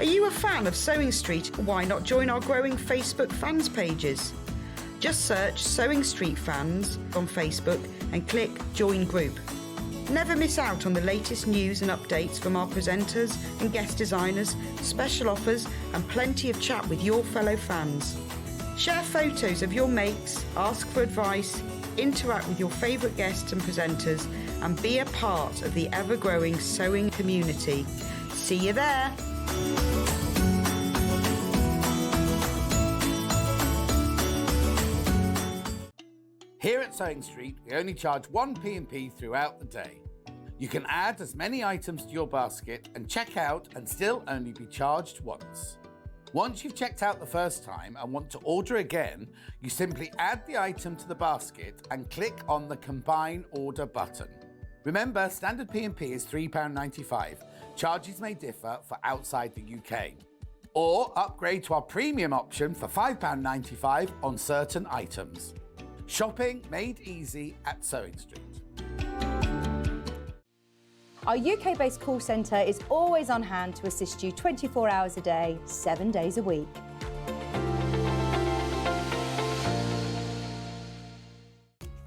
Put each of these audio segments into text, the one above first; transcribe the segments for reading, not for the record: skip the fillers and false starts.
Are you a fan of Sewing Street? Why not join our growing Facebook fans pages? Just search Sewing Street Fans on Facebook and click Join Group. Never miss out on the latest news and updates from our presenters and guest designers, special offers and plenty of chat with your fellow fans. Share photos of your makes, ask for advice, interact with your favourite guests and presenters and be a part of the ever-growing sewing community. See you there! Here at Sewing Street, we only charge one P&P throughout the day. You can add as many items to your basket and check out and still only be charged once. Once you've checked out the first time and want to order again, you simply add the item to the basket and click on the Combine Order button. Remember, standard P&P is £3.95. Charges may differ for outside the UK. Or upgrade to our premium option for £5.95 on certain items. Shopping made easy at Sewing Street. Our UK-based call centre is always on hand to assist you 24 hours a day, 7 days a week.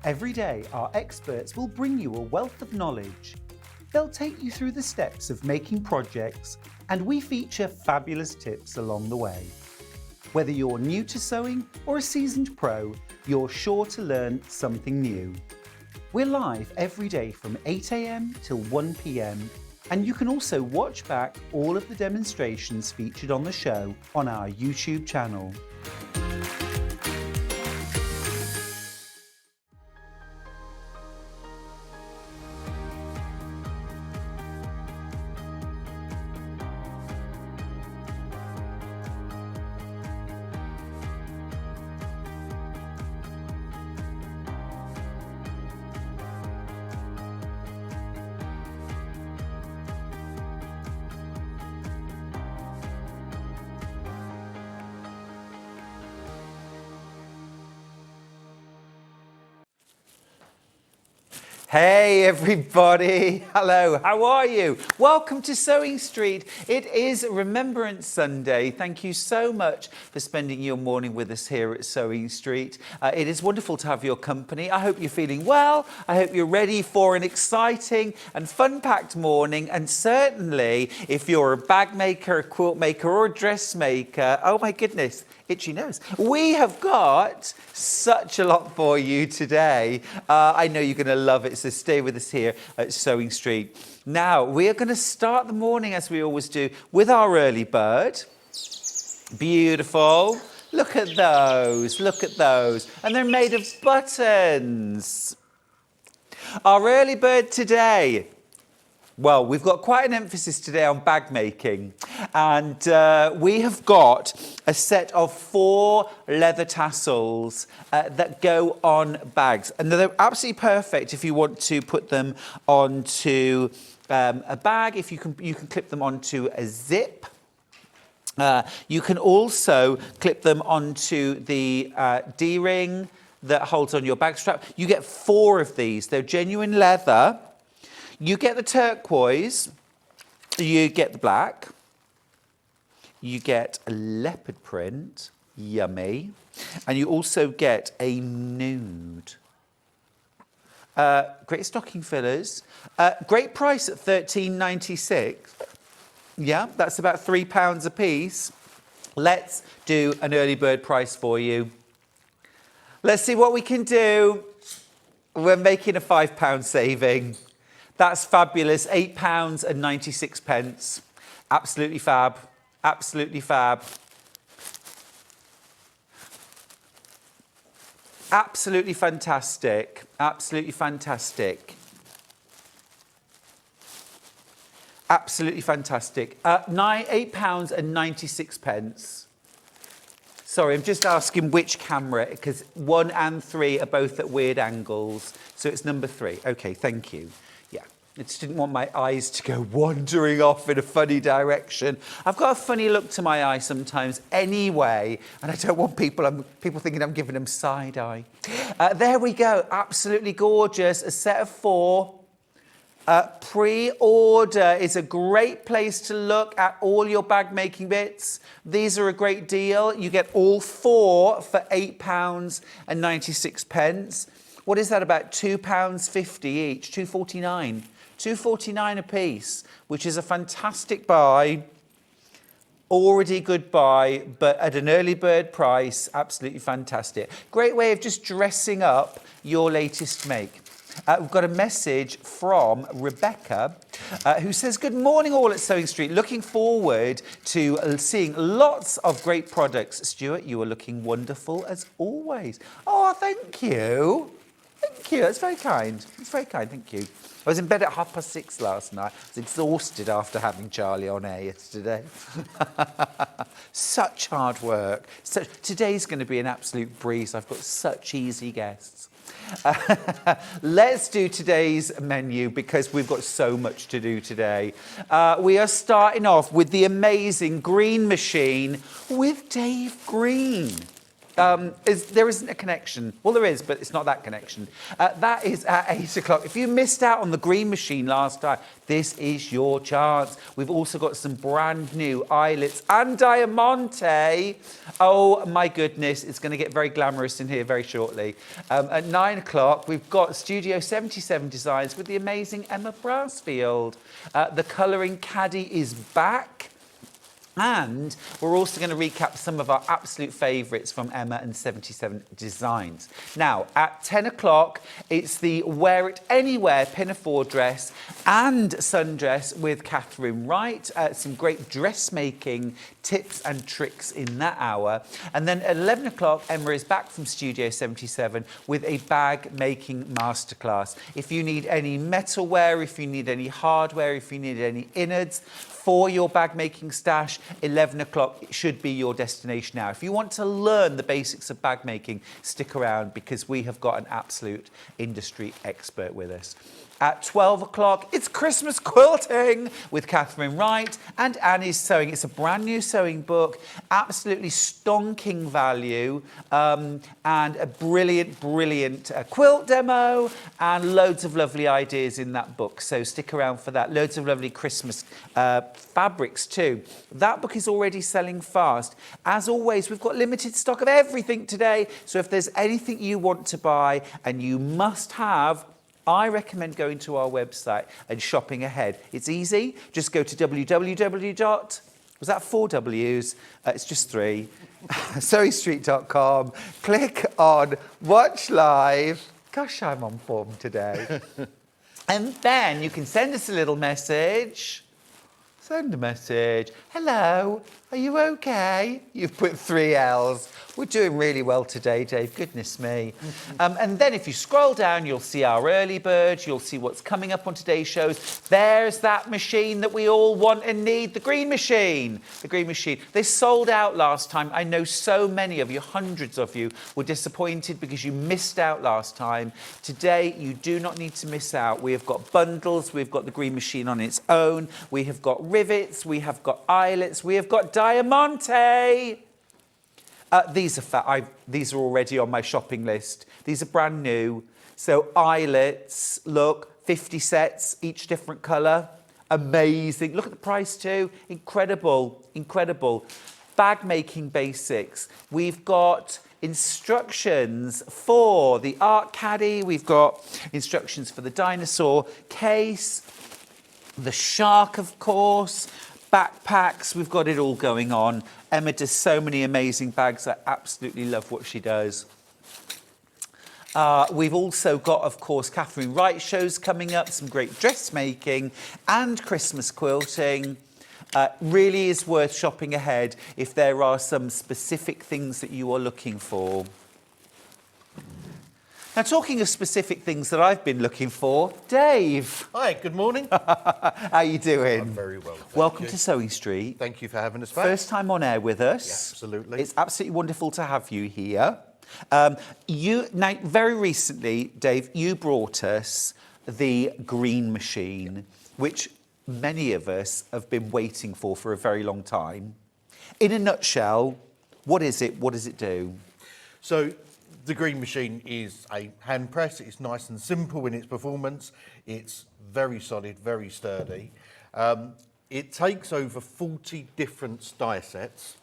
Every day, our experts will bring you a wealth of knowledge. They'll take you through the steps of making projects, and we feature fabulous tips along the way. Whether you're new to sewing or a seasoned pro, you're sure to learn something new. We're live every day from 8 AM till 1 PM, and you can also watch back all of the demonstrations featured on the show on our YouTube channel. Hey everybody, hello, how are you? Welcome to Sewing Street. It is Remembrance Sunday. Thank you so much for spending your morning with us here at Sewing Street. It is wonderful to have your company. I hope you're feeling well. I hope you're ready for an exciting and fun-packed morning. And certainly, if you're a bag maker, a quilt maker or a dressmaker, oh my goodness, itchy nose. We have got such a lot for you today. I know you're going to love it, so stay with us here at Sewing Street. Now, we are going to start the morning, as we always do, with our early bird. Beautiful. Look at those, look at those. And they're made of buttons. Our early bird today. Well, we've got quite an emphasis today on bag making, and we have got a set of 4 leather tassels that go on bags, and they're absolutely perfect if you want to put them onto a bag. If you can clip them onto a zip. You can also clip them onto the D-ring that holds on your bag strap. You get 4 of these. They're genuine leather. You get the turquoise, you get the black, you get a leopard print, yummy, and you also get a nude. Great stocking fillers. Great price at £13.96. Yeah, that's about £3 a piece. Let's do an early bird price for you. Let's see what we can do. We're making a £5 saving. That's fabulous, £8.96. Absolutely fab, absolutely fab. Absolutely fantastic, absolutely fantastic. Absolutely fantastic. £8.96. Sorry, I'm just asking which camera, because 1 and 3 are both at weird angles. So it's number 3. Okay, thank you. I just didn't want my eyes to go wandering off in a funny direction. I've got a funny look to my eye sometimes anyway, and I don't want people thinking I'm giving them side eye. There we go, absolutely gorgeous. A set of 4. Pre-order is a great place to look at all your bag making bits. These are a great deal. You get all 4 for £8.96. What is that, about £2.50 each? £2.49. £2.49 a piece, which is a fantastic buy. Already good buy, but at an early bird price, absolutely fantastic. Great way of just dressing up your latest make. We've got a message from Rebecca who says, good morning all at Sewing Street. Looking forward to seeing lots of great products. Stuart, you are looking wonderful as always. Oh, thank you. Thank you. That's very kind. It's very kind. Thank you. I was in bed at 6:30 last night. I was exhausted after having Charlie on air yesterday. Such hard work. Today's going to be an absolute breeze. I've got such easy guests. Let's do today's menu because we've got so much to do today. We are starting off with the amazing green machine with Dave Green. There isn't a connection. Well, there is, but it's not that connection. That is at 8 o'clock. If you missed out on the green machine last time, this is your chance. We've also got some brand new eyelets and diamante. Oh, my goodness. It's going to get very glamorous in here very shortly. At 9 o'clock, we've got Studio 77 designs with the amazing Emma Brassfield. The Colouring Caddy is back. And we're also going to recap some of our absolute favourites from Emma and 77 Designs. Now, at 10 o'clock, it's the Wear It Anywhere Pinafore dress and Sundress with Katharine Wright. Some great dressmaking tips and tricks in that hour. And then at 11 o'clock, Emma is back from Studio 77 with a bag making masterclass. If you need any metalware, if you need any hardware, if you need any innards, for your bag making stash, 11 o'clock should be your destination now. If you want to learn the basics of bag making, stick around because we have got an absolute industry expert with us. At 12 o'clock, it's Christmas Quilting with Katharine Wright and Annie's Sewing. It's a brand new sewing book, absolutely stonking value, and a brilliant, brilliant quilt demo and loads of lovely ideas in that book. So stick around for that. Loads of lovely Christmas fabrics too. That book is already selling fast. As always, we've got limited stock of everything today. So if there's anything you want to buy and you must have, I recommend going to our website and shopping ahead. It's easy. Just go to www. Was that 4 W's? It's just 3. sewingstreet.com. Click on Watch Live. Gosh, I'm on form today. And then you can send us a little message. Send a message. Hello, are you okay? You've put 3 L's. We're doing really well today, Dave. Goodness me. And then if you scroll down, you'll see our early birds. You'll see what's coming up on today's shows. There's that machine that we all want and need, the green machine. The green machine. They sold out last time. I know so many of you, hundreds of you, were disappointed because you missed out last time. Today, you do not need to miss out. We have got bundles. We've got the green machine on its own. We have got rivets. We have got eyelets. We have got diamante. These are already on my shopping list. These are brand new. So eyelets, look, 50 sets, each different colour. Amazing. Look at the price too. Incredible, incredible. Bag making basics. We've got instructions for the art caddy. We've got instructions for the dinosaur case, the shark, of course, backpacks. We've got it all going on. Emma does so many amazing bags. I absolutely love what she does. We've also got, of course, Katharine Wright shows coming up, some great dressmaking and Christmas quilting. Really is worth shopping ahead if there are some specific things that you are looking for. Now, talking of specific things that I've been looking for, Dave. Hi, good morning. How you doing? I'm very well, Welcome to Sewing Street. Thank you for having us back. First time on air with us. Yeah, absolutely. It's absolutely wonderful to have you here. Now, very recently, Dave, you brought us the green machine, which many of us have been waiting for a very long time. In a nutshell, what is it? What does it do? So The green machine is a hand press. It's nice and simple in its performance. It's very solid, very sturdy. It takes over 40 different die sets,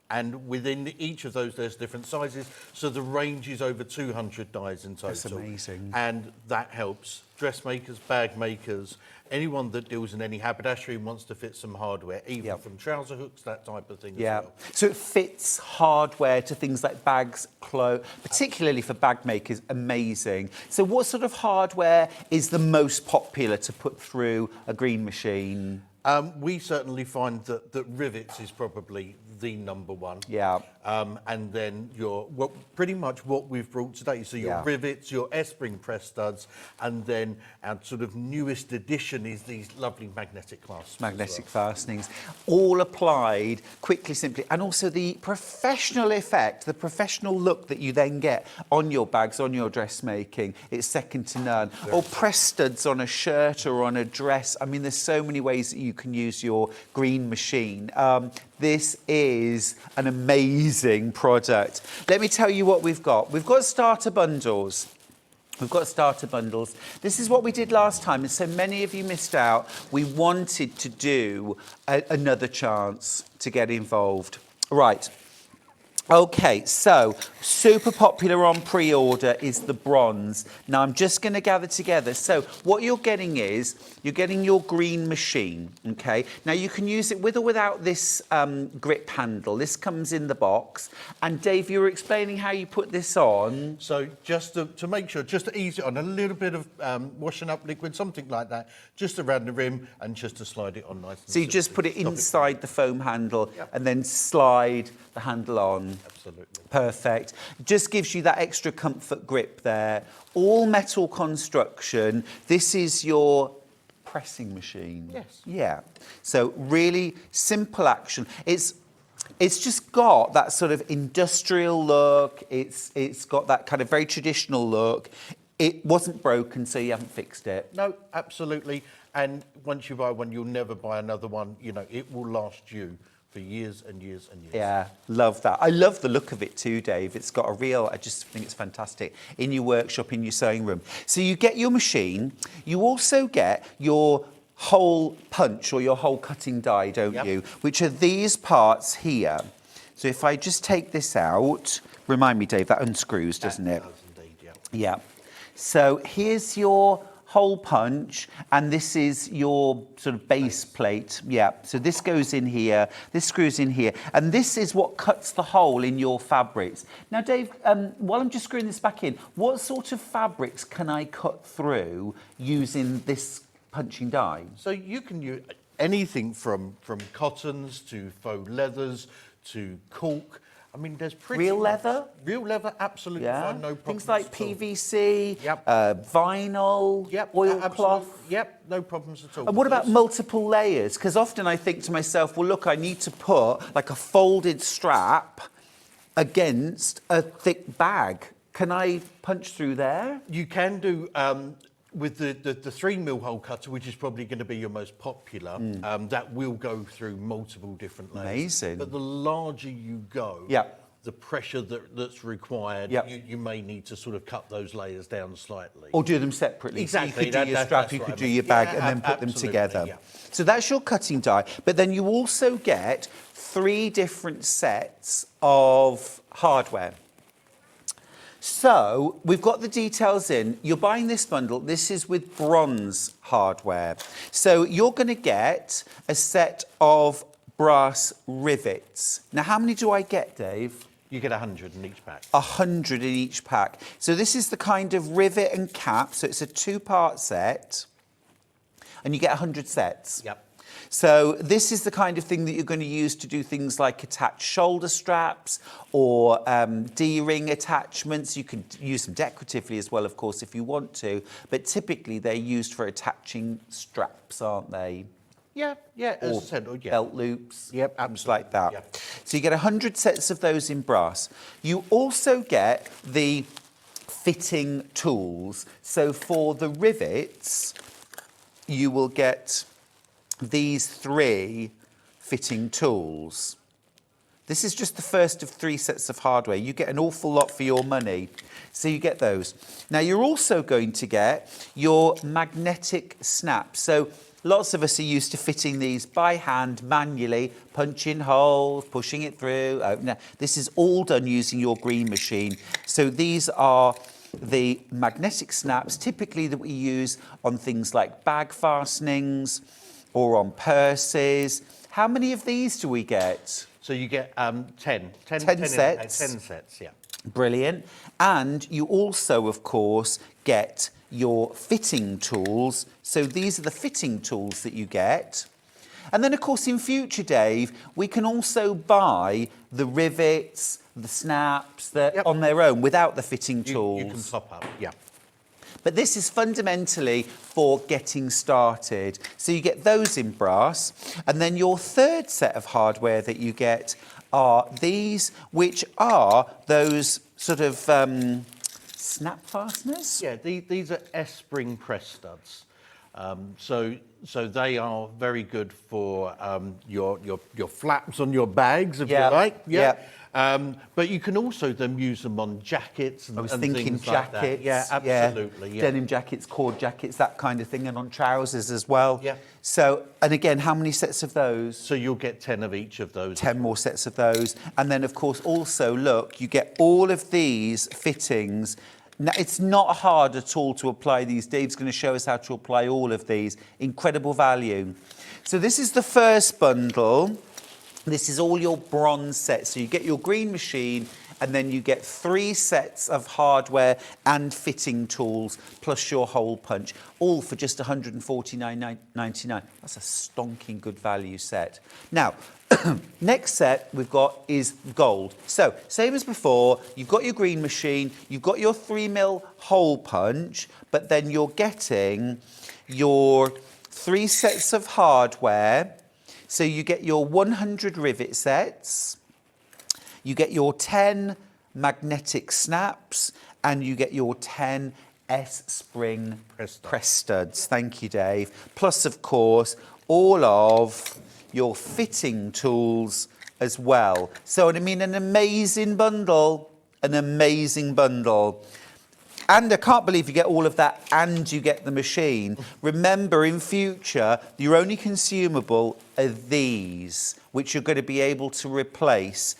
and within each of those there's different sizes, so the range is over 200 dies in total. That's amazing. And that helps dressmakers, bag makers, anyone that deals in any haberdashery and wants to fit some hardware, even from trouser hooks, that type of thing as well. So it fits hardware to things like bags, clothes, particularly for bag makers, amazing. So what sort of hardware is the most popular to put through a green machine? We certainly find that rivets is probably the number one. Yeah. And then pretty much what we've brought today. So your rivets, your S-spring press studs, and then our sort of newest addition is these lovely magnetic clasps. Magnetic fastenings, all applied quickly, simply, and also the professional effect, the professional look that you then get on your bags, on your dressmaking. It's second to none. Or press studs on a shirt or on a dress. I mean, there's so many ways that you can use your green machine. This is an amazing product. Let me tell you what we've got. We've got starter bundles. We've got starter bundles. This is what we did last time, and so many of you missed out. We wanted to do another chance to get involved. Right. Okay, so super popular on pre-order is the bronze. Now I'm just going to gather together. So what you're getting is, you're getting your green machine, okay? Now you can use it with or without this grip handle. This comes in the box. And Dave, you were explaining how you put this on. So just to make sure, just to ease it on, a little bit of washing up liquid, something like that, just around the rim, and just to slide it on nice and So you just put it inside the foam handle and then slide the handle on. Absolutely. Perfect. Just gives you that extra comfort grip there. All metal construction. This is your pressing machine. Yes. Yeah. So really simple action. It's just got that sort of industrial look. It's got that kind of very traditional look. It wasn't broken, so you haven't fixed it. No, absolutely. And once you buy one, you'll never buy another one. You know, it will last you for years and years and years. Yeah, love that. I love the look of it too, Dave. It's got a real, I just think it's fantastic. In your workshop, in your sewing room. So you get your machine. You also get your hole punch or your hole cutting die, don't you? Which are these parts here. So if I just take this out, remind me, Dave, that unscrews, doesn't it? That does indeed, yeah. Yeah. So here's your hole punch, and this is your sort of base plate. Yeah, so this goes in here, this screws in here, and this is what cuts the hole in your fabrics. Now, Dave, while I'm just screwing this back in, what sort of fabrics can I cut through using this punching die? So you can use anything from cottons to faux leathers to cork. I mean, there's pretty Real leather? Real leather, absolutely fine, no problem. Things like at all. PVC, Yep. Vinyl, oilcloth. Yep, no problems at all. And what about multiple layers? Because often I think to myself, well, look, I need to put like a folded strap against a thick bag. Can I punch through there? You can do with the 3mm hole cutter, which is probably going to be your most popular. That will go through multiple different layers. Amazing. But the larger you go, the pressure that's required, you may need to sort of cut those layers down slightly. Or do them separately. Exactly. So you could do your strap, you could do your bag, and then put them together. Yeah. So that's your cutting die. But then you also get 3 different sets of hardware. So we've got the details in. You're buying this bundle. This is with bronze hardware. So you're going to get a set of brass rivets. Now, how many do I get, Dave? You get 100 in each pack. 100 in each pack. So this is the kind of rivet and cap. So it's a 2-part set. And you get 100 sets. Yep. So this is the kind of thing that you're going to use to do things like attach shoulder straps or D-ring attachments. You can use them decoratively as well, of course, if you want to. But typically they're used for attaching straps, aren't they? Yeah, as I said, belt loops, Yep, things like that. Yep. So you get 100 sets of those in brass. You also get the fitting tools. So for the rivets, you will get these 3 fitting tools. This is just the first of 3 sets of hardware. You get an awful lot for your money. So you get those. Now you're also going to get your magnetic snaps. So lots of us are used to fitting these by hand, manually, punching holes, pushing it through. This is all done using your green machine. So these are the magnetic snaps, typically that we use on things like bag fastenings or on purses. How many of these do we get? So you get 10 sets. 10 sets, yeah. Brilliant. And you also, of course, get your fitting tools. So these are the fitting tools that you get. And then, of course, in future, Dave, we can also buy the rivets, the snaps on their own without the fitting tools. You can top up, yeah. But this is fundamentally for getting started. So you get those in brass. And then your third set of hardware that you get are these, which are those sort of snap fasteners. Yeah, these are S-spring press studs. So they are very good for your flaps on your bags, if you like. Yeah. But you can also then use them on jackets and I was and thinking things like that. jackets. Yeah, absolutely. Yeah. Denim jackets, cord jackets, that kind of thing, and on trousers as well. Yeah. So, and again, how many sets of those? So you'll get 10 of each of those. 10 more sets of those. And then, of course, also, look, you get all of these fittings. Now, it's not hard at all to apply these. Dave's going to show us how to apply all of these. Incredible value. So this is the first bundle. This is all your bronze sets. So you get your green machine, and then you get 3 sets of hardware and fitting tools, plus your hole punch, all for just £149.99. That's a stonking good value set. Now, next set we've got is gold. So, same as before, you've got your green machine, you've got your 3mm hole punch, but then you're getting your 3 sets of hardware. So you get your 100 rivet sets, you get your 10 magnetic snaps, and you get your 10 S-spring press studs. Thank you, Dave. Plus, of course, all of your fitting tools as well. So, I mean, an amazing bundle, an amazing bundle. And I can't believe you get all of that and you get the machine. Remember, in future, your only consumable are these, which you're going to be able to replace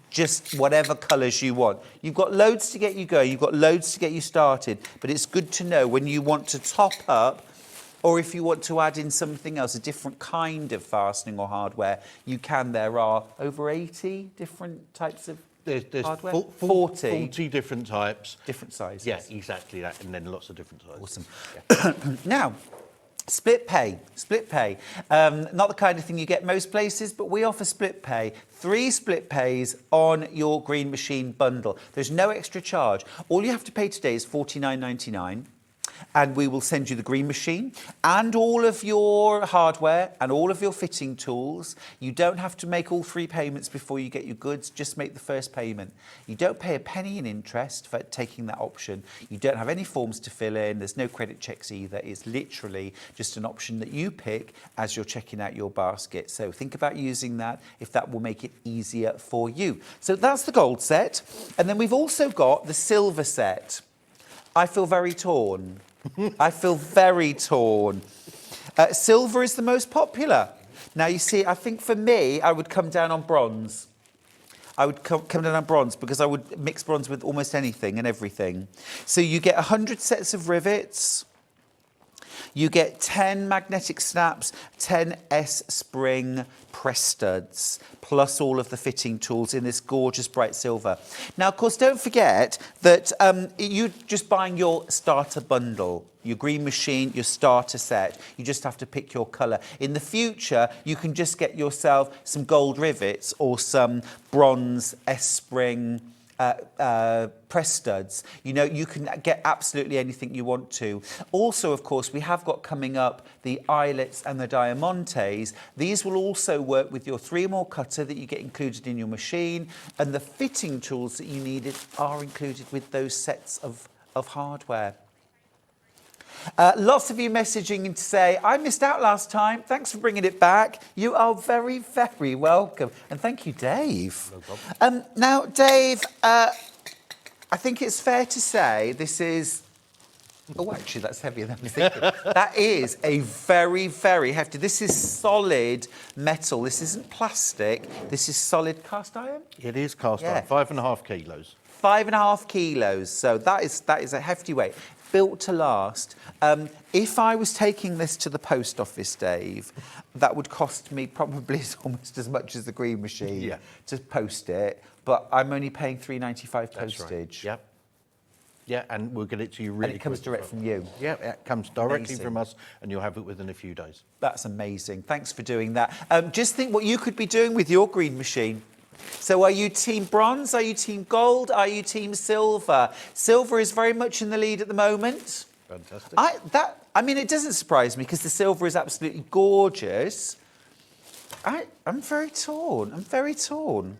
just whatever colours you want. You've got loads to get you going, you've got loads to get you started, but it's good to know when you want to top up, or if you want to add in something else, a different kind of fastening or hardware, you can. There are over 80 different types of There's hardware? 40 different types. Different sizes. Yeah, exactly that, and then lots of different sizes. Awesome. Yeah. Now, split pay. Split pay. Not the kind of thing you get most places, but we offer split pay. 3 split pays on your green machine bundle. There's no extra charge. All you have to pay today is $49.99. And we will send you the green machine and all of your hardware and all of your fitting tools. You don't have to make all 3 payments before you get your goods. Just make the first payment. You don't pay a penny in interest for taking that option. You don't have any forms to fill in. There's no credit checks either. It's literally just an option that you pick as you're checking out your basket. So think about using that if that will make it easier for you. So that's the gold set. And then we've also got the silver set. I feel very torn. I feel very torn. Silver is the most popular. Now, you see, I think for me, I would come down on bronze. I would come down on bronze because I would mix bronze with almost anything and everything. So you get 100 sets of rivets. You get 10 magnetic snaps, 10 S-spring press studs, plus all of the fitting tools in this gorgeous bright silver. Now, of course, don't forget that you're just buying your starter bundle, your green machine, your starter set. You just have to pick your colour. In the future, you can just get yourself some gold rivets or some bronze S-spring press studs. You know, you can get absolutely anything you want to. Also, of course, we have got coming up the eyelets and the diamantes. These will also work with your 3mm cutter that you get included in your machine, and the fitting tools that you needed are included with those sets of hardware. Lots of you messaging in to say, I missed out last time. Thanks for bringing it back. You are very, very welcome. And thank you, Dave. No problem. Now, Dave, I think it's fair to say this is... Oh, actually, that's heavier than I was thinking. That is a very, very hefty... This is solid metal. This isn't plastic. This is solid cast iron? It is cast Yeah. iron, 5.5 kilos. 5.5 kilos. So that is a hefty weight. Built to last. If I was taking this to the post office, Dave, that would cost me probably almost as much as the green machine to post it. But I'm only paying £3.95 postage. Right. Yep. Yeah, and we'll get it to you really And it comes quick. direct from you. Yeah, it comes directly Amazing. from us, and you'll have it within a few days. That's amazing. Thanks for doing that. Just think what you could be doing with your green machine. So are you team bronze? Are you team gold? Are you team silver? Silver is very much in the lead at the moment. Fantastic. I mean, it doesn't surprise me because the silver is absolutely gorgeous. I'm very torn. I'm very torn.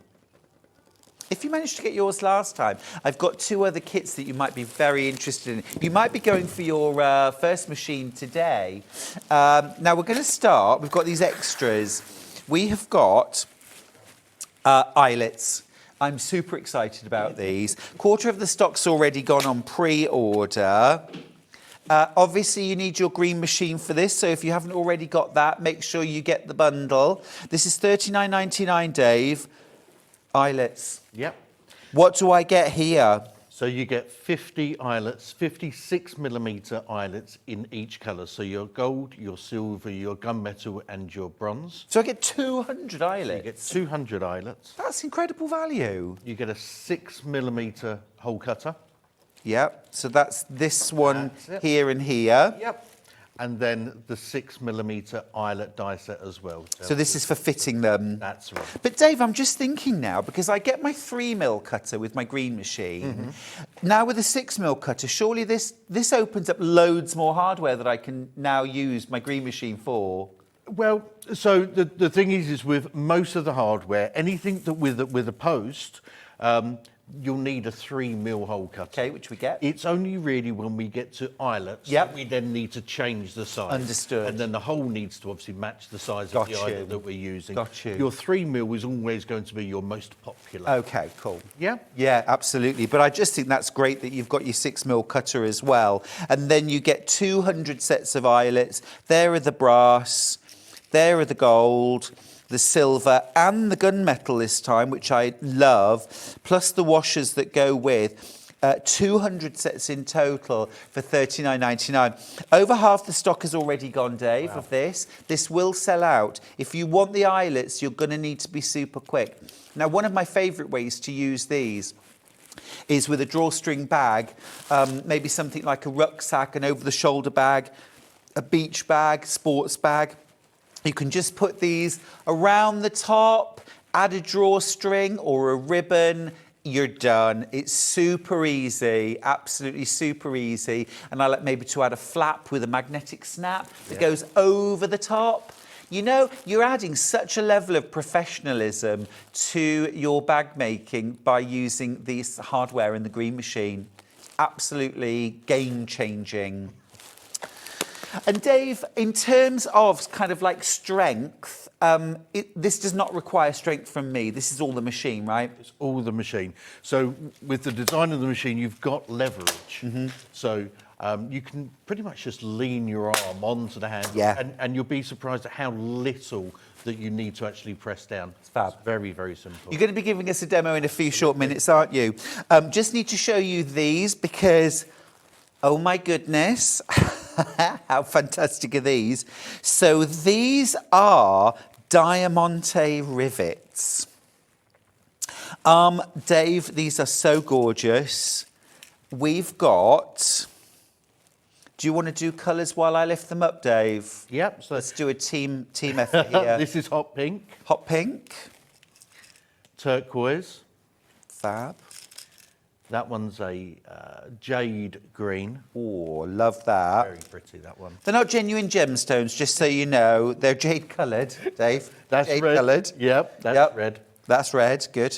If you managed to get yours last time, I've got 2 other kits that you might be very interested in. You might be going for your first machine today. Now, we're going to start. We've got these extras. We have got eyelets. I'm super excited about these. Quarter of the stock's already gone on pre-order. Obviously, you need your green machine for this, so if you haven't already got that, make sure you get the bundle. This is $39.99, Dave. Eyelets. Yep. What do I get here? So you get 50 eyelets, 56mm eyelets in each colour. So your gold, your silver, your gunmetal and your bronze. So I get 200 eyelets? You get 200 eyelets. That's incredible value. You get a 6mm hole cutter. Yep, so that's this one That's it. here and here. Yep. And then the 6mm eyelet die set as well. So this is for fitting them. That's right. But Dave, I'm just thinking now, because I get my 3mm cutter with my green machine. Now with a 6mm cutter, surely this opens up loads more hardware that I can now use my green machine for. Well, so the thing is with most of the hardware, anything that with a post, you'll need a 3mm hole cutter. Okay, which we get. It's only really when we get to eyelets that we then need to change the size. Understood. And then the hole needs to obviously match the size of the eyelet that we're using. Got you. Your 3mm is always going to be your most popular. Okay, cool. Yeah? Yeah, absolutely. But I just think that's great that you've got your 6mm cutter as well. And then you get 200 sets of eyelets. There are the brass, there are the gold, the silver and the gunmetal this time, which I love, plus the washers that go with. 200 sets in total for $39.99. Over half the stock has already gone, Dave, of this. This will sell out. If you want the eyelets, you're going to need to be super quick. Now, one of my favourite ways to use these is with a drawstring bag, maybe something like a rucksack, an over-the-shoulder bag, a beach bag, sports bag. You can just put these around the top, add a drawstring or a ribbon, you're done. It's super easy, absolutely super easy. And I like maybe to add a flap with a magnetic snap that goes over the top. You know, you're adding such a level of professionalism to your bag making by using this hardware in the green machine. Absolutely game-changing. And Dave, in terms of kind of like strength, this does not require strength from me. This is all the machine, right? It's all the machine. So with the design of the machine, you've got leverage. So you can pretty much just lean your arm onto the handle. And you'll be surprised at how little that you need to actually press down. It's fab. It's very, very simple. You're going to be giving us a demo in a few short minutes, aren't you? Just need to show you these because, oh my goodness. How fantastic are these? So these are Diamante rivets. Dave, these are so gorgeous. We've got... Do you want to do colours while I lift them up, Dave? Yep. So let's do a team effort here. This is hot pink. Hot pink. Turquoise. Fab. That one's a jade green. Oh, love that. Very pretty, that one. They're not genuine gemstones, just so you know. They're jade coloured, Dave. That's jade red. coloured. Yep, that's red. That's red, good.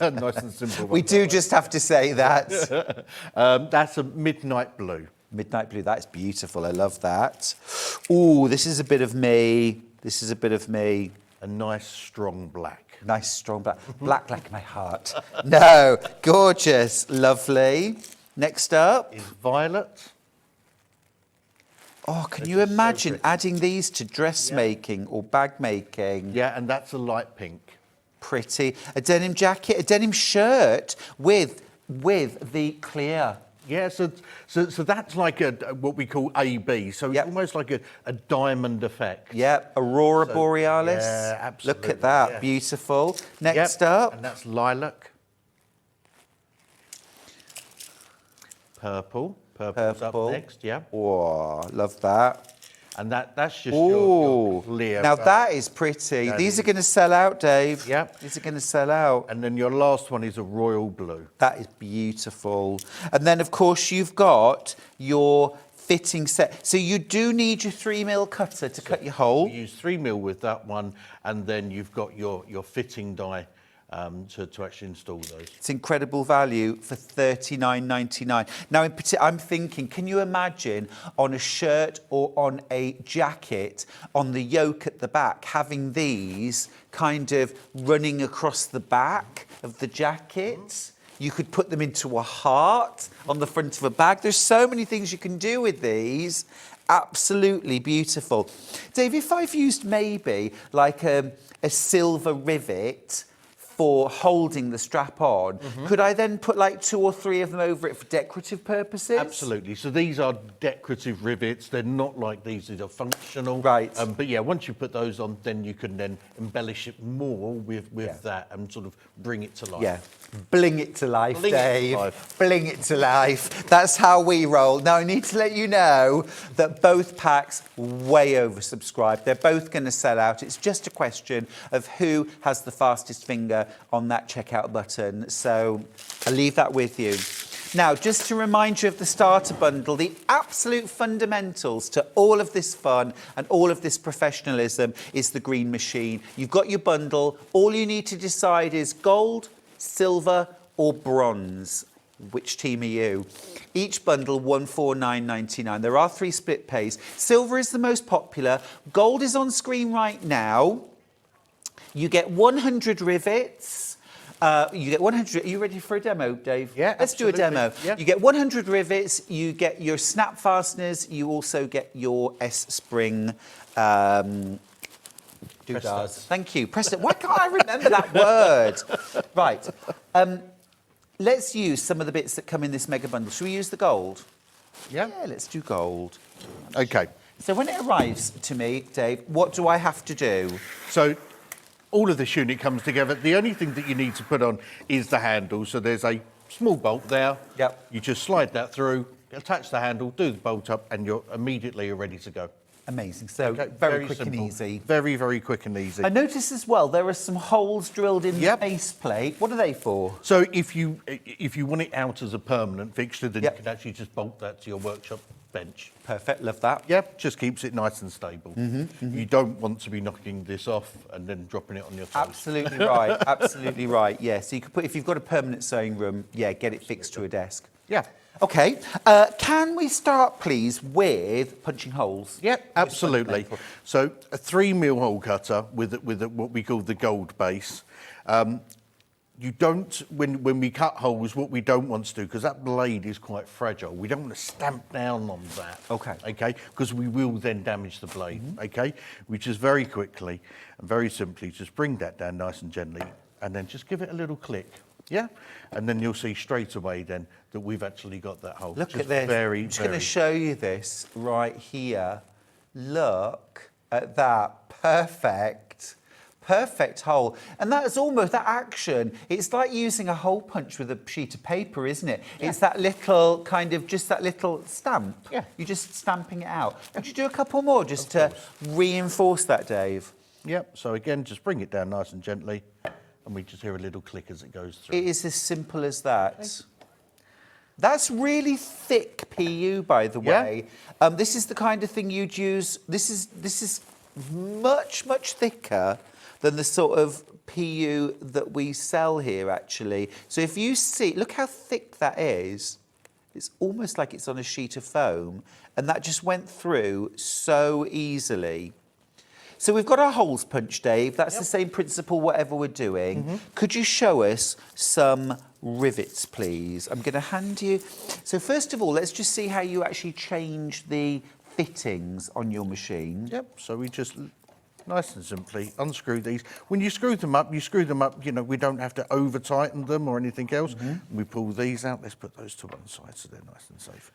Nice and simple. We do just have to say that. That's a midnight blue. Midnight blue, that's beautiful. I love that. Ooh, this is a bit of me. This is a bit of me. A nice strong black. Nice, strong black. Black like my heart. No, gorgeous, lovely. Next up. Is violet. Oh, can They're you just so imagine pretty. adding these to dressmaking or bag making? Yeah, and that's a light pink. Pretty. A denim jacket, a denim shirt with the clear. Yeah, so that's like what we call AB. So it's Yep. almost like a diamond effect. Yep, Aurora So, Borealis. yeah, absolutely, Look at that, yeah. beautiful. Yep, Next up. and that's lilac. Purple. Purple's Purple. up next, yeah. Oh, love that. And that's just Ooh, your clear. now that is pretty. That These is- are going to sell out, Dave. Yep. These are going to sell out. And then your last one is a royal blue. That is beautiful. And then, of course, you've got your fitting set. So you do need your 3mm cutter to cut your hole. You use 3mm with that one, and then you've got your fitting die to actually install those. It's incredible value for $39.99. Now, I'm thinking, can you imagine on a shirt or on a jacket, on the yoke at the back, having these kind of running across the back of the jacket? You could put them into a heart on the front of a bag. There's so many things you can do with these. Absolutely beautiful. Dave, if I've used maybe like a silver rivet for holding the strap on, could I then put like 2 or 3 of them over it for decorative purposes? Absolutely. So these are decorative rivets. They're not like these are functional. Right. But yeah, once you put those on, then you can then embellish it more with that and sort of bring it to life. Yeah. Bling it to life, Bling it to Dave. life. Bling it to life. That's how we roll. Now, I need to let you know that both packs way oversubscribed. They're both going to sell out. It's just a question of who has the fastest finger on that checkout button. So I'll leave that with you. Now, just to remind you of the starter bundle, the absolute fundamentals to all of this fun and all of this professionalism is the green machine. You've got your bundle. All you need to decide is gold, silver or bronze. Which team are you? Each bundle $149.99. There are 3 split pays. Silver is the most popular. Gold is on screen right now. You get 100 rivets. You get 100. Are you ready for a demo, Dave? Yeah, Let's do a absolutely. demo. Yeah. You get 100 rivets. You get your snap fasteners. You also get your S-spring doodads. studs. Thank you. Press it. Why can't I remember that word? Right. Let's use some of the bits that come in this mega bundle. Should we use the gold? Yeah. Yeah, let's do gold. Okay. So when it arrives to me, Dave, what do I have to do? So all of this unit comes together. The only thing that you need to put on is the handle. So there's a small bolt there. Yep. You just slide that through, attach the handle, do the bolt up, and you're immediately ready to go. Amazing. So Okay, very quick simple. and easy. Very, very quick and easy. I notice as well there are some holes drilled in Yep. the base plate. What are they for? So if you want it out as a permanent fixture, then Yep. you can actually just bolt that to your workshop bench. Perfect. Love that. Yep, just keeps it nice and stable. You don't want to be knocking this off and then dropping it on your toes. Absolutely right. Absolutely right. Yeah. So you could put, if you've got a permanent sewing room, yeah, get it fixed to a desk. Yeah. Okay. Can we start, please, with punching holes? Yeah, absolutely. So a 3mm hole cutter with what we call the gold base. You don't, when we cut holes, what we don't want to do, because that blade is quite fragile, we don't want to stamp down on that. Okay. Okay, because we will then damage the blade. Okay, we just very quickly and very simply just bring that down nice and gently, and then just give it a little click. Yeah, and then you'll see straight away then that we've actually got that hole. Look Just at this. Very, I'm just very. going to show you this right here. Look at that. Perfect. Perfect hole. And that is almost, that action, it's like using a hole punch with a sheet of paper, isn't it? Yeah. It's that little kind of, just that little stamp. Yeah. You're just stamping it out. Would you do a couple more just to reinforce that, Dave? Yep, so again, just bring it down nice and gently, and we just hear a little click as it goes through. It is as simple as that. Okay. That's really thick PU, by the way. This is the kind of thing you'd use. This is much, much thicker than the sort of PU that we sell here, actually. So if you see, look how thick that is. It's almost like it's on a sheet of foam, and that just went through so easily. So we've got our holes punched, Dave. That's the same principle, whatever we're doing. Could you show us some rivets, please? I'm going to hand you... So first of all, let's just see how you actually change the fittings on your machine. Yep, so we just nice and simply unscrew these. When you screw them up, you know, we don't have to over-tighten them or anything else. We pull these out. Let's put those to one side so they're nice and safe.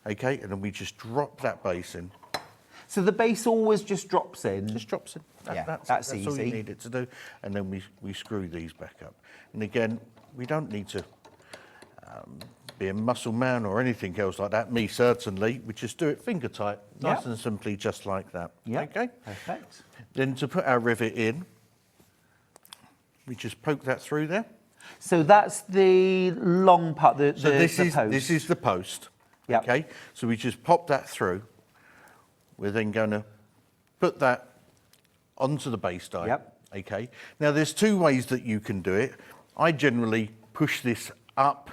Okay, and then we just drop that base in. So the base always just drops in? Just drops in. That's easy. All you need it to do. And then we screw these back up. And again, we don't need to be a muscle man or anything else like that. Me, certainly. We just do it finger tight, nice and simply, just like that. Yeah. Okay? Perfect. Then to put our rivet in, we just poke that through there. So that's the long part, the post. This is the post. Yep. Okay? So we just pop that through. We're then going to put that onto the base die. Yep. Okay. Now there's two ways that you can do it. I generally push this up.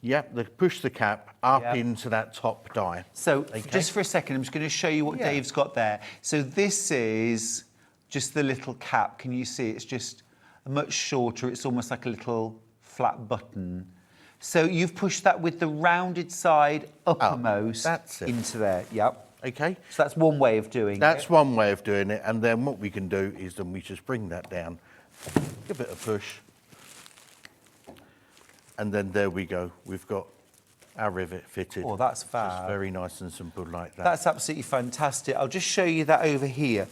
Yep. Push the cap up into that top die. So just for a second, I'm just going to show you what Dave's got there. So this is just the little cap. Can you see? It's just much shorter. It's almost like a little flat button. So you've pushed that with the rounded side uppermost into there. Yep. Okay. So that's one way of doing it. That's one way of doing it. And then what we can do is then we just bring that down, give it a push. And then there we go. We've got our rivet fitted. Oh, that's fab. Just very nice and simple like that. That's absolutely fantastic. I'll just show you that over here.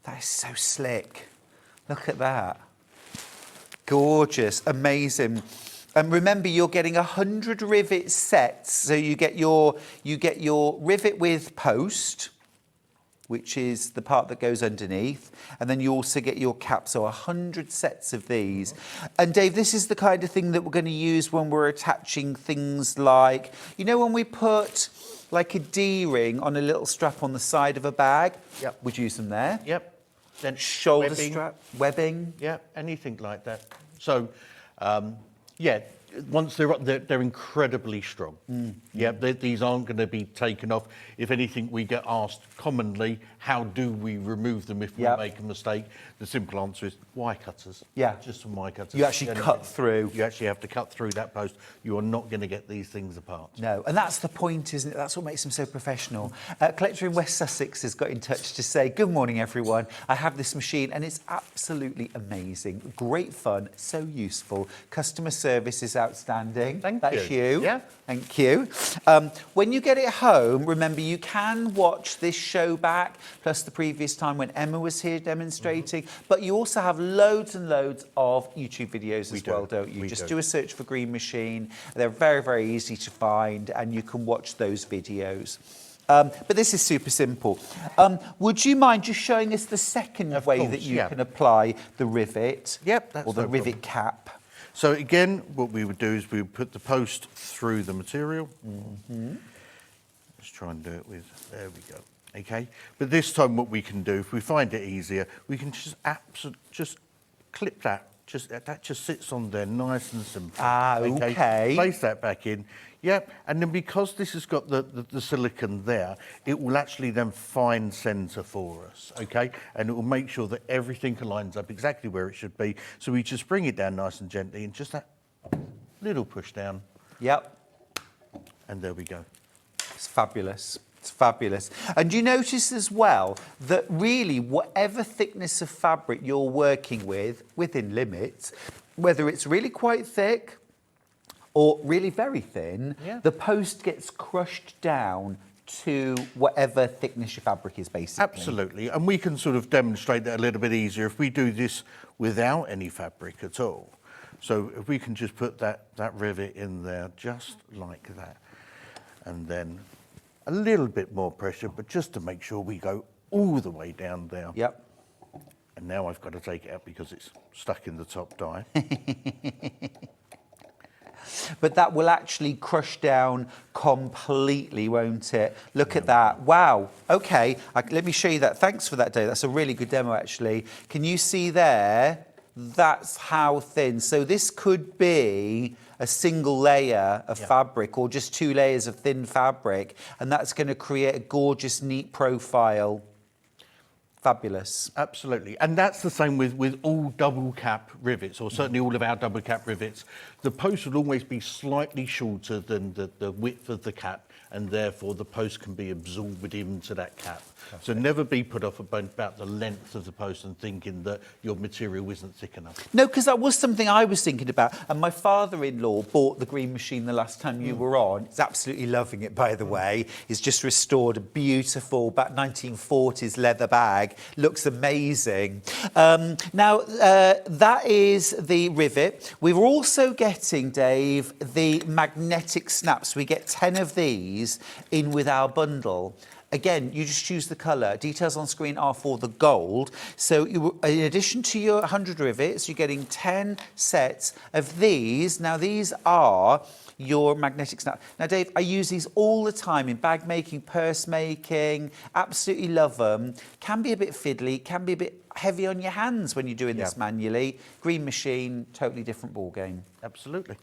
That is so slick. Look at that. Gorgeous, amazing. And remember, you're getting 100 rivet sets. So you get your rivet with post, which is the part that goes underneath, and then you also get your cap. So 100 sets of these. And Dave, this is the kind of thing that we're going to use when we're attaching things like, you know, when we put like a D-ring on a little strap on the side of a bag. Yep. We'd use them there. Yep. Then Shoulder strap, webbing. Yeah, anything like that. So, yeah, once they're up, they're incredibly strong. Yeah, these aren't going to be taken off. If anything, we get asked commonly, how do we remove them if we make a mistake? The simple answer is wire cutters. Yeah. Just some wire cutters. You actually cut through. You actually have to cut through that post. You are not going to get these things apart. No, and that's the point, isn't it? That's what makes them so professional. Collector in West Sussex has got in touch to say, good morning, everyone. I have this machine and it's absolutely amazing. Great fun, so useful. Customer service is outstanding. That's you. Yeah. Thank you. When you get it home, remember you can watch this show back, plus the previous time when Emma was here demonstrating, but you also have loads and loads of YouTube videos as well, don't you? Just do a search for Green Machine. They're very, very easy to find, and you can watch those videos. But this is super simple. Would you mind just showing us the second way that you can apply the rivet? Yep, that's or the no rivet problem. cap? So again, what we would do is we would put the post through the material. Let's try and do it with, there we go. Okay, but this time what we can do, if we find it easier, we can just clip that. That just sits on there nice and simple. Okay. Place that back in. Yep, and then because this has got the silicone there, it will actually then find centre for us, okay? And it will make sure that everything lines up exactly where it should be. So we just bring it down nice and gently and just that little push down. Yep. And there we go. It's fabulous. It's fabulous. And you notice as well that really whatever thickness of fabric you're working with, within limits, whether it's really quite thick or really very thin, the post gets crushed down to whatever thickness your fabric is, basically. Absolutely, and we can sort of demonstrate that a little bit easier if we do this without any fabric at all. So if we can just put that rivet in there just like that, and then a little bit more pressure, but just to make sure we go all the way down there. Yep. And now I've got to take it out because it's stuck in the top die. But that will actually crush down completely, won't it? Look at that. Wow. Okay, let me show you that. Thanks for that, Dave. That's a really good demo, actually. Can you see there that's how thin. So this could be a single layer of fabric or just 2 layers of thin fabric, and that's going to create a gorgeous, neat profile. Fabulous. Absolutely. And that's the same with all double cap rivets, or certainly all of our double cap rivets. The post will always be slightly shorter than the width of the cap, and therefore the post can be absorbed into that cap. So never be put off about the length of the post and thinking that your material isn't thick enough. No, because that was something I was thinking about. And my father-in-law bought the green machine the last time you were on. He's absolutely loving it, by the way. He's just restored a beautiful, about 1940s leather bag. Looks amazing. Now, that is the rivet. We're also getting, Dave, the magnetic snaps. We get 10 of these in with our bundle. Again, you just choose the colour. Details on screen are for the gold. So in addition to your 100 rivets, you're getting 10 sets of these. Now, these are your magnetic snap. Now, Dave, I use these all the time in bag making, purse making. Absolutely love them. Can be a bit fiddly, can be a bit heavy on your hands when you're doing this manually. Green machine, totally different ball game. Absolutely.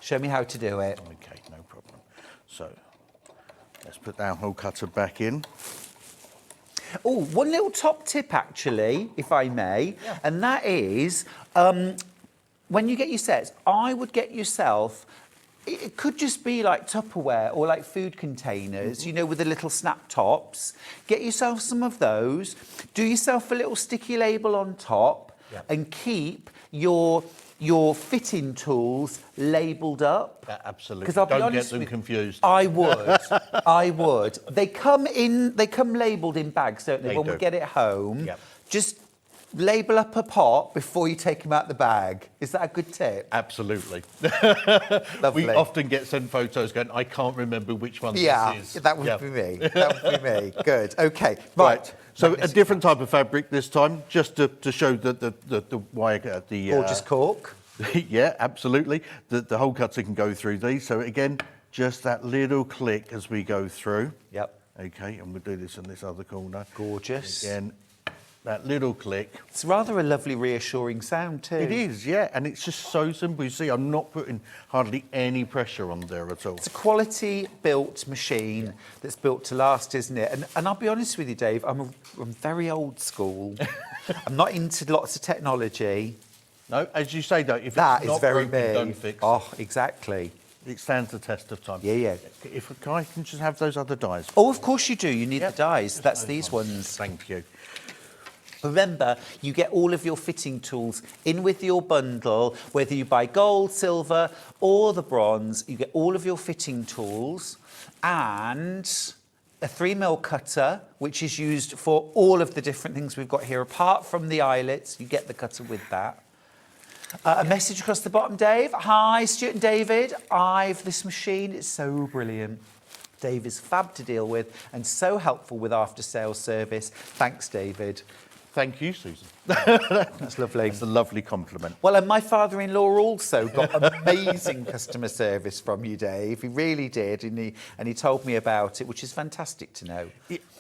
Show me how to do it. Okay, no problem. So let's put our hole cutter back in. Oh, one little top tip, actually, if I may, and that is when you get your sets, I would get yourself, it could just be like Tupperware or like food containers, you know, with the little snap tops. Get yourself some of those, do yourself a little sticky label on top, and keep your fitting tools labelled up. Absolutely. Because I'll be Don't honest get them with, confused. I would. I would. They come labelled in bags, don't they? They When do. we get it home. Yep. Just label up a pot before you take them out the bag. Is that a good tip? Absolutely. Lovely. We often get sent photos going, I can't remember which one this is. That would be me. That would be me. Good. Okay. Right. So a different type of fabric this time, just to show the wire, the Gorgeous cork. yeah, absolutely. The hole cutter can go through these. So again, just that little click as we go through. Yep. Okay, and we'll do this in this other corner. Gorgeous. Again, that little click. It's rather a lovely, reassuring sound too. It is, yeah, and it's just so simple. You see, I'm not putting hardly any pressure on there at all. It's a quality-built machine that's built to last, isn't it? And I'll be honest with you, Dave, I'm very old school. I'm not into lots of technology. No, as you say, though, if That it's is not very broken, me. don't fix Oh, exactly. it. It stands the test of time. Yeah, yeah. If a guy can just have those other dies. Oh, of course you do. You need Yep. the dies. That's these ones. Thank you. Remember, you get all of your fitting tools in with your bundle, whether you buy gold, silver, or the bronze. You get all of your fitting tools and a 3mm cutter, which is used for all of the different things we've got here. Apart from the eyelets, you get the cutter with that. A message across the bottom, Dave. Hi, Stuart and David. This machine is so brilliant. Dave is fab to deal with and so helpful with after-sales service. Thanks, David. Thank you, Susan. That's lovely. It's a lovely compliment. Well, and my father-in-law also got amazing customer service from you, Dave. He really did, and he told me about it, which is fantastic to know.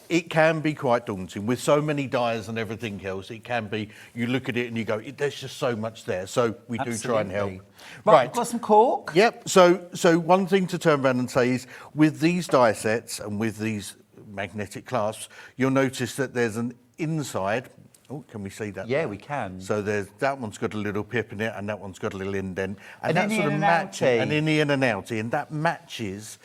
It can be quite daunting with so many dyes and everything else. It can be. You look at it and you go, "There's just so much there." So we do try and help. Absolutely. Right, we've got some cork. Yep. So one thing to turn around and say is, with these die sets and with these magnetic clasps, you'll notice that there's an inside. Oh, can we see that? Yeah, we can. So that one's got a little pip in it, and that one's got a little indent, and An that innie sort of and an matches outie. an innie and an outie, and that matches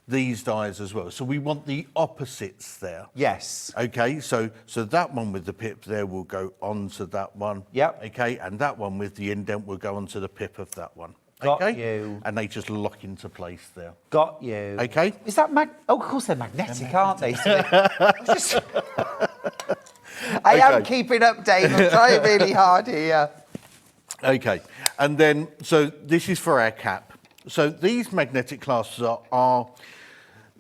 these dies as well. So we want the opposites there. Yes. Okay, so that one with the pip there will go onto that one. Yep. Okay, and that one with the indent will go onto the pip of that one. Got Okay? you. And they just lock into place there. Got you. Okay. Is that Oh, of course they're magnetic, aren't they? So I am Okay. keeping up, Dave. I'm trying really hard here. Okay, and then, so this is for our cap. So these magnetic clasps are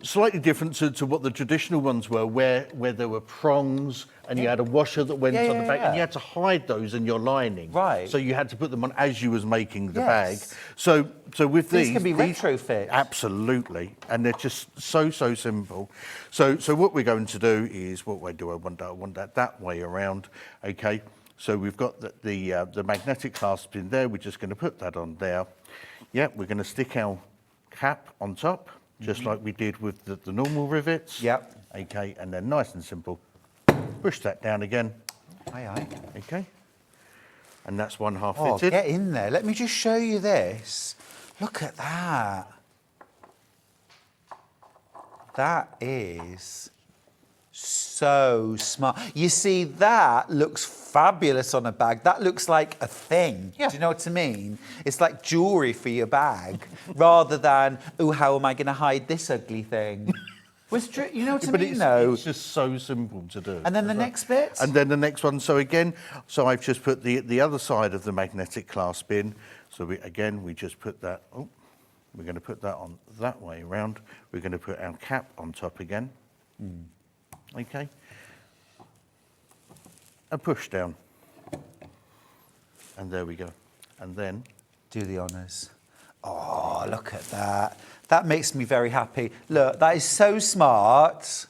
slightly different to what the traditional ones were, where there were prongs and you had a washer that went on the back, and you had to hide those in your lining. Right. So you had to put them on as you was making the Yes. bag. So with These can be retrofit. Absolutely, and they're just so simple. So what we're going to do is, what way do I want that? I want that way around. Okay. So we've got the magnetic clasp in there. We're just going to put that on there. Yeah, we're going to stick our cap on top, just like we did with the normal rivets. Yep. Okay, and then nice and simple, push that down again. Aye, aye. Okay. And that's one half Oh, fitted. get in there. Let me just show you this. Look at that. That is so smart. You see, that looks fabulous on a bag. That looks like a thing. Yeah. Do you know what I mean? It's like jewellery for your bag, rather than, oh, how am I going to hide this ugly thing? You know what I But mean, though? it's just so simple to do. And then the next bit? And then the next one, so again, so I've just put the other side of the magnetic clasp in. So we just put that, we're going to put that on that way around. We're going to put our cap on top again. Okay. And push down. And there we go. And then... Do the honours. Oh, look at that. That makes me very happy. Look, that is so smart.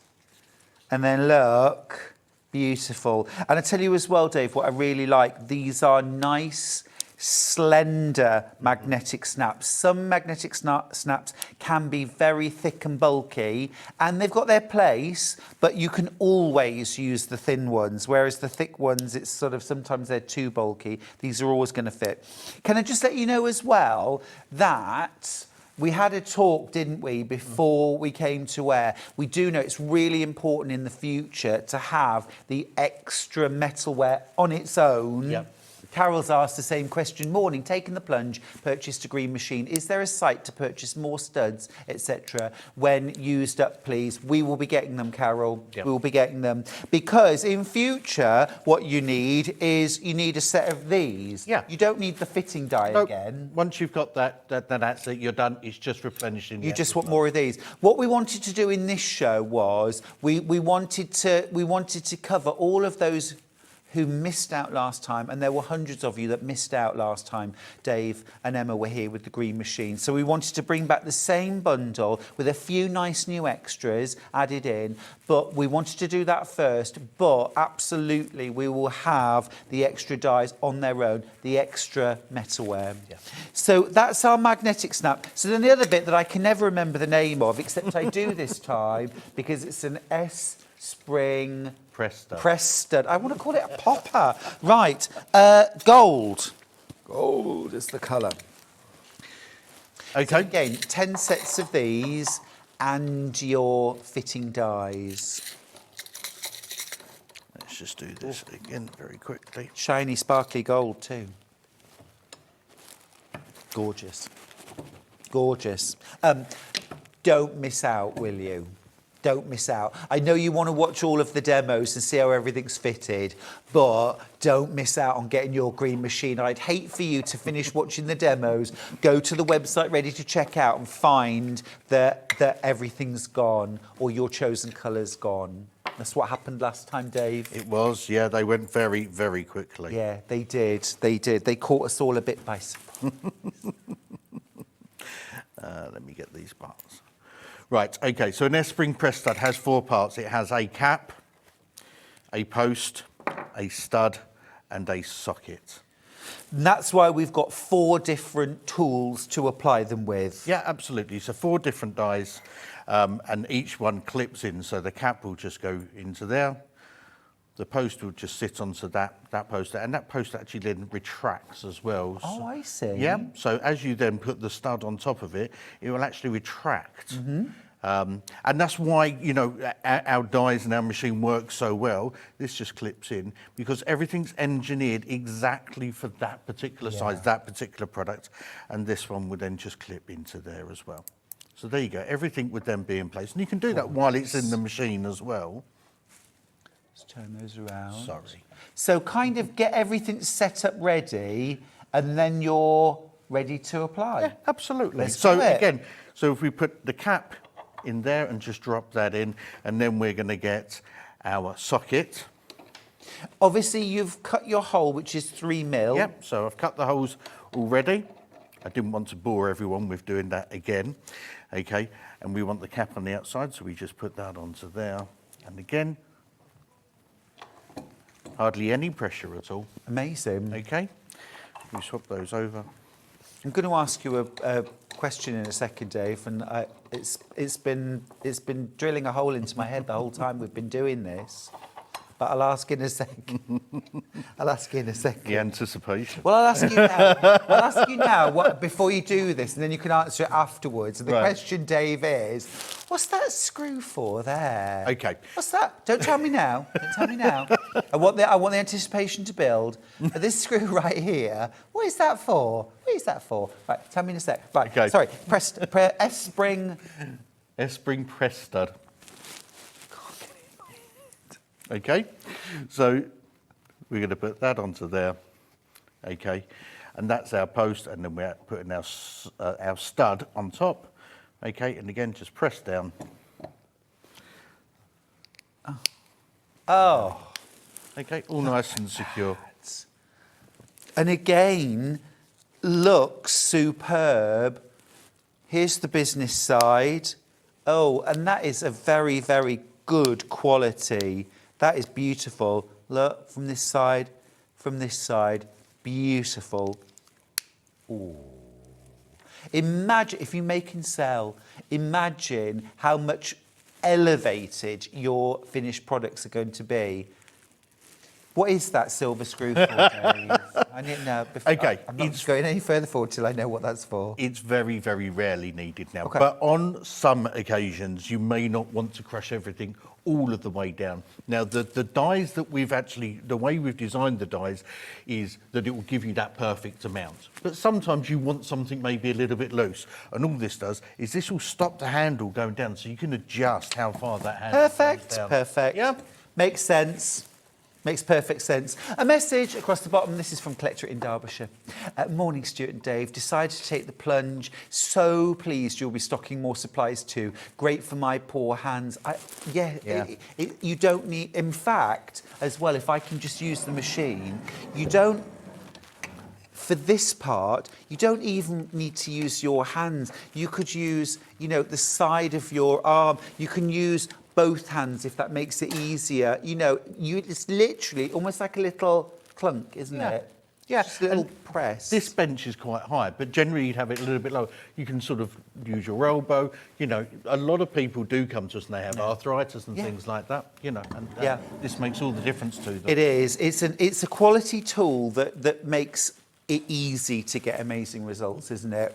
And then look, beautiful. And I tell you as well, Dave, what I really like, these are nice, slender magnetic snaps. Some magnetic snaps can be very thick and bulky, and they've got their place, but you can always use the thin ones, whereas the thick ones, it's sort of, sometimes they're too bulky. These are always going to fit. Can I just let you know as well that we had a talk, didn't we, before we came to air. We do know it's really important in the future to have the extra metalware on its own. Yep. Carol's asked the same question. Morning, taken the plunge, purchased a green machine. Is there a site to purchase more studs, etc.? When used up, please. We will be getting them, Carol. Yep. We will be getting them. Because in future, what you need is you need a set of these. Yeah. You don't need the fitting die again. Once you've got that's it, you're done. It's just replenishing. You just want more of these. What we wanted to do in this show was we wanted to cover all of those who missed out last time, and there were hundreds of you that missed out last time. Dave and Emma were here with the green machine. So we wanted to bring back the same bundle with a few nice new extras added in, but we wanted to do that first. But absolutely, we will have the extra dies on their own, the extra metalware. Yeah. So that's our magnetic snap. So then the other bit that I can never remember the name of, except I do this time, because it's an S-spring press stud. I want to call it a popper. Right. Gold. Gold is the colour. Okay. So again, 10 sets of these and your fitting dies. Let's just do this again very quickly. Shiny, sparkly gold too. Gorgeous. Gorgeous. Don't miss out, will you? Don't miss out. I know you want to watch all of the demos and see how everything's fitted, but don't miss out on getting your green machine. I'd hate for you to finish watching the demos, go to the website ready to check out and find that everything's gone or your chosen colour's gone. That's what happened last time, Dave. It was, yeah, they went very, very quickly. Yeah, they did. They did. They caught us all a bit by surprise. Let me get these parts. Right, okay, so an S-spring press stud has 4 parts. It has a cap, a post, a stud, and a socket. And that's why we've got 4 different tools to apply them with. Yeah, absolutely. So 4 different dies, and each one clips in. So the cap will just go into there. The post will just sit onto that post, and that post actually then retracts as well. Oh, I see. Yeah, so as you then put the stud on top of it, it will actually retract. Mm-hmm. And that's why, you know, our dies and our machine works so well. This just clips in because everything's engineered exactly for that particular size, that particular product. And this one would then just clip into there as well. So there you go. Everything would then be in place. And you can do that while it's in the machine as well. Let's turn those around. Sorry. So kind of get everything set up ready and then you're ready to apply. Yeah, absolutely. Let's So do it. again, so if we put the cap in there and just drop that in, and then we're going to get our socket. Obviously you've cut your hole, which is 3mm. Yep, so I've cut the holes already. I didn't want to bore everyone with doing that again. Okay, and we want the cap on the outside, so we just put that onto there. And again, Hardly any pressure at all. Amazing. Okay, we swap those over. I'm going to ask you a question in a second, Dave, and it's been drilling a hole into my head the whole time we've been doing this. But I'll ask in a second. I'll ask you in a second. The anticipation. Well, I'll ask you now. I'll ask you now what, before you do this, and then you can answer it afterwards. And the question, Dave, is, what's that screw for there? Okay. What's that? Don't tell me now. Don't tell me now. I want the anticipation to build. But this screw right here, what is that for? What is that for? Right, tell me in a sec. Right, Okay. sorry. S-spring. S-spring press stud. Okay, so we're going to put that onto there, okay, and that's our post, and then we're putting our stud on top, okay, and again, just press down. Oh. Okay, all nice and secure. And again, looks superb. Here's the business side. Oh, and that is a very, very good quality. That is beautiful. Look, from this side, beautiful. Ooh. Imagine, if you make and sell, imagine how much elevated your finished products are going to be. What is that silver screw for, Dave? I need to know. Okay, I'm not going any further forward till I know what that's for. It's very, very rarely needed now. Okay. But on some occasions, you may not want to crush everything all of the way down. Now, the dies that the way we've designed the dies is that it will give you that perfect amount. But sometimes you want something maybe a little bit loose. And all this does is this will stop the handle going down so you can adjust how far that handle goes down. Perfect. Yeah. Makes sense. Makes perfect sense. A message across the bottom. This is from Collectorate in Derbyshire. Morning, Stuart and Dave. Decided to take the plunge. So pleased you'll be stocking more supplies too. Great for my poor hands. You don't need... In fact, as well, if I can just use the machine, you don't... For this part, you don't even need to use your hands. You could use, the side of your arm. You can use both hands if that makes it easier. It's literally almost like a little clunk, isn't it? Yeah, Just a little press. This bench is quite high, but generally you'd have it a little bit lower. You can sort of use your elbow. A lot of people do come to us and they have arthritis and things like that. This makes all the difference to them. It is. It's a quality tool that makes it easy to get amazing results, isn't it?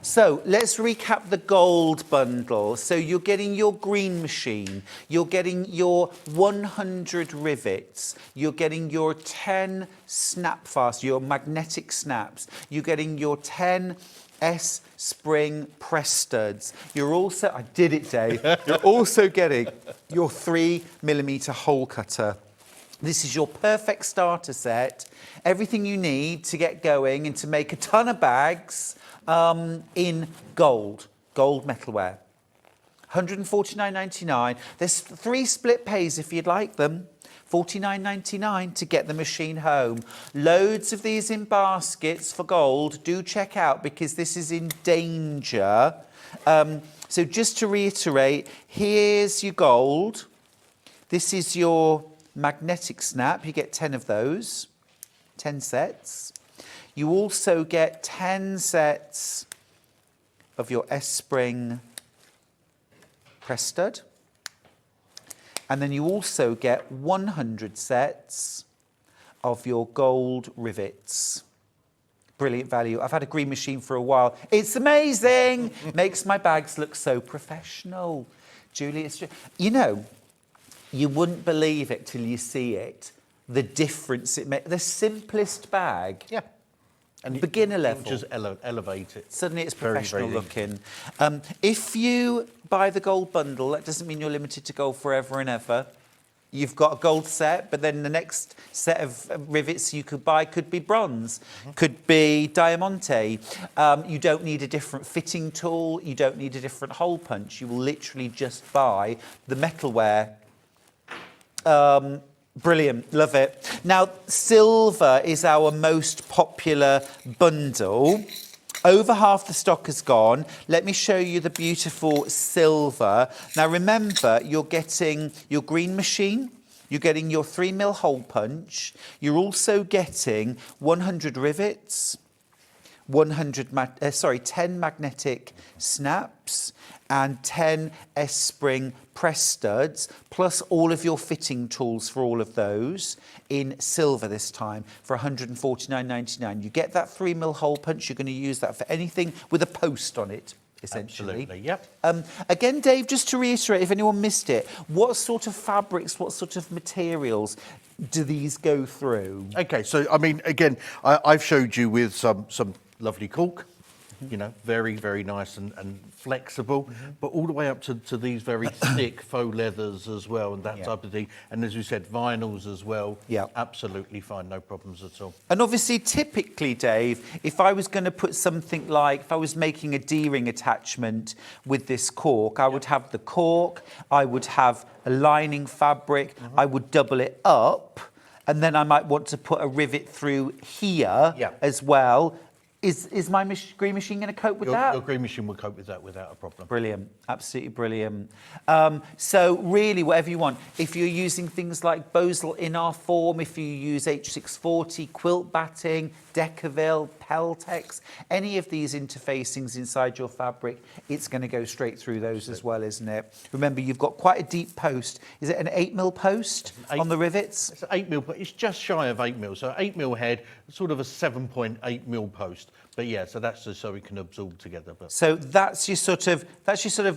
So let's recap the gold bundle. So you're getting your green machine, you're getting your 100 rivets, you're getting your 10 snap fast, your magnetic snaps, you're getting your 10 S-spring press studs. You're also, I did it, Dave, you're also getting your 3mm hole cutter. This is your perfect starter set. Everything you need to get going and to make a ton of bags in gold metalware. £149.99. There's 3 split pays if you'd like them. £49.99 to get the machine home. Loads of these in baskets for gold. Do check out because this is in danger. So just to reiterate, here's your gold. This is your magnetic snap. You get 10 of those, 10 sets. You also get 10 sets of your S-spring press stud. And then you also get 100 sets of your gold rivets. Brilliant value. I've had a green machine for a while. It's amazing. Makes my bags look so professional. Julie, it's just, you wouldn't believe it till you see it. The difference it makes. The simplest bag. Yeah. And beginner level. Just elevate it. Suddenly it's Very, professional very looking. If you buy the gold bundle, that doesn't mean you're limited to gold forever and ever. You've got a gold set, but then the next set of rivets you could buy could be bronze, could be diamante. You don't need a different fitting tool. You don't need a different hole punch. You will literally just buy the metalware. Brilliant, love it. Now, silver is our most popular bundle. Over half the stock has gone. Let me show you the beautiful silver. Now, remember, you're getting your green machine, You're getting your 3mm hole punch. You're also getting 100 rivets, 10 magnetic snaps, and 10 S-spring press studs, plus all of your fitting tools for all of those in silver this time for £149.99. You get that 3mm hole punch. You're going to use that for anything with a post on it, essentially. Absolutely, yep. Again, Dave, just to reiterate, if anyone missed it, what sort of fabrics, what sort of materials do these go through? Okay, so I mean, again, I've showed you with some lovely cork, you know, very, very nice and flexible, but all the way up to these very thick faux leathers as well, and that type of thing. And as we said, vinyls as well. Yeah. Absolutely fine, no problems at all. And obviously, typically, Dave, if I was going to put something like, if I was making a D-ring attachment with this cork, I would have the cork, I would have a lining fabric, I would double it up, and then I might want to put a rivet through here as well. Is my green machine going to cope with that? Your green machine will cope with that without a problem. Brilliant, absolutely brilliant. So really, whatever you want. If you're using things like Bosel in our form, if you use H640, quilt batting, Decaville, Peltex, any of these interfacings inside your fabric, it's going to go straight through those as well, isn't it? Remember, you've got quite a deep post. Is it an 8mm post on the rivets? It's 8mm, but it's just shy of 8mm. So 8mm head, sort of a 7.8mm post. But yeah, so that's just so we can absorb together. But so that's your sort of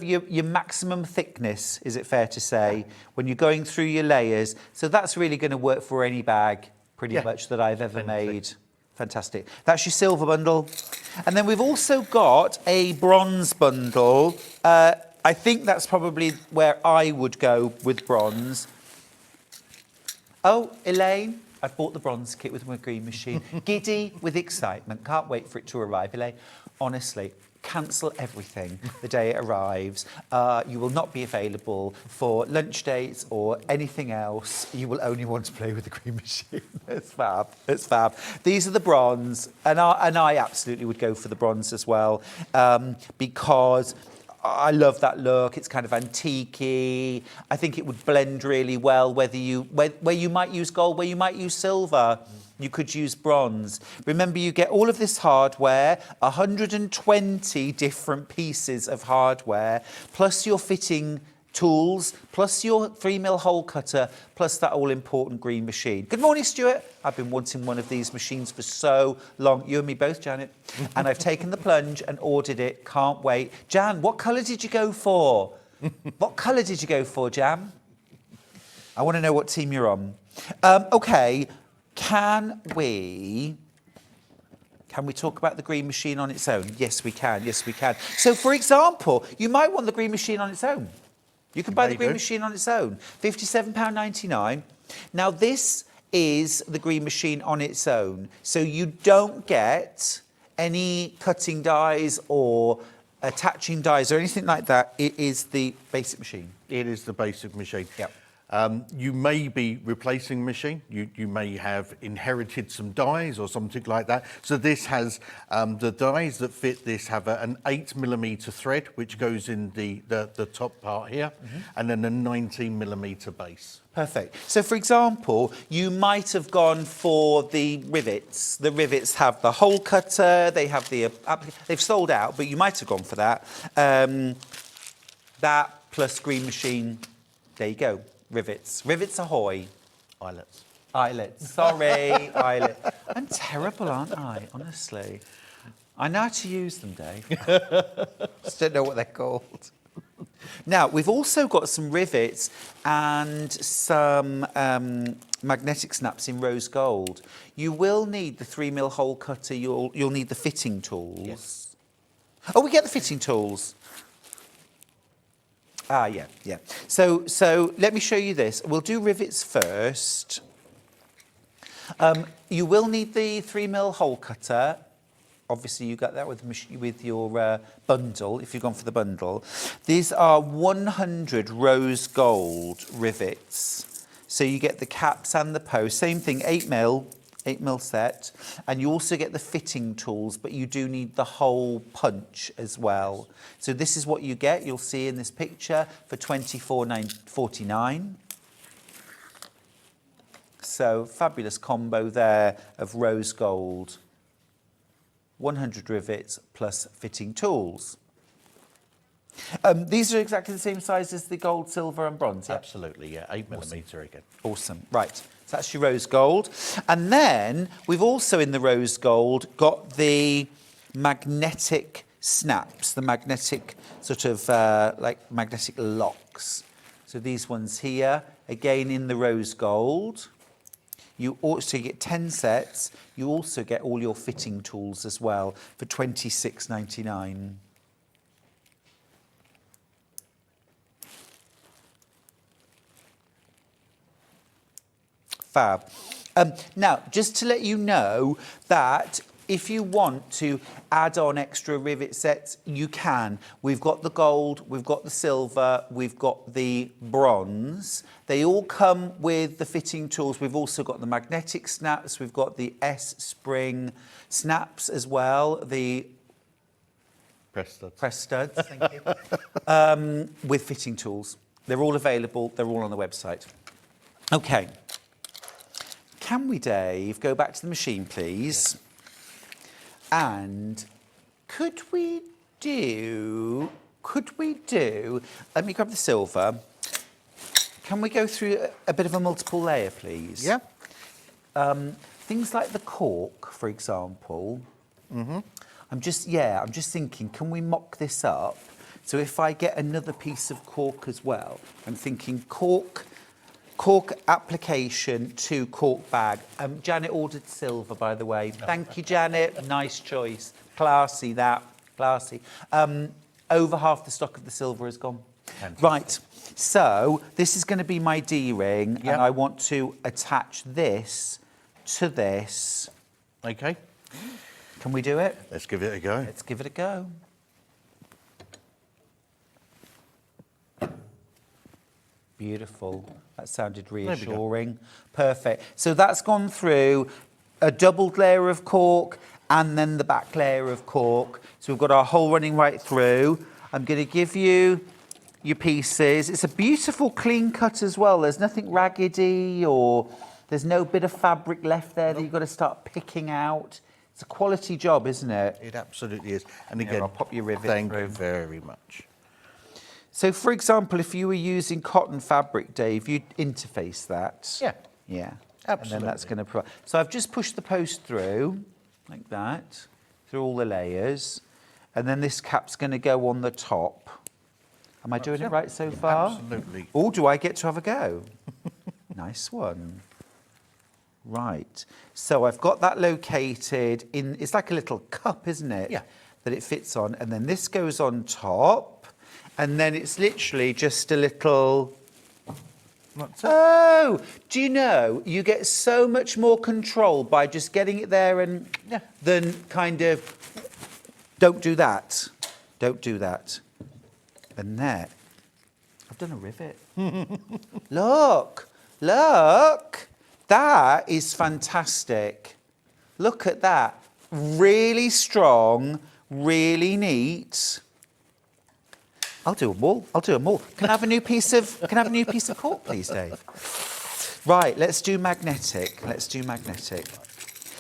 your maximum thickness, is it fair to say, when you're going through your layers? So that's really going to work for any bag, pretty much, that I've ever made. Fantastic. That's your silver bundle. And then we've also got a bronze bundle. I think that's probably where I would go with bronze. Oh, Elaine, I've bought the bronze kit with my green machine. Giddy with excitement. Can't wait for it to arrive, Elaine. Honestly, cancel everything the day it arrives. You will not be available for lunch dates or anything else. You will only want to play with the green machine. It's fab. It's fab. These are the bronze, and I absolutely would go for the bronze as well, because I love that look. It's kind of antique-y. I think it would blend really well, where you might use gold, where you might use silver. You could use bronze. Remember, you get all of this hardware, 120 different pieces of hardware, plus your fitting tools, plus your 3mm hole cutter, plus that all-important green machine. Good morning, Stuart. I've been wanting one of these machines for so long. You and me both, Janet. And I've taken the plunge and ordered it. Can't wait. Jan, what colour did you go for? What colour did you go for, Jan? I want to know what team you're on. OK. Can we talk about the green machine on its own? Yes, we can. Yes, we can. So, for example, you might want the green machine on its own. You can buy the green machine on its own, £57.99. Now, this is the green machine on its own. So you don't get any cutting dies or attaching dies or anything like that. It is the basic machine. it is the basic machine. Yep. You may be replacing a machine. You may have inherited some dies or something like that. So this has the dies that fit this have an 8mm thread, which goes in the top part here, and then a 19mm base. Perfect. So, for example, you might have gone for the rivets. The rivets have the hole cutter. They have the they've sold out, but you might have gone for that. That plus green machine. There you go. Rivets. Rivets ahoy. Eyelets. Eyelets. Sorry, eyelet. I'm terrible, aren't I? Honestly. I know how to use them, Dave. Just don't know what they're called. Now, we've also got some rivets and some magnetic snaps in rose gold. You will need the 3mm hole cutter. You'll need the fitting tools. Yes. Oh, we get the fitting tools. Ah, yeah. So let me show you this. We'll do rivets first. You will need the 3mm hole cutter. Obviously, you got that with your bundle, if you've gone for the bundle. These are 100 rose gold rivets. So you get the caps and the post. Same thing, 8mm set. And you also get the fitting tools, but you do need the hole punch as well. So this is what you get. You'll see in this picture for £24.49. So fabulous combo there of rose gold, 100 rivets plus fitting tools. These are exactly the same size as the gold, silver and bronze, yeah? Absolutely, yeah, 8mm again. Awesome, right. So that's your rose gold. And then we've also in the rose gold got the magnetic snaps, the magnetic sort of like magnetic locks. So these ones here, again in the rose gold. You also get 10 sets. You also get all your fitting tools as well for £26.99. Fab. Now, just to let you know that if you want to add on extra rivet sets, you can. We've got the gold, we've got the silver, we've got the bronze. They all come with the fitting tools. We've also got the magnetic snaps, we've got the S-spring snaps as well, the Press studs. press studs, thank you, with fitting tools. They're all available, they're all on the website. Okay. Can we, Dave, go back to the machine, please? And could we do, let me grab the silver. Can we go through a bit of a multiple layer, please? Yeah. Things like the cork, for example. Mm-hmm. I'm just thinking, can we mock this up? So if I get another piece of cork as well, I'm thinking cork application to cork bag. Janet ordered silver, by the way. Thank you, Janet. Nice choice. Classy, that. Classy. Over half the stock of the silver is gone. Fantastic. Right. So this is going to be my D-ring, Yep. and I want to attach this to this. Okay, Can we do it? let's give it a go. Let's give it a go. Beautiful. That sounded we go. reassuring. Perfect. So that's gone through a doubled layer of cork and then the back layer of cork. So we've got our hole running right through. I'm going to give you your pieces. It's a beautiful clean cut as well. There's nothing raggedy or there's no bit of fabric left there that you've got to start picking out. It's a quality job, isn't it? It absolutely is. And Here, again, I'll pop your rivet thank through. you very much. So, for example, if you were using cotton fabric, Dave, you'd interface that. Yeah. Yeah. Absolutely. And then that's going to provide. So I've just pushed the post through, like that, through all the layers. And then this cap's going to go on the top. Am I doing it right so far? Absolutely. Oh, do I get to have a go? Nice one. Right. So I've got that located in, it's like a little cup, isn't it? Yeah. That it fits on. And then this goes on top. And then it's literally just a little... Oh, do you know, you get so much more control by just getting it there and than kind of, don't do that. Don't do that. And there, I've done a rivet. Look, that is fantastic. Look at that. Really strong, really neat. I'll do them all. Can I have a new piece of cork, please, Dave? Right, let's do magnetic.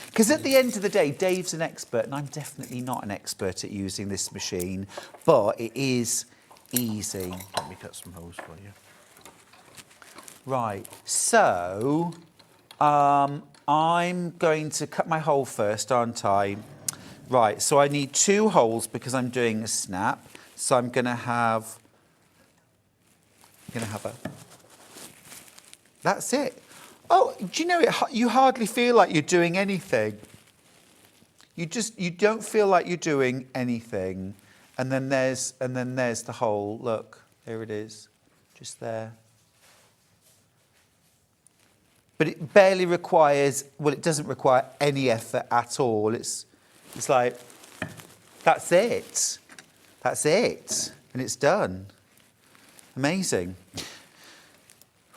Because at the end of the day, Dave's an expert, and I'm definitely not an expert at using this machine, but it is easy. Let me cut some holes for you. Right, so I'm going to cut my hole first, aren't I? Right, so I need 2 holes because I'm doing a snap. So I'm going to have that's it. Oh, do you know it? You hardly feel like you're doing anything. You don't feel like you're doing anything. And then there's the hole. Look, there it is, just there. But it barely requires. Well, it doesn't require any effort at all. It's like that's it. That's it, and it's done. Amazing.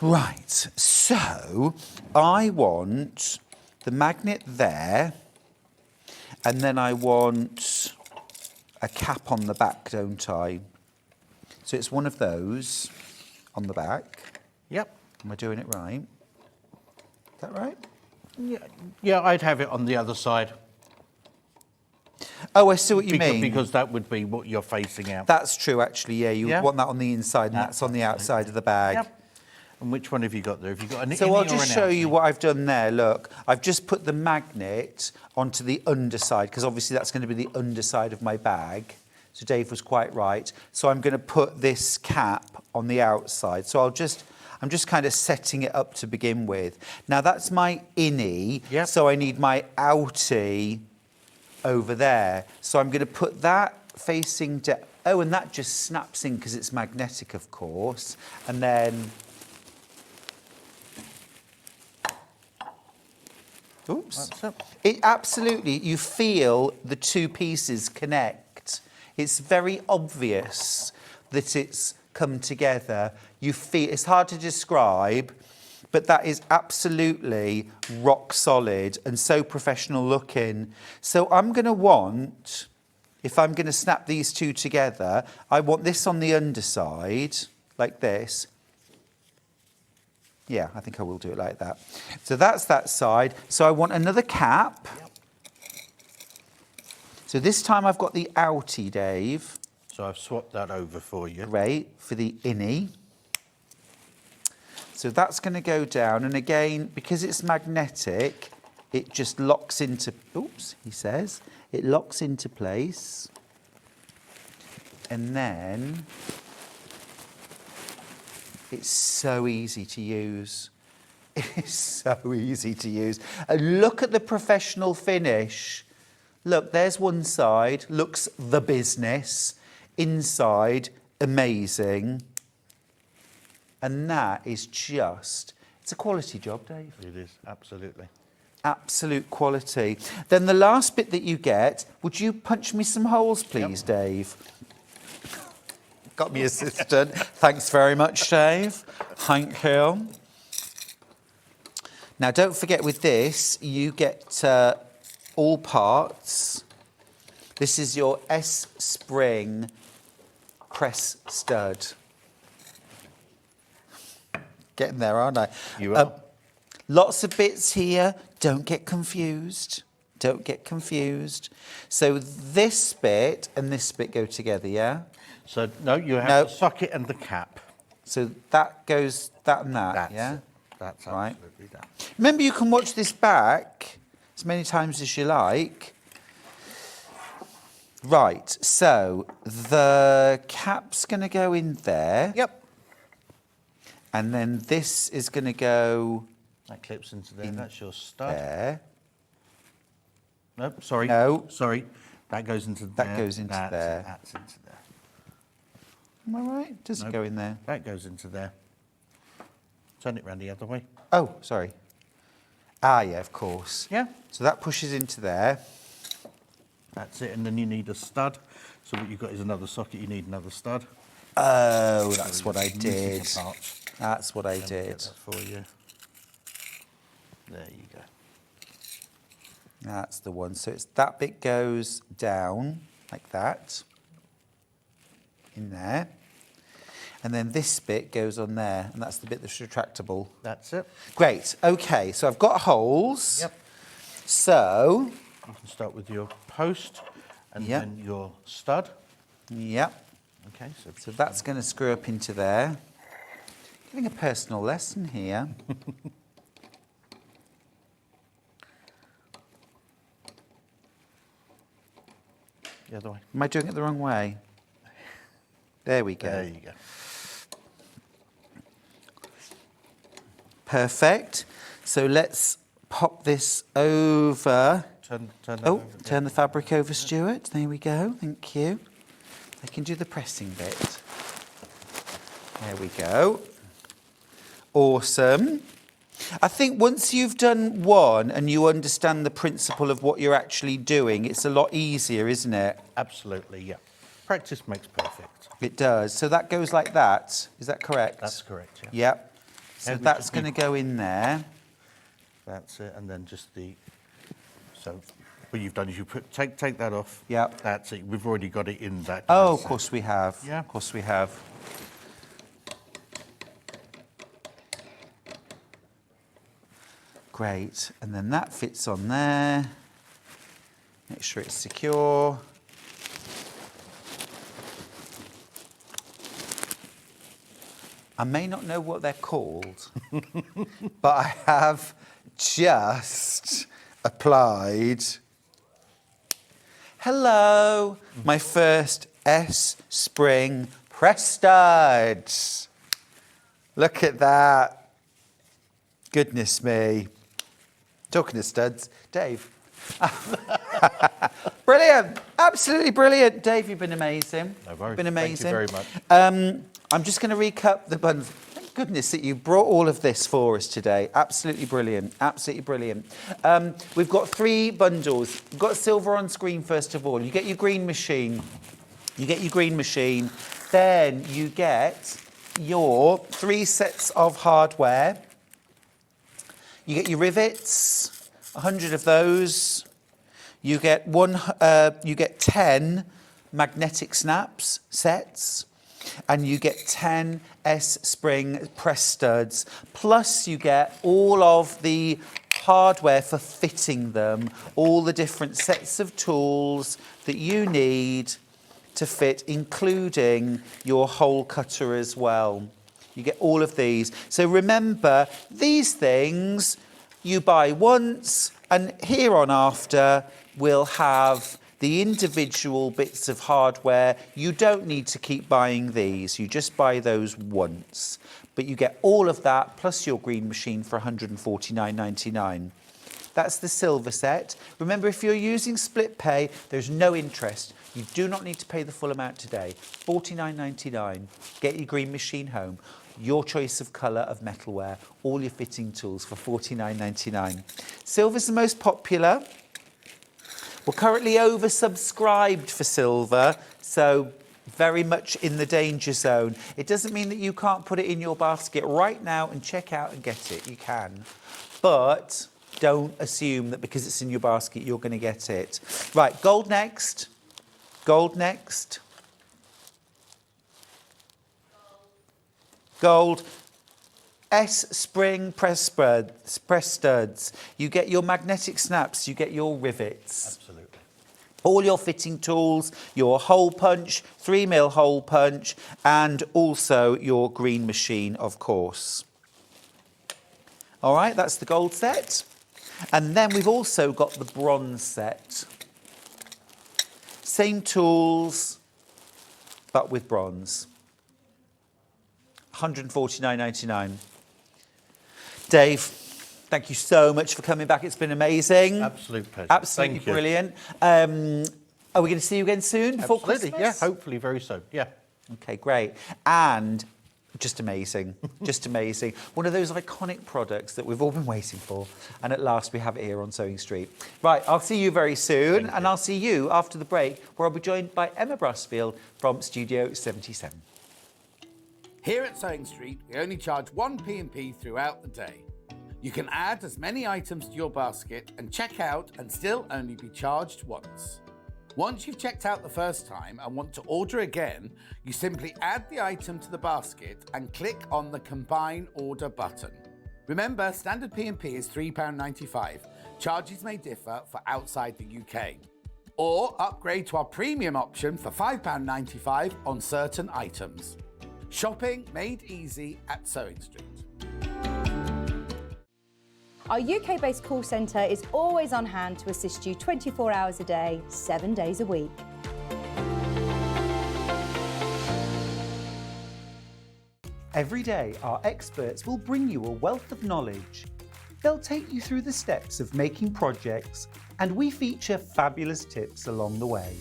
Right, so I want the magnet there, and then I want a cap on the back, don't I? So it's one of those on the back. Yep. Am I doing it right? that right? Yeah, I'd have it on the other side. Oh, I see what you mean. Because that would be what you're facing out. That's true, actually, yeah. You Yeah. want that on the inside and that's on the outside of the bag. Yep. And which one have you got there? Have you got an So innie I'll or just an show you outie? what I've done there. Look, I've just put the magnet onto the underside because obviously that's going to be the underside of my bag. So Dave was quite right. So I'm going to put this cap on the outside. So I'm just kind of setting it up to begin with. Now that's my innie. Yep. So I need my outie over there. So I'm going to put that facing down. Oh, and that just snaps in because it's magnetic, of course. And then... Oops. That's it. It absolutely, you feel the two pieces connect. It's very obvious that it's come together. You feel, it's hard to describe, but that is absolutely rock solid and so professional looking. So I'm going to want, if I'm going to snap these two together, I want this on the underside, like this. Yeah, I think I will do it like that. So that's that side. So I want another cap. Yep. So this time I've got the outie, Dave. So I've swapped that over for you. Great, for the innie. So that's going to go down. And again, because it's magnetic, it just locks into, oops, he says, it locks into place. And then it's so easy to use. It's so easy to use. And look at the professional finish. Look, there's one side, looks the business. Inside, amazing. And that is just, it's a quality job, Dave. It is, absolutely. Absolute quality. Then the last bit that you get, would you punch me some holes, please, Dave? Got me assistant. Thanks very much, Dave. Thank you. Now, don't forget with this, you get all parts. This is your S-spring press stud. Getting there, aren't I? You are. Lots of bits here. Don't get confused. Don't get confused. So this bit and this bit go together, yeah? So, no, you have No. the socket and the cap. So that goes, that and that, That's yeah? it. That's Right. absolutely that. Remember, you can watch this back as many times as you like. Right, so the cap's going to go in there. Yep. And then this is going to go That clips into there. That's your stud. there. No, sorry. No. Sorry. That goes into there. That goes into there. That's into there. Am I right? Does it Nope. go in there? That goes into there. Turn it round the other way. Oh, sorry. Ah, yeah, of course. Yeah. So that pushes into there. That's it. And then you need a stud. So what you've got is another socket. You need another stud. Oh, that's what I Missing did. a part. That's what I Let me get did. that for you. There you go. That's the one. So it's that bit goes down like that. In there. And then this bit goes on there, and that's the bit that's retractable. That's it. Great. Okay, so I've got holes. Yep. So, You can start with your post and Yep. then your stud. yep. Okay, So that's going to screw up into there. Giving a personal lesson here. the other way. Am I doing it the wrong way? There we go. There you go. Perfect. So let's pop this over. Turn that Oh, over. turn the fabric over, Stuart. There we go. Thank you. I can do the pressing bit. There we go. Awesome. I think once you've done one and you understand the principle of what you're actually doing, it's a lot easier, isn't it? Absolutely, yeah. Practice makes perfect. It does. So that goes like that. Is that correct? That's correct, yeah. Yep. So And we that's just going to need- go in there. That's it, and then just the... So what you've done is you take that off. Yep. That's it. We've already got it in that. Oh, of set. course we have. Yeah. Of course we have. Of Great, and then that fits on there. Make sure it's secure. I may not know what they're called, but I have just applied, hello, my first S-Spring press studs. Look at that. Goodness me. Talking of studs, Dave. Brilliant, absolutely brilliant. Dave, you've been amazing. No worries. Been amazing. Thank you very much. I'm just going to recap the buns. Thank goodness that you brought all of this for us today. Absolutely brilliant, absolutely brilliant. We've got 3 bundles. We've got silver on screen first of all. You get your green machine. Then you get your 3 sets of hardware. You get your rivets, 100 of those. You get 10 magnetic snaps sets, and you get 10 S-Spring press studs. Plus you get all of the hardware for fitting them, all the different sets of tools that you need to fit, including your hole cutter as well. You get all of these. So remember, these things you buy once, and here on after we'll have the individual bits of hardware. You don't need to keep buying these. You just buy those once. But you get all of that plus your green machine for £149.99. That's the silver set. Remember, if you're using split pay, there's no interest. You do not need to pay the full amount today. £49.99. Get your green machine home. Your choice of colour of metalware. All your fitting tools for £49.99. Silver's the most popular. We're currently oversubscribed for silver, so very much in the danger zone. It doesn't mean that you can't put it in your basket right now and check out and get it. You can. But don't assume that because it's in your basket, you're going to get it. Right, gold next. Gold next. Gold. S-Spring press studs. You get your magnetic snaps, you get your rivets. Absolutely. All your fitting tools, your hole punch, 3mm hole punch, and also your green machine, of course. All right, that's the gold set. And then we've also got the bronze set. Same tools, but with bronze. £149.99. Dave, thank you so much for coming back. It's been amazing. Absolute pleasure. Absolutely Thank you. brilliant. Are we going to see you again soon before Absolutely, Christmas? yeah, hopefully very soon, yeah. Okay, great. And just amazing, just amazing. One of those iconic products that we've all been waiting for. And at last we have it here on Sewing Street. Right, I'll see you very soon. And I'll see you after the break, where I'll be joined by Emma Brassfield from Studio 77. Here at Sewing Street, we only charge 1 P&P throughout the day. You can add as many items to your basket and check out and still only be charged once. Once you've checked out the first time and want to order again, you simply add the item to the basket and click on the Combine Order button. Remember, standard P&P is £3.95. Charges may differ for outside the UK. Or upgrade to our premium option for £5.95 on certain items. Shopping made easy at Sewing Street. Our UK-based call centre is always on hand to assist you 24 hours a day, 7 days a week. Every day, our experts will bring you a wealth of knowledge. They'll take you through the steps of making projects, and we feature fabulous tips along the way.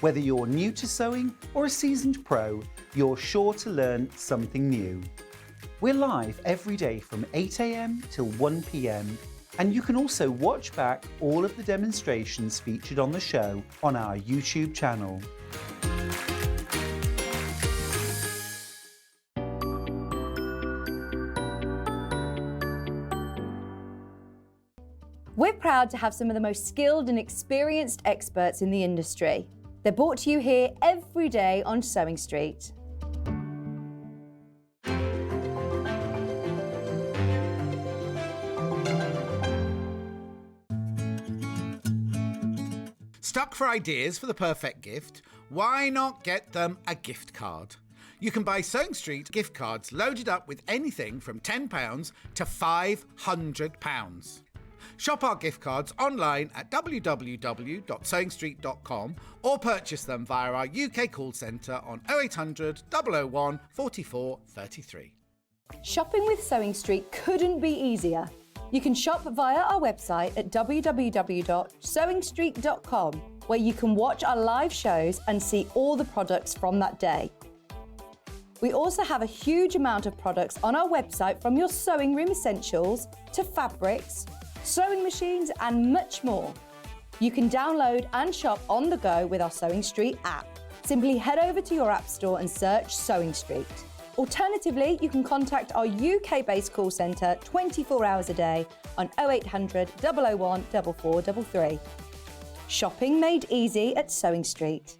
Whether you're new to sewing or a seasoned pro, you're sure to learn something new. We're live every day from 8 AM till 1 PM, and you can also watch back all of the demonstrations featured on the show on our YouTube channel. We're proud to have some of the most skilled and experienced experts in the industry. They're brought to you here every day on Sewing Street. Stuck for ideas for the perfect gift? Why not get them a gift card? You can buy Sewing Street gift cards loaded up with anything from £10 to £500. Shop our gift cards online at www.sewingstreet.com or purchase them via our UK call centre on 0800 001 44 33. Shopping with Sewing Street couldn't be easier. You can shop via our website at www.sewingstreet.com, where you can watch our live shows and see all the products from that day. We also have a huge amount of products on our website, from your sewing room essentials to fabrics, sewing machines and much more. You can download and shop on the go with our Sewing Street app. Simply head over to your app store and search Sewing Street. Alternatively, you can contact our UK-based call centre 24 hours a day on 0800 001 4433. Shopping made easy at Sewing Street.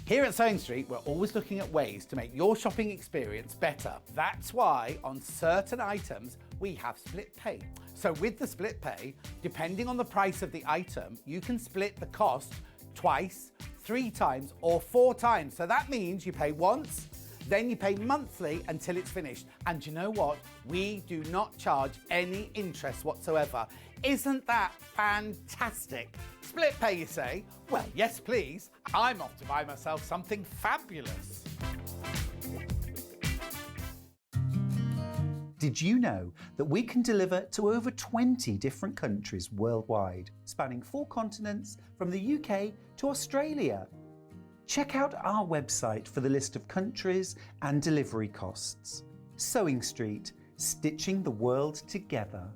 Here at Sewing Street, we're always looking at ways to make your shopping experience better. That's why on certain items, we have split pay. So with the split pay, depending on the price of the item, you can split the cost twice, 3 times or 4 times. So that means you pay once, then you pay monthly until it's finished. And you know what? We do not charge any interest whatsoever. Isn't that fantastic? Split pay, you say? Well, yes, please. I'm off to buy myself something fabulous. Did you know that we can deliver to over 20 different countries worldwide, spanning 4 continents from the UK to Australia? Check out our website for the list of countries and delivery costs. Sewing Street, stitching the world together.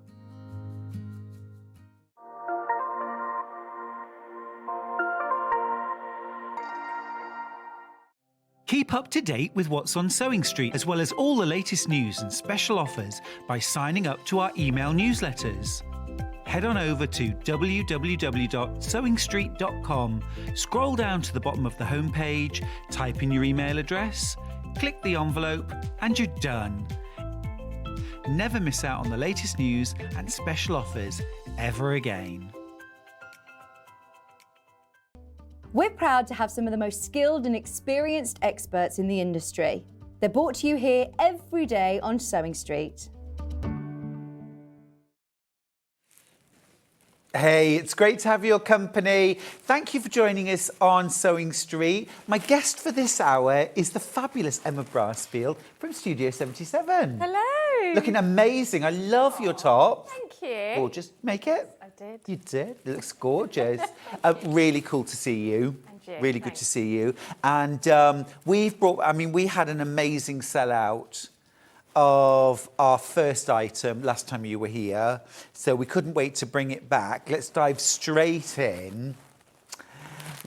Keep up to date with what's on Sewing Street, as well as all the latest news and special offers by signing up to our email newsletters. Head on over to www.sewingstreet.com, scroll down to the bottom of the homepage, type in your email address, click the envelope, and you're done. Never miss out on the latest news and special offers ever again. We're proud to have some of the most skilled and experienced experts in the industry. They're brought to you here every day on Sewing Street. Hey, it's great to have your company. Thank you for joining us on Sewing Street. My guest for this hour is the fabulous Emma Brassfield from Studio 77. Hello. Looking amazing. I love your top. Thank you. Gorgeous. Make it? I did. You did. It looks gorgeous. Really cool to see you. And you. Really good Thanks. to see you. And we had an amazing sellout of our first item last time you were here, so we couldn't wait to bring it back. Let's dive straight in.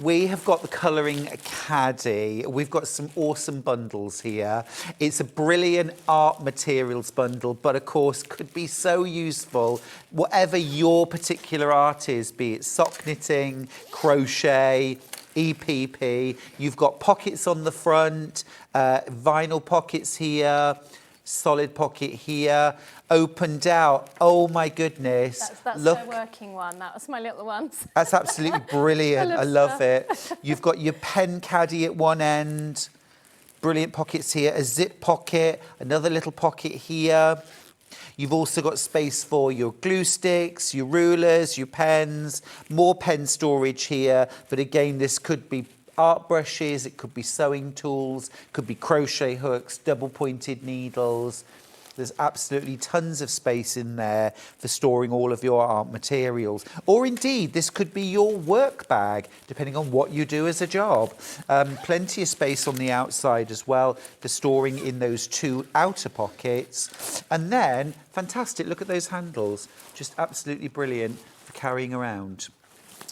We have got the Colouring Caddy. We've got some awesome bundles here. It's a brilliant art materials bundle, but of course could be so useful, whatever your particular art is, be it sock knitting, crochet, EPP. You've got pockets on the front, vinyl pockets here, solid pocket here, opened out. Oh my goodness. That's Look, the working one. That was my little ones. that's absolutely brilliant. Full of I love stuff. it. You've got your pen caddy at one end, brilliant pockets here, a zip pocket, another little pocket here. You've also got space for your glue sticks, your rulers, your pens, more pen storage here. But again, this could be art brushes, it could be sewing tools, could be crochet hooks, double pointed needles. There's absolutely tons of space in there for storing all of your art materials. Or indeed, this could be your work bag, depending on what you do as a job. Plenty of space on the outside as well for storing in those 2 outer pockets. And then, fantastic, look at those handles. Just absolutely brilliant for carrying around.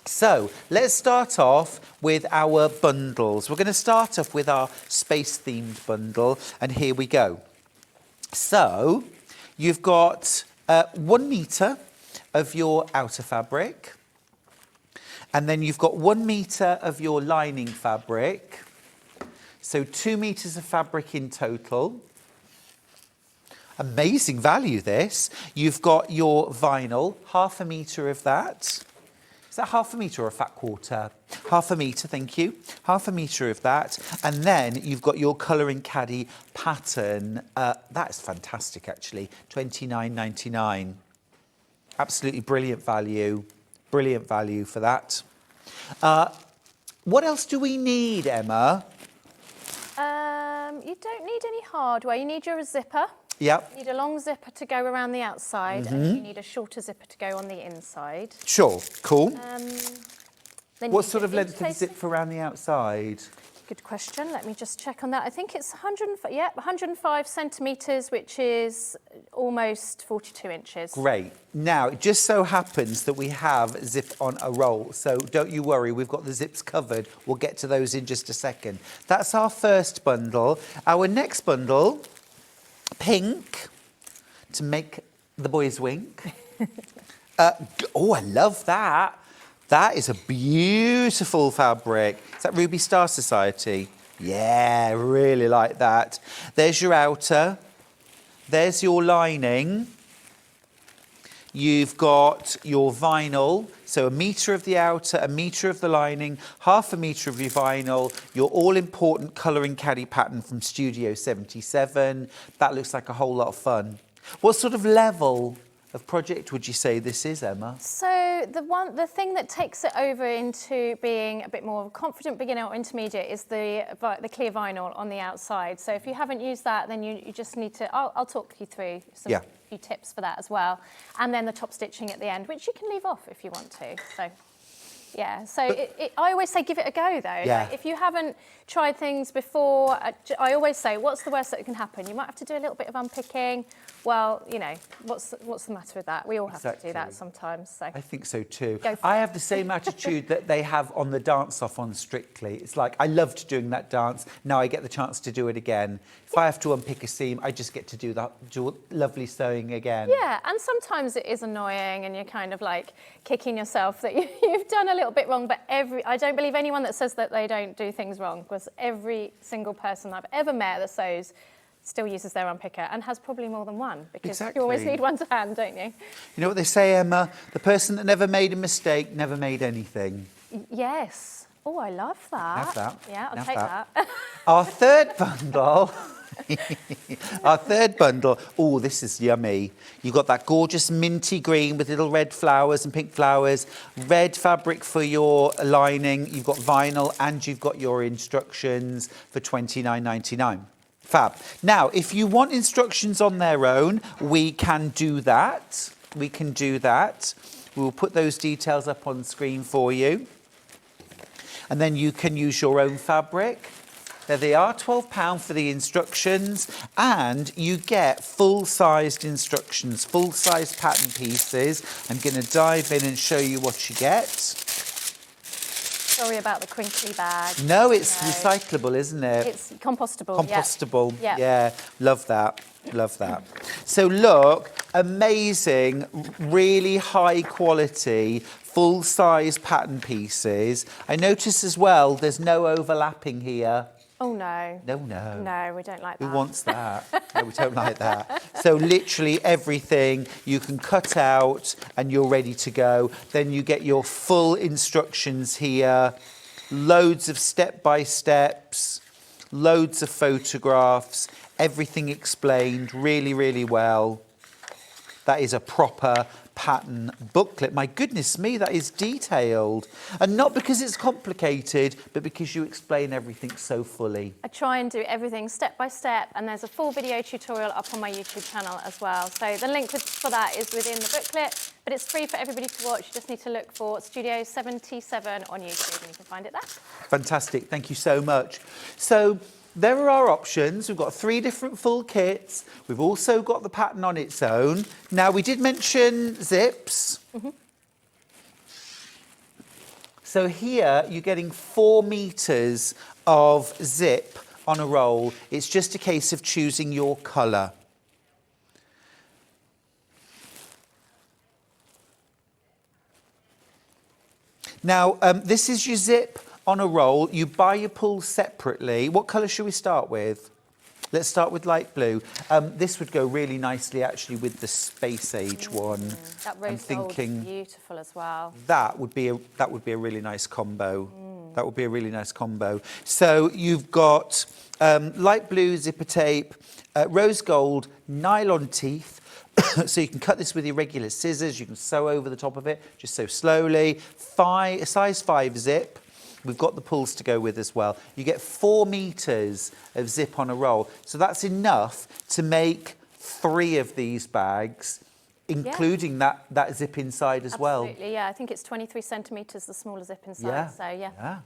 So let's start off with our bundles. We're going to start off with our space-themed bundle, and here we go. So you've got 1 metre of your outer fabric, and then you've got 1 metre of your lining fabric, so 2 metres of fabric in total. Amazing value, this. You've got your vinyl, 1/2 metre of that. Is that ½ metre or a fat quarter? ½ metre, thank you. ½ metre of that. And then you've got your Colouring Caddy pattern. That is fantastic, actually. £29.99. Absolutely brilliant value. Brilliant value for that. What else do we need, Emma? You don't need any hardware. You need your zipper. Yep. You need a long zipper to go around the outside, and you need a shorter zipper to go on the inside. Sure, cool. Then What you sort need of length of interlacing. zip around the outside? Good question. Let me just check on that. I think it's 105 centimetres, which is almost 42 inches. Great. Now, it just so happens that we have zip on a roll, so don't you worry, we've got the zips covered. We'll get to those in just a second. That's our first bundle. Our next bundle, pink, to make the boys wink. Oh, I love that. That is a beautiful fabric. Is that Ruby Star Society? Yeah, really like that. There's your outer. There's your lining. You've got your vinyl. So 1 metre of the outer, 1 metre of the lining, ½ metre of your vinyl, your all-important Colouring Caddy pattern from Studio 77. That looks like a whole lot of fun. What sort of level of project would you say this is, Emma? So the thing that takes it over into being a bit more of a confident beginner or intermediate is the clear vinyl on the outside. So if you haven't used that, then you just need to, I'll talk you through some few tips for that as well. And then the top stitching at the end, which you can leave off if you want to. So yeah, so I always say give it a go though. Yeah. Like, if you haven't tried things before, I always say, what's the worst that can happen? You might have to do a little bit of unpicking. Well, you know, what's the matter with that? We all have to do that sometimes. So I think so too. Go for I it. have the same attitude that they have on the dance-off on Strictly. It's like, I loved doing that dance. Now I get the chance to do it again. If I have to unpick a seam, I just get to do that lovely sewing again. yeah, and sometimes it is annoying and you're kind of like kicking yourself that you've done a little bit wrong, but I don't believe anyone that says that they don't do things wrong, because every single person I've ever met that sews still uses their unpicker and has probably more than one, because you always need one to hand, don't you? You know what they say, Emma? The person that never made a mistake never made anything. Yes. Oh, I love that. Have that. Yeah, I'll Have take that. that. Our third bundle. Our third bundle. Oh, this is yummy. You've got that gorgeous minty green with little red flowers and pink flowers. Red fabric for your lining. You've got vinyl and you've got your instructions for £29.99. Fab. Now, if you want instructions on their own, we can do that. We can do that. We'll put those details up on screen for you. And then you can use your own fabric. There they are, £12 for the instructions, and you get full-sized instructions, full-sized pattern pieces. I'm going to dive in and show you what you get. Sorry about the crinkly bag. No, it's recyclable, isn't it? It's compostable. Compostable, Yeah. yeah. Love that, love that. So look, amazing, really high quality, full-size pattern pieces. I notice as well, there's no overlapping here. Oh no. No, no. No, we don't like that. Who wants that? No, we don't like that. So literally everything you can cut out and you're ready to go. Then you get your full instructions here, loads of step-by-steps, loads of photographs, everything explained really, really well. That is a proper pattern booklet. My goodness me, that is detailed. And not because it's complicated, but because you explain everything so fully. I try and do everything step by step, and there's a full video tutorial up on my YouTube channel as well. So the link for that is within the booklet, but it's free for everybody to watch. You just need to look for Studio 77 on YouTube and you can find it there. Fantastic, thank you so much. So there are our options. We've got 3 different full kits. We've also got the pattern on its own. Now, we did mention zips. So here, you're getting 4 meters of zip on a roll. It's just a case of choosing your colour. Now, this is your zip on a roll. You buy your pulls separately. What colour should we start with? Let's start with light blue. This would go really nicely actually with the Space Age one. That I'm rose gold's thinking beautiful as well. that would be a really nice combo. That would be a really nice combo. So you've got light blue zipper tape, rose gold, nylon teeth. So you can cut this with your regular scissors. You can sew over the top of it, just so slowly. Size 5 zip. We've got the pulls to go with as well. You get 4 meters of zip on a roll. So that's enough to make 3 of these bags, including that zip inside as well. Absolutely, yeah. I think it's 23 centimetres, the smaller zip inside. Yeah. So, yeah.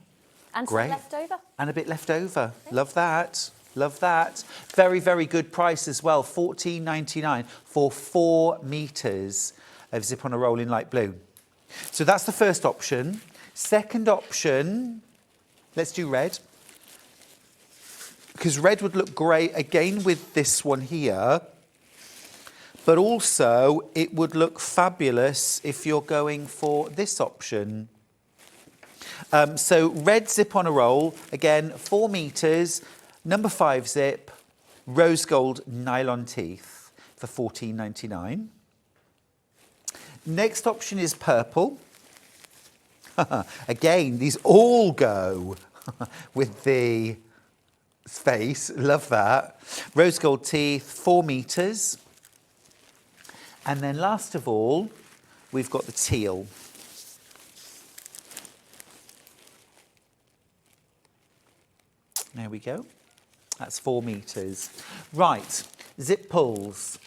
And Great. some left over. And a bit left over. Love that. Love that. Very, very good price as well. $14.99 for 4 meters of zip on a roll in light blue. So that's the first option. Second option, let's do red. Because red would look great again with this one here. But also it would look fabulous if you're going for this option. So red zip on a roll, again, 4 meters, number 5 zip, rose gold nylon teeth for $14.99. Next option is purple. Again, these all go with the space. Love that. Rose gold teeth, 4 meters. And then last of all, we've got the teal. There we go. That's 4 meters. Right, zip pulls.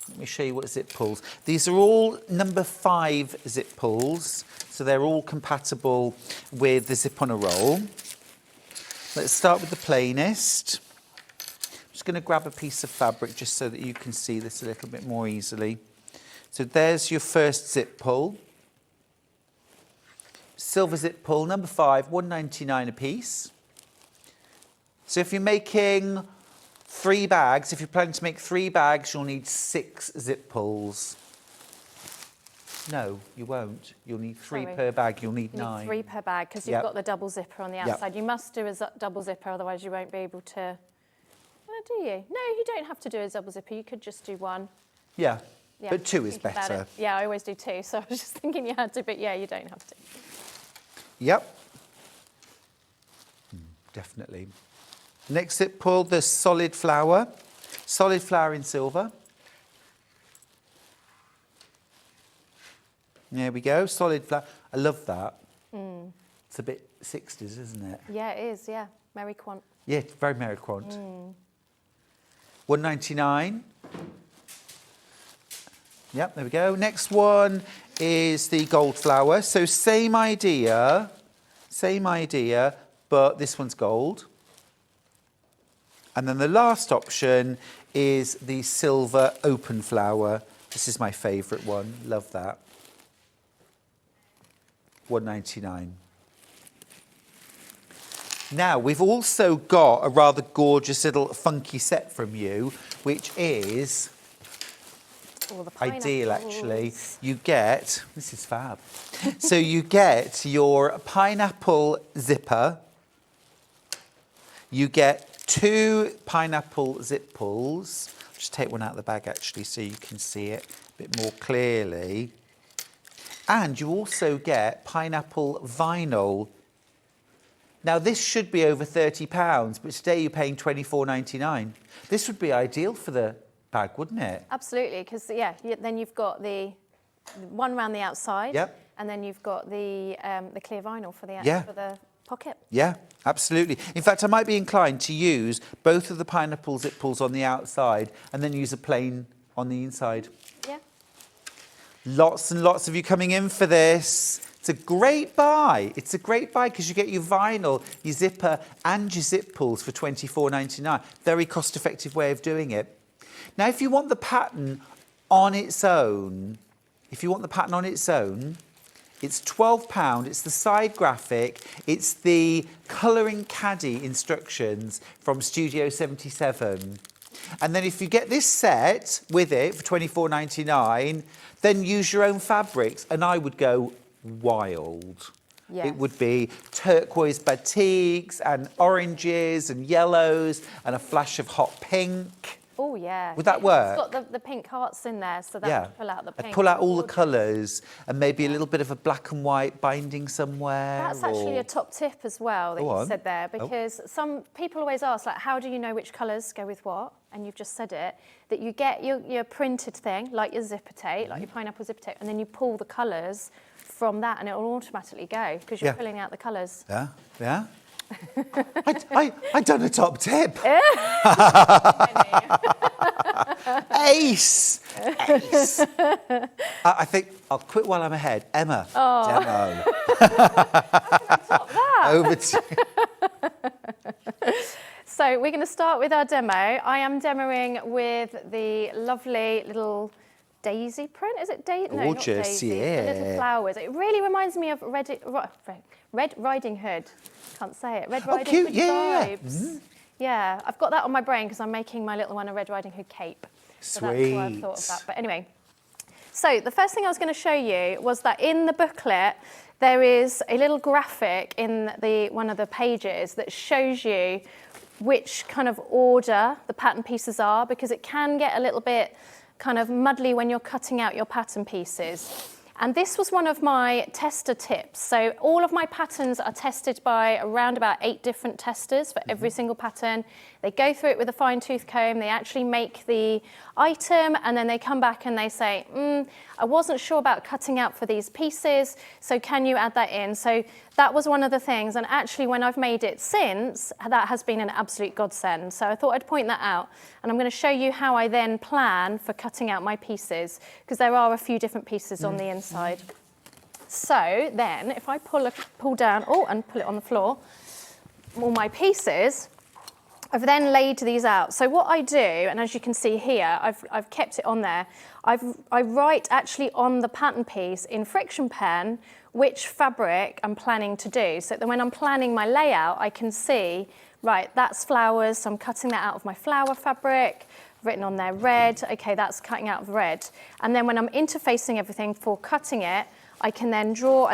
Let me show you what zip pulls. These are all number 5 zip pulls, so they're all compatible with the zip on a roll. Let's start with the plainest. I'm just going to grab a piece of fabric just so that you can see this a little bit more easily. So there's your first zip pull. Silver zip pull, number 5, $1.99 a piece. So if you're making 3 bags, if you're planning to make 3 bags, you'll need 6 zip pulls. No, you won't. You'll need 3 per bag. You'll need 9. You need 3 per bag because you've got the double zipper on the outside. You must do a double zipper, otherwise you won't be able to... Well, do you? No, you don't have to do a double zipper. You could just do 1. Yeah, but 2 is Think about better. it. Yeah, I always do 2, so I was just thinking you had to, but yeah, you don't have to. Yep. Definitely. Next zip pull, the solid flower. Solid flower in silver. There we go, solid flower. I love that. It's a bit 60s, isn't it? Yeah, it is, yeah. Merry Quant. Yeah, it's very Merry Quant. $1.99. Yep, there we go. Next one is the gold flower. So same idea, but this one's gold. And then the last option is the silver open flower. This is my favourite one. Love that. $1.99. Now, we've also got a rather gorgeous little funky set from you, which is ideal, actually. You get, this is fab. So you get your pineapple zipper. You get 2 pineapple zip pulls. I'll just take one out of the bag, actually, so you can see it a bit more clearly. And you also get pineapple vinyl. Now, this should be over £30, but today you're paying £24.99. This would be ideal for the bag, wouldn't it? Absolutely, because, yeah, then you've got the one around the outside, and then you've got the clear vinyl for the pocket. Yeah, absolutely. In fact, I might be inclined to use both of the pineapple zip pulls on the outside and then use a plain on the inside. Yeah. Lots and lots of you coming in for this. It's a great buy. It's a great buy because you get your vinyl, your zipper and your zip pulls for £24.99. Very cost-effective way of doing it. Now, if you want the pattern on its own, it's £12. It's the side graphic. It's the Colouring Caddy instructions from Studio 77. And then if you get this set with it for £24.99, then use your own fabrics. And I would go wild. Yes. It would be turquoise batiks and oranges and yellows and a flash of hot pink. Oh, yeah. Would that work? It's got the pink hearts in there, so that would pull out the pink. I'd pull out all the Gorgeous. colours and maybe a little bit of a black and white binding somewhere. That's actually or- a top tip as well that Go you on. said there, because some people always ask, like, how do you know which colours go with what? And you've just said it, that you get your printed thing, like your zipper tape, like your pineapple zipper tape, and then you pull the colours from that and it will automatically go because you're filling out the colours. Yeah, yeah. I done a top tip. Ace. I think I'll quit while I'm ahead. Emma, demo. Over to you. So we're going to start with our demo. I am demoing with the lovely little daisy print. Is it daisy? No, not Gorgeous, daisy. yeah. The little flowers. It really reminds me of Red Riding Hood. Can't say it. Red Riding cute, Hood yeah. vibes. Yeah, I've got that on my brain because I'm making my little one a Red Riding Hood cape. So that's why I thought of that. But anyway, so the first thing I was going to show you was that in the booklet there is a little graphic in one of the pages that shows you which kind of order the pattern pieces are, because it can get a little bit kind of muddly when you're cutting out your pattern pieces. And this was one of my tester tips. So all of my patterns are tested by around about 8 different testers for every single pattern. They go through it with a fine tooth comb. They actually make the item and then they come back and they say, I wasn't sure about cutting out for these pieces, so can you add that in? So that was one of the things. And actually when I've made it since, that has been an absolute godsend. So I thought I'd point that out. And I'm going to show you how I then plan for cutting out my pieces, because there are a few different pieces on the inside. So then if I pull down, and pull it on the floor, all my pieces, I've then laid these out. So what I do, and as you can see here, I've kept it on there. I write actually on the pattern piece in friction pen which fabric I'm planning to do. So that when I'm planning my layout, I can see, right, that's flowers, so I'm cutting that out of my flower fabric. Written on there red, okay, that's cutting out of red. And then when I'm interfacing everything for cutting it, I then draw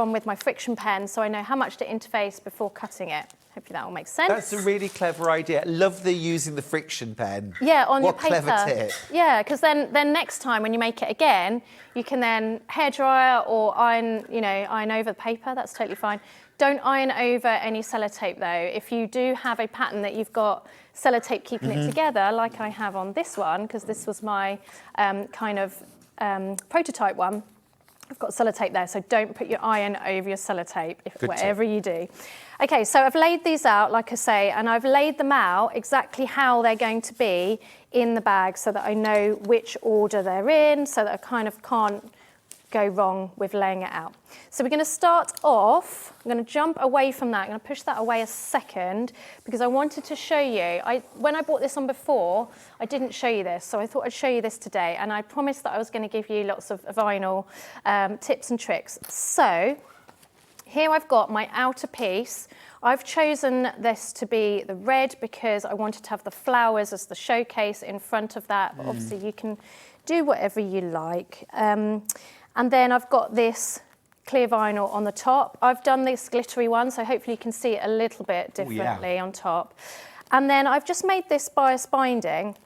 on with my friction pen so I know how much to interface before cutting it. Hopefully that will make sense. That's a really clever idea. Love the using the friction pen. Yeah, on your paper. What clever tip. Yeah, because then next time when you make it again, you can then hairdryer or iron over the paper. That's totally fine. Don't iron over any sellotape though. If you do have a pattern that you've got sellotape keeping it together, like I have on this one, because this was my prototype one, I've got sellotape there, so don't put your iron over your sellotape, whatever you do. Okay, so I've laid these out, like I say, and I've laid them out exactly how they're going to be in the bag so that I know which order they're in, so that I kind of can't go wrong with laying it out. So we're going to start off, I'm going to jump away from that, I'm going to push that away a second because I wanted to show you, when I bought this on before, I didn't show you this, so I thought I'd show you this today, and I promised that I was going to give you lots of vinyl tips and tricks. So here I've got my outer piece. I've chosen this to be the red because I wanted to have the flowers as the showcase in front of that, but obviously you can do whatever you like. And then I've got this clear vinyl on the top. I've done this glittery one, so hopefully you can see it a little bit differently on top. And then I've just made this bias binding.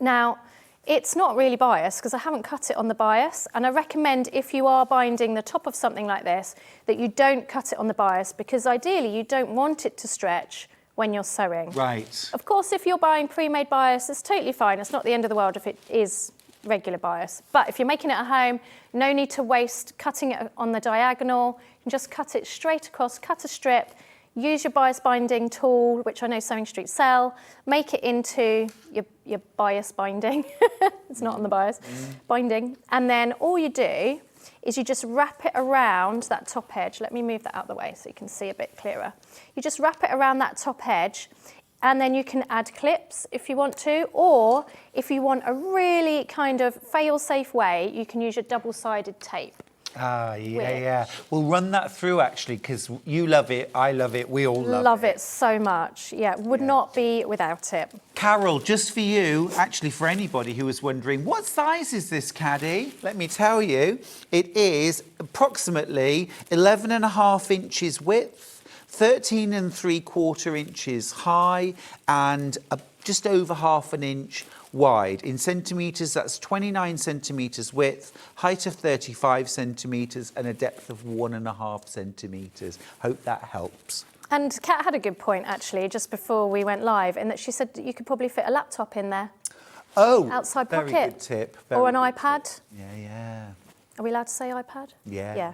Now, it's not really bias because I haven't cut it on the bias, and I recommend if you are binding the top of something like this that you don't cut it on the bias, because ideally you don't want it to stretch when you're sewing. Right. Of course, if you're buying pre-made bias, it's totally fine. It's not the end of the world if it is regular bias. But if you're making it at home, no need to waste cutting it on the diagonal. You can just cut it straight across, cut a strip, use your bias binding tool, which I know Sewing Street sell, make it into your bias binding. It's not on the bias, binding. And then all you do is you just wrap it around that top edge. Let me move that out of the way so you can see a bit clearer. You just wrap it around that top edge, and then you can add clips if you want to, or if you want a really kind of fail-safe way, you can use your double-sided tape. Ah, yeah, Which- yeah. We'll run that through actually, because you love it, I love it, we all love it so much. Yeah, would not be without it. Carol, just for you, actually for anybody who was wondering, what size is this caddy? Let me tell you, it is approximately 11.5 inches width, 13 3/4 inches high, and just over half an inch wide. In centimetres, that's 29 centimetres width, height of 35 centimetres, and a depth of 1.5 centimetres. Hope that helps. And Kat had a good point, actually, just before we went live, in that she said that you could probably fit a laptop in there. Oh, Outside very pocket. good tip. Or an very good iPad. tip. Yeah, yeah. Are we allowed to say iPad? Yeah. Yeah.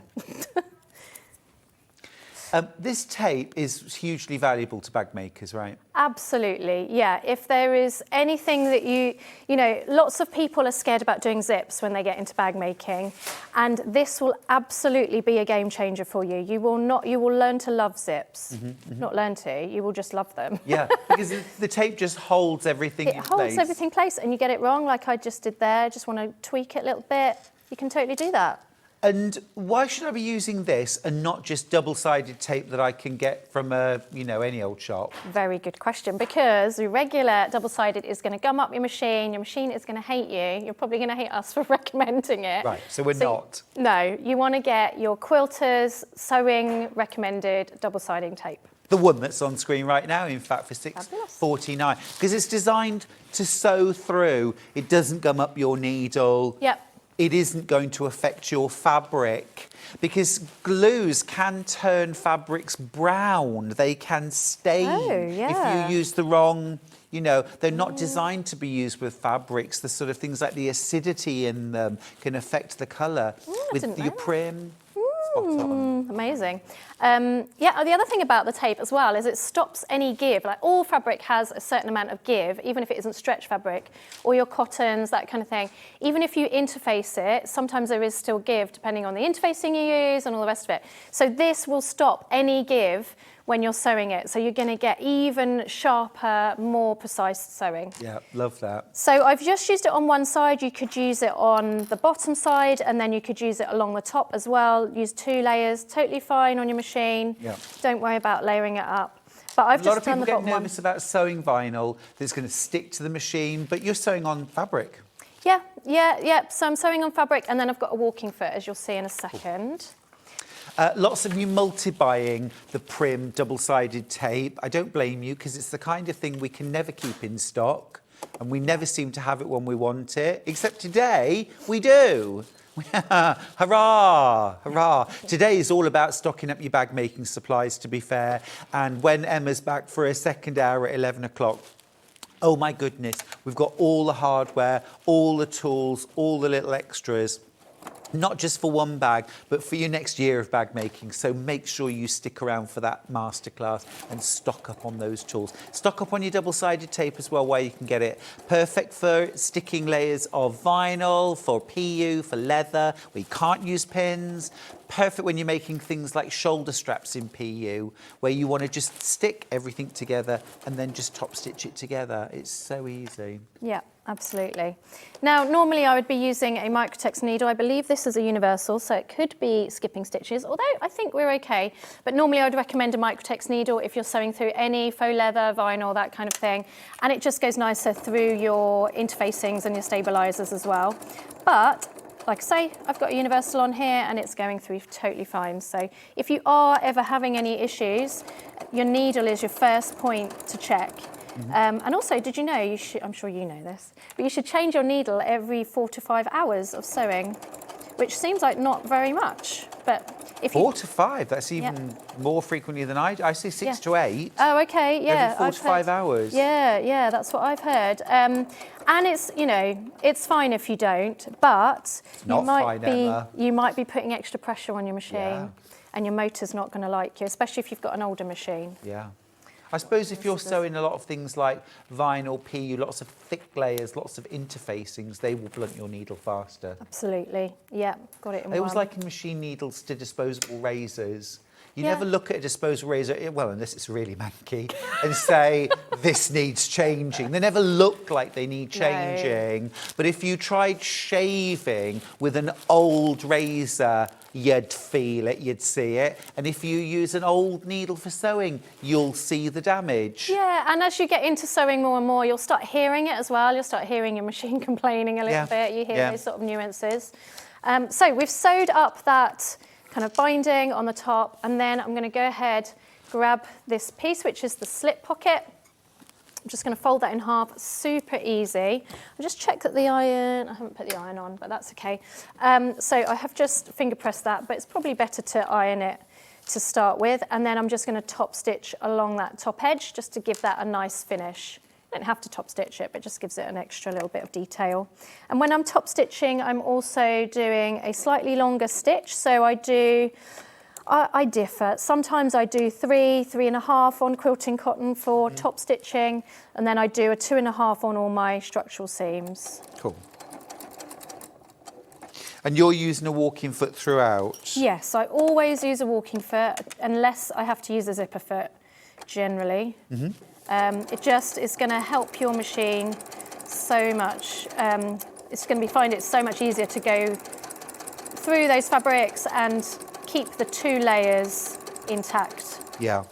This tape is hugely valuable to bag makers, right? Absolutely, yeah. If there is anything that you know, lots of people are scared about doing zips when they get into bag making, and this will absolutely be a game changer for you. You will learn to love zips. Not learn to, you will just love them. Yeah, because the tape just holds everything in place. It holds everything in place, and you get it wrong like I just did there, just want to tweak it a little bit, you can totally do that. And why should I be using this and not just double-sided tape that I can get from any old shop? Very good question, because the regular double-sided is going to gum up your machine is going to hate you, you're probably going to hate us for recommending it. Right, so we're not. No, you want to get your Quilters Sewing recommended double-siding tape. The one that's on screen right now, in fact, for $6.49, because it's designed to sew through. It doesn't gum up your needle. Yep. It isn't going to affect your fabric, because glues can turn fabrics brown. They can stain if you use the wrong, they're not designed to be used with fabrics. The sort of things like the acidity in them can affect the colour with your prim. Amazing. The other thing about the tape as well is it stops any give. Like, all fabric has a certain amount of give, even if it isn't stretch fabric, or your cottons, that kind of thing. Even if you interface it, sometimes there is still give depending on the interfacing you use and all the rest of it. So this will stop any give when you're sewing it. So you're going to get even sharper, more precise sewing. Yeah, love that. So I've just used it on one side. You could use it on the bottom side, and then you could use it along the top as well. Use 2 layers, totally fine on your machine. Yeah. Don't worry about layering it up. But I've just done the A lot bottom of people get nervous about sewing vinyl that's going to stick to the machine, but you're sewing on fabric. Yeah. So I'm sewing on fabric, and then I've got a walking foot, as you'll see in a second. Lots of you multi-buying the Prim double-sided tape. I don't blame you, because it's the kind of thing we can never keep in stock, and we never seem to have it when we want it, except today we do. Hurrah, hurrah. Today is all about stocking up your bag making supplies, to be fair, and when Emma's back for her second hour at 11 o'clock, oh my goodness, we've got all the hardware, all the tools, all the little extras. Not just for one bag, but for your next year of bag making. So make sure you stick around for that masterclass and stock up on those tools. Stock up on your double-sided tape as well, where you can get it. Perfect for sticking layers of vinyl, for PU, for leather, where you can't use pins. Perfect when you're making things like shoulder straps in PU, where you want to just stick everything together and then just top stitch it together. It's so easy. Yeah, absolutely. Now, normally I would be using a Microtex needle. I believe this is a universal, so it could be skipping stitches, although I think we're okay. But normally I would recommend a Microtex needle if you're sewing through any faux leather, vinyl, that kind of thing. And it just goes nicer through your interfacings and your stabilisers as well. But like I say, I've got a universal on here and it's going through totally fine. So if you are ever having any issues, your needle is your first point to check. And also, did you know, I'm sure you know this, but you should change your needle every 4 to 5 hours of sewing, which seems like not very much, but if 4 to 5, that's even more frequently than I say 6 to 8. Oh, okay, yeah. Every 4 to 5 hours. Yeah, that's what I've heard. And it's, it's fine if you don't, but you might be putting extra pressure on your machine, and your motor's not going to like you, especially if you've got an older machine. Yeah. I suppose if you're sewing a lot of things like vinyl, PU, lots of thick layers, lots of interfacings, they will blunt your needle faster. Absolutely, yeah, got it in one. I always liken machine needles to disposable razors. You Yeah. never look at a disposal razor, well, unless it's really manky, and say, this needs changing. They never look like they need changing. But if you tried shaving with an old razor, you'd feel it, you'd see it. And if you use an old needle for sewing, you'll see the damage. Yeah, and as you get into sewing more and more, you'll start hearing it as well. You'll start hearing your machine complaining a little bit. You hear those sort of nuances. So we've sewed up that kind of binding on the top, and then I'm going to go ahead, grab this piece, which is the slip pocket. I'm just going to fold that in half, super easy. I'll just check that the iron, I haven't put the iron on, but that's okay. So I have just finger pressed that, but it's probably better to iron it to start with. And then I'm just going to top stitch along that top edge just to give that a nice finish. You don't have to top stitch it, but it just gives it an extra little bit of detail. And when I'm top stitching, I'm also doing a slightly longer stitch. So I differ. Sometimes I do 3.5 on quilting cotton for top stitching, and then I do a 2.5 on all my structural seams. Cool. And you're using a walking foot throughout? Yes, I always use a walking foot, unless I have to use a zipper foot, generally. It just is going to help your machine so much. It's going to find it so much easier to go through those fabrics and keep the 2 layers intact. Yeah.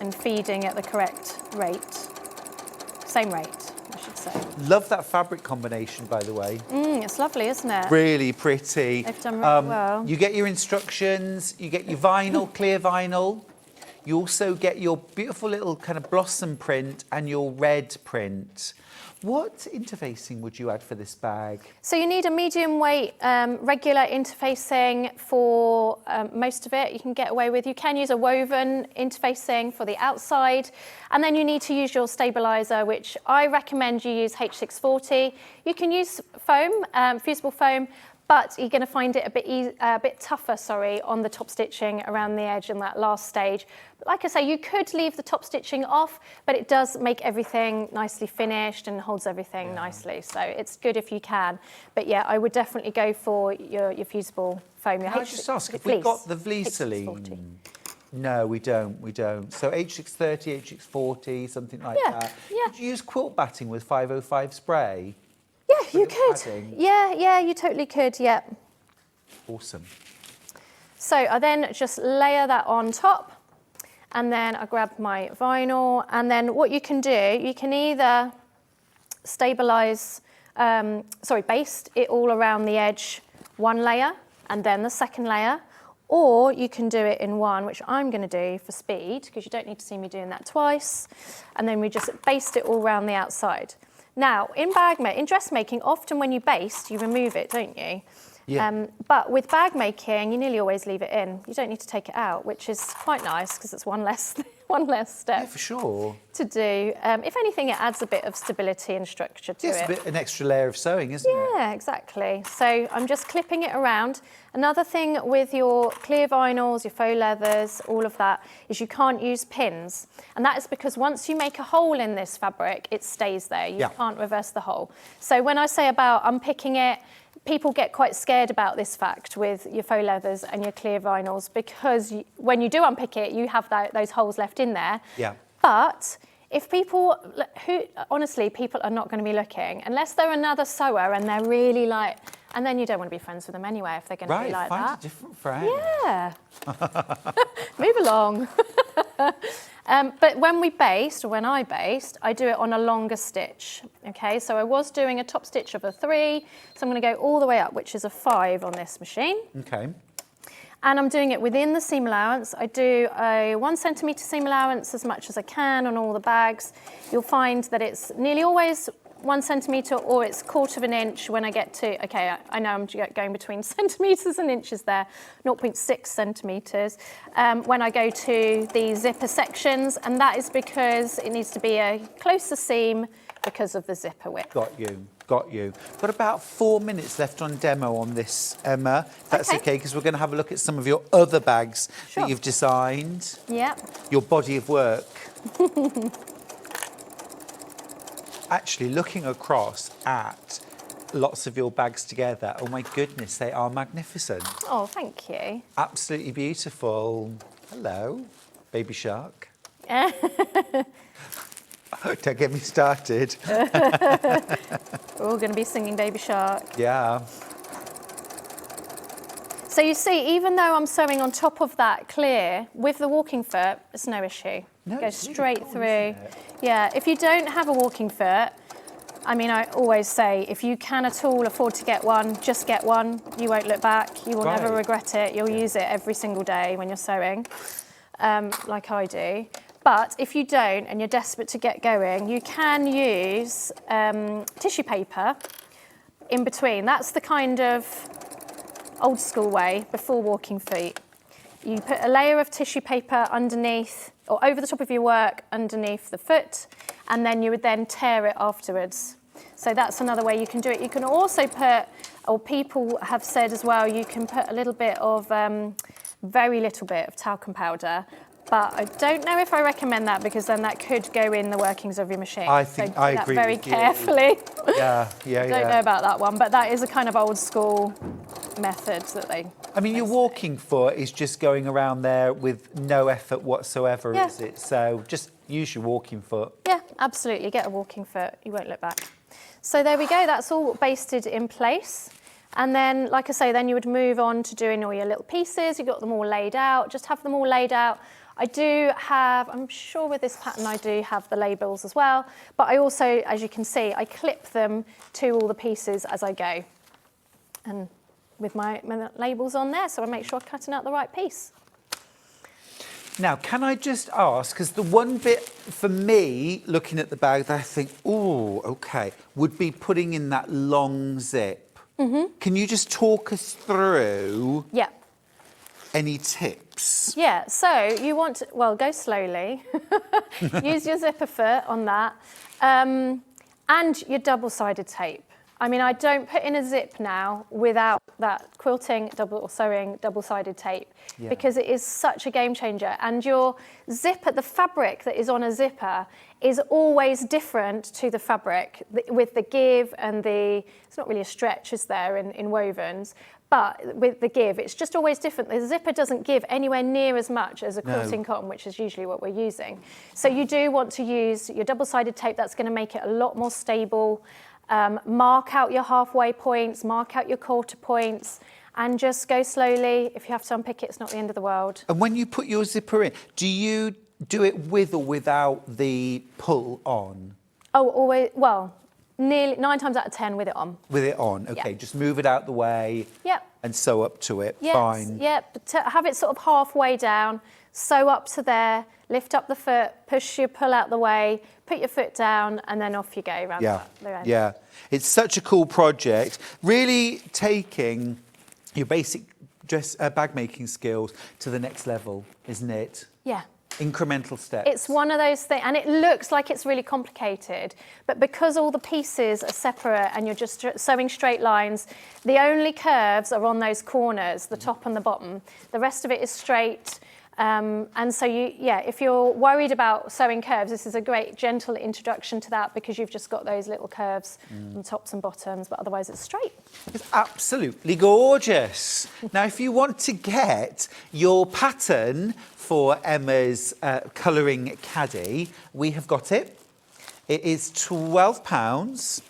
And feeding at the correct rate. Same rate, I should say. Love that fabric combination, by the way. It's lovely, isn't it? Really pretty. They've done really well. You get your instructions, you get your vinyl, clear vinyl. You also get your beautiful little kind of blossom print and your red print. What interfacing would you add for this bag? So you need a medium weight regular interfacing for most of it. You can get away with. You can use a woven interfacing for the outside, and then you need to use your stabilizer, which I recommend you use H640. You can use foam, fusible foam, but you're going to find it a bit tougher, on the top stitching around the edge in that last stage. But like I say, you could leave the top stitching off, but it does make everything nicely finished and holds everything nicely. So it's good if you can. But yeah, I would definitely go for your fusible foam. Can I just ask, if we've got the Vliseline? No, we don't. So H630, H640, something like that. Yeah. Could you use quilt batting with 505 spray? Yeah, you could. Padding? Yeah, you totally could, yeah. Awesome. So I then just layer that on top, and then I grab my vinyl, and then what you can do, you can either baste it all around the edge, one layer, and then the second layer, or you can do it in one, which I'm going to do for speed, because you don't need to see me doing that twice, and then we just baste it all around the outside. Now, in dressmaking, often when you baste, you remove it, don't you? Yeah. But with bag making, you nearly always leave it in. You don't need to take it out, which is quite nice because it's one less step. Yeah, for sure. To do. If anything, it adds a bit of stability and structure to it. It's an extra layer of sewing, isn't it? Yeah, exactly. So I'm just clipping it around. Another thing with your clear vinyls, your faux leathers, all of that, is you can't use pins. And that is because once you make a hole in this fabric, it stays there. You can't reverse the hole. So when I say about unpicking it, people get quite scared about this fact with your faux leathers and your clear vinyls, because when you do unpick it, you have those holes left in there. Yeah. But if people are not going to be looking, unless they're another sewer and they're really like, and then you don't want to be friends with them anyway if they're going to be like find that. a different friend. Yeah. Move along. But when I baste, I do it on a longer stitch. Okay, so I was doing a top stitch of a 3, so I'm going to go all the way up, which is a 5 on this machine. Okay. And I'm doing it within the seam allowance. I do a 1 centimetre seam allowance as much as I can on all the bags. You'll find that it's nearly always 1 centimetre, or it's 1/4 inch when I get to, okay, I know I'm going between centimetres and inches there, 0.6 centimetres, when I go to the zipper sections, and that is because it needs to be a closer seam because of the zipper width. Got you. Got about 4 minutes left on demo on this, Emma, if that's okay, because we're going to have a look at some of your other bags that you've designed. Yep. Your body of work. Actually, looking across at lots of your bags together. Oh my goodness, they are magnificent. Oh, thank you. Absolutely beautiful. Hello, baby shark. Don't get me started. We're all going to be singing Baby Shark. Yeah. So you see, even though I'm sewing on top of that clear, with the walking foot, it's no issue. No, Go it's really straight cool, through. isn't it? Yeah, if you don't have a walking foot, I mean, I always say, if you can at all afford to get one, just get one. You won't look back. You will never Right. regret it. You'll use it every single day when you're sewing, like I do. But if you don't and you're desperate to get going, you can use tissue paper in between. That's the kind of old school way before walking feet. You put a layer of tissue paper underneath or over the top of your work underneath the foot, and then you would then tear it afterwards. So that's another way you can do it. You can also put, or people have said as well, you can put a little bit of, very little bit of talcum powder. But I don't know if I recommend that, because then that could go in the workings of your machine. I think so I do agree that very with you. carefully. Yeah. Don't know about that one, but that is a kind of old school method that they. I mean, your walking foot is just going around there with no effort whatsoever, Yeah. is it? So just use your walking foot. Yeah, absolutely. Get a walking foot. You won't look back. So there we go. That's all basted in place. And then, like I say, then you would move on to doing all your little pieces. You've got them all laid out. Just have them all laid out. I do have, I'm sure with this pattern I do have the labels as well, but I also, as you can see, I clip them to all the pieces as I go. And with my labels on there, so I make sure I'm cutting out the right piece. Now, can I just ask, because the one bit for me, looking at the bag, that I think, oh, okay, would be putting in that long zip. Can you just talk us through Yeah. any tips? Yeah, so you want to, well, go slowly. Use your zipper foot on that. And your double-sided tape. I mean, I don't put in a zip now without that quilting or sewing double-sided tape, because it is such a game changer. And your zipper, the fabric that is on a zipper, is always different to the fabric with the give and it's not really a stretch, is there, in wovens, but with the give, it's just always different. The zipper doesn't give anywhere near as much as a quilting cotton, which is usually what we're using. So you do want to use your double-sided tape. That's going to make it a lot more stable. Mark out your halfway points, mark out your quarter points, and just go slowly. If you have to unpick it, it's not the end of the world. And when you put your zipper in, do you do it with or without the pull on? Oh, always, well, nearly 9 times out of 10 with it on. With it on, okay, Yeah. just move it out the way Yep. and sew up to it, Yes, fine. Yep, to have it sort of halfway down, sew up to there, lift up the foot, push your pull out the way, put your foot down, and then off you go around the end. Yeah. It's such a cool project. Really taking your basic bag making skills to the next level, isn't it? Yeah. Incremental steps. It's one of those things, and it looks like it's really complicated, but because all the pieces are separate and you're just sewing straight lines, the only curves are on those corners, the top and the bottom. The rest of it is straight. And so if you're worried about sewing curves, this is a great gentle introduction to that, because you've just got those little curves on tops and bottoms, but otherwise it's straight. It's absolutely gorgeous. Now, if you want to get your pattern for Emma's Colouring Caddy, we have got it. It is £12.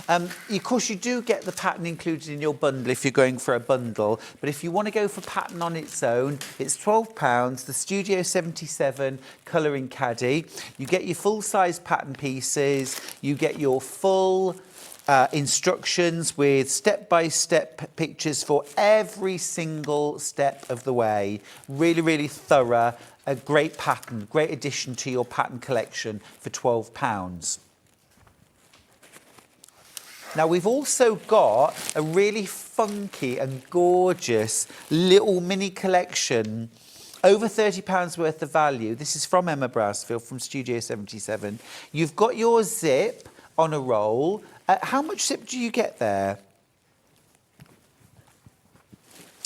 Of course, you do get the pattern included in your bundle if you're going for a bundle, but if you want to go for pattern on its own, it's £12, the Studio 77 Colouring Caddy. You get your full-size pattern pieces, you get your full instructions with step-by-step pictures for every single step of the way. Really, really thorough, a great pattern, great addition to your pattern collection for £12. Now, we've also got a really funky and gorgeous little mini collection, over £30 worth of value. This is from Emma Brassfield from Studio 77. You've got your zip on a roll. How much zip do you get there?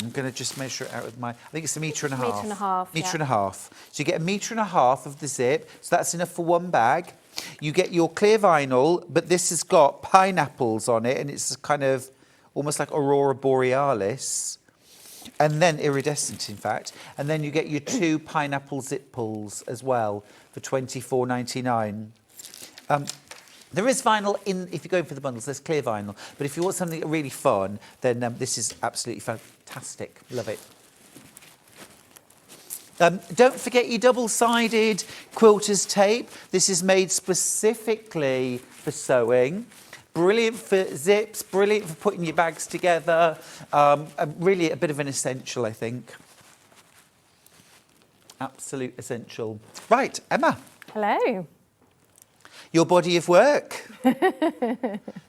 I'm going to just measure it out with I think it's a metre and a half. Metre and a half, Metre yeah. and a half. So you get a metre and a half of the zip. So that's enough for one bag. You get your clear vinyl, but this has got pineapples on it, and it's kind of almost like Aurora Borealis. And then iridescent, in fact. And then you get your 2 pineapple zip pulls as well for $24.99. There is vinyl in, if you're going for the bundles, there's clear vinyl. But if you want something really fun, then this is absolutely fantastic. Love it. Don't forget your double-sided quilter's tape. This is made specifically for sewing. Brilliant for zips, brilliant for putting your bags together. Really a bit of an essential, I think. Absolute essential. Right, Emma. Hello. Your body of work.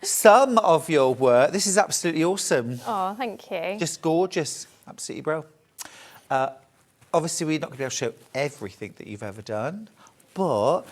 Some of your work. This is absolutely awesome. Oh, thank you. Just gorgeous. Absolutely, bro. Obviously, we're not going to be able to show everything that you've ever done, but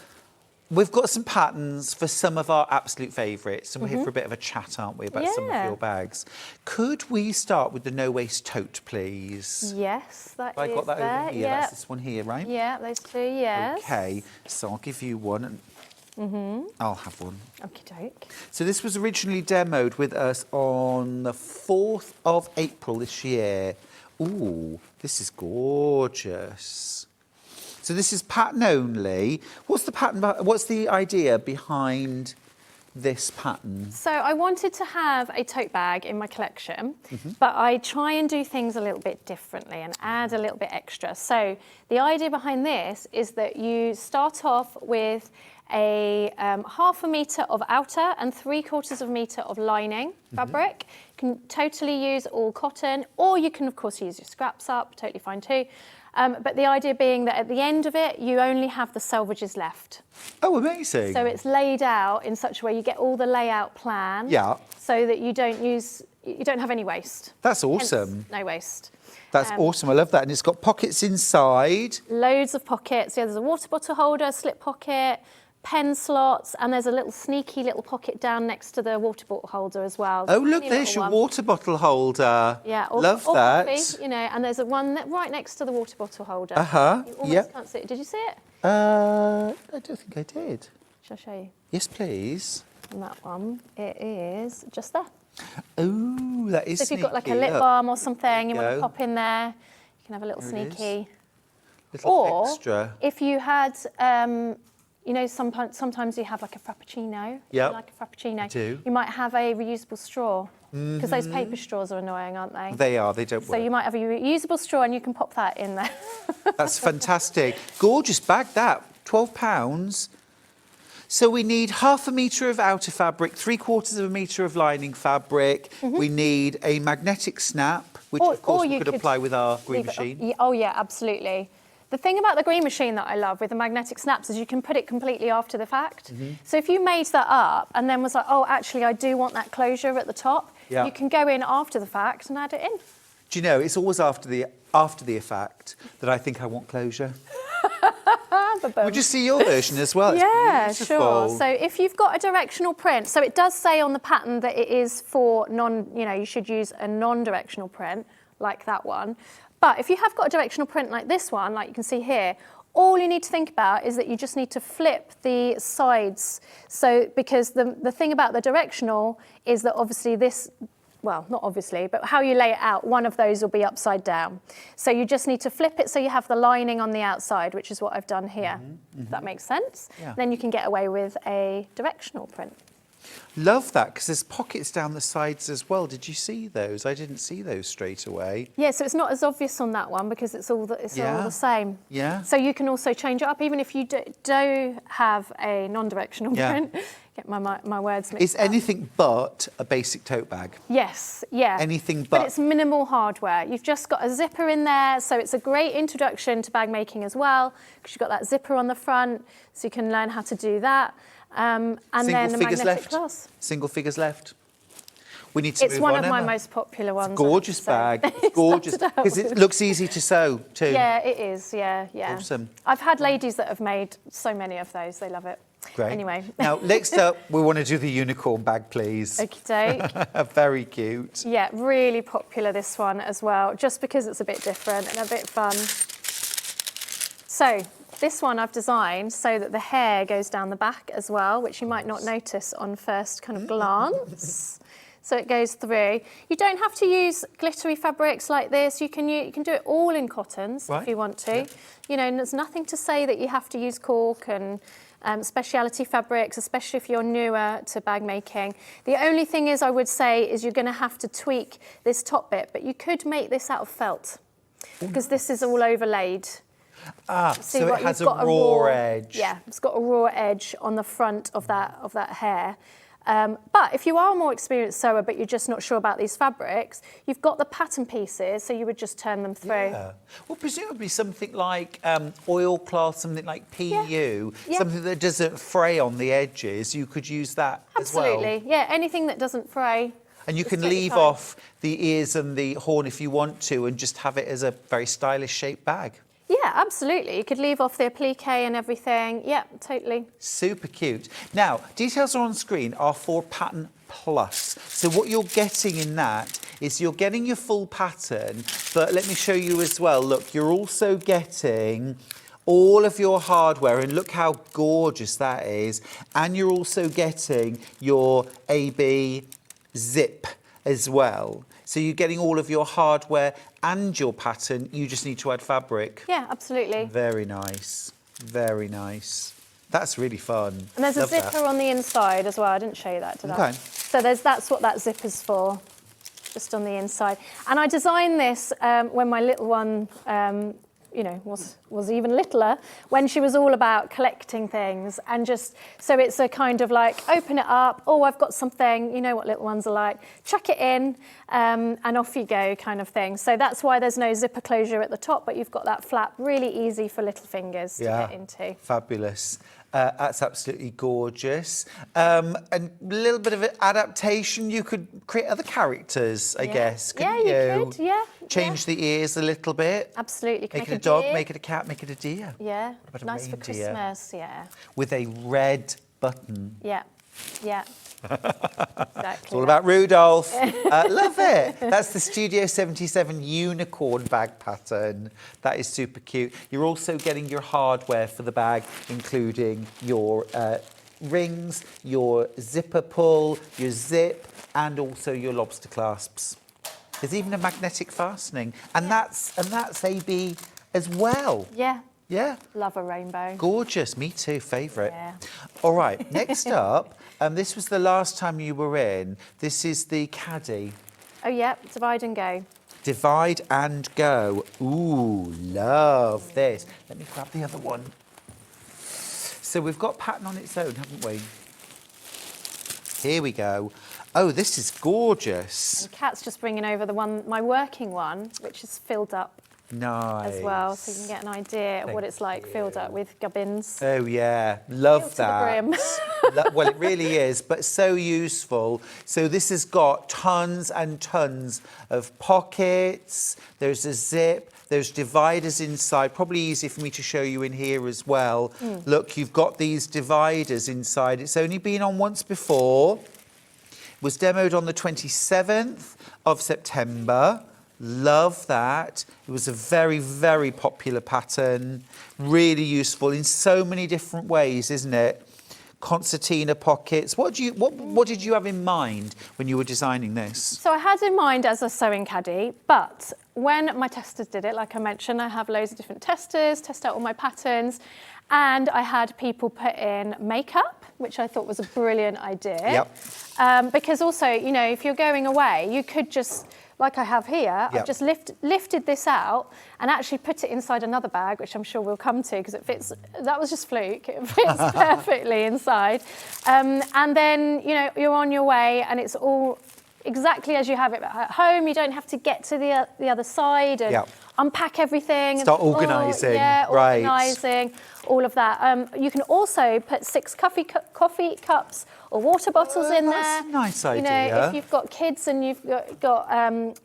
we've got some patterns for some of our absolute favourites, and we're here for a bit of a chat, aren't we, about some of your bags. Could we start with the no-waste tote, please? Yes, that I is got that there. over here. Yeah. That's this one here, right? Yeah, those 2, yes. Okay, so I'll give you one, and I'll have one. Okie doke. So this was originally demoed with us on the 4th of April this year. Ooh, this is gorgeous. So this is pattern only. What's the pattern? What's the idea behind this pattern? So I wanted to have a tote bag in my collection, but I try and do things a little bit differently and add a little bit extra. So the idea behind this is that you start off with a 1/2 metre of outer and 3/4 metre of lining fabric. You can totally use all cotton, or you can of course use your scraps up, totally fine too. But the idea being that at the end of it, you only have the selvages left. Oh, amazing. So it's laid out in such a way you get all the layout plan. Yeah. So that you don't have any waste. That's awesome. Hence, no waste. That's awesome. I love that. And it's got pockets inside. Loads of pockets. Yeah, there's a water bottle holder, slip pocket, pen slots, and there's a little sneaky little pocket down next to the water bottle holder as well. Oh, look, Tiny there's little your one. water bottle holder. Yeah, love or that. coffee, and there's a one right next to the water bottle holder. You almost yeah. can't see it. Did you see it? I don't think I did. Shall I show you? Yes, please. On that one, it is just there. Oh, that is So if you've got like a sneaky. lip Look, balm or something, you want go. to pop in there, you can have a little There it is. sneaky. little Or extra. if you had, sometimes you have like a frappuccino. If Yep. you like a frappuccino. I do. You might have a reusable straw because those paper straws are annoying, aren't they? They are, they don't So work. you might have a reusable straw and you can pop that in there. That's fantastic. Gorgeous bag, that. £12. So we need 1/2 metre of outer fabric, 3/4 metre of lining fabric. We need a magnetic snap, which Or- of course or we you could could apply with our green Leave it- machine. Oh yeah, absolutely. The thing about the green machine that I love with the magnetic snaps is you can put it completely after the fact. So if you made that up and then was like, oh, actually, I do want that closure at the top, Yeah. you can go in after the fact and add it in. Do you know, it's always after the effect that I think I want closure. Would you see your version as well? It's Yeah, beautiful. sure. So if you've got a directional print, so it does say on the pattern that it is for you should use a non-directional print like that one. But if you have got a directional print like this one, like you can see here, all you need to think about is that you just need to flip the sides. So because the thing about the directional is that obviously this, well, not obviously, but how you lay it out, one of those will be upside down. So you just need to flip it so you have the lining on the outside, which is what I've done here. If that makes sense. Yeah. Then you can get away with a directional print. Love that, because there's pockets down the sides as well. Did you see those? I didn't see those straight away. Yeah, so it's not as obvious on that one because it's all the same. Yeah. So you can also change it up, even if you do have a non-directional Yeah. print. Get my words mixed It's up. anything but a basic tote bag. Yes, yeah. Anything But but. it's minimal hardware. You've just got a zipper in there, so it's a great introduction to bag making as well, because you've got that zipper on the front, so you can learn how to do that. And Single then the figures magnetic left. clasp. Single figures left. We need to It's move one on, of my Emma. most popular ones. Gorgeous I have bag. to say. It's gorgeous. Started out Because it with- looks easy to sew too. Yeah, it is. Yeah. Awesome. I've had ladies that have made so many of those. They love it. Great. Anyway. Now, next up, we want to do the unicorn bag, please. Okey-doke. Very cute. Yeah, really popular, this one as well, just because it's a bit different and a bit fun. So, this one I've designed so that the hair goes down the back as well, which you might not notice on first kind of glance. So it goes through. You don't have to use glittery fabrics like this. You can do it all in cottons if you want to. Yeah. You know, and there's nothing to say that you have to use cork and speciality fabrics, especially if you're newer to bag making. The only thing is, I would say, is you're going to have to tweak this top bit, but you could make this out of felt because this is all overlaid. Ah, so it has a raw edge. Yeah, it's got a raw edge on the front of that hair. But if you are a more experienced sewer, but you're just not sure about these fabrics, you've got the pattern pieces, so you would just turn them through. Yeah. Well, presumably something like oilcloth, something like PU, something that doesn't fray on the edges, you could use that as well. Absolutely, yeah, anything that doesn't fray. And you can leave off the ears and the horn if you want to and just have it as a very stylish shaped bag. Yeah, absolutely. You could leave off the applique and everything. Yeah, totally. Super cute. Now, details are on screen are for Pattern Plus. So what you're getting in that is you're getting your full pattern, but let me show you as well. Look, you're also getting all of your hardware, and look how gorgeous that is. And you're also getting your AB zip as well. So you're getting all of your hardware and your pattern. You just need to add fabric. Yeah, absolutely. Very nice. Very nice. That's really fun. And there's a zipper on the inside as well. I didn't show you that, did I? Okay. So that's what that zipper's for, just on the inside. And I designed this when my little one, you know, was even littler, when she was all about collecting things, and just, so it's a kind of like, open it up, oh, I've got something, you know what little ones are like, chuck it in, and off you go kind of thing. So that's why there's no zipper closure at the top, but you've got that flap, really easy for little fingers to get into. Fabulous. That's absolutely gorgeous. And a little bit of an adaptation. You could create other characters, I guess. Yeah, you could, yeah. Change the ears a little bit. Absolutely. Make it a dog, make it a cat, make it a deer. Yeah, What about a nice for reindeer? Christmas, yeah. With a red button. Yeah, yeah. Exactly. It's all about Rudolph. Love it. That's the Studio 77 unicorn bag pattern. That is super cute. You're also getting your hardware for the bag, including your rings, your zipper pull, your zip, and also your lobster clasps. There's even a magnetic fastening, and that's AB as well. Yeah. Yeah. Love a rainbow. Gorgeous. Me too. Favourite. Yeah. All right. Next up, this was the last time you were in. This is the Caddy. Oh, yeah. Divide and go. Divide and go. Ooh, love this. Let me grab the other one. So we've got pattern on its own, haven't we? Here we go. Oh, this is gorgeous. And Kat's just bringing over the one, my working one, which is filled up. Nice. As well, so you can get an idea of what it's like filled up with gubbins. Oh yeah, love that. To the brim. Well, it really is, but so useful. So this has got tons and tons of pockets. There's a zip. There's dividers inside. Probably easy for me to show you in here as well. Look, you've got these dividers inside. It's only been on once before. It was demoed on the 27th of September. Love that. It was a very, very popular pattern. Really useful in so many different ways, isn't it? Concertina pockets. What did you have in mind when you were designing this? So I had in mind as a sewing caddy, but when my testers did it, like I mentioned, I have loads of different testers, test out all my patterns, and I had people put in makeup, which I thought was a brilliant idea. Yep. Because also, you know, if you're going away, you could just, like I have here, I've just lifted this out and actually put it inside another bag, which I'm sure we'll come to because it fits. That was just fluke. It fits perfectly inside. And then, you know, you're on your way and it's all exactly as you have it at home. You don't have to get to the other side and unpack everything. Start organising. Organising, all of that. You can also put 6 coffee cups or water bottles in there. That's a nice idea. You know, if you've got kids and you've got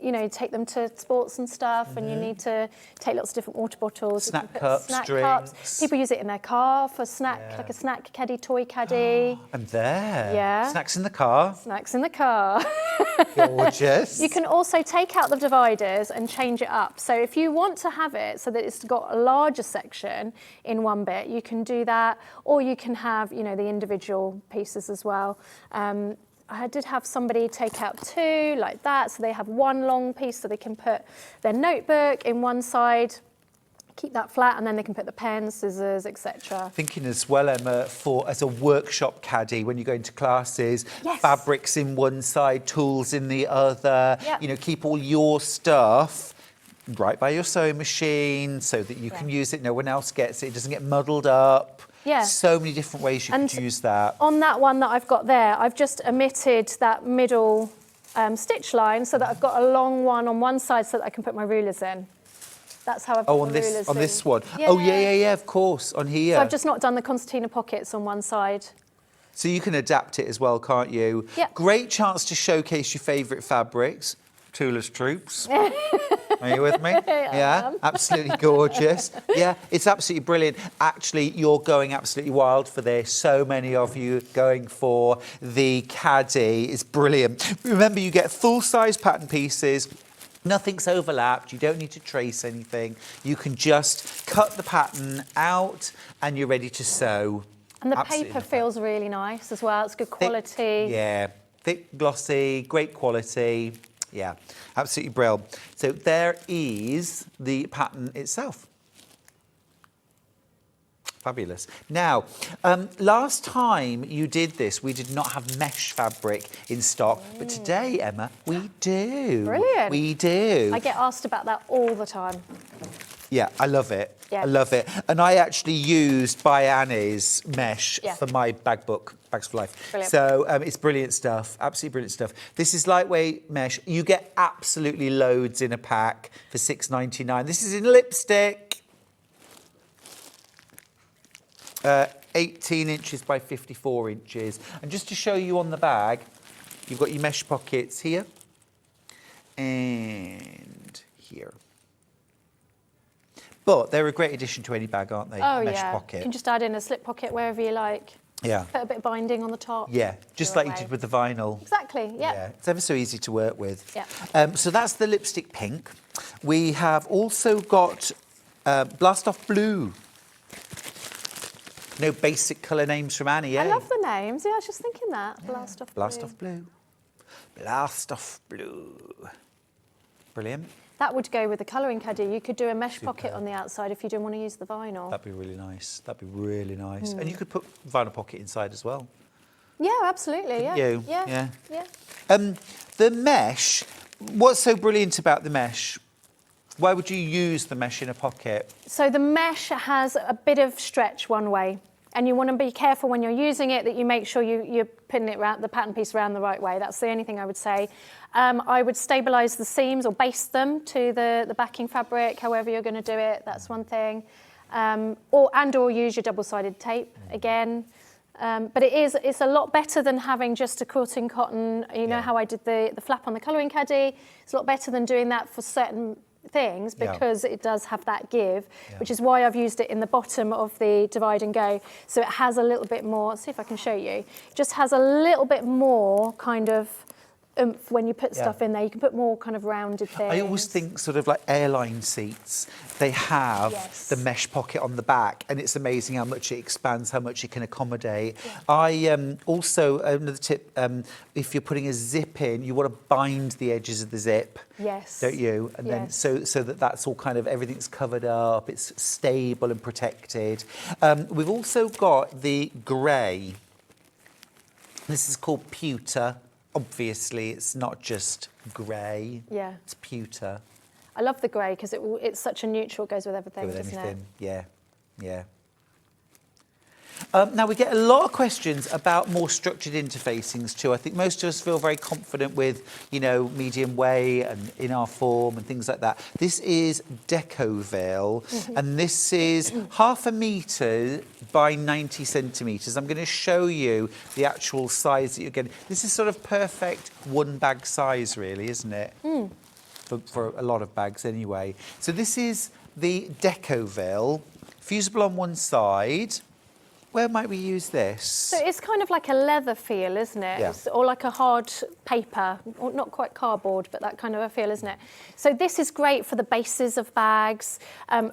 you know, take them to sports and stuff, and you need to take lots of different water bottles. Snack cups, drinks. Cups. People use it in their car for snack, like a snack caddy, toy caddy. And there. Yeah. Snacks in the car. Snacks in the car. Gorgeous. You can also take out the dividers and change it up. So if if you want to have it so that it's got a larger section in one bit, you can do that, or you can have, you know, the individual pieces as well. I did have somebody take out two like that, so they have one long piece so they can put their notebook in one side, keep that flat, and then they can put the pen, scissors, etc. Thinking as well, Emma, for as a workshop caddy when you go into classes, Yes. fabrics in one side, tools in the other. Yep. You know, keep all your stuff right by your sewing machine so that you can use it. No one else gets it. It doesn't get muddled up. Yeah. So many different ways you could use that. On that one that I've got there, I've just omitted that middle stitch line so that I've got a long one on one side so that I can put my rulers in. That's how I've put on the rulers this in. one. Yeah. Oh yeah, of course, on here. So I've just not done the concertina pockets on one side. So you can adapt it as well, can't you? Yeah. Great chance to showcase your favourite fabrics. Toolers Troops. Are you with me? Yeah, absolutely gorgeous. Yeah, it's absolutely brilliant. Actually, you're going absolutely wild for this. So many of you going for the Caddy. It's brilliant. Remember, you get full-size pattern pieces. Nothing's overlapped. You don't need to trace anything. You can just cut the pattern out and you're ready to sew. And the Absolutely paper love that. feels really nice as well. It's good quality. Yeah, thick, glossy, great quality. Yeah, absolutely brilliant. So there is the pattern itself. Fabulous. Now, last time you did this, we did not have mesh fabric in stock, but today, Emma, we do. Brilliant. We do. I get asked about that all the time. Yeah, I love it. Yeah. I love it. And I actually used By Annie's mesh Yeah. for my bag book, Bags for Life. Brilliant. So it's brilliant stuff, absolutely brilliant stuff. This is lightweight mesh. You get absolutely loads in a pack for £6.99. This is in lipstick. 18 inches by 54 inches. And just to show you on the bag, you've got your mesh pockets here and here. But they're a great addition to any bag, aren't they? Oh, Mesh yeah. pocket. You can just add in a slip pocket wherever you like. Yeah. Put a bit of binding on the top. Yeah, just Throw like you away. did with the vinyl. Exactly, yeah. Yeah, it's ever so easy to work with. Yeah. So that's the lipstick pink. We have also got Blast Off Blue. No basic colour names from Annie, eh? I love the names. Yeah, I was just thinking that. Blast Off Blue. Blast Off Blue. Blast Off Blue. Brilliant. That would go with the colouring caddy. You could do a mesh pocket on the outside if you didn't want to use the vinyl. That'd be really nice. That'd be really nice. And you could put vinyl pocket inside as well. Yeah, absolutely. Yeah. you? Yeah. Yeah. Yeah. The mesh, what's so brilliant about the mesh? Why would you use the mesh in a pocket? So the mesh has a bit of stretch one way, and you want to be careful when you're using it that you make sure you're putting it around the pattern piece around the right way. That's the only thing I would say. I would stabilise the seams or baste them to the backing fabric, however you're going to do it. That's one thing. Or use your double-sided tape again. But it's a lot better than having just a quilting cotton. You know how I did the flap on the colouring caddy? It's a lot better than doing that for certain things because it does have that give, which is why I've used it in the bottom of the divide and go. So it has a little bit more, let's see if I can show you, it just has a little bit more kind of oomph when you put stuff in there. You can put more kind of rounded things. I always think sort of like airline seats, they have the mesh pocket on the back and it's amazing how much it expands, how much it can accommodate. I also, another tip, if you're putting a zip in, you want to bind the edges of the zip. Yes. Don't you? And then so that's all kind of, everything's covered up, it's stable and protected. We've also got the grey. This is called pewter. Obviously, it's not just grey. Yeah. It's pewter. I love the grey because it's such a neutral, it goes with everything, Go with doesn't anything. it? Yeah. Now, we get a lot of questions about more structured interfacings too. I think most of us feel very confident with, you know, medium weight and in our form and things like that. This is Decoville, and this is 0.5 metre by 90 centimetres. I'm going to show you the actual size that you're getting. This is sort of perfect one bag size, really, isn't it? For a lot of bags anyway. So this is the Decoville, fusible on one side. where might we use this? So it's kind of like a leather feel, isn't it? Yeah. Or like a hard paper, or not quite cardboard, but that kind of a feel, isn't it? So this is great for the bases of bags.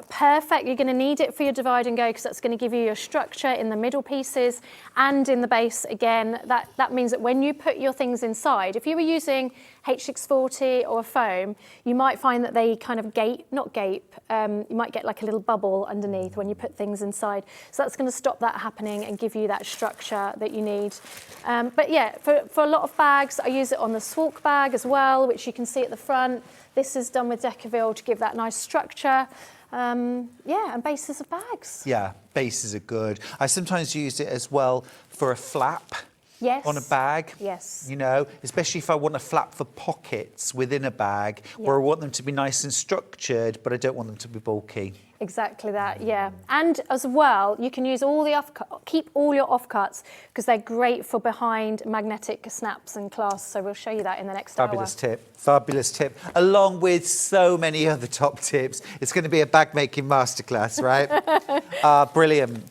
Perfect, you're going to need it for your divide and go because that's going to give you your structure in the middle pieces and in the base again. That means that when you put your things inside, if you were using H640 or a foam, you might find that they kind of you might get like a little bubble underneath when you put things inside. So that's going to stop that happening and give you that structure that you need. But yeah, for a lot of bags, I use it on the Swalk bag as well, which you can see at the front. This is done with Decaville to give that nice structure. And bases of bags. Yeah, bases are good. I sometimes use it as well for a flap. Yes. On a bag. Yes. You know, especially if I want a flap for pockets within a bag, where I want them to be nice and structured, but I don't want them to be bulky. Exactly that, yeah. And as well, you can use all the keep all your offcuts because they're great for behind magnetic snaps and clasps. So we'll show you that in the next Fabulous hour. tip, fabulous tip. Along with so many other top tips. It's going to be a bag making masterclass, right? Brilliant.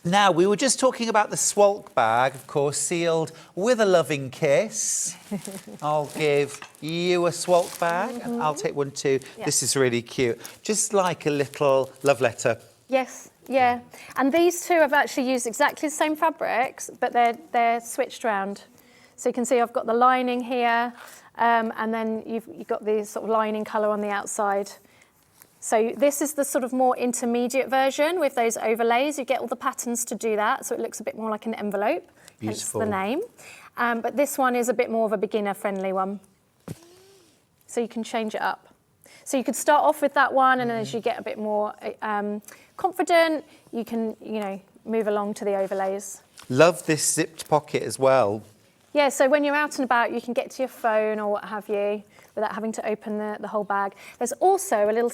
Now, we were just talking about the Swalk bag, of course, sealed with a loving kiss. I'll give you a Swalk bag, and I'll take one too. Yeah. This is really cute. Just like a little love letter. Yes, yeah. And these two I've actually used exactly the same fabrics, but they're switched around. So you can see I've got the lining here, and then you've got the sort of lining colour on the outside. So this is the sort of more intermediate version with those overlays. You get all the patterns to do that, so it looks a bit more like an envelope, Beautiful. hence the name. But this one is a bit more of a beginner-friendly one. So you can change it up. So you could start off with that one, and then as you get a bit more confident, you can, move along to the overlays. Love this zipped pocket as well. Yeah, so when you're out and about, you can get to your phone or what have you without having to open the whole bag. There's also a little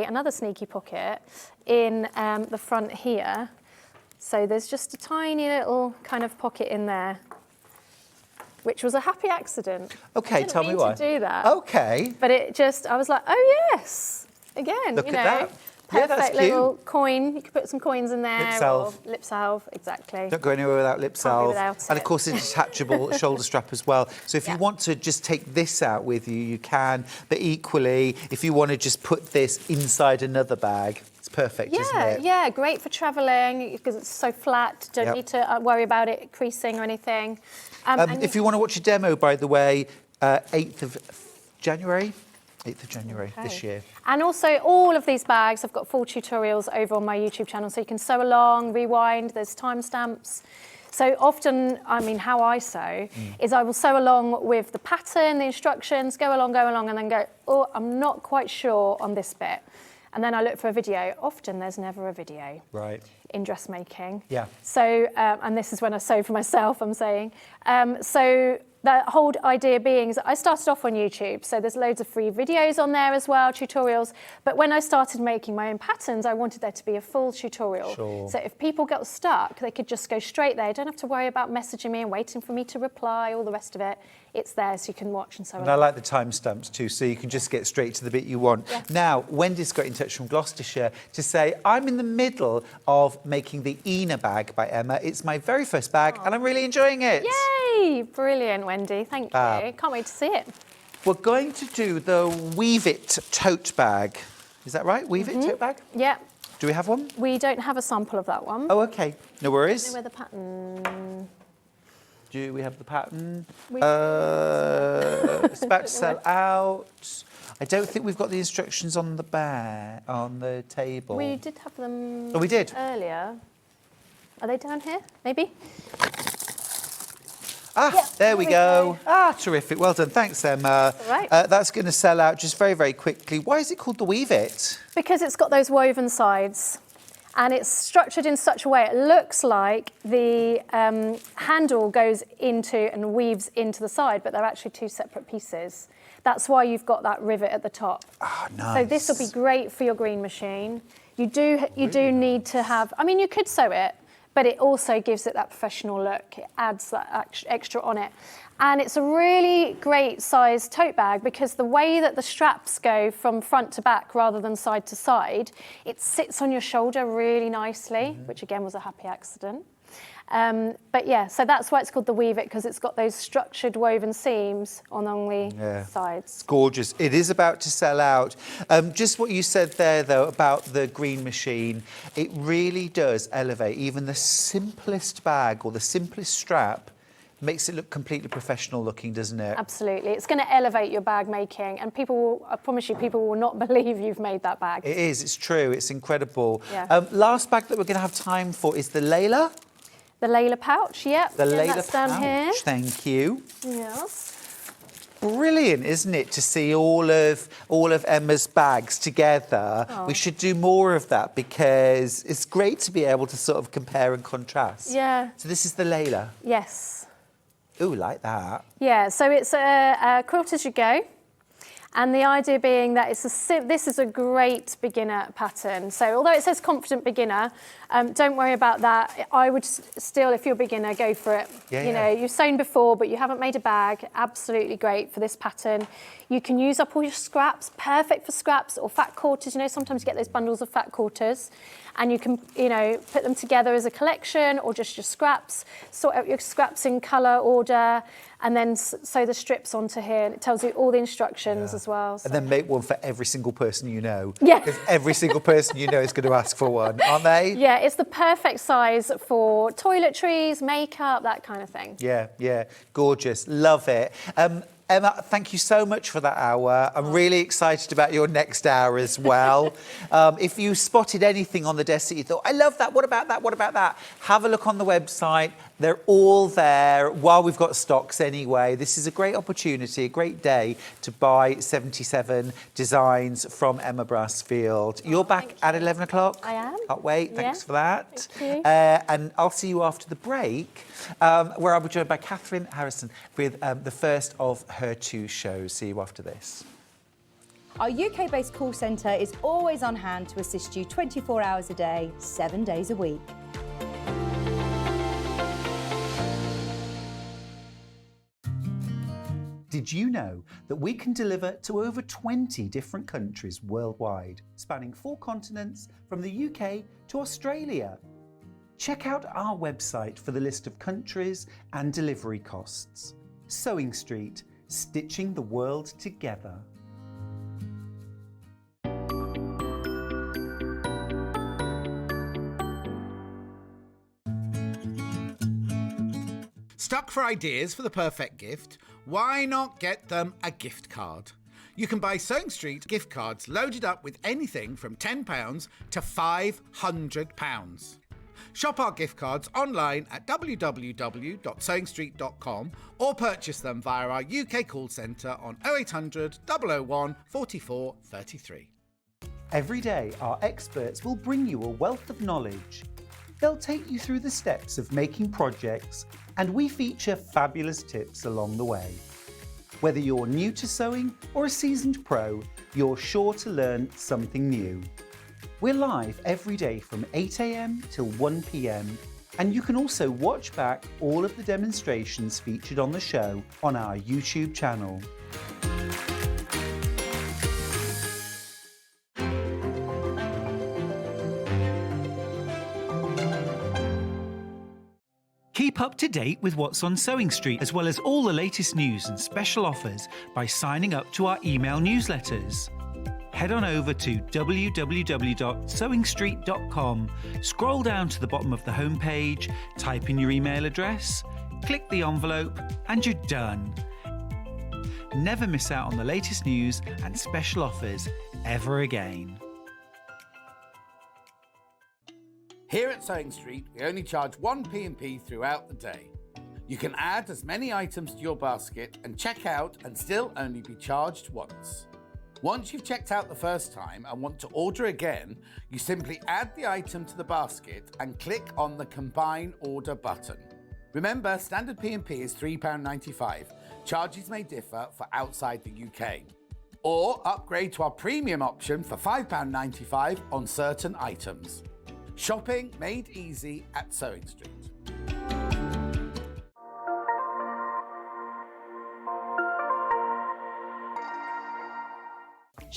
another sneaky pocket in the front here. So there's just a tiny little kind of pocket in there, which was a happy accident. Okay, tell me why. I didn't mean to do that. Okay. But I was like, oh yes, again, Look at that. Yeah, perfect that's cute. little coin. You could put some coins in there. Lip salve. Or lip salve, exactly. Don't go anywhere without lip salve. without And it. of course, a detachable shoulder strap as well. So if you want to just take this out with you, you can. But equally, if you want to just put this inside another bag, it's perfect, isn't it? Yeah, great for travelling because it's so flat. Don't need to worry about it creasing or anything. If you want to watch a demo, by the way, 8th of January. 8th of January this year. And also all of these bags, I've got full tutorials over on my YouTube channel, so you can sew along, rewind, there's timestamps. So often, how I sew is I will sew along with the pattern, the instructions, go along, and then go, oh, I'm not quite sure on this bit. And then I look for a video. Often there's never a video. Right. In dressmaking. Yeah. So, and this is when I sew for myself, I'm saying. So the whole idea being is that I started off on YouTube, so there's loads of free videos on there as well, tutorials. But when I started making my own patterns, I wanted there to be a full tutorial. Sure. So if people got stuck, they could just go straight there. Don't have to worry about messaging me and waiting for me to reply, all the rest of it. It's there so you can watch and so on. And I like the timestamps too, so you can just get straight to the bit you want. Yeah. Now, Wendy's got in touch from Gloucestershire to say, I'm in the middle of making the Ena bag by Emma. It's my very first bag, and I'm really enjoying it. Yay! Brilliant, Wendy. Thank you. Can't wait to see it. We're going to do the Weave It tote bag. Is that right? Weave It tote bag? Yeah. Do we have one? We don't have a sample of that one. Oh, okay. No I worries. don't know where the pattern... Do we have the pattern? We- It's about to sell out. I don't think we've got the instructions on the bag, on the table. We did have them Oh, we did? earlier. Are they down here? Maybe? Ah, there we go. Ah, terrific. Well done. Thanks, Emma. All right. That's going to sell out just very, very quickly. Why is it called the Weave It? Because it's got those woven sides. And it's structured in such a way, it looks like the handle goes into and weaves into the side, but they're actually two separate pieces. That's why you've got that rivet at the top. Ah, nice. So this will be great for your green machine. You do need to have, you could sew it, but it also gives it that professional look. It adds that extra on it. And it's a really great size tote bag because the way that the straps go from front to back rather than side to side, it sits on your shoulder really nicely, which again was a happy accident. But yeah, so that's why it's called the Weave It, because it's got those structured woven seams along the sides. It's gorgeous. It is about to sell out. Just what you said there, though, about the green machine, it really does elevate even the simplest bag or the simplest strap. Makes it look completely professional looking, doesn't it? Absolutely. It's going to elevate your bag making, and people will, I promise you, people will not believe you've made that bag. It is, it's true, it's incredible. Yeah. Last bag that we're going to have time for is the Layla. The Layla pouch, yep. The Layla that's pouch, down here. thank you. Yes. Brilliant, isn't it, to see all of Emma's bags together. Oh. We should do more of that because it's great to be able to sort of compare and contrast. Yeah. So this is the Layla. Yes. Ooh, like that. Yeah, so it's a quilt as you go. And the idea being that this is a great beginner pattern. So although it says confident beginner, don't worry about that. I would still, if you're a beginner, go for it. You know, you've sewn before, but you haven't made a bag. Absolutely great for this pattern. You can use up all your scraps, perfect for scraps or fat quarters. You know, sometimes you get those bundles of fat quarters. And you can, you know, put them together as a collection or just your scraps, sort out your scraps in colour order, and then sew the strips onto here. And it tells you all the instructions as well. So. And then make one for every single person you know. Yeah. Because every single person you know is going to ask for one, aren't they? Yeah, it's the perfect size for toiletries, makeup, that kind of thing. Yeah, yeah, gorgeous, love it. Emma, thank you so much for that hour. I'm really excited about your next hour as well. If you spotted anything on the desk that you thought, I love that, what about that, what about that? Have a look on the website. They're all there while we've got stocks anyway. This is a great opportunity, a great day to buy 77 designs from Emma Brassfield. You're back at 11 o'clock? I am. Can't wait, thanks for that. Thank you. And I'll see you after the break, where I'll be joined by Katharine Harrison with the first of her 2 shows. See you after this. Our UK-based call centre is always on hand to assist you 24 hours a day, 7 days a week. Did you know that we can deliver to over 20 different countries worldwide, spanning 4 continents from the UK to Australia? Check out our website for the list of countries and delivery costs. Sewing Street, stitching the world together. Stuck for ideas for the perfect gift? Why not get them a gift card? You can buy Sewing Street gift cards loaded up with anything from £10 to £500. Shop our gift cards online at www.sewingstreet.com or purchase them via our UK call centre on 0800 001 44 33. Every day, our experts will bring you a wealth of knowledge. They'll take you through the steps of making projects, and we feature fabulous tips along the way. Whether you're new to sewing or a seasoned pro, you're sure to learn something new. We're live every day from 8 AM till 1 PM, and you can also watch back all of the demonstrations featured on the show on our YouTube channel. Keep up to date with what's on Sewing Street, as well as all the latest news and special offers by signing up to our email newsletters. Head on over to www.sewingstreet.com, scroll down to the bottom of the homepage, type in your email address, click the envelope, and you're done. Never miss out on the latest news and special offers ever again. Here at Sewing Street, we only charge 1 P&P throughout the day. You can add as many items to your basket and check out and still only be charged once. Once you've checked out the first time and want to order again, you simply add the item to the basket and click on the Combine Order button. Remember, standard P&P is £3.95. Charges may differ for outside the UK. Or upgrade to our premium option for £5.95 on certain items. Shopping made easy at Sewing Street.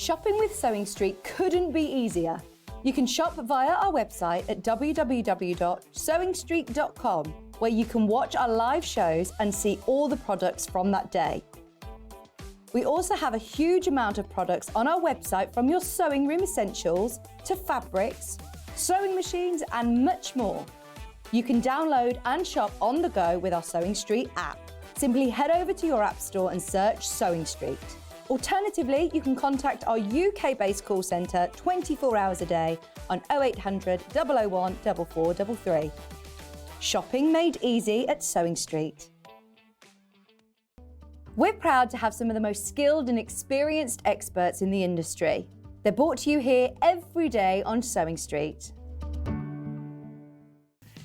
Shopping with Sewing Street couldn't be easier. You can shop via our website at www.sewingstreet.com, where you can watch our live shows and see all the products from that day. We also have a huge amount of products on our website, from your sewing room essentials to fabrics, sewing machines and much more. You can download and shop on the go with our Sewing Street app. Simply head over to your app store and search Sewing Street. Alternatively, you can contact our UK-based call centre 24 hours a day on 0800 001 4433. Shopping made easy at Sewing Street. We're proud to have some of the most skilled and experienced experts in the industry. They're brought to you here every day on Sewing Street.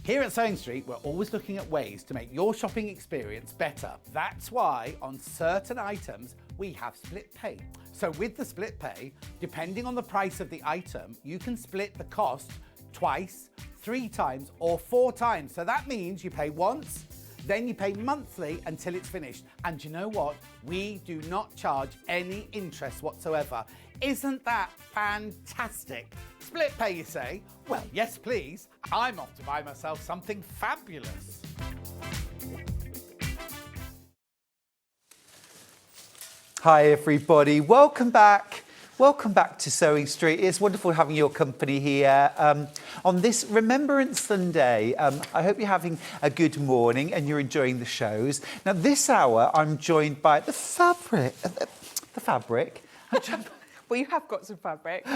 Here at Sewing Street, we're always looking at ways to make your shopping experience better. That's why on certain items, we have split pay. So with the split pay, depending on the price of the item, you can split the cost twice, 3 times, or 4 times. So that means you pay once, then you pay monthly until it's finished. And you know what? We do not charge any interest whatsoever. Isn't that fantastic? Split pay, you say? Well, yes, please. I'm off to buy myself something fabulous. Hi everybody, welcome back. Welcome back to Sewing Street. It's wonderful having your company here on this Remembrance Sunday. I hope you're having a good morning and you're enjoying the shows. Now this hour I'm joined by the fabric. Well, you have got some fabric.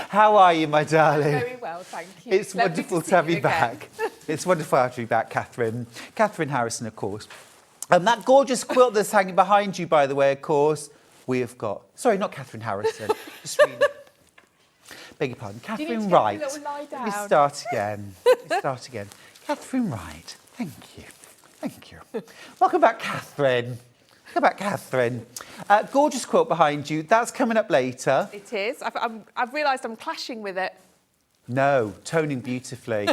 How are you, my darling? Very well, thank you. It's Lovely wonderful see to have you again. back. It's wonderful to have you back, Katharine. Katharine Harrison, of course. And that gorgeous quilt that's hanging behind you, by the way, of course, we have got... Sorry, not Katharine Harrison. Just read. Beg your pardon. Katharine Wright. Let me start again. Katharine Wright. Thank you. Thank you. Welcome back, Katharine. Welcome back, Katharine. Gorgeous quilt behind you. That's coming up later. It is. I've realised I'm clashing with it. No, toning beautifully.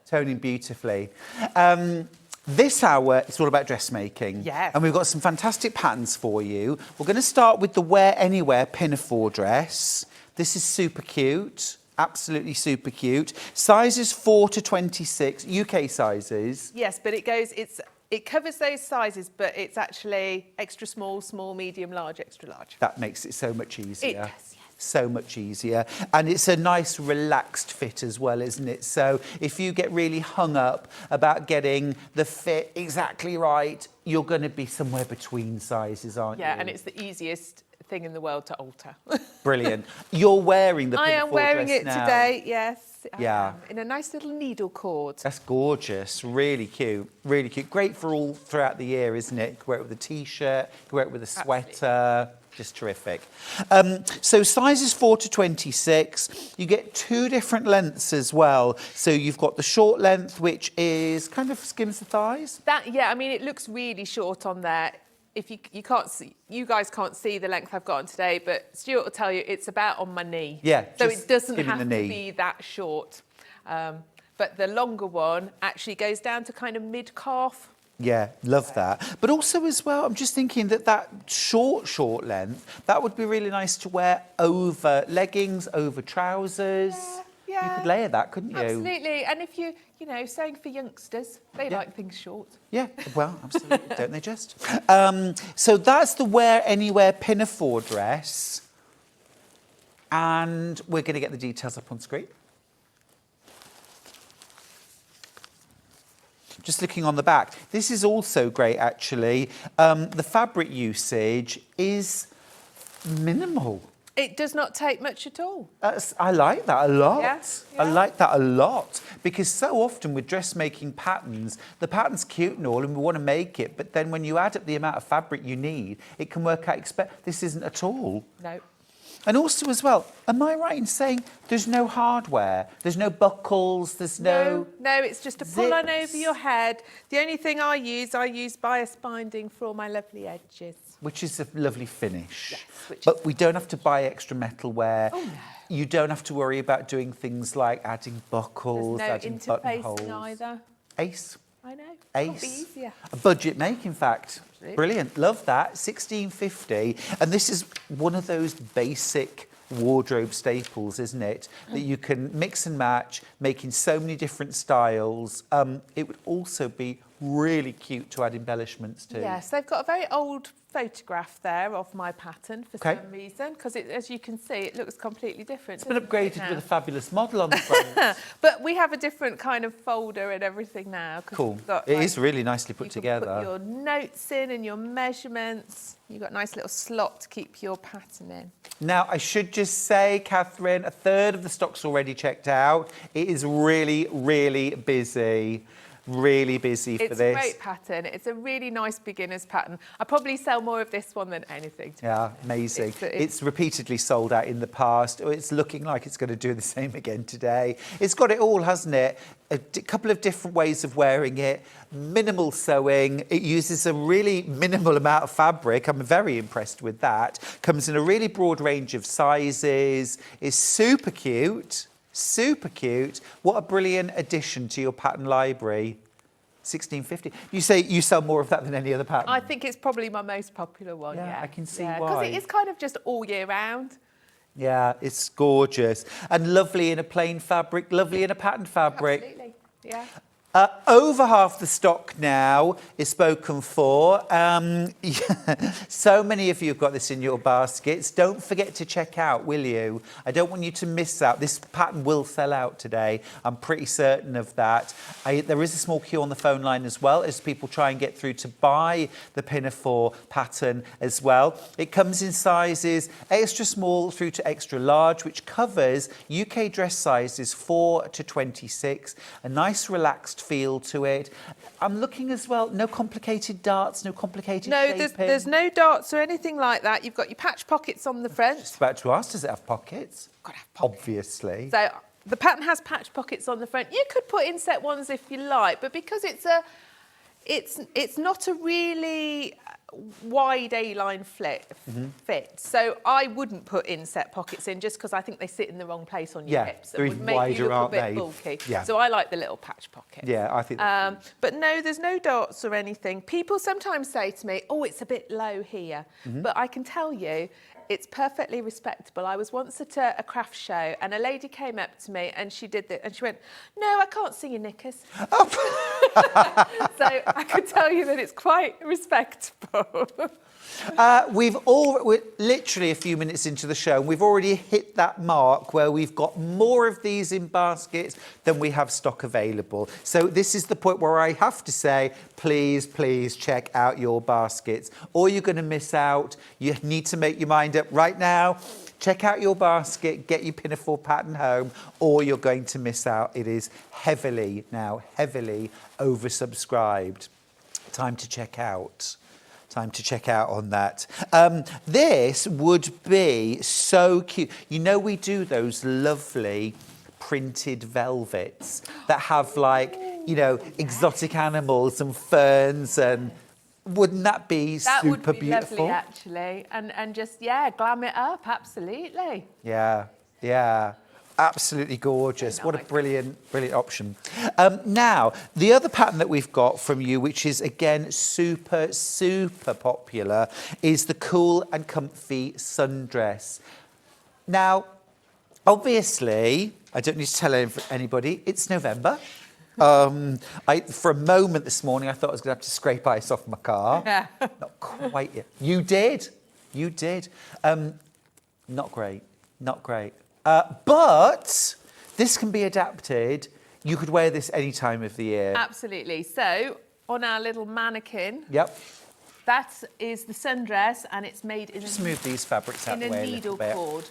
Toning beautifully. This hour, it's all about dressmaking. Yes. And we've got some fantastic patterns for you. We're going to start with the Wear Anywhere Pinafore dress. This is super cute. Absolutely super cute. Sizes 4 to 26, UK sizes. Yes, but it covers those sizes, but it's actually extra small, small, medium, large, extra large. That makes it so much easier. It does, yes. So much easier. And it's a nice relaxed fit as well, isn't it? So if you get really hung up about getting the fit exactly right, you're going to be somewhere between sizes, aren't you? Yeah, and it's the easiest thing in the world to alter. Brilliant. You're wearing the Pinafore I am wearing dress it now. today, yes. I Yeah. am, in a nice little needle cord. That's gorgeous. Really cute. Really cute. Great for all throughout the year, isn't it? You can wear it with a T-shirt, you can wear it with a sweater. Just terrific. So sizes 4 to 26. You get 2 different lengths as well. So you've got the short length, which is kind of skims the thighs. Yeah, I mean, it looks really short on there. If you can't see, you guys can't see the length I've got on today, but Stuart will tell you it's about on my knee. Yeah, so just it doesn't skimming have the to knee. be that short. But the longer one actually goes down to kind of mid-calf. Yeah, love that. But also as well, I'm just thinking that short length, that would be really nice to wear over leggings, over trousers. Yeah. You could layer that, couldn't you? Absolutely. And if you sewing for youngsters, they like things short. Yeah, well, absolutely, don't they just? So that's the Wear Anywhere Pinafore dress. And we're going to get the details up on screen. Just looking on the back. This is also great, actually. The fabric usage is minimal. It does not take much at all. I like that a lot. Yeah, I yeah. like that a lot. Because so often with dressmaking patterns, the pattern's cute and all, and we want to make it, but then when you add up the amount of fabric you need, it can work out, this isn't at all. No. And also as well, am I right in saying there's no hardware? There's no buckles, there's no... No, it's just a pull on zips. over your head. The only thing I use bias binding for all my lovely edges. Which is a lovely finish. Yes, But we don't have to buy extra metalware. Oh, no. You don't have to worry about doing things like adding buckles, There's no adding interfacing buttonholes. either. Ace. I know. Ace. Could be easier. A budget make, in fact. Absolutely. Brilliant. Love that. $16.50. And this is one of those basic wardrobe staples, isn't it? That you can mix and match, making so many different styles. It would also be really cute to add embellishments to. Yes, they've got a very old photograph there of my pattern for some reason, because as you can see, it looks completely different. It's been upgraded with a fabulous model on the front. But we have a different kind of folder and everything now. 'Cause Cool. we've got, It is really nicely put you together. can put your notes in and your measurements. You've got a nice little slot to keep your pattern in. Now, I should just say, Katharine, a third of the stock's already checked out. It is really, really busy. Really busy for It's this. a great pattern. It's a really nice beginner's pattern. I probably sell more of this one than anything. Yeah, amazing. It's It's repeatedly sold out in the past. It's looking like it's going to do the same again today. It's got it all, hasn't it? A couple of different ways of wearing it. Minimal sewing. It uses a really minimal amount of fabric. I'm very impressed with that. Comes in a really broad range of sizes. Is super cute. Super cute. What a brilliant addition to your pattern library. $16.50. You say you sell more of that than any other pattern? I think it's probably my most popular one, Yeah, yeah. I can see Because why. it is kind of just all year round. Yeah, it's gorgeous. And lovely in a plain fabric, lovely in a patterned fabric. Absolutely, yeah. Over half the stock now is spoken for. So many of you have got this in your baskets. Don't forget to check out, will you? I don't want you to miss out. This pattern will sell out today. I'm pretty certain of that. There is a small queue on the phone line as well as people try and get through to buy the Pinafore pattern as well. It comes in sizes extra small through to extra large, which covers UK dress sizes 4 to 26. A nice relaxed feel to it. I'm looking as well, no complicated darts, no complicated shaping. There's no darts or anything like that. You've got your patch pockets on the front. Just about to ask, does it have pockets? Got to have pockets. Obviously. So the pattern has patch pockets on the front. You could put inset ones if you like, but because it's not a really wide A-line fit. So I wouldn't put inset pockets in just because I think they sit in the wrong place on your hips. they're It would even make wider, you look a aren't bit they? bulky. Yeah. So I like the little patch pockets. Yeah, I think that's But no, there's no darts or anything. People sometimes say to me, oh, it's a bit low here. But I can tell you, it's perfectly respectable. I was once at a craft show and a lady came up to me and she did that and she went, no, I can't see your knickers. So I could tell you that it's quite respectable. We're literally a few minutes into the show and we've already hit that mark where we've got more of these in baskets than we have stock available. So this is the point where I have to say, please, please check out your baskets or you're going to miss out. You need to make your mind up right now. Check out your basket, get your Pinafore pattern home, or you're going to miss out. It is heavily oversubscribed. Time to check out. Time to check out on that. This would be so cute. You know, we do those lovely printed velvets that have like, you know, exotic animals and ferns and wouldn't that be That super would be beautiful? lovely, actually. And just, yeah, glam it up, absolutely. Yeah, yeah. Absolutely gorgeous. What a brilliant option. Now, the other pattern that we've got from you, which is, again, super popular, is the Cool and Comfy Sundress. Now, obviously, I don't need to tell anybody, it's November. For a moment this morning, I thought I was going to have to scrape ice off my car. Yeah. Not quite yet. You did. Not great. But this can be adapted. You could wear this any time of the year. Absolutely. So, on our little mannequin, Yep. that is the Sundress, and it's made in Just move these fabrics out in the a way a needle little bit. cord.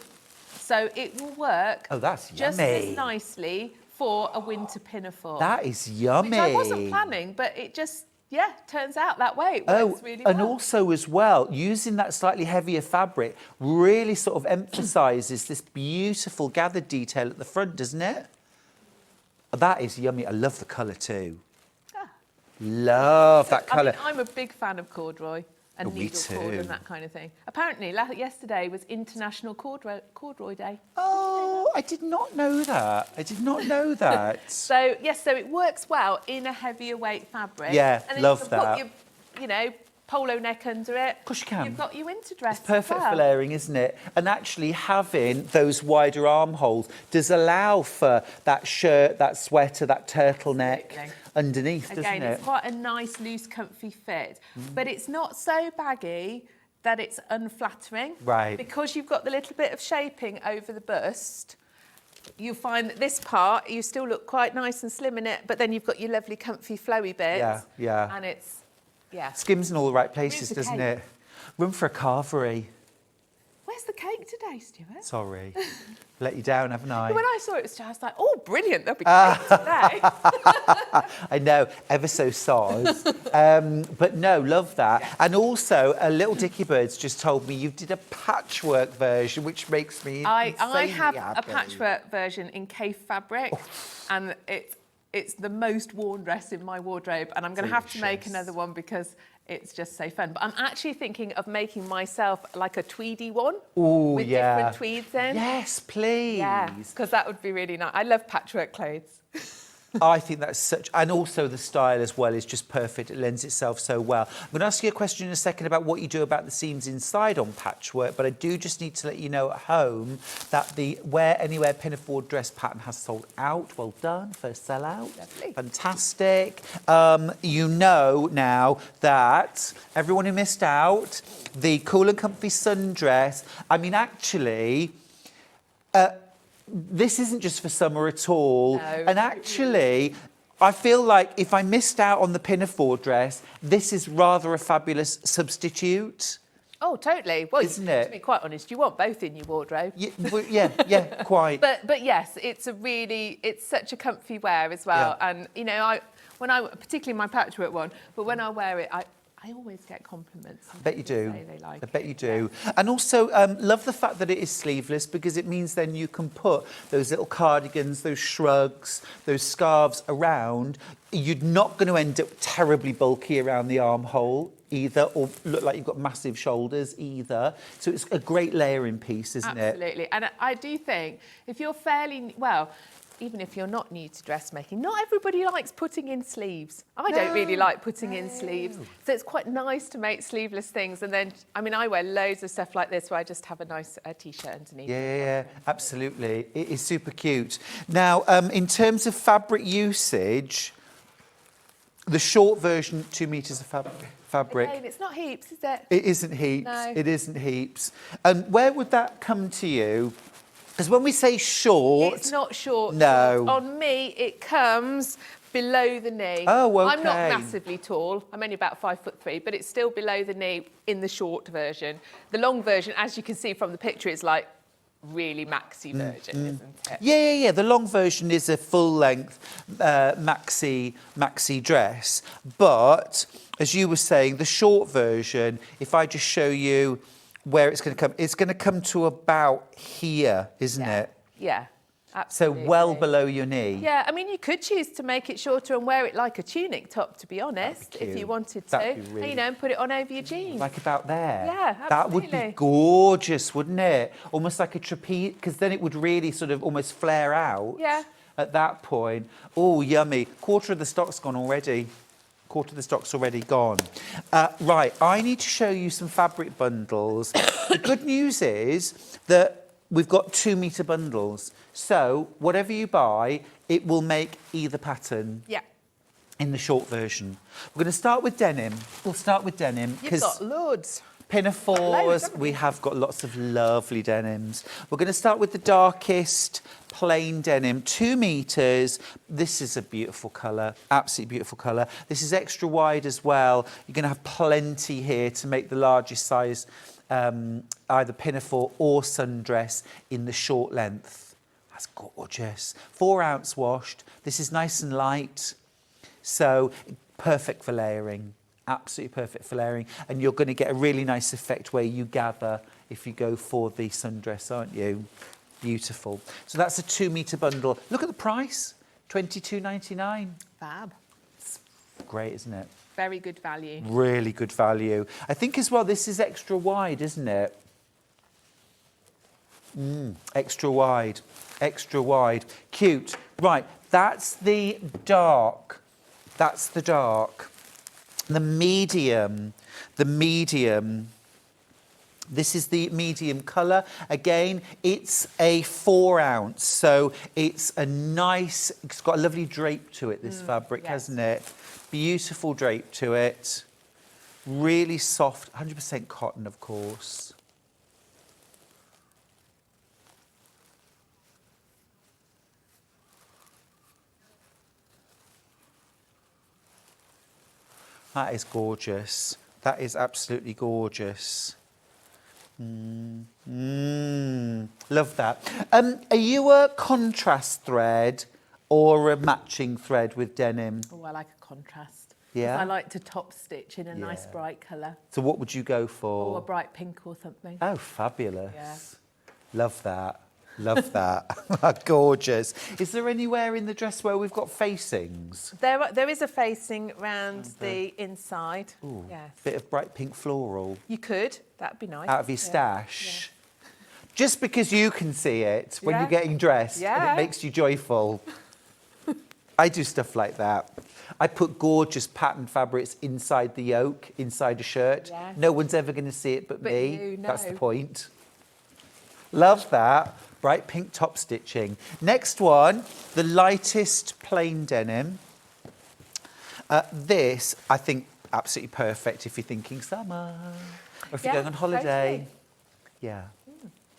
So it will work Oh, that's just yummy. as nicely for a winter pinafore. That is yummy. Which I wasn't planning, but it just, yeah, turns out that way. It works really and well. also as well, using that slightly heavier fabric really sort of emphasises this beautiful gathered detail at the front, doesn't it? That is yummy. I love the colour too. Love that colour. I mean, I'm a big fan of corduroy and Me needle cord too. and that kind of thing. Apparently, yesterday was International Corduroy Day. Oh, I did not know that. I did not know that. So, yes, so it works well in a heavier weight fabric. Yeah, and then love you can that. Put your, you know, polo neck under it. Of course you can. You've got your winter dress. It's perfect as well. for layering, isn't it? And actually having those wider armholes does allow for that shirt, that sweater, that turtleneck Absolutely. underneath, doesn't Again, it? it's quite a nice, loose, comfy fit, but it's not so baggy that it's unflattering. Right. Because you've got the little bit of shaping over the bust, you'll find that this part, you still look quite nice and slim in it, but then you've got your lovely, comfy, flowy bits. Yeah, yeah. And it's, yeah. Skims in all the right places, the doesn't cake. it? Room for a carvery. Where's the cake today, Stuart? Sorry. Let you down, haven't I? When I saw it, I was like, oh, brilliant, there'll be cake today. I know, ever so soz. But no, love that. Yeah. And also, Little Dicky Birds just told me you did a patchwork version, which makes me I insanely have happy. a patchwork version in Cave fabric, and it's the most worn dress in my wardrobe, and I'm going to have to make another one because it's just so fun. But I'm actually thinking of making myself like a tweedy one. Ooh, with yeah. different tweeds in. Yes, please. Yeah, because that would be really nice. I love patchwork clothes. I think that's such... And also the style as well is just perfect. It lends itself so well. I'm going to ask you a question in a second about what you do about the seams inside on patchwork, but I do just need to let you know at home that the Wear Anywhere Pinafore dress pattern has sold out. Well done. First sell-out. Lovely. Fantastic. You know now that everyone who missed out, the Cool and Comfy Sundress, I mean, actually... this isn't just for summer at all. No. And actually, I feel like if I missed out on the Pinafore dress, this is rather a fabulous substitute. Oh, totally. Well, Isn't it? to be quite honest, you want both in your wardrobe. Yeah, quite. But yes, it's such a comfy wear as well. Yeah. And you know, particularly my patchwork one, but when I wear it, I always get compliments. I bet you do. Say they like I bet you it. do. And also, love the fact that it is sleeveless because it means then you can put those little cardigans, those shrugs, those scarves around. You're not going to end up terribly bulky around the armhole either, or look like you've got massive shoulders either. So it's a great layering piece, isn't it? Absolutely. And I do think if you're fairly, well, even if you're not new to dressmaking, not everybody likes putting in sleeves. I don't really like putting in sleeves. So it's quite nice to make sleeveless things. And then, I mean, I wear loads of stuff like this where I just have a nice T-shirt underneath. Yeah, absolutely. It is super cute. Now, in terms of fabric usage, the short version, 2 metres of fabric. Again, it's not heaps, is it? It isn't heaps. No. It isn't heaps. And where would that come to you? Because when we say short... It's not short. No. On me, it comes below the knee. Oh, OK. I'm not massively tall. I'm only about 5'3", but it's still below the knee in the short version. The long version, as you can see from the picture, is like really maxi version, isn't it? Yeah. The long version is a full-length maxi dress. But, as you were saying, the short version, if I just show you where it's going to come to about here, isn't it? Yeah, So absolutely. well below your knee. Yeah, I mean, you could choose to make it shorter and wear it like a tunic top, to be honest, if cute. you wanted to. That'd be really- You know, and put it on over your jeans. Like about there. Yeah, That would be absolutely. gorgeous, wouldn't it? Almost like a trapeze, because then it would really sort of almost flare out. Yeah. At that point. Oh, yummy. Quarter of the stock's gone already. Quarter of the stock's already gone. Right, I need to show you some fabric bundles. The good news is that we've got 2 metre bundles. So whatever you buy, it will make either pattern. Yeah. In the short version. We're going to start with denim. We'll start with denim. You've got loads. Pinafores, we have got lots of lovely denims. We're going to start with the darkest plain denim, 2 metres. This is a beautiful colour, absolutely beautiful colour. This is extra wide as well. You're going to have plenty here to make the largest size, either pinafore or sundress in the short length. That's gorgeous. 4 ounce washed. This is nice and light, so perfect for layering. Absolutely perfect for layering, and you're going to get a really nice effect where you gather if you go for the sundress, aren't you? Beautiful. So that's a 2 metre bundle. Look at the price, $22.99. Fab. Great, isn't it? Very good value. Really good value. I think as well, this is extra wide, isn't it? Extra wide, extra wide. Cute. Right, that's the dark. That's the dark. The medium. This is the medium colour. Again, it's a 4 ounce, so it's a nice, it's got a lovely drape to it, this fabric, hasn't it? Beautiful drape to it. Really soft, 100% cotton, of course. That is gorgeous. That is absolutely gorgeous. Love that. Are you a contrast thread or a matching thread with denim? Oh, I like a contrast. Yeah? I like to top stitch in a nice bright colour. So what would you go for? Or a bright pink or something. Oh, fabulous. Yeah. Love that. Love that. Gorgeous. Is there anywhere in the dress where we've got facings? There is a facing round the inside. Ooh, Yes. bit of bright pink floral You could. That'd be nice. out of your stash. Just because you can see it when Yeah. you're getting dressed and Yeah. it makes you joyful. I do stuff like that. I put gorgeous patterned fabrics inside the yoke, inside a shirt. Yes. No one's ever going to see it but me. you, That's the no. point. Love that. Bright pink top stitching. Next one, the lightest plain denim. This, I think, absolutely perfect if you're thinking summer or if you're Yeah, going on holiday. totally. Yeah.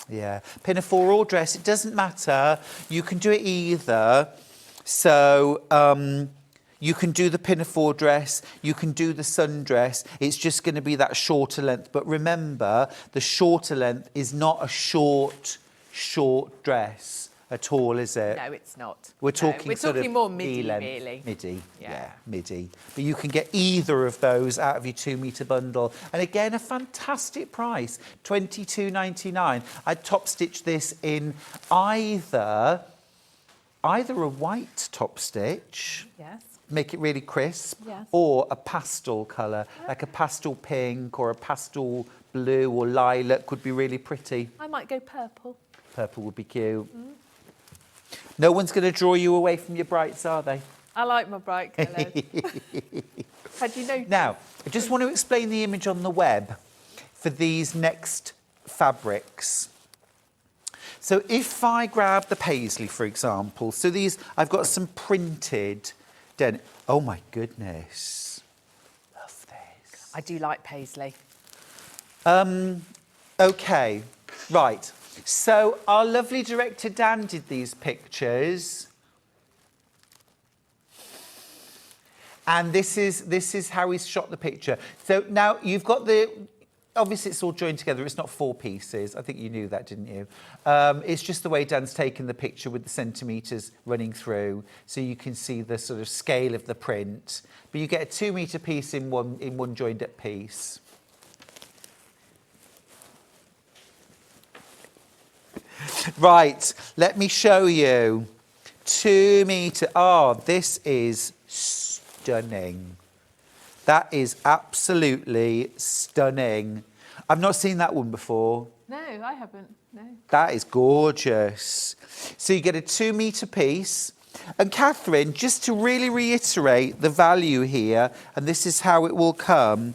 Yeah. Pinafore or dress, it doesn't matter. You can do it either. So you can do the pinafore dress, you can do the sundress. It's just going to be that shorter length. But remember, the shorter length is not a short dress at all, is it? No, it's not. We're No, talking we're sort talking of more midi, knee-length. really. Midi, Yeah. midi. But you can get either of those out of your 2 metre bundle. And again, a fantastic price, $22.99. I'd top stitch this in either a white top stitch, Yes. make it really crisp, Yes. or a pastel colour, like a pastel pink or a pastel blue or lilac would be really pretty. I might go purple. Purple would be cute. No one's going to draw you away from your brights, are they? I like my bright colours. Had you noticed? Now, I just want to explain the image on the web for these next fabrics. So if I grab the paisley, for example, so these, I've got some printed denim. Oh my goodness. Love this. I do like paisley. Okay, right. So our lovely director Dan did these pictures. And this is how he's shot the picture. So now you've got obviously it's all joined together. It's not 4 pieces. I think you knew that, didn't you? It's just the way Dan's taken the picture with the centimetres running through, so you can see the sort of scale of the print. But you get a 2 metre piece in one joined up piece. Right, let me show you. 2 metre. Oh, this is stunning. That is absolutely stunning. I've not seen that one before. No, I haven't. No. That is gorgeous. So you get a 2 metre piece. And Katharine, just to really reiterate the value here, and this is how it will come,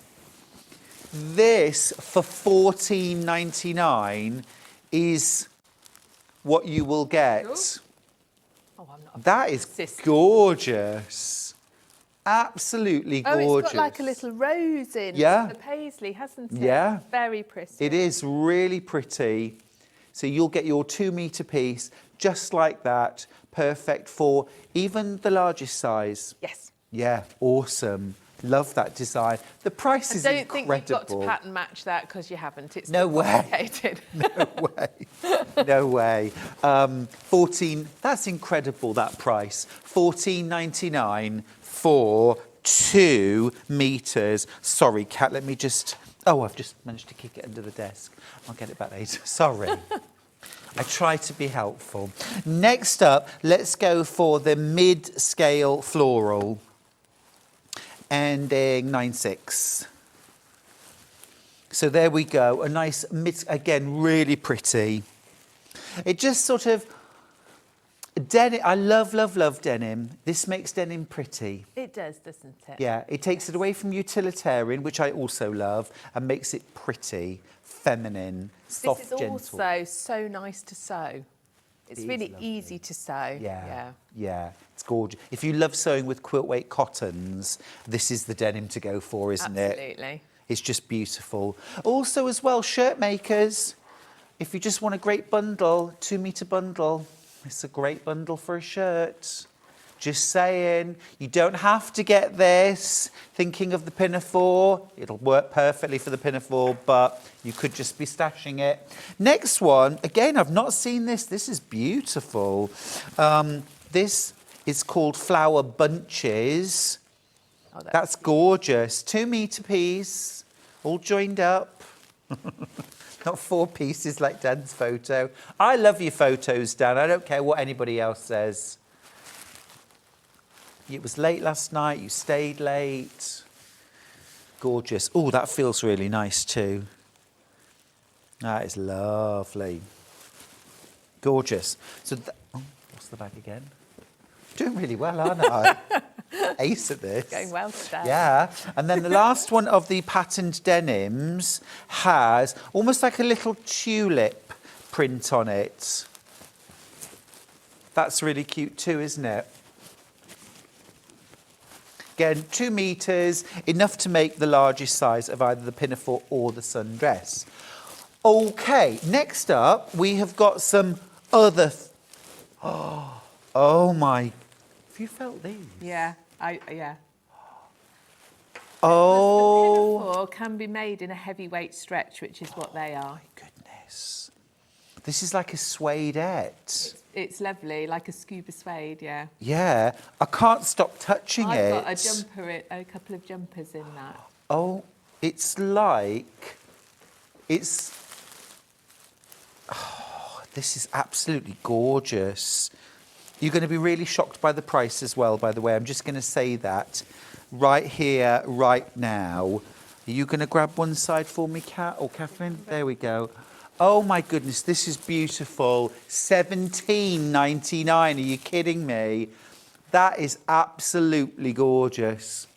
this for $14.99 is what you will get. Oh, I'm not. That is gorgeous. Absolutely gorgeous. Oh, it's got like a little rose in Yeah. the paisley, hasn't it? Yeah. Very pretty. It is really pretty. So you'll get your 2 metre piece just like that. Perfect for even the largest size. Yes. Yeah, awesome. Love that design. The price is Don't incredible. think you've got to pattern match that because you haven't. It's No too way. complicated. No way. No way. 14, that's incredible, that price. $14.99 for 2 metres. Sorry, Kat, let me just... Oh, I've just managed to kick it under the desk. I'll get it back later. Sorry. I try to be helpful. Next up, let's go for the mid-scale floral. Ending 9/6. So there we go. A nice mid, again, really pretty. It just sort of, denim, I love, love, love denim. This makes denim pretty. It does, doesn't it? Yeah, it takes it away from utilitarian, which I also love, and makes it pretty, feminine, soft, This is gentle. also so nice to sew. It's It is really lovely. easy to sew. Yeah, it's gorgeous. If you love sewing with quilt weight cottons, this is the denim to go for, isn't it? Absolutely. It's just beautiful. Also, as well, shirt makers. If you just want a great bundle, 2 metre bundle, it's a great bundle for a shirt. Just saying, you don't have to get this. Thinking of the Pinafore, it'll work perfectly for the Pinafore, but you could just be stashing it. Next one, again, I've not seen this. This is beautiful. This is called Flower Bunches. Oh, That's gorgeous. 2 metre piece, all joined up. Not 4 pieces like Dan's photo. I love your photos, Dan. I don't care what anybody else says. It was late last night, you stayed late. Gorgeous. Oh, that feels really nice too. That is lovely. Gorgeous. So, oh, what's the bag again? Doing really well, aren't I? Ace at this. Going well today. Yeah. And then the last one of the patterned denims has almost like a little tulip print on it. That's really cute too, isn't it? Again, 2 metres, enough to make the largest size of either the Pinafore or the Sundress. Okay, next up, we have got some other... Oh my... Have you felt these? Yeah. Oh, The Pinafore can be made in a heavyweight stretch, which is what they are. my goodness. This is like a suede-ette. It's lovely, like a scuba suede, yeah. Yeah, I can't stop touching it. I've got a jumper, a couple of jumpers in that. Oh, it's like... It's... Oh, this is absolutely gorgeous. You're going to be really shocked by the price as well, by the way. I'm just going to say that right here, right now. Are you going to grab one side for me, Kat or Katharine? There we go. Oh my goodness, this is beautiful. $17.99. Are you kidding me? That is absolutely gorgeous.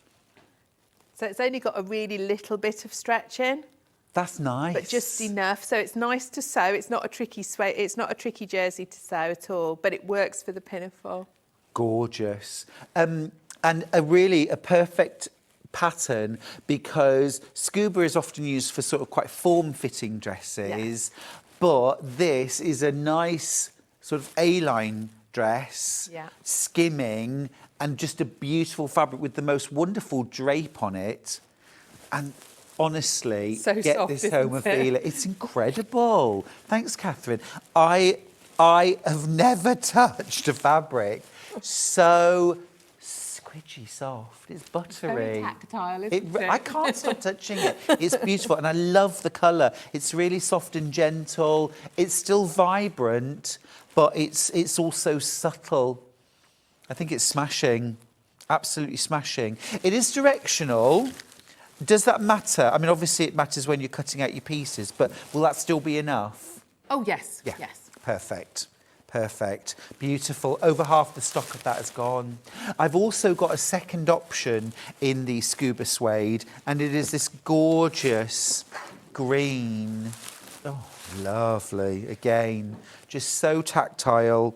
So it's only got a really little bit of stretch in, That's nice. but just enough. So it's nice to sew. It's not a tricky suede. It's not a tricky jersey to sew at all, but it works for the Pinafore. Gorgeous. And a perfect pattern because scuba is often used for sort of quite form-fitting dresses, but this is a nice sort of A-line dress, skimming, and just a beautiful fabric with the most wonderful drape on it. And honestly, So get soft, this isn't home and it? feel it. It's incredible. Thanks, Katharine. I have never touched a fabric so squidgy soft. It's buttery. Very tactile, isn't it? I can't stop touching it. It's beautiful, and I love the colour. It's really soft and gentle. It's still vibrant, but it's also subtle. I think it's smashing, absolutely smashing. It is directional. Does that matter? I mean, obviously it matters when you're cutting out your pieces, but will that still be enough? Oh, yes. Yeah. Yes. Perfect. Perfect. Beautiful. Over half the stock of that has gone. I've also got a second option in the scuba suede, and it is this gorgeous green. Oh, lovely. Again, just so tactile.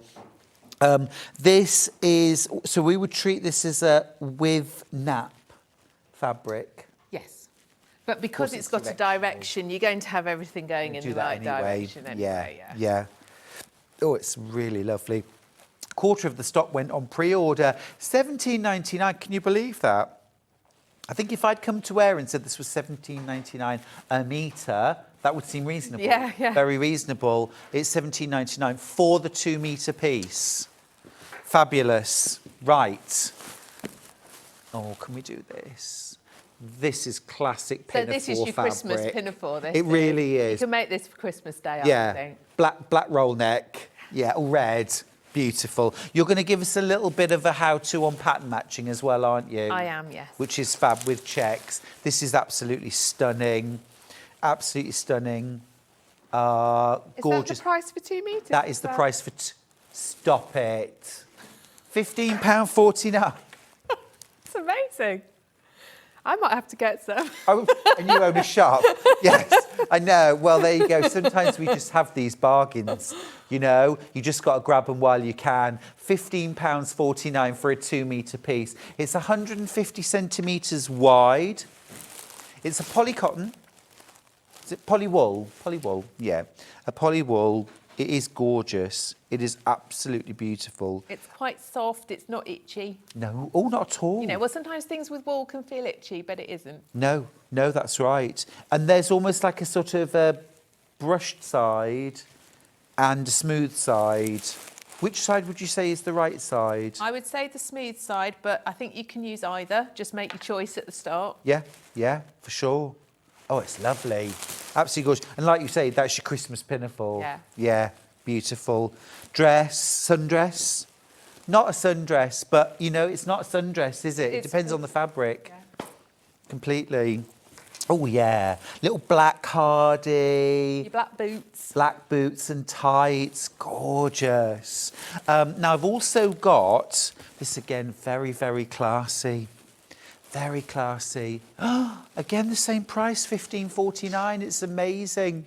This is, so we would treat this as a with nap fabric. Yes. But because it's it's got a direction, you're going to have everything going in Do the that right direction anyway. Yeah. Oh, it's really lovely. Quarter of the stock went on pre-order. $17.99. Can you believe that? I think if I'd come to air and said this was $17.99 a metre, that would seem reasonable. Yeah. Very reasonable. It's $17.99 for the 2 metre piece. Fabulous. Right. Oh, can we do this? This is classic So Pinafore this is your fabric. Christmas Pinafore, this It really is. You can make this for Christmas Day, I Yeah, think. black roll neck. Yeah, all red. Beautiful. You're going to give us a little bit of a how-to on pattern matching as well, aren't you? I am, yes. Which is fab with checks. This is absolutely stunning. Absolutely stunning. Is Gorgeous. that the price for 2 metres? That is the price for... Stop it. £15.49. It's amazing. I might have to get some. Oh, and you own a shop. Yes, I know. Well, there you go. Sometimes we just have these bargains, you know. You just got to grab them while you can. £15.49 for a 2 metre piece. It's 150 centimetres wide. It's a poly cotton. Is it poly wool? Poly wool, yeah. A poly wool. It is gorgeous. It is absolutely beautiful. It's quite soft. It's not itchy. No, oh, not at all. You know, well, sometimes things with wool can feel itchy, but it isn't. No, no, that's right. And there's almost like a sort of a brushed side and a smooth side. Which side would you say is the right side? I would say the smooth side, but I think you can use either. Just make your choice at the start. Yeah, yeah, for sure. Oh, it's lovely. Absolutely gorgeous. And like you say, that's your Christmas pinafore. Yeah. Yeah, beautiful. Dress, sundress. Not a sundress, but, you know, it's not a sundress, is it? It depends on the fabric. Yeah. Completely. Oh, yeah. Little black hardy. Your black boots. Black boots and tights. Gorgeous. Now, I've also got, this again, very, very classy. Very classy. Again, the same price, £15.49. It's amazing.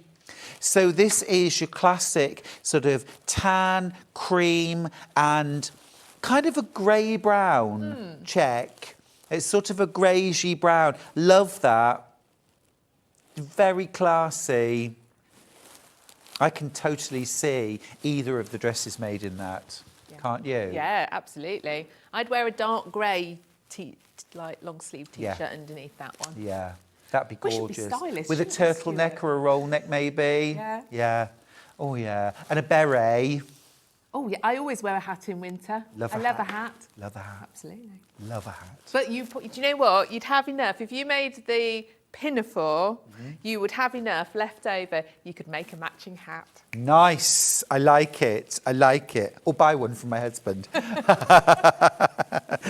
So this is your classic sort of tan, cream and kind of a grey-brown check. It's sort of a greyish brown. Love that. Very classy. I can totally see either of the dresses made in that. Yeah. Can't you? Yeah, absolutely. I'd wear a dark grey like long sleeve t-shirt underneath that one. Yeah, that'd be gorgeous. We should be stylish, with a turtleneck or a roll neck maybe. Yeah. Yeah. Oh yeah. And a beret. Oh yeah, I always wear a hat in winter. Love a leather hat. hat. Love a hat. Absolutely. Love a hat. But do you know what? You'd have enough. If you made the pinafore, you would have enough left over. You could make a matching hat. Nice. I like it. I like it. Or buy one from my husband.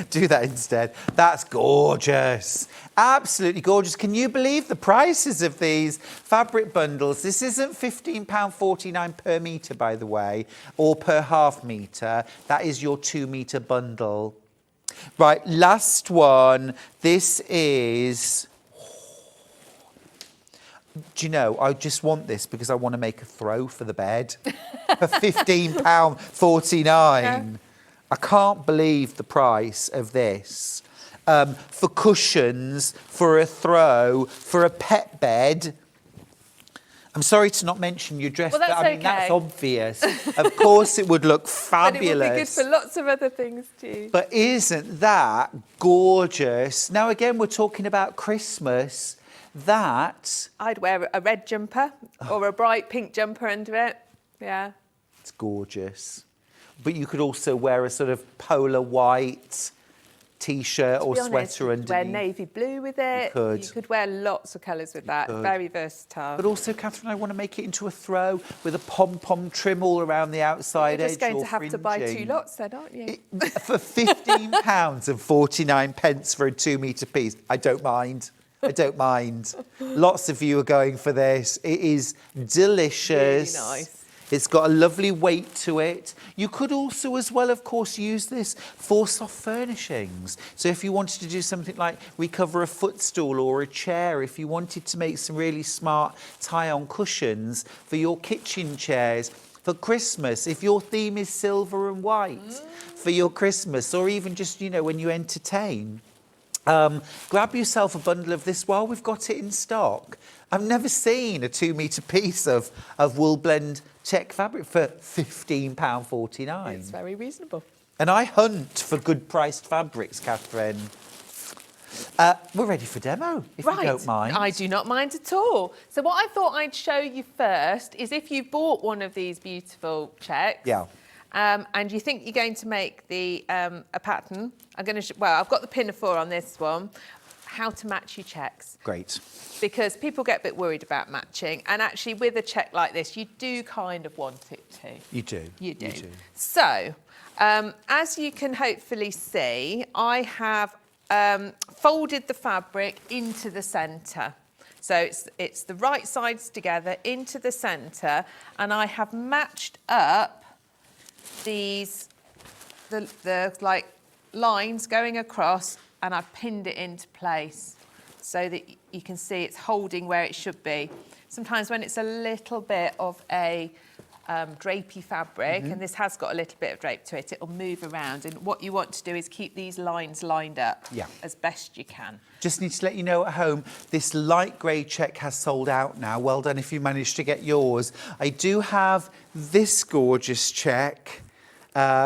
Do that instead. That's gorgeous. Absolutely gorgeous. Can you believe the prices of these fabric bundles? This isn't £15.49 per metre, by the way, or per half metre. That is your 2 metre bundle. Right, last one. This is... Do you know, I just want this because I want to make a throw for the bed for £15.49. Yeah. I can't believe the price of this. For cushions, for a throw, for a pet bed. I'm sorry to not mention your dress, well, that's but I mean, okay. that's obvious. Of course it would look fabulous. But it would be good for lots of other things too. But isn't that gorgeous? Now, again, we're talking about Christmas. That... I'd wear a red jumper or a bright pink jumper under it. Yeah. It's gorgeous. But you could also wear a sort of polar white T-shirt or sweater underneath. Wear navy blue with it. You could wear lots of colours with that. Very versatile. But also, Katharine, I want to make it into a throw with a pom-pom trim all around the outside edge. You're just going to have to buy 2 lots then, aren't you? For £15.49 for a 2 metre piece. I don't mind. I don't mind. Lots of you are going for this. It is delicious. Really nice. It's got a lovely weight to it. You could also, as well, of course, use this for soft furnishings. So if you wanted to do something like recover a footstool or a chair, if you wanted to make some really smart tie-on cushions for your kitchen chairs, for Christmas, if your theme is silver and white for your Christmas, or even just, you know, when you entertain. Grab yourself a bundle of this while we've got it in stock. I've never seen a 2 metre piece of wool blend check fabric for £15.49. It's very reasonable. And I hunt for good priced fabrics, Katharine. We're ready for demo, if you don't mind. I do not mind at all. So what I thought I'd show you first is if you bought one of these beautiful checks. Yeah. And you think you're going to make the a pattern. I've got the pinafore on this one. How to match your checks. Great. Because people get a bit worried about matching, and actually with a check like this, you do kind of want it to. You do. You do. You do. So, as you can hopefully see, I have folded the fabric into the centre. So it's the right sides together into the centre, and I have matched up these, the like lines going across, and I've pinned it into place so that you can see it's holding where it should be. Sometimes when it's a little bit of a drapey fabric, and this has got a little bit of drape to it, it'll move around, and what you want to do is keep these lines lined up as best you can. Just need to let you know at home, this light grey check has sold out now. Well done if you managed to get yours. I do have this gorgeous check,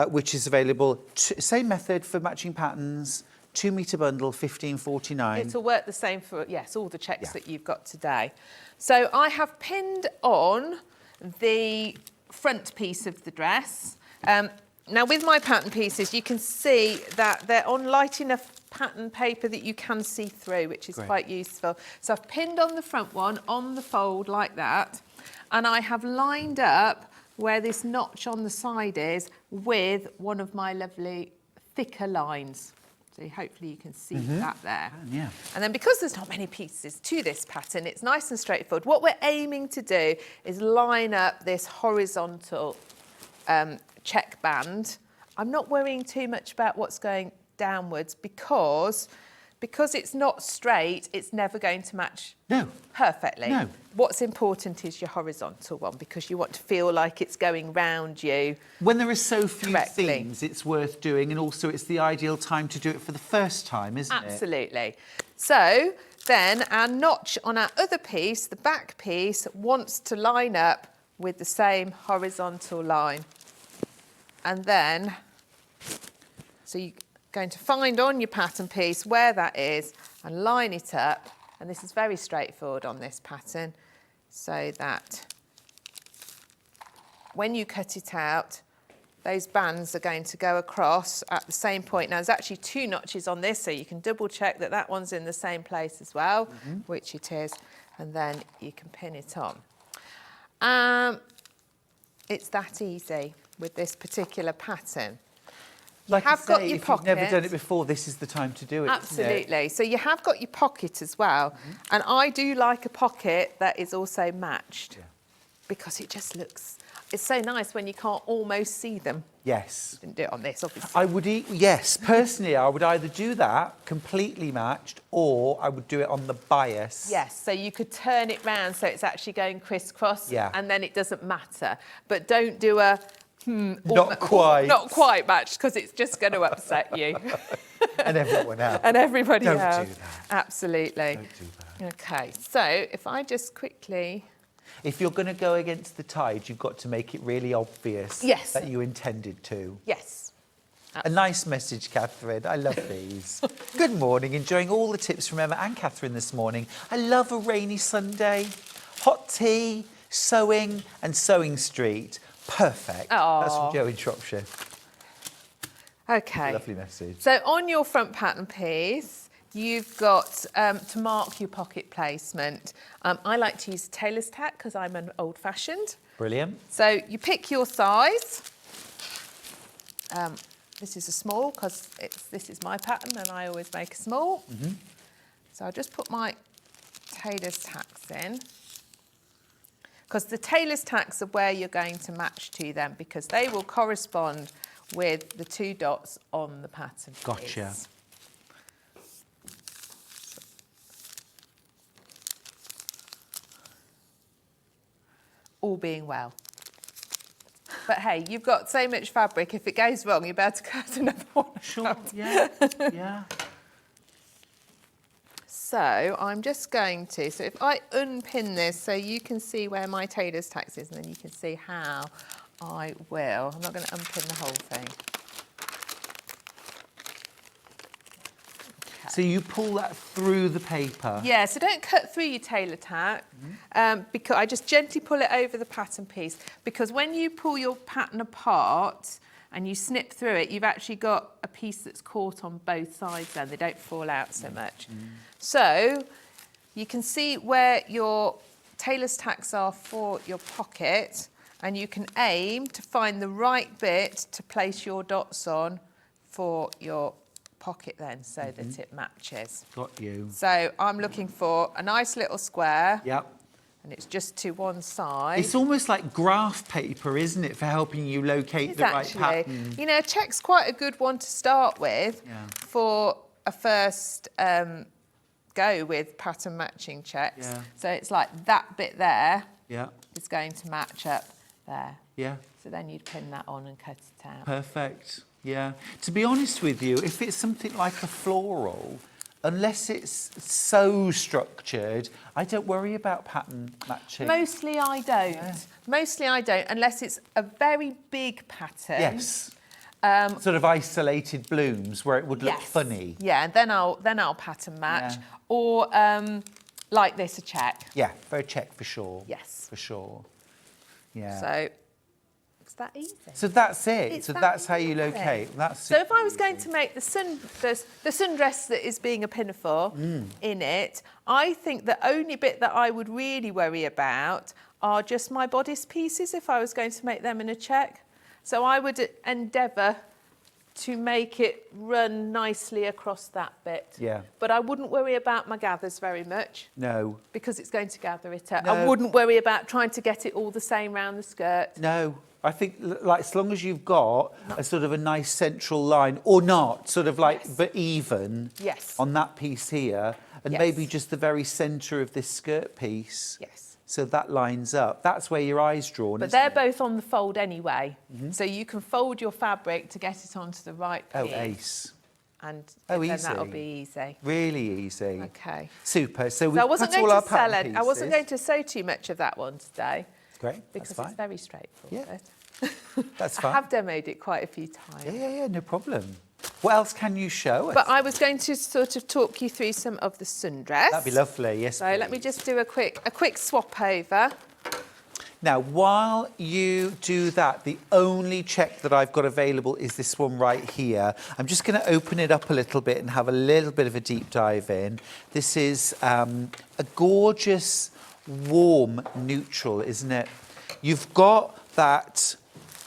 which is available, same method for matching patterns, 2 metre bundle, $15.49. It'll work the same for, yes, all the checks that you've got today. So I have pinned on the front piece of the dress. Now with my pattern pieces, you can see that they're on light enough pattern paper that you can see through, which is quite useful. So I've pinned on the front one on the fold like that, and I have lined up where this notch on the side is with one of my lovely thicker lines. So hopefully you can see that there. Yeah. And then because there's not many pieces to this pattern, it's nice and straightforward. What we're aiming to do is line up this horizontal check band. I'm not worrying too much about what's going downwards because it's not straight, it's never going to match perfectly. No. What's important is your horizontal one, because you want to feel like it's going round you. When there are so few correctly. themes, it's worth doing, and also it's the ideal time to do it for the first time, isn't it? Absolutely. So then our notch on our other piece, the back piece, wants to line up with the same horizontal line. And then, so you're going to find on your pattern piece where that is and line it up. And this is very straightforward on this pattern, so that when you cut it out, those bands are going to go across at the same point. Now, there's actually 2 notches on this, so you can double check that that one's in the same place as well, which it is, and then you can pin it on. It's that easy with this particular pattern. Like have I say, got your if you've never pocket. done it before, this is the time to do it. Absolutely. So you have got your pocket as well. And I do like a pocket that is also matched because it just looks, it's so nice when you can't almost see them. Yes. Didn't do it on this, obviously. I would, yes, personally, I would either do that completely matched, or I would do it on the bias. Yes, so you could turn it round so it's actually going crisscross, Yeah. and then it doesn't matter. But don't do a Not quite. not quite matched, because it's just going to upset you. And everyone else. And everybody Don't else. do that. Absolutely. Don't do that. Okay, so if I just quickly... If you're going to go against the tide, you've got to make it really obvious Yes. that you intended to. Yes. A nice message, Katharine. I love these. Good morning. Enjoying all the tips from Emma and Katharine this morning. I love a rainy Sunday. Hot tea, sewing and Sewing Street. Perfect. That's from Jo in Shropshire. Okay. Lovely message. So on your front pattern piece, you've got to mark your pocket placement. I like to use tailor's tack because I'm an old-fashioned. Brilliant. So you pick your size. This is a small because this is my pattern and I always make a small. So I'll just put my tailor's tacks in, because the tailor's tacks are where you're going to match to them, because they will correspond with the 2 dots on the pattern piece. Gotcha. All being well. But hey, you've got so much fabric, if it goes wrong, you're about to cut another one. Sure, yeah, yeah. So I'm just going to, so if I unpin this so you can see where my tailor's tacks is, and then you can see how I will. I'm not going to unpin the whole thing. So you pull that through the paper? Yeah, so don't cut through your tailor tack, because I just gently pull it over the pattern piece, because when you pull your pattern apart and you snip through it, you've actually got a piece that's caught on both sides then. They don't fall out so much. So you can see where your tailor's tacks are for your pocket, and you can aim to find the right bit to place your dots on for your pocket then so that it matches. Got you. So I'm looking for a nice little square. Yep. And it's just to one side. It's almost like graph paper, isn't it, for helping you locate the right pattern? You know, a check's quite a good one to start with for a first go with pattern matching checks. Yeah. So it's like that bit there Yeah. is going to match up there. Yeah. So then you'd pin that on and cut it out. Perfect. Yeah. To be honest with you, if it's something like a floral, unless it's so structured, I don't worry about pattern matching. Mostly I don't. Yeah. Mostly I don't, unless it's a very big pattern. Yes. Sort of isolated blooms where it would look funny. Yeah, and then I'll pattern match. Yeah. Or like this, a check. Yeah, for a check for sure. Yes. For sure. Yeah. So it's that easy. So that's it. It's So that that's how you easy. locate. That's So if I was going to make the sundress that is being a pinafore in it, I think the only bit that I would really worry about are just my bodice pieces if I was going to make them in a check. So I would endeavour to make it run nicely across that bit. Yeah. But I wouldn't worry about my gathers very much No. because it's going to gather it up. No. I wouldn't worry about trying to get it all the same round the skirt. No. I think, like, as long as you've got a sort of a nice central line, or not, sort of like, Yes. but even Yes. on that piece here, and Yes. maybe just the very centre of this skirt piece. Yes. So that lines up. That's where your eye's drawn, But isn't they're it? both on the fold anyway. So you can fold your fabric to get it onto the right piece. Oh, ace. And Oh, then easy. that'll be easy. Really easy. Okay. Super. So we've So I wasn't cut all going our to sell pattern it. I wasn't pieces. going to sew too much of that one today Great, because that's fine. it's very straightforward. That's I fine. have demoed it quite a few times. Yeah, no problem. What else can you show us? But I was going to sort of talk you through some of the sundress. That'd be lovely, yes. So let me just do a quick swap over. Now, while you do that, the only check that I've got available is this one right here. I'm just going to open it up a little bit and have a little bit of a deep dive in. This is a gorgeous, warm neutral, isn't it? You've got that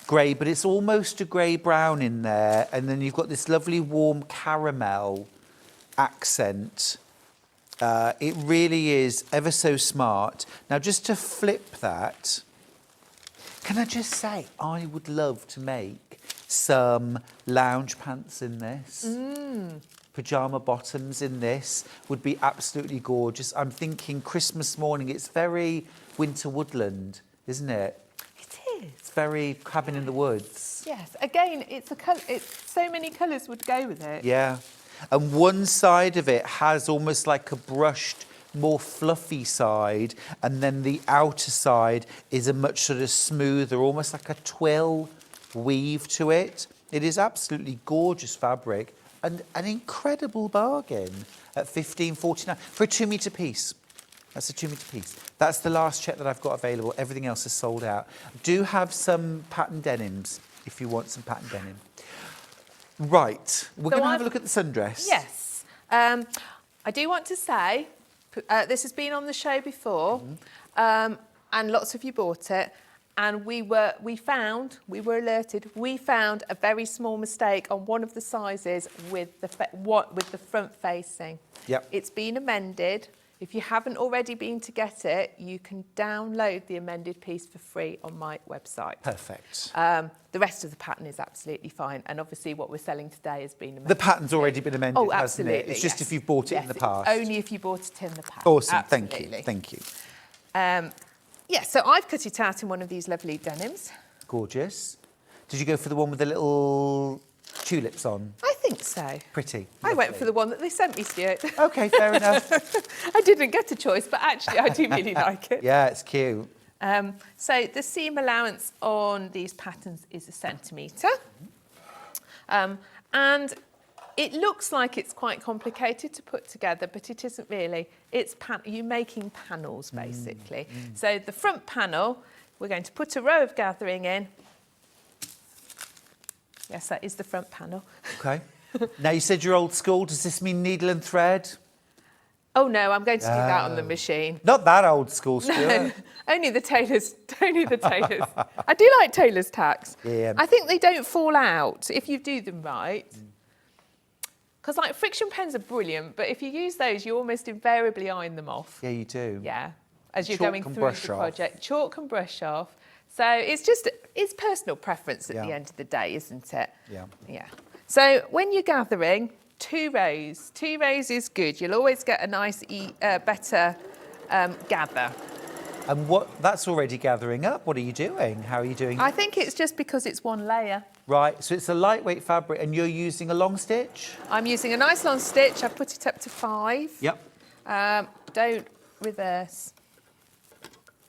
grey, but it's almost a grey-brown in there, and then you've got this lovely warm caramel accent. It really is ever so smart. Now, just to flip that, can I just say, I would love to make some lounge pants in this. Pyjama bottoms in this would be absolutely gorgeous. I'm thinking Christmas morning. It's very winter woodland, isn't it? It is. It's very cabin in the woods. Yes. Again, it's so many colours would go with it. Yeah. And one side of it has almost like a brushed, more fluffy side, and then the outer side is a much sort of smoother, almost like a twill weave to it. It is absolutely gorgeous fabric and an incredible bargain at $15.49 for a 2 metre piece. That's a 2 metre piece. That's the last check that I've got available. Everything else is sold out. Do have some pattern denims if you want some pattern denim. Right, we're going to have a look at the sundress. Yes. I do want to say, this has been on the show before, and lots of you bought it, and we were alerted, we found a very small mistake on one of the sizes with the front facing. Yep. It's been amended. If you haven't already been to get it, you can download the amended piece for free on my website. Perfect. The rest of the pattern is absolutely fine, and obviously what we're selling today has been amended. The pattern's already been amended, Oh, hasn't it? absolutely, It's just yes. if you've bought it in Yes, the past. Only if you bought it in the past. Awesome, Absolutely. thank you. Yeah, so I've cut it out in one of these lovely denims. Gorgeous. Did you go for the one with the little tulips on? I think so. Pretty. I went lovely. for the one that they sent me, Stuart. Okay, fair enough. I didn't get a choice, but actually I do really like it. Yeah, it's cute. So the seam allowance on these patterns is 1 centimetre. And it looks like it's quite complicated to put together, but it isn't really. It's you're making panels, basically. So the front panel, we're going to put a row of gathering in. Yes, that is the front panel. Okay. Now, you said you're old school. Does this mean needle and thread? Oh, no, I'm going to do that on the machine. Not that old school, Stuart. Only the tailors. Only the tailors. I do like tailors' tacks. Yeah. I think they don't fall out if you do them right. Because like friction pens are brilliant, but if you use those, you almost invariably iron them off. Yeah, you do. Yeah, as you're Chalk going and through brush the off. project. Chalk and brush off. So it's personal preference at Yeah. the end of the day, isn't it? Yeah. Yeah. So when you're gathering, 2 rows. 2 rows is good. You'll always get a nice, better gather. And that's already gathering up. What are you doing? How are you doing? I think it's just because it's 1 layer. Right, so it's a lightweight fabric and you're using a long stitch? I'm using a nice long stitch. I've put it up to 5. Yep. Don't reverse.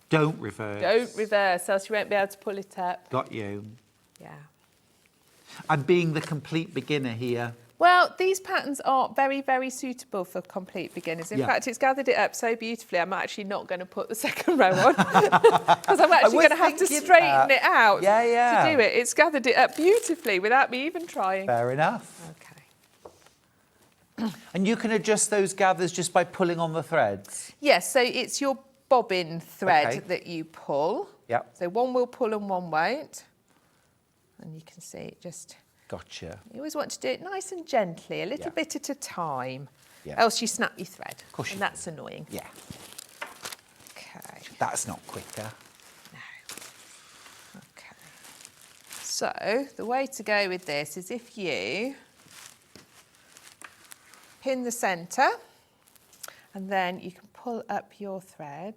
Don't reverse. Don't reverse, else you won't be able to pull it up. Got you. Yeah. I'm being the complete beginner here. Well, these patterns are very, very suitable for complete beginners. In Yeah. fact, it's gathered it up so beautifully, I'm actually not going to put the second row on because I'm actually going to have to thinking straighten that. it out Yeah, yeah. to do it. It's gathered it up beautifully without me even trying. Fair enough. Okay. And you can adjust those gathers just by pulling on the threads? Yes, so it's your bobbin thread Okay. that you pull. Yep. So one will pull and one won't. And you can see it just... Gotcha. You always want to do it nice and gently, a little Yeah. bit at a time. Yeah. Else you snap your thread. Of course you and do. that's annoying. Yeah, Okay. that's not quicker. No. Okay. So the way to go with this is if you pin the centre and then you can pull up your thread,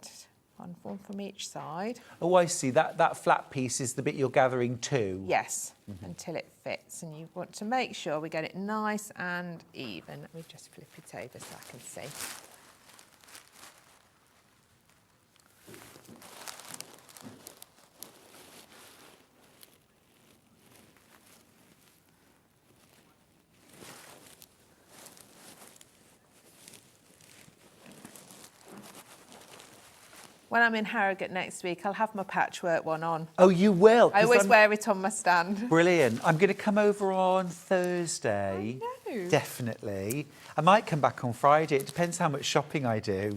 one from each side. Oh, I see. That flat piece is the bit you're gathering to? Yes, until it fits. And you want to make sure we get it nice and even. Let me just flip it over so I can see. When I'm in Harrogate next week, I'll have my patchwork one on. Oh, you will? I 'cause always I'm- wear it on my stand. Brilliant. I'm going to come over on Thursday. I know. Definitely. I might come back on Friday. It depends how much shopping I do.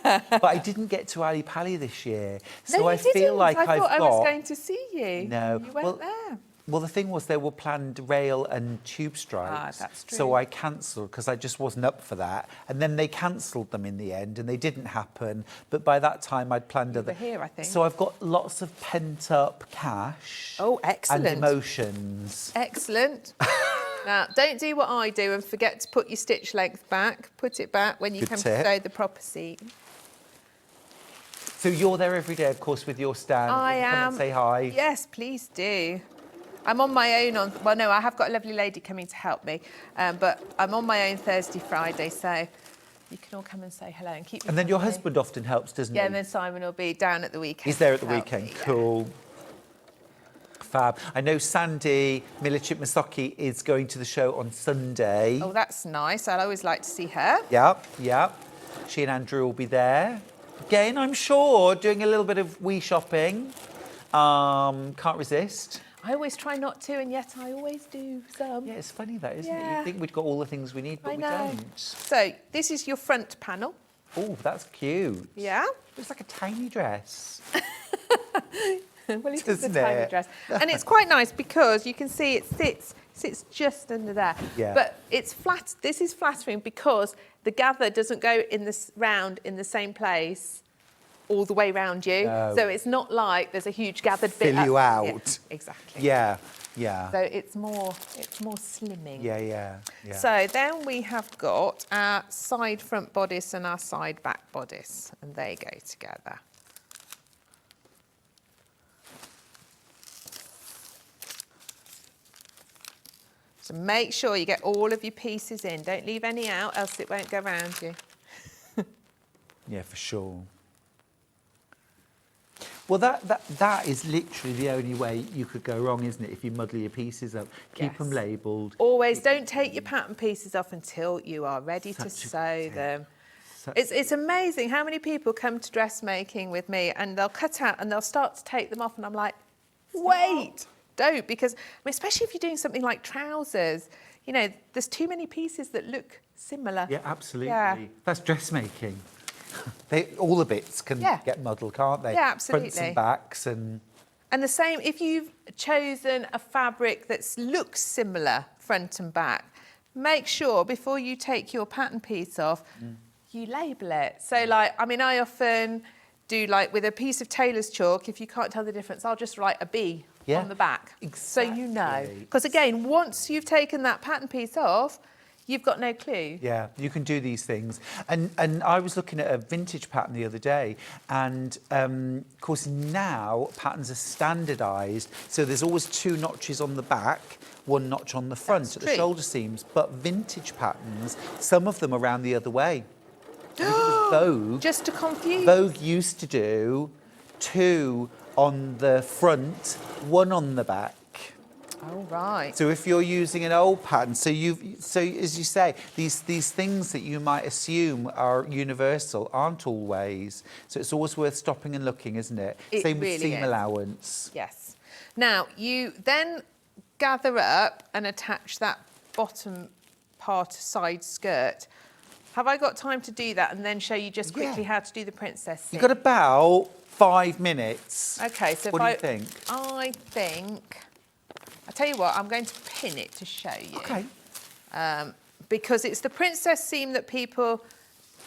But I didn't get to Ali Pali this year. So No, I you feel didn't. like I I've thought got... I was going to see you. No. You weren't there. Well, the thing was, there were planned rail and tube strikes. that's true. So I cancelled because I just wasn't up for that. And then they cancelled them in the end and they didn't happen. But by that time, I'd planned other... were here, I think. So I've got lots of pent-up cash. Oh, excellent. And emotions. Excellent. Now, don't do what I do and forget to put your stitch length back. Put it back when you Good come tip. to sew the proper seam. So you're there every day, of course, with your stand. I Come am. and say hi. Yes, please do. I'm on my own well, no, I have got a lovely lady coming to help me, but I'm on my own Thursday, Friday, so you can all come and say hello and keep me And then your company. husband often helps, doesn't Yeah, he? and then Simon will be down at the weekend. He's there at the to help weekend. me, yeah. Cool. Fab. I know Sandy Milichip-Masocki is going to the show on Sunday. Oh, that's nice. I'd always like to see her. Yep, yep. She and Andrew will be there. Again, I'm sure, doing a little bit of wee shopping. Can't resist. I always try not to, and yet I always do some. Yeah, it's funny that, isn't it? Yeah. You think we'd got all the things we need, but I we know. don't. So this is your front panel. Oh, that's cute. Yeah. Looks like a tiny dress. Well, it's a Doesn't tiny it? dress. And it's quite nice because you can see it sits just under there. Yeah. But it's flat. This is flattering because the gather doesn't go in this round in the same place all the way round you. No. So it's not like there's a huge gathered bit Fill you up here. out. Exactly. Yeah, yeah. So it's more slimming. Yeah, yeah, yeah. So then we have got our side front bodice and our side back bodice, and they go together. So make sure you get all of your pieces in. Don't leave any out, else it won't go round you. Yeah, for sure. Well, that is literally the only way you could go wrong, isn't it? If you muddle your pieces up, keep Yes. them labelled. Always don't take your pattern pieces off until you are ready to Such a sew good tip. them. So- It's amazing how many people come to dressmaking with me and they'll cut out and they'll start to take them off and I'm like, wait, don't, because I mean, especially if you're doing something like trousers, you know, there's too many pieces that look similar. Yeah, absolutely. Yeah. That's dressmaking. All the bits can Yeah. get muddled, can't they? Yeah, Fronts absolutely. and backs and... And the same, if you've chosen a fabric that looks similar front and back, make sure before you take your pattern piece off, you label it. So like, I mean, I often do like with a piece of tailor's chalk, if you can't tell the difference, I'll just write a B on the back. So you know. Because again, once you've taken that pattern piece off, you've got no clue. Yeah, you can do these things. And I was looking at a vintage pattern the other day, and of course now patterns are standardised, so there's always 2 notches on the back, 1 notch on the front at the shoulder seams. But vintage patterns, some of them are round the other way. I think it was Vogue. Just to confuse. Vogue used to do 2 on the front, 1 on the back. Oh, right. So if you're using an old pattern, so as you say, these things that you might assume are universal aren't always. So it's always worth stopping and looking, isn't it? Same with seam allowance. Yes. Now, you then gather up and attach that bottom part side skirt. Have I got time to do that and then show you just quickly how to do the princess seam? You've got about 5 minutes. Okay, so what do you think? I think... I tell you what, I'm going to pin it to show you. Okay. Because it's the princess seam that people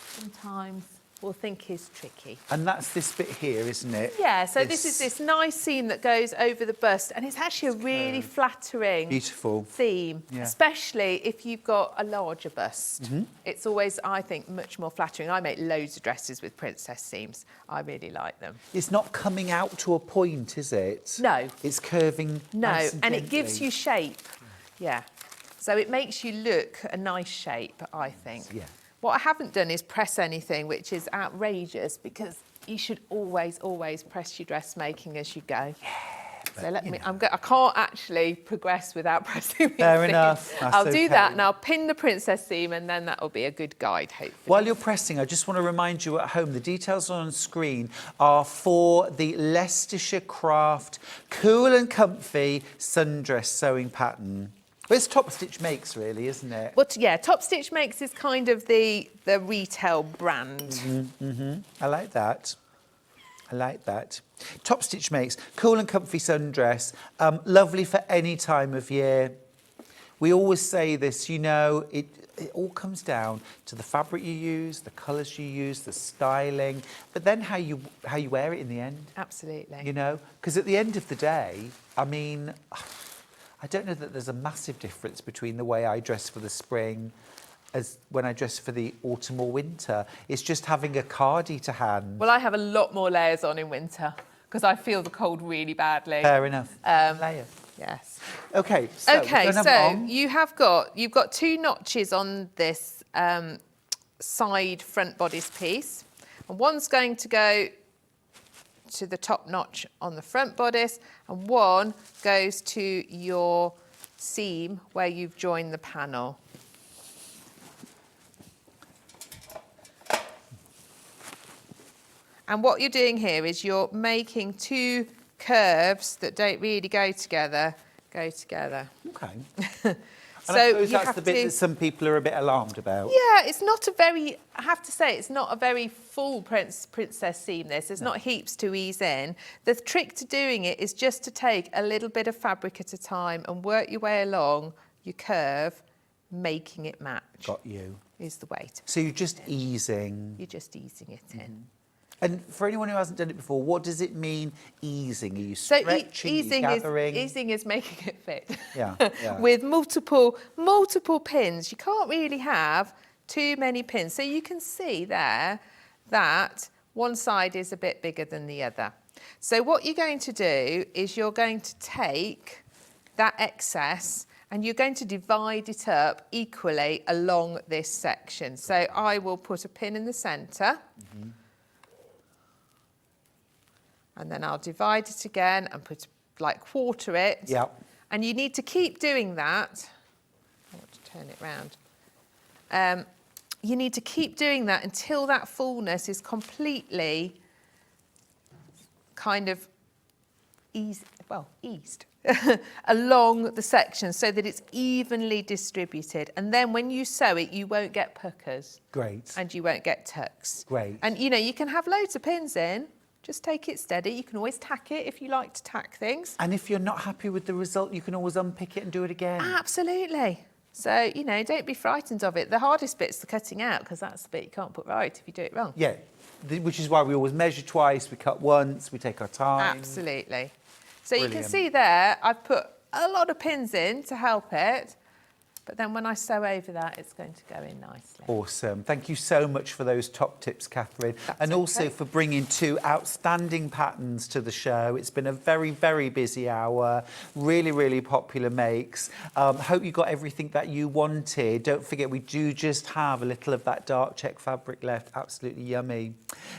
sometimes will think is tricky. And that's this bit here, isn't it? Yeah, so this is this nice seam that goes over the bust, and it's actually a really flattering beautiful seam, especially if you've got a larger bust. Mm-hmm. It's always, I think, much more flattering. I make loads of dresses with princess seams. I really like them. It's not coming out to a point, is it? No. It's curving. No, nice and it gives gently. you shape. Yeah. So it makes you look a nice shape, I think. Yeah. What I haven't done is press anything, which is outrageous, because you should always, always press your dressmaking as you go. Yeah. So let me, I can't actually progress without pressing these Fair things. enough. That's I'll do that okay. and I'll pin the princess seam, and then that'll be a good guide, hopefully. While you're pressing, I just want to remind you at home, the details on screen are for the Leicestershire Craft Cool and Comfy Sundress sewing pattern. Well, it's Top Stitch Makes, really, isn't it? But yeah, Top Stitch Makes is kind of the retail brand. I like that. I like that. Top Stitch Makes Cool and Comfy Sundress. Lovely for any time of year. We always say this, you know, it all comes down to the fabric you use, the colours you use, the styling, but then how you wear it in the end. Absolutely. You know, because at the end of the day, I mean, I don't know that there's a massive difference between the way I dress for the spring as when I dress for the autumn or winter. It's just having a cardie to hand. Well, I have a lot more layers on in winter because I feel the cold really badly. Fair enough. Layer. Yes. Okay. So you've got 2 notches on this side front bodice piece, and one's going to go to the top notch on the front bodice, and one goes to your seam where you've joined the panel. And what you're doing here is you're making 2 curves that don't really go together. Okay. So and I suppose you that's have the bit that some people are a bit alarmed about. Yeah, it's not a very, I have to say, it's not a very full princess seam, this. There's not heaps to ease in. The trick to doing it is just to take a little bit of fabric at a time and work your way along your curve, making it match. Got you. Is the way to. So you're just easing. You're just easing it in. And for anyone who hasn't done it before, what does it mean, easing? Are you stretching, easing gathering? Easing is making it fit. Yeah. With multiple pins. You can't really have too many pins. So you can see there that one side is a bit bigger than the other. So what you're going to do is you're going to take that excess and you're going to divide it up equally along this section. So I will put a pin in the centre. And then I'll divide it again and quarter it. Yeah. And you need to keep doing that. I want to turn it round. You need to keep doing that until that fullness is completely kind of eased along the section so that it's evenly distributed. And then when you sew it, you won't get puckers. Great. And you won't get tucks. Great. And, you know, you can have loads of pins in. Just take it steady. You can always tack it if you like to tack things. And if you're not happy with the result, you can always unpick it and do it again. Absolutely. So, you know, don't be frightened of it. The hardest bit's the cutting out, because that's the bit you can't put right if you do it wrong. Yeah, which is why we always measure twice, we cut once, we take our time. Absolutely. So you can Brilliant. see there, I've put a lot of pins in to help it, but then when I sew over that, it's going to go in nicely. Awesome. Thank you so much for those top tips, Katharine. And also for bringing 2 outstanding patterns to the show. It's been a very, very busy hour. Really, really popular makes. Hope you got everything that you wanted. Don't forget, we do just have a little of that dark check fabric left. Absolutely yummy.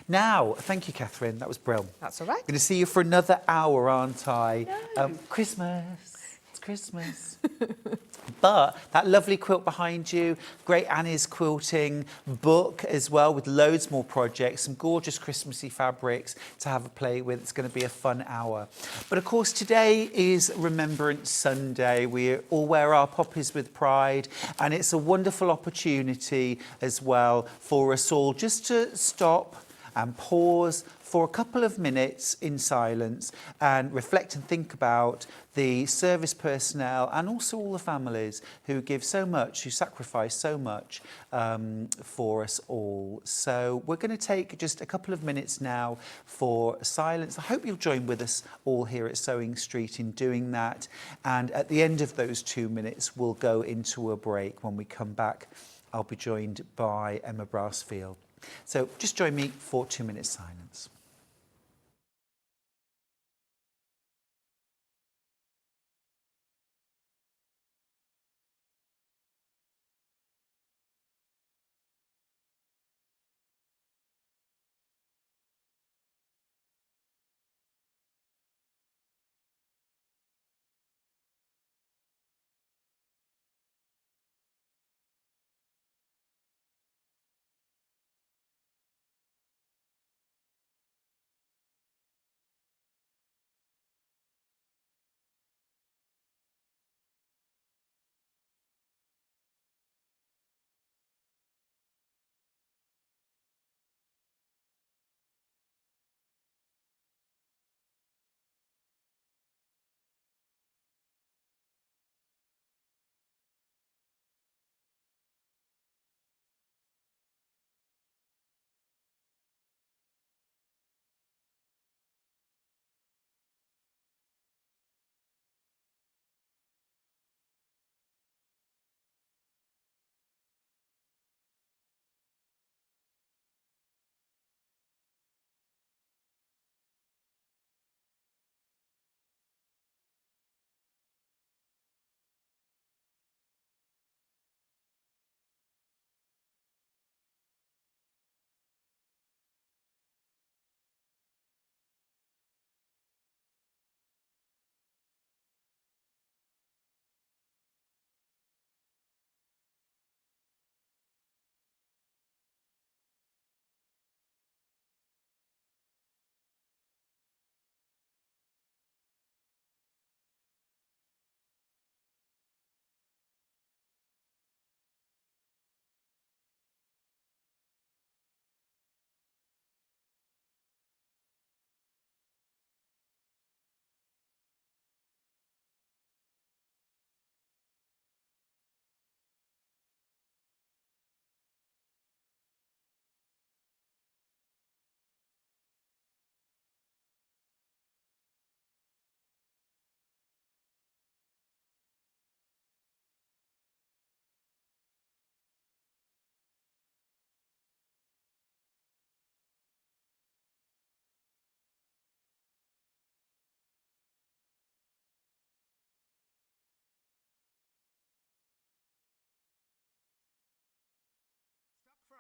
Now, thank you, Katharine. That was brilliant. That's all right. Going to see you for another hour, aren't I? No. Christmas. It's Christmas. But that lovely quilt behind you, great Annie's quilting book as well, with loads more projects, some gorgeous Christmassy fabrics to have a play with. It's going to be a fun hour. But of course, today is Remembrance Sunday. We all wear our poppies with pride, and it's a wonderful opportunity as well for us all just to stop and pause for a couple of minutes in silence and reflect and think about the service personnel and also all the families who give so much, who sacrifice so much for us all. So we're going to take just a couple of minutes now for silence. I hope you'll join with us all here at Sewing Street in doing that. And at the end of those 2 minutes, we'll go into a break. When we come back, I'll be joined by Emma Brassfield. So just join me for 2 minutes silence.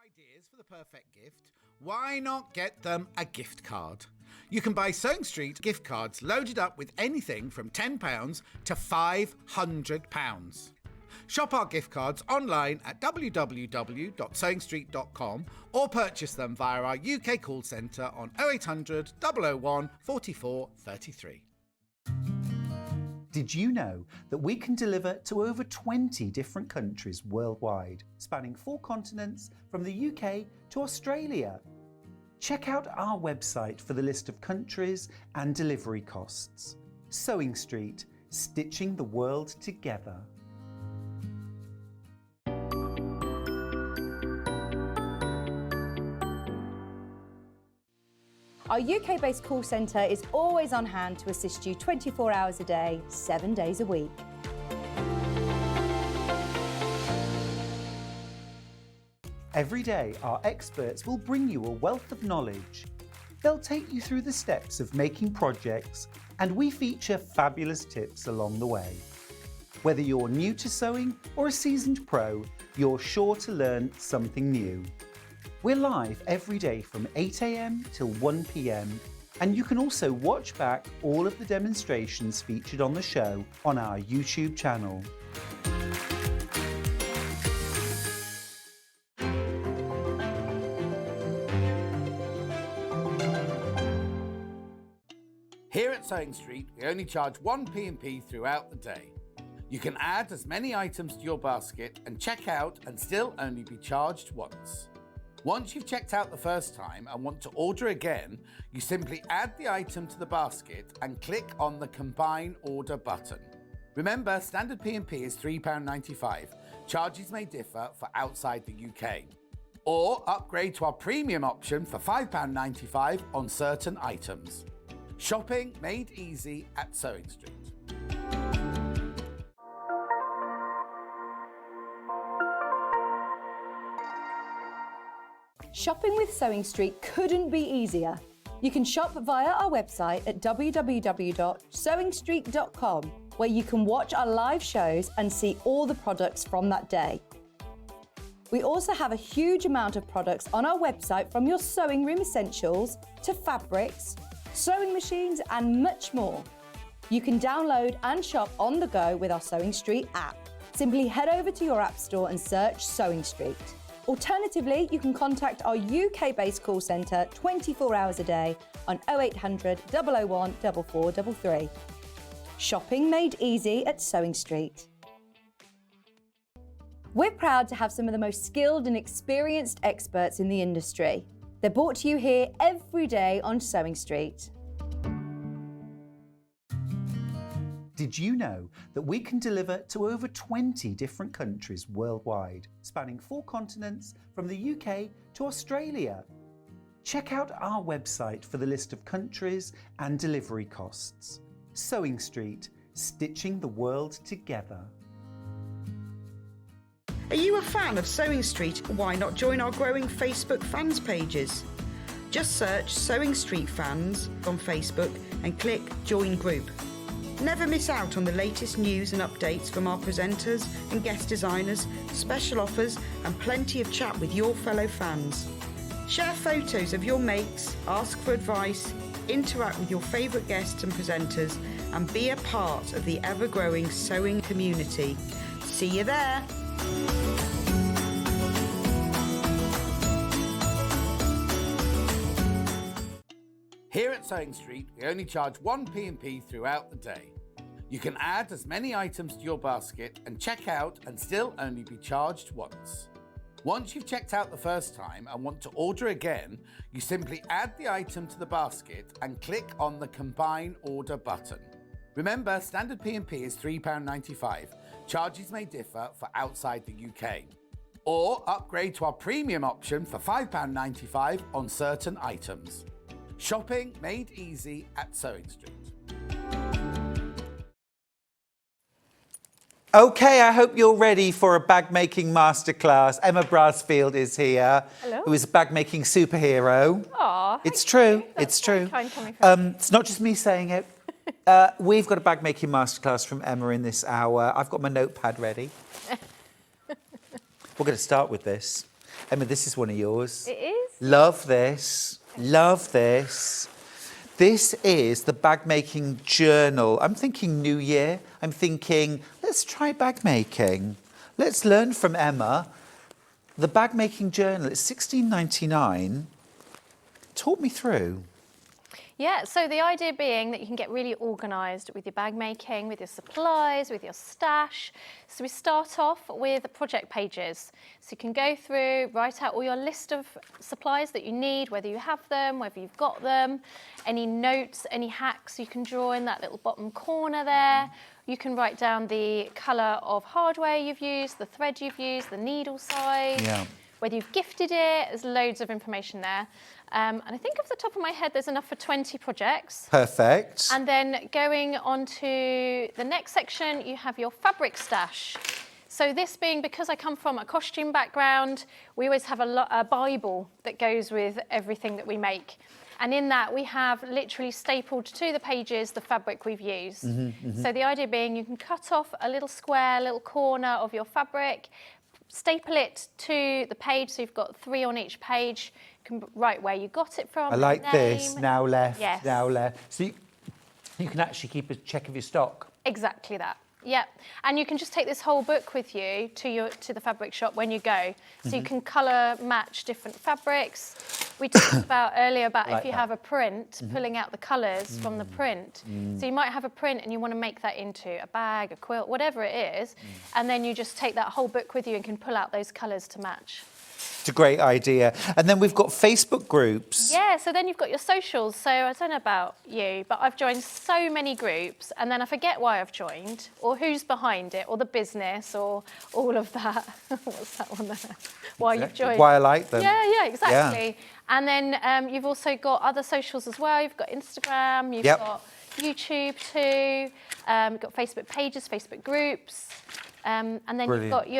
Ideas for the perfect gift? Why not get them a gift card? You can buy Sewing Street gift cards loaded up with anything from £10 to £500. Shop our gift cards online at www.sewingstreet.com or purchase them via our UK call centre on 0800 001 44 33. Did you know that we can deliver to over 20 different countries worldwide, spanning 4 continents from the UK to Australia? Check out our website for the list of countries and delivery costs. Sewing Street, stitching the world together. Our UK-based call centre is always on hand to assist you 24 hours a day, 7 days a week. Every day, our experts will bring you a wealth of knowledge. They'll take you through the steps of making projects, and we feature fabulous tips along the way. Whether you're new to sewing or a seasoned pro, you're sure to learn something new. We're live every day from 8 AM till 1 PM, and you can also watch back all of the demonstrations featured on the show on our YouTube channel. Here at Sewing Street, we only charge 1 P&P throughout the day. You can add as many items to your basket and check out and still only be charged once. Once you've checked out the first time and want to order again, you simply add the item to the basket and click on the Combine Order button. Remember, standard P&P is £3.95. Charges may differ for outside the UK. Or upgrade to our premium option for £5.95 on certain items. Shopping made easy at Sewing Street. Shopping with Sewing Street couldn't be easier. You can shop via our website at www.sewingstreet.com, where you can watch our live shows and see all the products from that day. We also have a huge amount of products on our website, from your sewing room essentials to fabrics, sewing machines and much more. You can download and shop on the go with our Sewing Street app. Simply head over to your app store and search Sewing Street. Alternatively, you can contact our UK-based call centre 24 hours a day on 0800 001 4433. Shopping made easy at Sewing Street. We're proud to have some of the most skilled and experienced experts in the industry. They're brought to you here every day on Sewing Street. Did you know that we can deliver to over 20 different countries worldwide, spanning 4 continents from the UK to Australia? Check out our website for the list of countries and delivery costs. Sewing Street, stitching the world together. Are you a fan of Sewing Street? Why not join our growing Facebook fans pages? Just search Sewing Street Fans on Facebook and click Join Group. Never miss out on the latest news and updates from our presenters and guest designers, special offers and plenty of chat with your fellow fans. Share photos of your makes, ask for advice, interact with your favourite guests and presenters, and be a part of the ever-growing sewing community. See you there! Here at Sewing Street, we only charge 1 P&P throughout the day. You can add as many items to your basket and check out and still only be charged once. Once you've checked out the first time and want to order again, you simply add the item to the basket and click on the Combine Order button. Remember, standard P&P is £3.95. Charges may differ for outside the UK. Or upgrade to our premium option for £5.95 on certain items. Shopping made easy at Sewing Street. Okay, I hope you're ready for a bag making masterclass. Emma Brassfield is here, Hello. who is a bag making superhero. Aw, It's thank true, you. That's it's true. very kind coming from It's not just me saying it. We've got a bag making masterclass from Emma in this hour. I've got my notepad ready. We're going to start with this. Emma, this is one of yours. It is? Love this. Love this. This is the bag making journal. I'm thinking New Year. I'm thinking, let's try bag making. Let's learn from Emma. The bag making journal, it's $16.99. Talk me through. Yeah, so the idea being that you can get really organised with your bag making, with your supplies, with your stash. So we start off with project pages. So you can go through, write out all your list of supplies that you need, whether you have them, whether you've got them, any notes, any hacks you can draw in that little bottom corner there. You can write down the colour of hardware you've used, the thread you've used, the needle size. Yeah. whether you've gifted it, there's loads of information there. And I think off the top of my head, there's enough for 20 projects. Perfect. And then going on to the next section, you have your fabric stash. So this being, because I come from a costume background, we always have a Bible that goes with everything that we make. And in that, we have literally stapled to the pages the fabric we've used. So the idea being, you can cut off a little square, little corner of your fabric, staple it to the page, so you've got 3 on each page. You can write where you got it from. I like name. this. Now left, Yes. now left. So you can actually keep a check of your stock. Exactly that. Yep. And you can just take this whole book with you to the fabric shop when you go. So you can colour match different fabrics. We talked about earlier about Like if you that. have a print, pulling out the colours from the print. So you might have a print and you want to make that into a bag, a quilt, whatever it is. And then you just take that whole book with you and can pull out those colours to match. It's a great idea. And then we've got Facebook groups. Yeah, so then you've got your socials. So I don't know about you, but I've joined so many groups and then I forget why I've joined or who's behind it or the business or all of that. What's that one there? Why you've joined. Why I like them. Yeah, exactly. And then you've also got other socials as well. You've got Instagram, you've got YouTube too, you've got Facebook pages, Facebook groups. And then Brilliant. you've got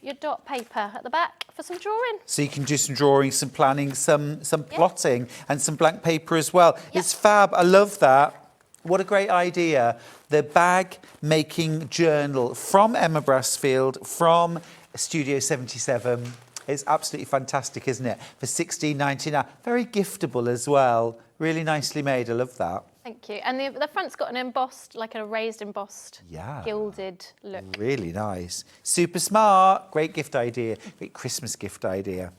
your dot paper at the back for some drawing. So you can do some drawing, some planning, some plotting, and some blank paper as well. It's fab. I love that. What a great idea. The bag making journal from Emma Brassfield, from Studio 77. It's absolutely fantastic, isn't it? For £16.99. Very giftable as well. Really nicely made. I love that. Thank you. And the front's got an embossed, like a raised embossed, gilded look. Really nice. Super smart. Great gift idea. Great Christmas gift idea.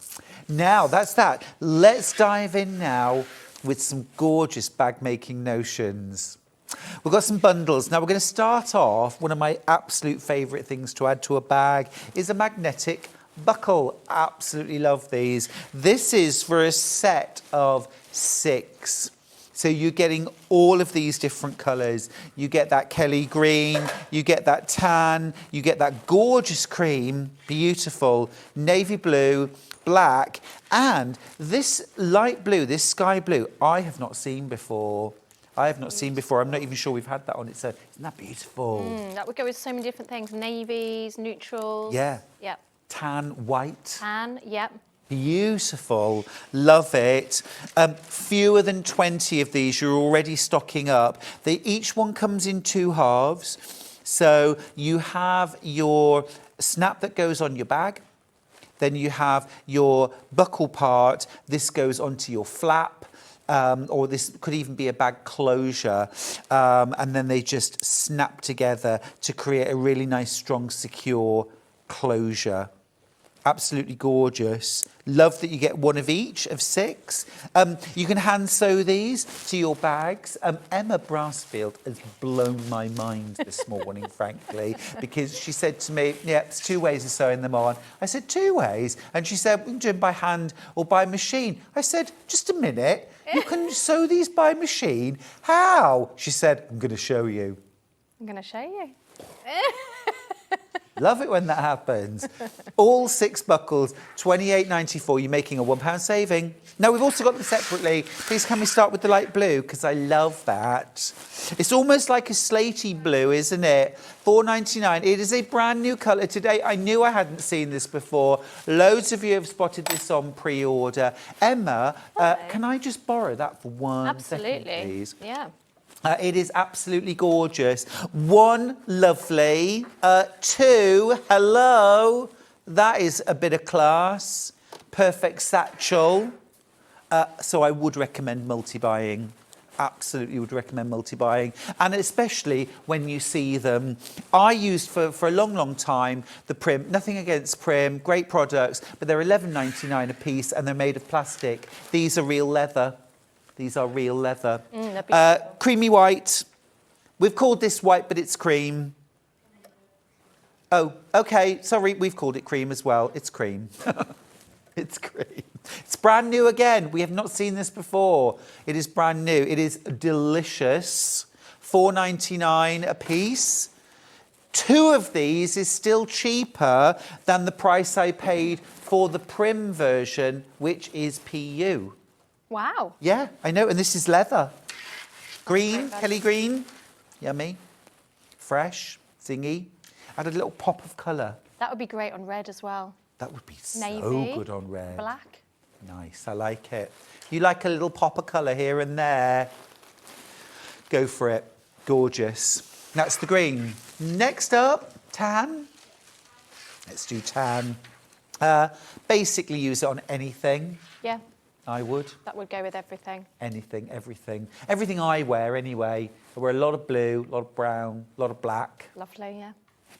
Now, that's that. Let's dive in now with some gorgeous bag making notions. We've got some bundles. Now, we're going to start off. One of my absolute favourite things to add to a bag is a magnetic buckle. Absolutely love these. This is for a set of 6. So you're getting all of these different colours. You get that Kelly green, you get that tan, you get that gorgeous cream, beautiful, navy blue, black, and this light blue, this sky blue, I have not seen before. I'm not even sure we've had that on its own. Isn't that beautiful? That would go with so many different things. Navies, neutrals. Yeah. Yep. Tan, white. Tan, yep. Beautiful. Love it. Fewer than 20 of these. You're already stocking up. Each one comes in 2 halves. So you have your snap that goes on your bag. Then you have your buckle part. This goes onto your flap. Or this could even be a bag closure. And then they just snap together to create a really nice, strong, secure closure. Absolutely gorgeous. Love that you get one of each of 6. You can hand sew these to your bags. Emma Brassfield has blown my mind this morning, frankly, because she said to me, yeah, it's 2 ways of sewing them on. I said, 2 ways? And she said, we can do them by hand or by machine. I said, just a minute. You can sew these by machine? How? She said, I'm going to show you. I'm going to show you. Love it when that happens. All 6 buckles, £28.94. You're making a £1 saving. Now, we've also got them separately. Please, can we start with the light blue? Because I love that. It's almost like a slatey blue, isn't it? £4.99. It is a brand new colour today. I knew I hadn't seen this before. Loads of you have spotted this on pre-order. Emma, can I just borrow that for 1 second, please? Yeah. It is absolutely gorgeous. 1, lovely. 2, hello. That is a bit of class. Perfect satchel. So I would recommend multi-buying. Absolutely would recommend multi-buying. And especially when you see them. I used for a long, long time the Prim. Nothing against Prim. Great products. But they're £11.99 a piece and they're made of plastic. These are real leather. These are real leather. Creamy white. We've called this white, but it's cream. Oh, OK. Sorry, we've called it cream as well. It's cream. It's cream. It's brand new again. We have not seen this before. It is brand new. It is delicious. £4.99 a piece. 2 of these is still cheaper than the price I paid for the Prim version, which is PU. Wow. Yeah, I know, and this is leather. Green, Kelly green, yummy, fresh, zingy. Add a little pop of colour. That would be great on red as well. That would be so Navy, good on red. Black. Nice, I like it. You like a little pop of colour here and there. Go for it. Gorgeous. That's the green. Next up, tan. Let's do tan. Basically use it on anything. Yeah, I would. that would go with everything. Anything, everything. Everything I wear anyway. I wear a lot of blue, a lot of brown, a lot of black. Lovely, yeah.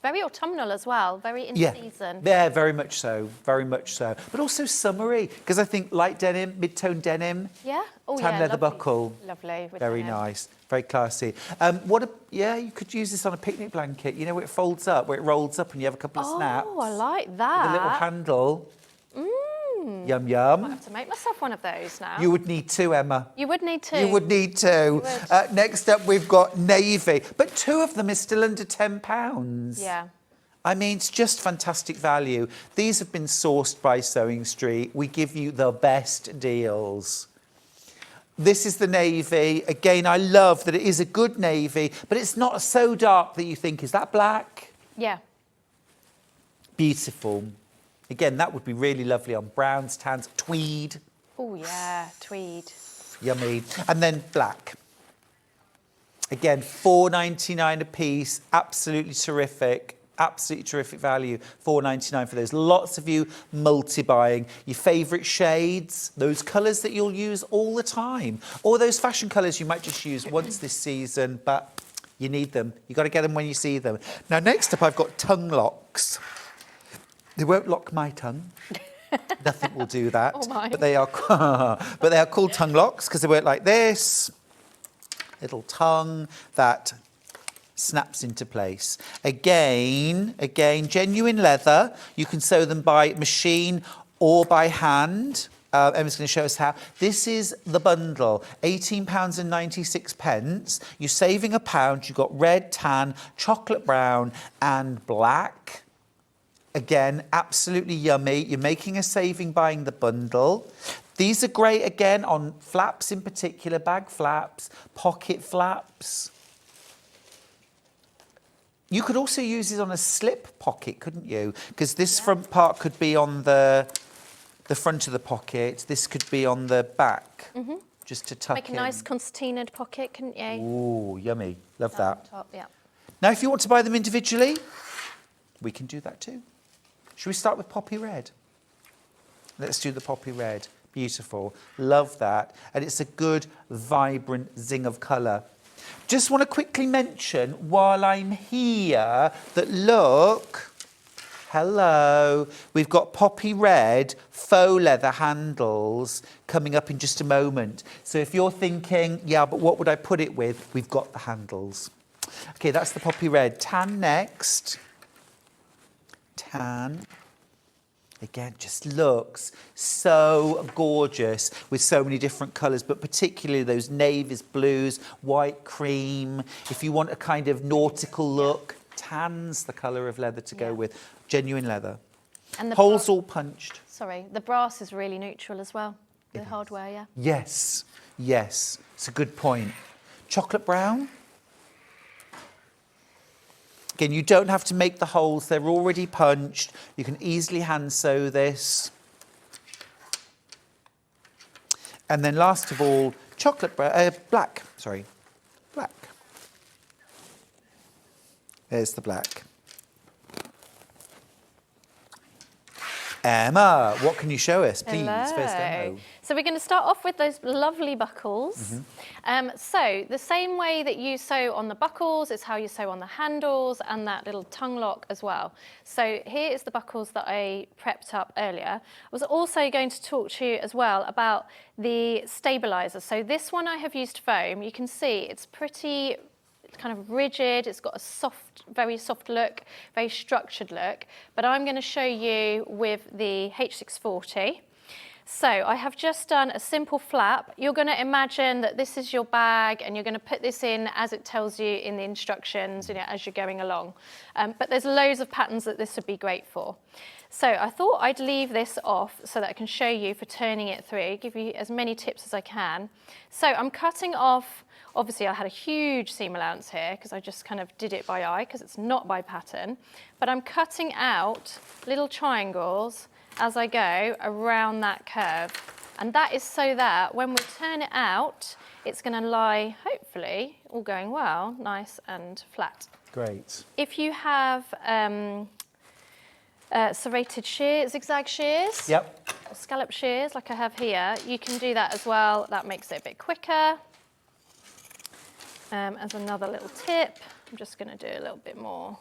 Very autumnal as well, very in season. Yeah, very much so, very much so. But also summery, because I think light denim, mid-tone denim, Yeah? Oh, tan yeah, leather lovely. buckle. Lovely. With Very denim. nice, very classy. Yeah, you could use this on a picnic blanket. You know, where it folds up, where it rolls up and you have a couple of snaps. Oh, I like With that. a little handle. Yum, I yum. have to make myself one of those now. You would need 2, Emma. You would need to. You would need to. would. Next up, we've got navy. But 2 of them is still under £10. Yeah. I mean, it's just fantastic value. These have been sourced by Sewing Street. We give you the best deals. This is the navy. Again, I love that it is a good navy, but it's not so dark that you think, is that black? Yeah. Beautiful. Again, that would be really lovely on browns, tans, tweed. Oh, yeah, tweed. Yummy. And then black. Again, £4.99 a piece. Absolutely terrific. Absolutely terrific value. £4.99 for those. Lots of you multi-buying. Your favourite shades, those colours that you'll use all the time. Or those fashion colours you might just use once this season, but you need them. You've got to get them when you see them. Now, next up, I've got tongue locks. They won't lock my tongue. Nothing will do that. Or mine. But they are called tongue locks because they work like this. Little tongue that snaps into place. Again, genuine leather. You can sew them by machine or by hand. Emma's going to show us how. This is the bundle, £18.96. You're saving £1. You've got red, tan, chocolate brown and black. Again, absolutely yummy. You're making a saving buying the bundle. These are great, again, on flaps in particular, bag flaps, pocket flaps. You could also use it on a slip pocket, couldn't you? Because this front part could be on the front of the pocket. This could be on the back, just to tuck Make a in. nice concertinaed pocket, couldn't you? Ooh, yummy. Love Down that. the top, yeah. Now, if you want to buy them individually, we can do that too. Should we start with poppy red? Let's do the poppy red. Beautiful. Love that. And it's a good, vibrant zing of colour. Just want to quickly mention, while I'm here, that look, hello, we've got poppy red faux leather handles coming up in just a moment. So if you're thinking, yeah, but what would I put it with? We've got the handles. Okay, that's the poppy red. Tan next. Tan. Again, just looks so gorgeous with so many different colours, but particularly those navies, blues, white, cream. If you want a kind of nautical look, tan's the colour of leather to go with. Genuine leather. And the Holes all punched. Sorry, the brass is really neutral as well. The hardware, yeah. Yes, yes, it's a good point. Chocolate brown. Again, you don't have to make the holes, they're already punched. You can easily hand sew this. And then last of all, black. Black. There's the black. Emma, what can you show us, please? Hello. First demo. So we're going to start off with those lovely buckles. So the same way that you sew on the buckles is how you sew on the handles and that little tongue lock as well. So here is the buckles that I prepped up earlier. I was also going to talk to you as well about the stabilizer. So this one I have used foam. You can see it's pretty kind of rigid, it's got a soft, very soft look, very structured look, but I'm going to show you with the H640. So I have just done a simple flap. You're going to imagine that this is your bag and you're going to put this in as it tells you in the instructions, as you're going along. But there's loads of patterns that this would be great for. So I thought I'd leave this off so that I can show you for turning it through, give you as many tips as I can. So I'm cutting off, obviously I had a huge seam allowance here because I just kind of did it by eye because it's not by pattern, but I'm cutting out little triangles as I go around that curve. And that is so that when we turn it out, it's going to lie, hopefully, all going well, nice and flat. Great. If you have serrated shears, zigzag shears, Yep. or scallop shears like I have here, you can do that as well. That makes it a bit quicker. As another little tip, I'm just going to do a little bit more.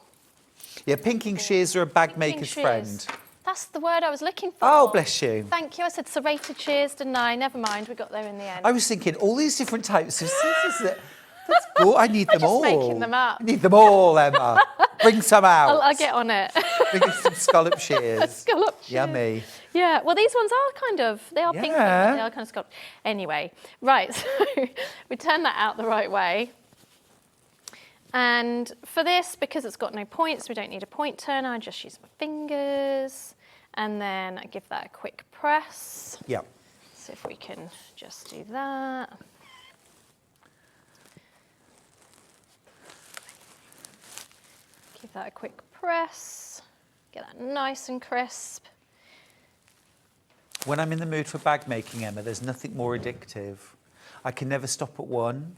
Yeah, pinking shears are a bag maker's friend. That's the word I was looking for. Oh, bless you. Thank you. I said serrated shears, didn't I? Never mind, we got there in the end. I was thinking all these different types of scissors. That's cool. I need them all. I'm just making them up. I need them all, Emma. Bring some out. I'll get on it. Bring us some scallop shears. Scallop shears. Yummy. Yeah, well, these ones are kind of, they are pink, Yeah. but they are kind of scalloped. Anyway, right, so we turn that out the right way. And for this, because it's got no points, we don't need a point turner, I just use my fingers. And then I give that a quick press. Yeah. See if we can just do that. Give that a quick press. Get that nice and crisp. When I'm in the mood for bag making, Emma, there's nothing more addictive. I can never stop at one.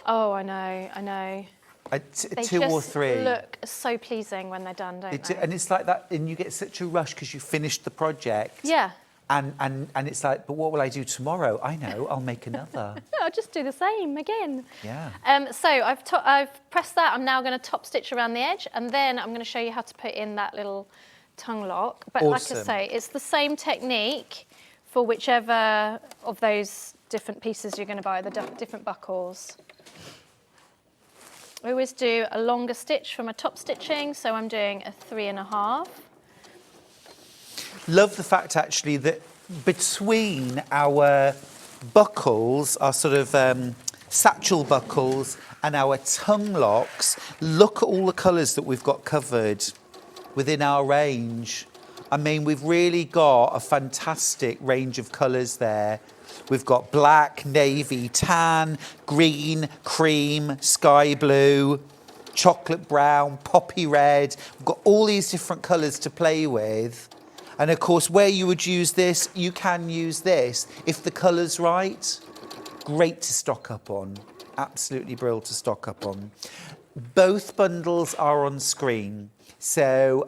Oh, I know, I know. They Two or just three. look so pleasing when they're done, don't they? And it's like that, and you get such a rush because you finished the project. Yeah. And it's like, but what will I do tomorrow? I know, I'll make another. I'll just do the same again. Yeah. So I've pressed that. I'm now going to top stitch around the edge, and then I'm going to show you how to put in that little tongue lock. But Awesome. like I say, it's the same technique for whichever of those different pieces you're going to buy, the different buckles. I always do a longer stitch for my top stitching, so I'm doing a 3.5. Love the fact actually that between our buckles, our sort of satchel buckles and our tongue locks, look at all the colours that we've got covered within our range. I mean, we've really got a fantastic range of colours there. We've got black, navy, tan, green, cream, sky blue, chocolate brown, poppy red. We've got all these different colours to play with. And of course, where you would use this, you can use this. If the colour's right, great to stock up on. Absolutely brilliant to stock up on. Both bundles are on screen. So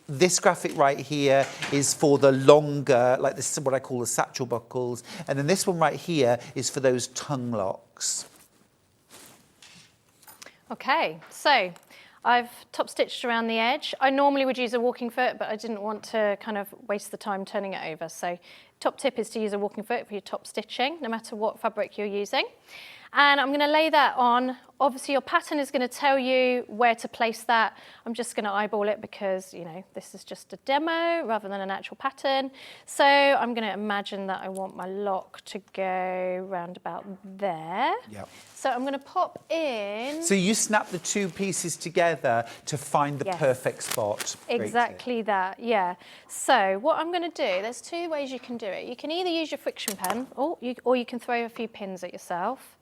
this graphic right here is for the longer, like this is what I call the satchel buckles. And then this one right here is for those tongue locks. Okay, so I've top stitched around the edge. I normally would use a walking foot, but I didn't want to kind of waste the time turning it over. So top tip is to use a walking foot for your top stitching, no matter what fabric you're using. And I'm going to lay that on. Obviously, your pattern is going to tell you where to place that. I'm just going to eyeball it because, you know, this is just a demo rather than an actual pattern. So I'm going to imagine that I want my lock to go round about there. Yep. So I'm going to pop in. So you snap the two pieces together to find the Yes. perfect spot. Great tip. Exactly that, yeah. So what I'm going to do, there's two ways you can do it. You can either use your friction pen or you can throw a few pins at yourself.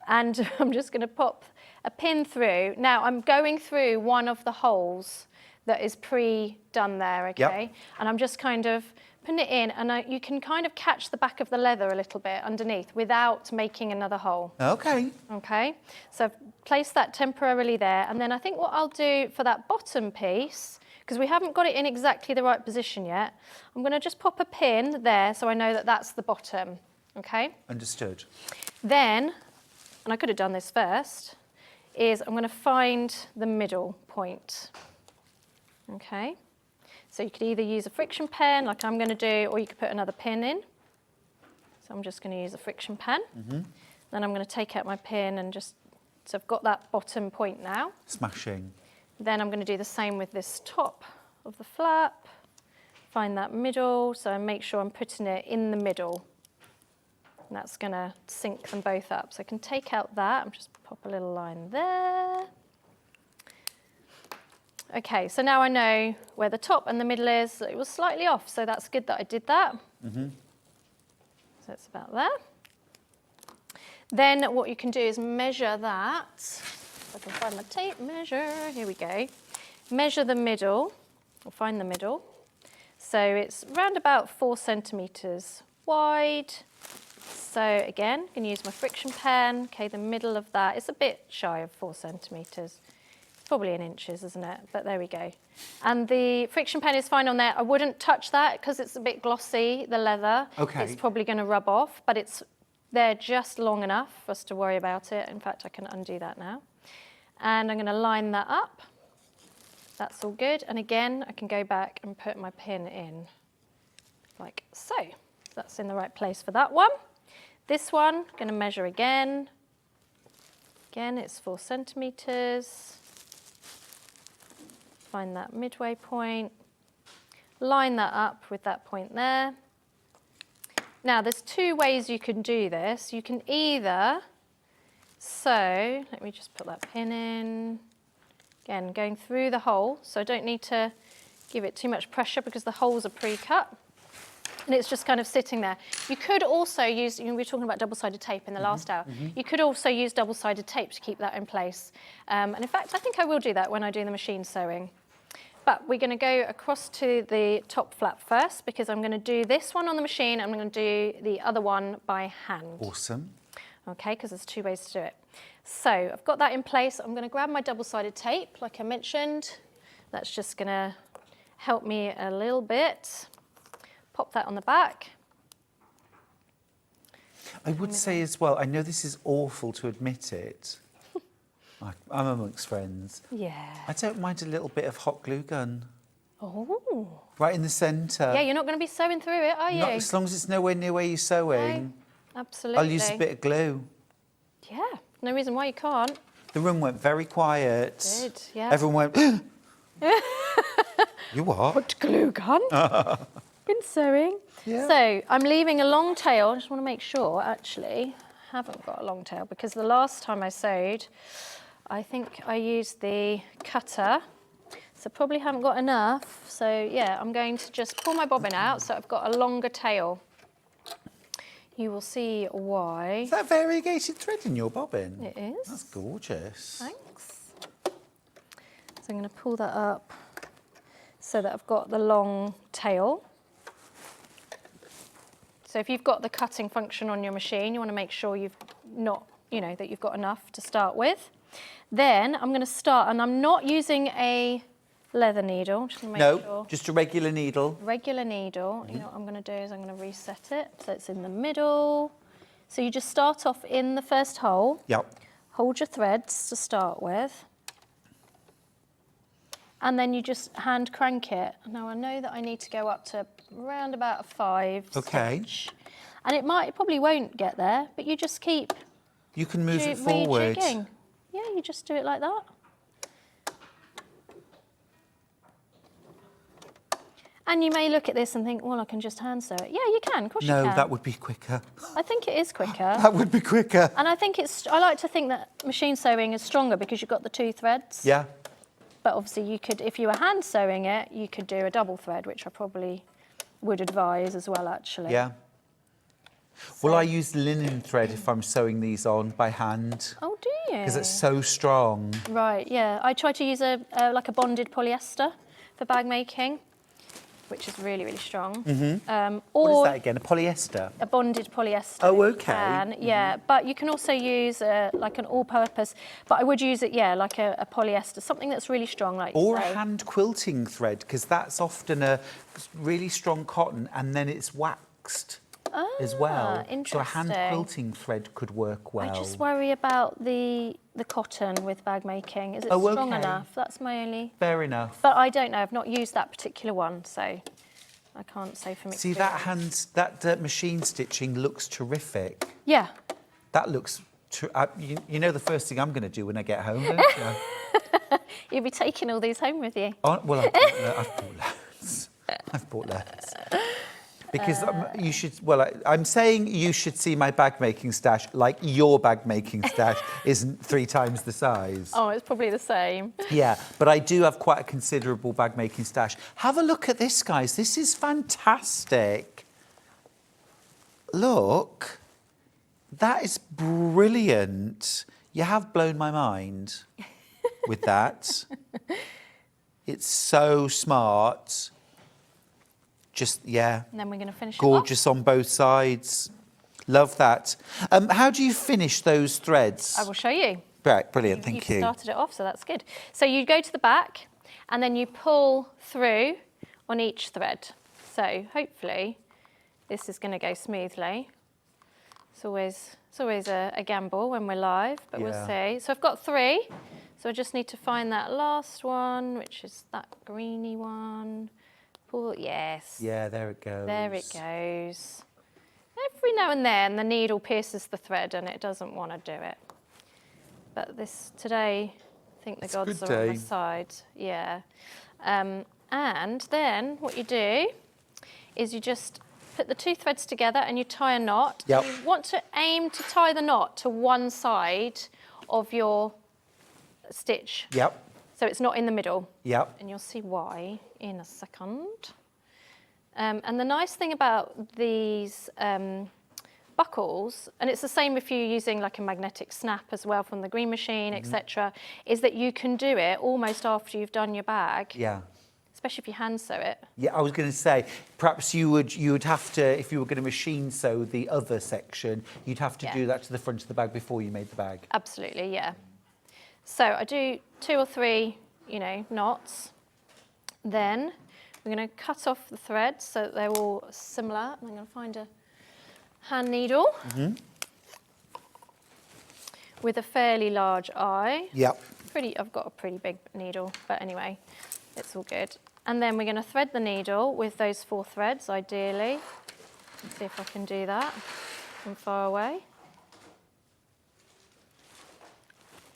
And I'm just going to pop a pin through. Now, I'm going through one of the holes that is pre-done there, okay? Yep. And I'm just kind of putting it in, and you can kind of catch the back of the leather a little bit underneath without making another hole. Okay. Okay, so I've placed that temporarily there, and then I think what I'll do for that bottom piece, because we haven't got it in exactly the right position yet, I'm going to just pop a pin there so I know that that's the bottom, okay? Understood. Then, and I could have done this first, is I'm going to find the middle point, okay? So you could either use a friction pen, like I'm going to do, or you could put another pin in. So I'm just going to use a friction pen. Mm-hmm. Then I'm going to take out my pin and just, so I've got that bottom point now. Smashing. Then I'm going to do the same with this top of the flap. find that middle, so I make sure I'm putting it in the middle. And that's going to sync them both up. So I can take out that and just pop a little line there. Okay, so now I know where the top and the middle is. It was slightly off, so that's good that I did that. So it's about there. Then what you can do is measure that. If I can find my tape measure, here we go. Measure the middle, or find the middle. So it's around about 4 centimetres wide. So again, I'm going to use my friction pen. Okay, the middle of that is a bit shy of 4 centimetres. It's probably in inches, isn't it? But there we go. And the friction pen is fine on there. I wouldn't touch that because it's a bit glossy, the leather. Okay. It's probably going to rub off, but it's there just long enough for us to worry about it. In fact, I can undo that now. And I'm going to line that up. That's all good. And again, I can go back and put my pin in like so. That's in the right place for that one. This one, I'm going to measure again. Again, it's 4 centimetres. Find that midway point. Line that up with that point there. Now, there's 2 ways you can do this. You can either sew, let me just put that pin in. Again, going through the hole, so I don't need to give it too much pressure because the holes are pre-cut. And it's just kind of sitting there. You could also use, we were talking about double-sided tape in the last hour. You could also use double-sided tape to keep that in place. And in fact, I think I will do that when I do the machine sewing. But we're going to go across to the top flap first because I'm going to do this one on the machine and I'm going to do the other one by hand. Awesome. Okay, because there's 2 ways to do it. So I've got that in place. I'm going to grab my double-sided tape, like I mentioned. That's just going to help me a little bit. Pop that on the back. I would say as well, I know this is awful to admit it. I'm amongst friends. Yeah. I don't mind a little bit of hot glue gun. Oh. Right in the centre. Yeah, you're not going to be sewing through it, are you? Not as long as it's nowhere near where you're sewing. No, absolutely. I'll use a bit of glue. Yeah, no reason why you can't. The room went very quiet. Good, yeah. Everyone went, you what? Hot glue gun. Been sewing. Yeah. So I'm leaving a long tail. I just want to make sure, actually, I haven't got a long tail because the last time I sewed, I think I used the cutter. So probably haven't got enough. So yeah, I'm going to just pull my bobbin out so I've got a longer tail. You will see why. Is that variegated thread in your bobbin? It is. That's gorgeous. Thanks. So I'm going to pull that up so that I've got the long tail. So if you've got the cutting function on your machine, you want to make sure you've not, that you've got enough to start with. Then I'm going to start, and I'm not using a leather needle. I'm just going to make sure. Just a regular needle. Regular needle. You know what I'm going to do is I'm going to reset it so it's in the middle. So you just start off in the first hole. Yep. Hold your threads to start with. And then you just hand crank it. Now I know that I need to go up to around about a 5 stitch. And it probably won't get there, but you just keep You can move it forward. rejigging. Yeah, you just do it like that. And you may look at this and think, well, I can just hand sew it. Yeah, you can, of course you can. No, that would be quicker. I think it is quicker. That would be quicker. And I think I like to think that machine sewing is stronger because you've got the 2 threads. Yeah. But obviously you could, if you were hand sewing it, you could do a double thread, which I probably would advise as well, actually. Yeah. Well, I use linen thread if I'm sewing these on by hand. Oh, do you? Because it's so strong. Right, yeah. I try to use like a bonded polyester for bag making, which is really, really strong. Mm-hmm. Or what is that again? A polyester? a bonded polyester. Oh, if you okay. can, yeah, but you can also use like an all-purpose, but I would use it, yeah, like a polyester, something that's really strong, like you Or a say. hand quilting thread, because that's often a really strong cotton and then it's waxed as well. So a hand interesting. quilting thread could work well. I just worry about the cotton with bag making. Is it Oh, strong okay. enough? That's my only... Fair enough. But I don't know. I've not used that particular one, so I can't say from See, experience. that machine stitching looks terrific. Yeah. That looks... you know the first thing I'm going to do when I get home, don't you? You'll be taking all these home with you. Well, I've bought loads. I've bought loads. Because you should, well, I'm saying you should see my bag making stash, like your bag making stash isn't 3 times the size. Oh, it's probably the same. Yeah, but I do have quite a considerable bag making stash. Have a look at this, guys. This is fantastic. Look, that is brilliant. You have blown my mind with that. It's so smart. Just, yeah. And then we're going to finish gorgeous it off. on both sides. Love that. How do you finish those threads? I will show you. Right, brilliant, thank you. You started it off, so that's good. So you go to the back and then you pull through on each thread. So hopefully this is going to go smoothly. It's always a gamble when we're live, but we'll see. So I've got 3. So I just need to find that last one, which is that greeny one. Pull, yes. Yeah, there it goes. There it goes. Every now and then the needle pierces the thread and it doesn't want to do it. But this today, I think the gods are on my side. Yeah. And then what you do is you just put the 2 threads together and you tie a knot. Yep. You want to aim to tie the knot to one side of your stitch. Yep. So it's not in the middle. Yep. And you'll see why in a second. And the nice thing about these buckles, and it's the same if you're using like a magnetic snap as well from the green machine, etc., is that you can do it almost after you've done your bag. Yeah. Especially if you hand sew it. Yeah, I was going to say, perhaps you would have to, if you were going to machine sew the other section, you'd have to do that to the front of the bag before you made the bag. Absolutely, yeah. So I do 2 or 3, knots. Then we're going to cut off the threads so that they're all similar. I'm going to find a hand needle with a fairly large eye. Yep. I've got a pretty big needle, but anyway, it's all good. And then we're going to thread the needle with those 4 threads, ideally. Let's see if I can do that from far away.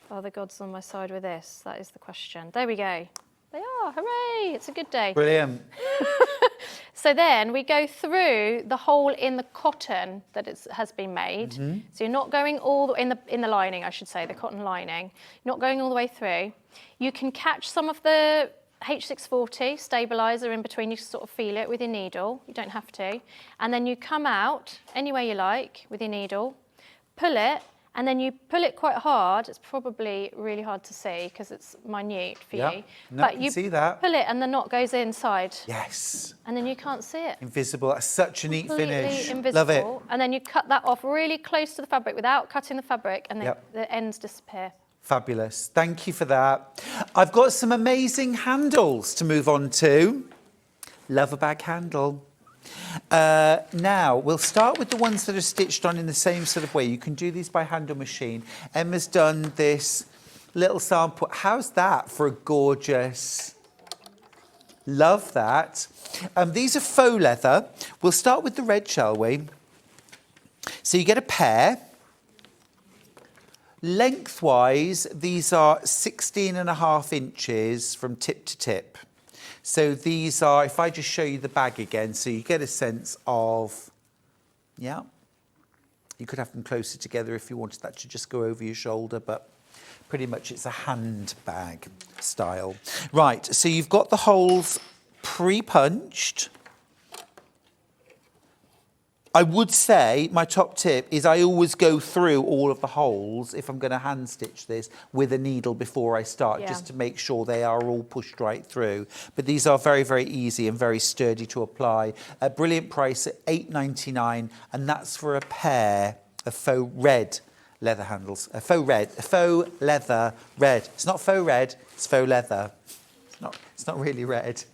Are the gods on my side with this? That is the question. There we go. They are. Hooray! It's a good day. Brilliant. So then we go through the hole in the cotton that has been made. So you're not going all the, in the lining, I should say, the cotton lining. You're not going all the way through. You can catch some of the H640 stabiliser in between. You can sort of feel it with your needle. You don't have to. And then you come out any way you like with your needle, pull it, and then you pull it quite hard. It's probably really hard to see because it's minute for you. No, but I you can see that. pull it and the knot goes inside. Yes. And then you can't see it. Invisible. That's such a neat finish. Invisible. Love it. And then you cut that off really close to the fabric without cutting the fabric, and then the ends disappear. Fabulous. Thank you for that. I've got some amazing handles to move on to. Love a bag handle. Now, we'll start with the ones that are stitched on in the same sort of way. You can do these by hand or machine. Emma's done this little sample. How's that for a gorgeous... Love that. These are faux leather. We'll start with the red, shall we? So you get a pair. Lengthwise, these are 16.5 inches from tip to tip. So these are, if I just show you the bag again, so you get a sense of, you could have them closer together if you wanted that to just go over your shoulder, but pretty much it's a handbag style. Right, so you've got the holes pre-punched. I would say my top tip is I always go through all of the holes if I'm going to hand stitch this with a needle before I start, just to make sure they are all pushed right through. But these are very, very easy and very sturdy to apply. A brilliant price at $8.99, and that's for a pair of faux red leather handles. A faux leather red. It's not faux red, it's faux leather. It's not really red.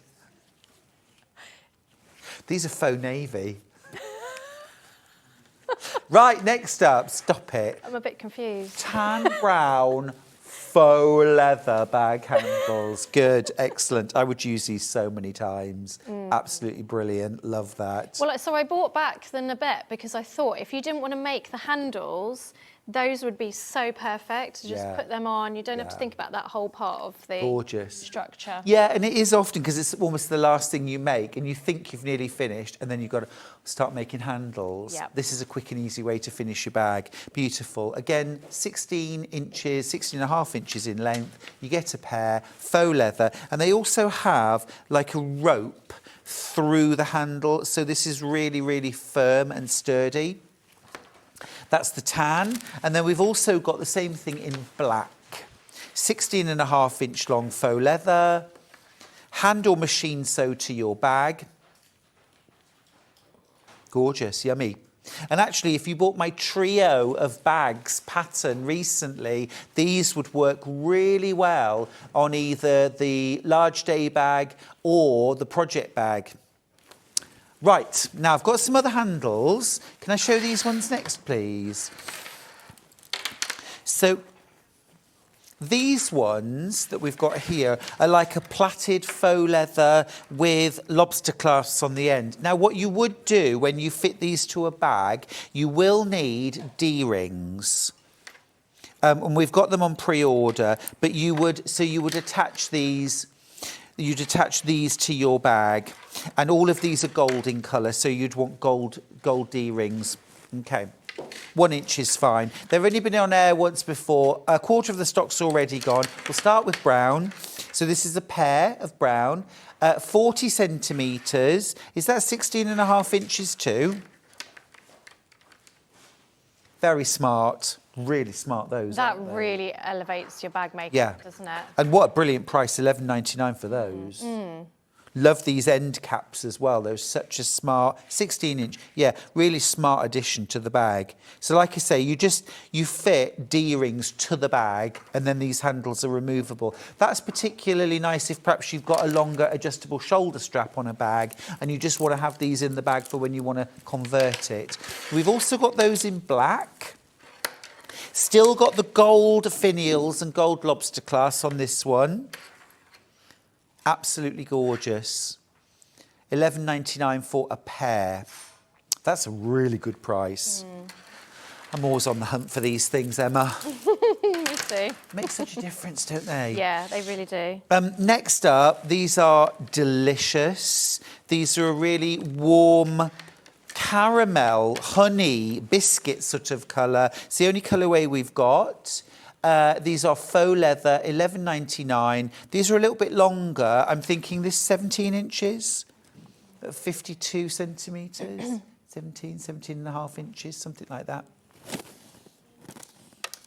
These are faux navy. Right, next up, stop it. I'm a bit confused. Tan brown faux leather bag handles. Good, excellent. I would use these so many times. Absolutely brilliant, love that. Well, so I bought back the Nabette because I thought if you didn't want to make the handles, Those would be so perfect to just Yeah. put them on. You don't have to Yeah. think about that whole part of the Gorgeous. structure. Yeah, and it is often because it's almost the last thing you make and you think you've nearly finished and then you've got to start making handles. Yep. This is a quick and easy way to finish your bag. Beautiful. Again, 16 inches, 16 and a half inches in length. You get a pair, faux leather, and they also have like a rope through the handle. So this is really, really firm and sturdy. That's the tan. And then we've also got the same thing in black. 16 and a half inch long faux leather. Hand or machine sew to your bag. Gorgeous, yummy. And actually, if you bought my trio of bags pattern recently, these would work really well on either the large day bag or the project bag. Right, now I've got some other handles. Can I show these ones next, please? So these ones that we've got here are like a plaited faux leather with lobster clasps on the end. Now, what you would do when you fit these to a bag, you will need D-rings. And we've got them on pre-order, but you would attach these. You'd attach these to your bag, and all of these are gold in colour, so you'd want gold D-rings. Okay, 1 inch is fine. They've only been on air once before. A quarter of the stock's already gone. We'll start with brown. So this is a pair of brown, 40 centimetres. Is that 16 and a half inches too? Very smart. Really smart, those. That really elevates your bag making, Yeah. doesn't it? And what a brilliant price, $11.99 for those. Love these end caps as well. They're such a smart 16-inch. Yeah, really smart addition to the bag. So like I say, you fit D-rings to the bag and then these handles are removable. That's particularly nice if perhaps you've got a longer adjustable shoulder strap on a bag and you just want to have these in the bag for when you want to convert it. We've also got those in black. Still got the gold finials and gold lobster clasp on this one. Absolutely gorgeous. $11.99 for a pair. That's a really good price. I'm always on the hunt for these things, Emma. Me too. Makes such a difference, don't they? Yeah, they really do. Next up, these are delicious. These are a really warm caramel, honey, biscuit sort of colour. It's the only colourway we've got. These are faux leather, $11.99. These are a little bit longer. I'm thinking this 17 inches, 52 centimetres, 17 and a half inches, something like that.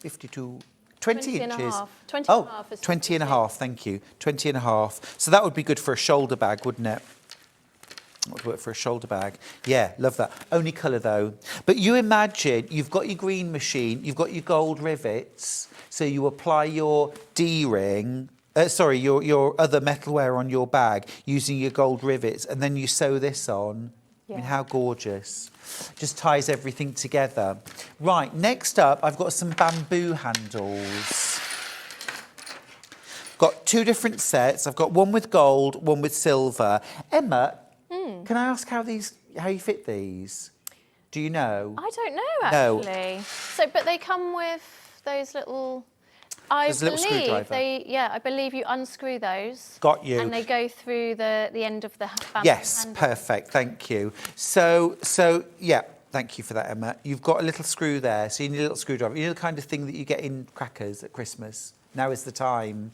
52, 20 inches. And a half. 20 oh, and a half is 20 and a half, thank you. 20 and a half. So that would be good for a shoulder bag, wouldn't it? That would work for a shoulder bag. Yeah, love that. Only colour though. But you imagine you've got your green machine, you've got your gold rivets, so you apply your D-ring, your other metalware on your bag using your gold rivets, and then you sew this on. Yeah. I mean, how gorgeous. Just ties everything together. Right, next up, I've got some bamboo handles. Got two different sets. I've got one with gold, one with silver. Emma, can I ask how you fit these? Do you know? I don't know, No. actually. So, but they come with those little... There's a little screwdriver. I believe you unscrew those. Got you. And they go through the end of the bamboo Yes, handle. perfect. Thank you. So yeah, thank you for that, Emma. You've got a little screw there, so you need a little screwdriver. You know the kind of thing that you get in crackers at Christmas. Now is the time.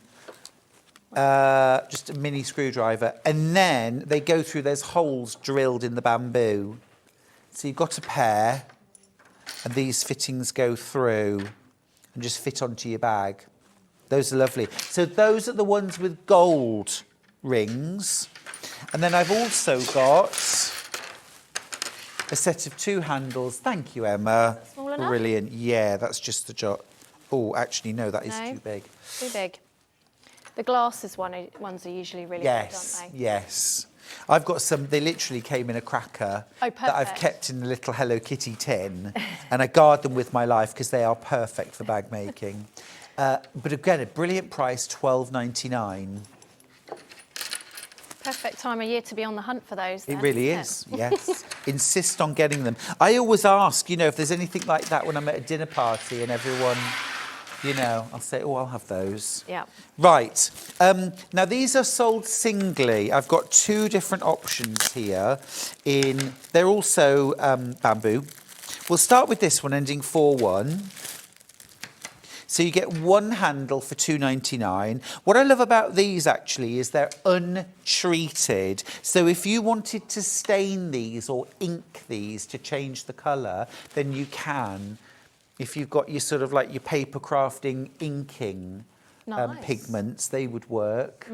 Just a mini screwdriver, and then they go through. There's holes drilled in the bamboo, so you've got a pair, and these fittings go through and just fit onto your bag. Those are lovely. So those are the ones with gold rings, and then I've also got a set of two handles. Thank you, Emma. Small enough? Brilliant. Yeah, that's just the job. Oh, actually, no, that is No. too big. Too big. The glasses ones are usually really big, aren't they? Yes. I've got some, they literally came in a cracker Oh, that I've perfect. kept in a little Hello Kitty tin, and I guard them with my life because they are perfect for bag making. But again, a brilliant price, $12.99. Perfect time of year to be on the hunt for those. It then, really isn't is, yes. Insist on getting them. I always ask, you know, if there's anything like that when I'm at a dinner party and everyone, you know, I'll say, oh, I'll have those. Yeah. Right. Now, these are sold singly. I've got 2 different options here. They're also bamboo. We'll start with this one, ending 4-1. So you get 1 handle for £2.99. What I love about these actually is they're untreated. So if you wanted to stain these or ink these to change the colour, then you can. If you've got your sort of like your paper crafting inking Nice. pigments, they would work.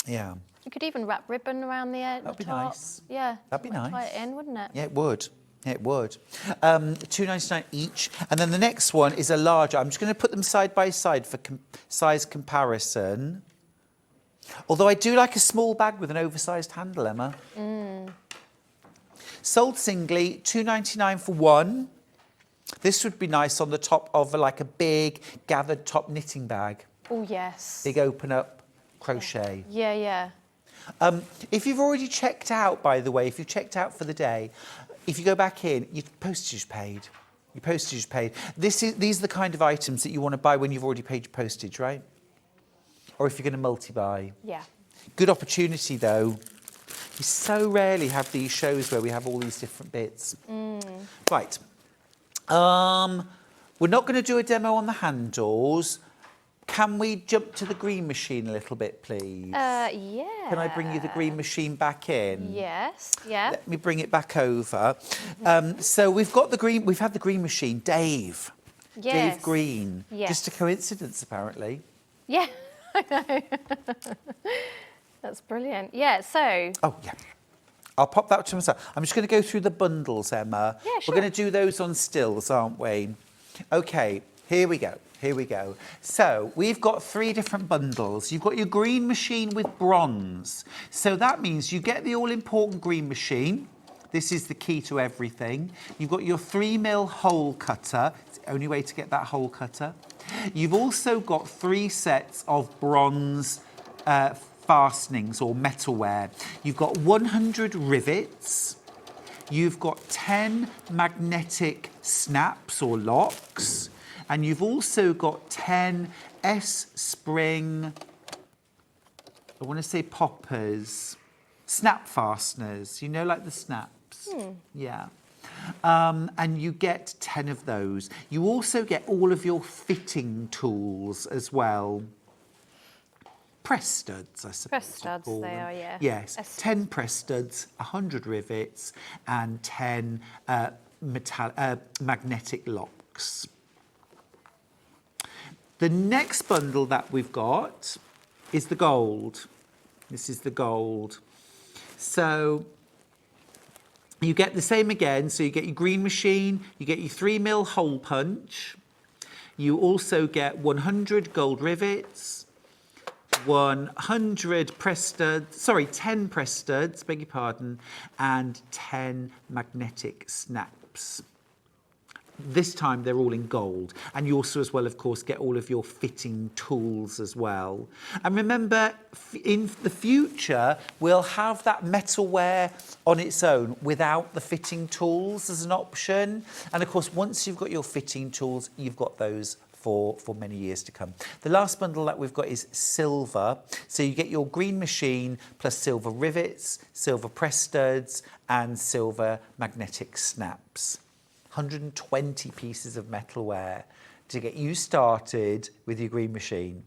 Yeah. You could even wrap ribbon around the edge. That'd be nice. Yeah. That'd be Tie nice. it in, wouldn't it? Yeah, it would. It would. £2.99 each. And then the next one is a larger. I'm just going to put them side by side for size comparison. Although I do like a small bag with an oversized handle, Emma. Sold singly, £2.99 for 1. This would be nice on the top of like a big gathered top knitting bag. Oh, yes. Big open up crochet. Yeah, yeah. If you've already checked out, by the way, if you've checked out for the day, if you go back in, your postage is paid. Your postage is paid. These are the kind of items that you want to buy when you've already paid your postage, right? Or if you're going to multi-buy. Yeah. Good opportunity, though. We so rarely have these shows where we have all these different bits. Right. We're not going to do a demo on the handles. Can we jump to the green machine a little bit, please? Yeah. Can I bring you the green machine back in? Yes, yeah. Let me bring it back over. So we've had the green machine, Dave. Yes. Dave Green. Yes. Just a coincidence, apparently. Yeah, I know. That's brilliant. Yeah, so... Oh, yeah. I'll pop that to myself. I'm just going to go through the bundles, Emma. Yeah, sure. We're going to do those on stills, aren't we? OK, here we go. Here we go. So we've got 3 different bundles. You've got your green machine with bronze. So that means you get the all-important green machine. This is the key to everything. You've got your 3mm hole cutter. It's the only way to get that hole cutter. You've also got 3 sets of bronze fastenings or metalware. You've got 100 rivets. You've got 10 magnetic snaps or locks. And you've also got 10 S-spring, I want to say poppers, snap fasteners, you know, like the snaps. Yeah. And you get 10 of those. You also get all of your fitting tools as well. Press studs, I suppose. Press studs, they are, yeah. Yes, 10 press studs, 100 rivets, and 10 magnetic locks. The next bundle that we've got is the gold. This is the gold. So you get the same again. So you get your green machine, you get your 3mm hole punch. You also get 100 gold rivets, 100 press studs, sorry, 10 press studs, beg your pardon, and 10 magnetic snaps. This time they're all in gold. And you also as well, of course, get all of your fitting tools as well. And remember, in the future, we'll have that metalware on its own without the fitting tools as an option. And of course, once you've got your fitting tools, you've got those for many years to come. The last bundle that we've got is silver. So you get your green machine plus silver rivets, silver press studs, and silver magnetic snaps. 120 pieces of metalware to get you started with your green machine.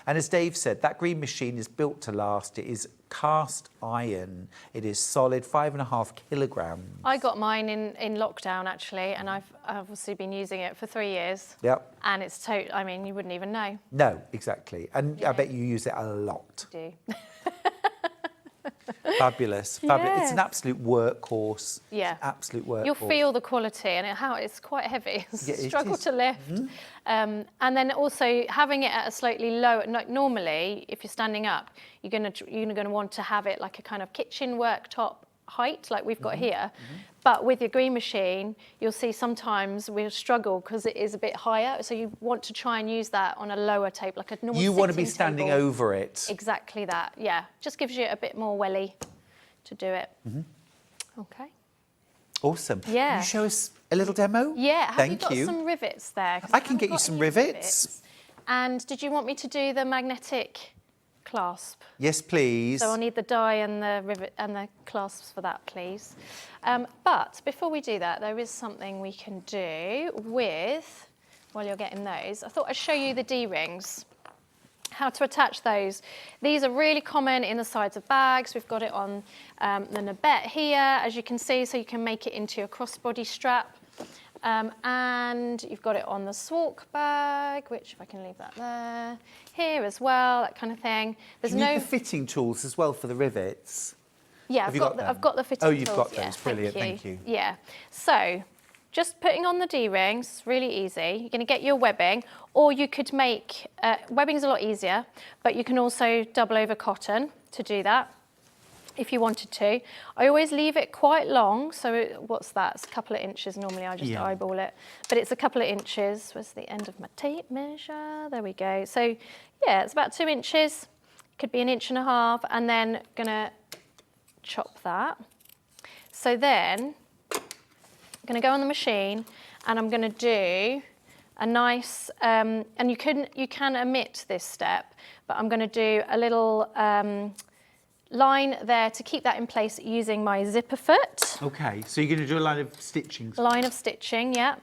And as Dave said, that green machine is built to last. It is cast iron. It is solid, 5.5 kilograms. I got mine in lockdown, actually, and I've obviously been using it for 3 years. Yep. And it's I mean, you wouldn't even know. No, exactly. And I bet you use it a lot. Do. Fabulous. Fabulous. It's an absolute workhorse. Yeah. It's an absolute workhorse. You'll feel the quality, and it's quite heví. It's Yeah, a it struggle is. to lift. And then also having it at a slightly low. Normally, if you're standing up, you're going to want to have it like a kind of kitchen worktop height like we've got here. But with your green machine, you'll see sometimes we'll struggle because it is a bit higher. So you want to try and use that on a lower table, like a normal You want to be sitting standing table. over it. Exactly that, yeah. Just gives you a bit more welly to do it. Okay. Awesome. Yeah. Can you show us a little demo? Yeah, have Thank you got some rivets there? 'Cause I can get you haven't got some any rivets. And did you want me to do the magnetic clasp? Yes, please. So I'll need the die and the rivet and the clasps for that, please. But before we do that, there is something we can do with, while you're getting those, I thought I'd show you the D-rings, how to attach those. These are really common in the sides of bags. We've got it on the nabette here, as you can see, so you can make it into your crossbody strap. And you've got it on the swalk bag, which if I can leave that there, here as well, that kind of thing. There's Do you no need the fitting tools as well for the rivets? Yeah, Have you got them? I've got the fitting Oh, tools. you've got yeah, those. Brilliant, thank you. Yeah, so just putting on the D-rings, really easy. You're going to get your webbing, or you could make, webbing's a lot easier, but you can also double over cotton to do that if you wanted to. I always leave it quite long, so what's that? It's a couple of inches. Normally I just eyeball it, but it's a couple of inches. Where's the end of my tape measure? There we go. So yeah, it's about 2 inches. Could be 1.5 inches, and then gonna chop that. So then I'm gonna go on the machine, and I'm gonna do a nice, and you can omit this step, but I'm gonna do a little line there to keep that in place using my zipper foot. Okay, so you're going to do a line of stitching. Line of stitching, yeah.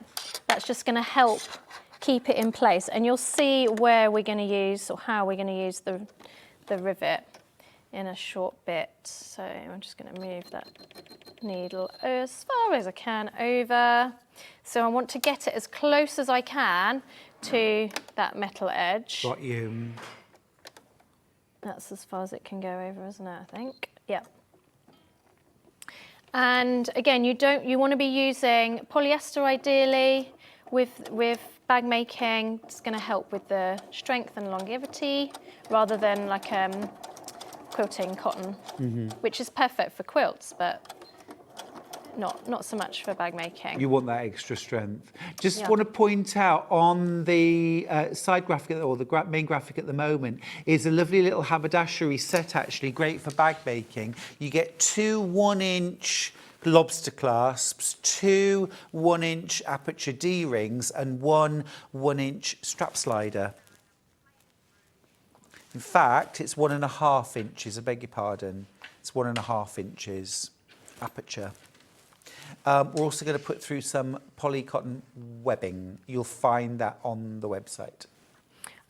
That's just going to help keep it in place. And you'll see where we're going to use, or how we're going to use the rivet in a short bit. So I'm just going to move that needle as far as I can over. So I want to get it as close as I can to that metal edge. Got you. That's as far as it can go over, isn't it, I think? Yeah. And again, you want to be using polyester ideally with bag making. It's going to help with the strength and longevity rather than like quilting cotton, which is perfect for quilts, but not so much for bag making. You want that extra strength. Just want to point out on the side graphic, or the main graphic at the moment, is a lovely little haberdashery set, actually, great for bag making. You get 2 1-inch lobster clasps, 2 1-inch aperture D-rings, and 1 1-inch strap slider. In fact, it's 1.5 inches, I beg your pardon. It's 1.5 inches aperture. We're also going to put through some poly cotton webbing. You'll find that on the website.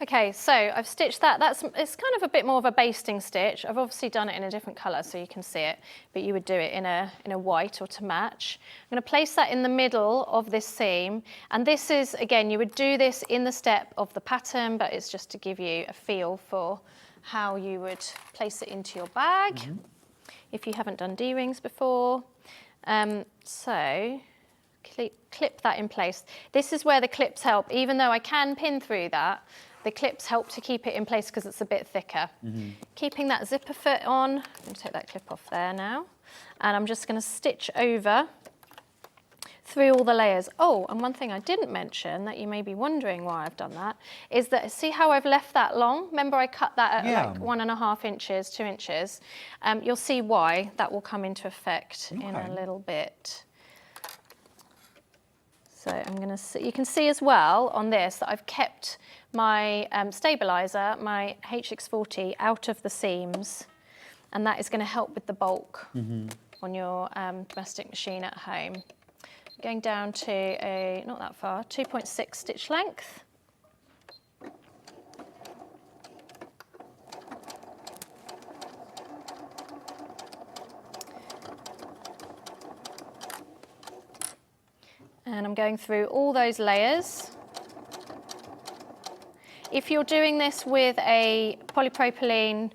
Okay, so I've stitched that. It's kind of a bit more of a basting stitch. I've obviously done it in a different colour so you can see it, but you would do it in a white or to match. I'm going to place that in the middle of this seam, and this is, again, you would do this in the step of the pattern, but it's just to give you a feel for how you would place it into your bag if you haven't done D-rings before. So clip that in place. This is where the clips help. Even though I can pin through that, the clips help to keep it in place because it's a bit thicker. Keeping that zipper foot on, I'm going to take that clip off there now, and I'm just going to stitch over through all the layers. Oh, and one thing I didn't mention that you may be wondering why I've done that is that, see how I've left that long? Remember I cut that at like 1.5 inches, 2 inches. You'll see why that will come into effect in a little bit. So I'm going to, you can see as well on this that I've kept my stabiliser, my HX40, out of the seams, and that is going to help with the bulk on your domestic machine at home. Going down to a, not that far, 2.6 stitch length. And I'm going through all those layers. If you're doing this with a polypropylene,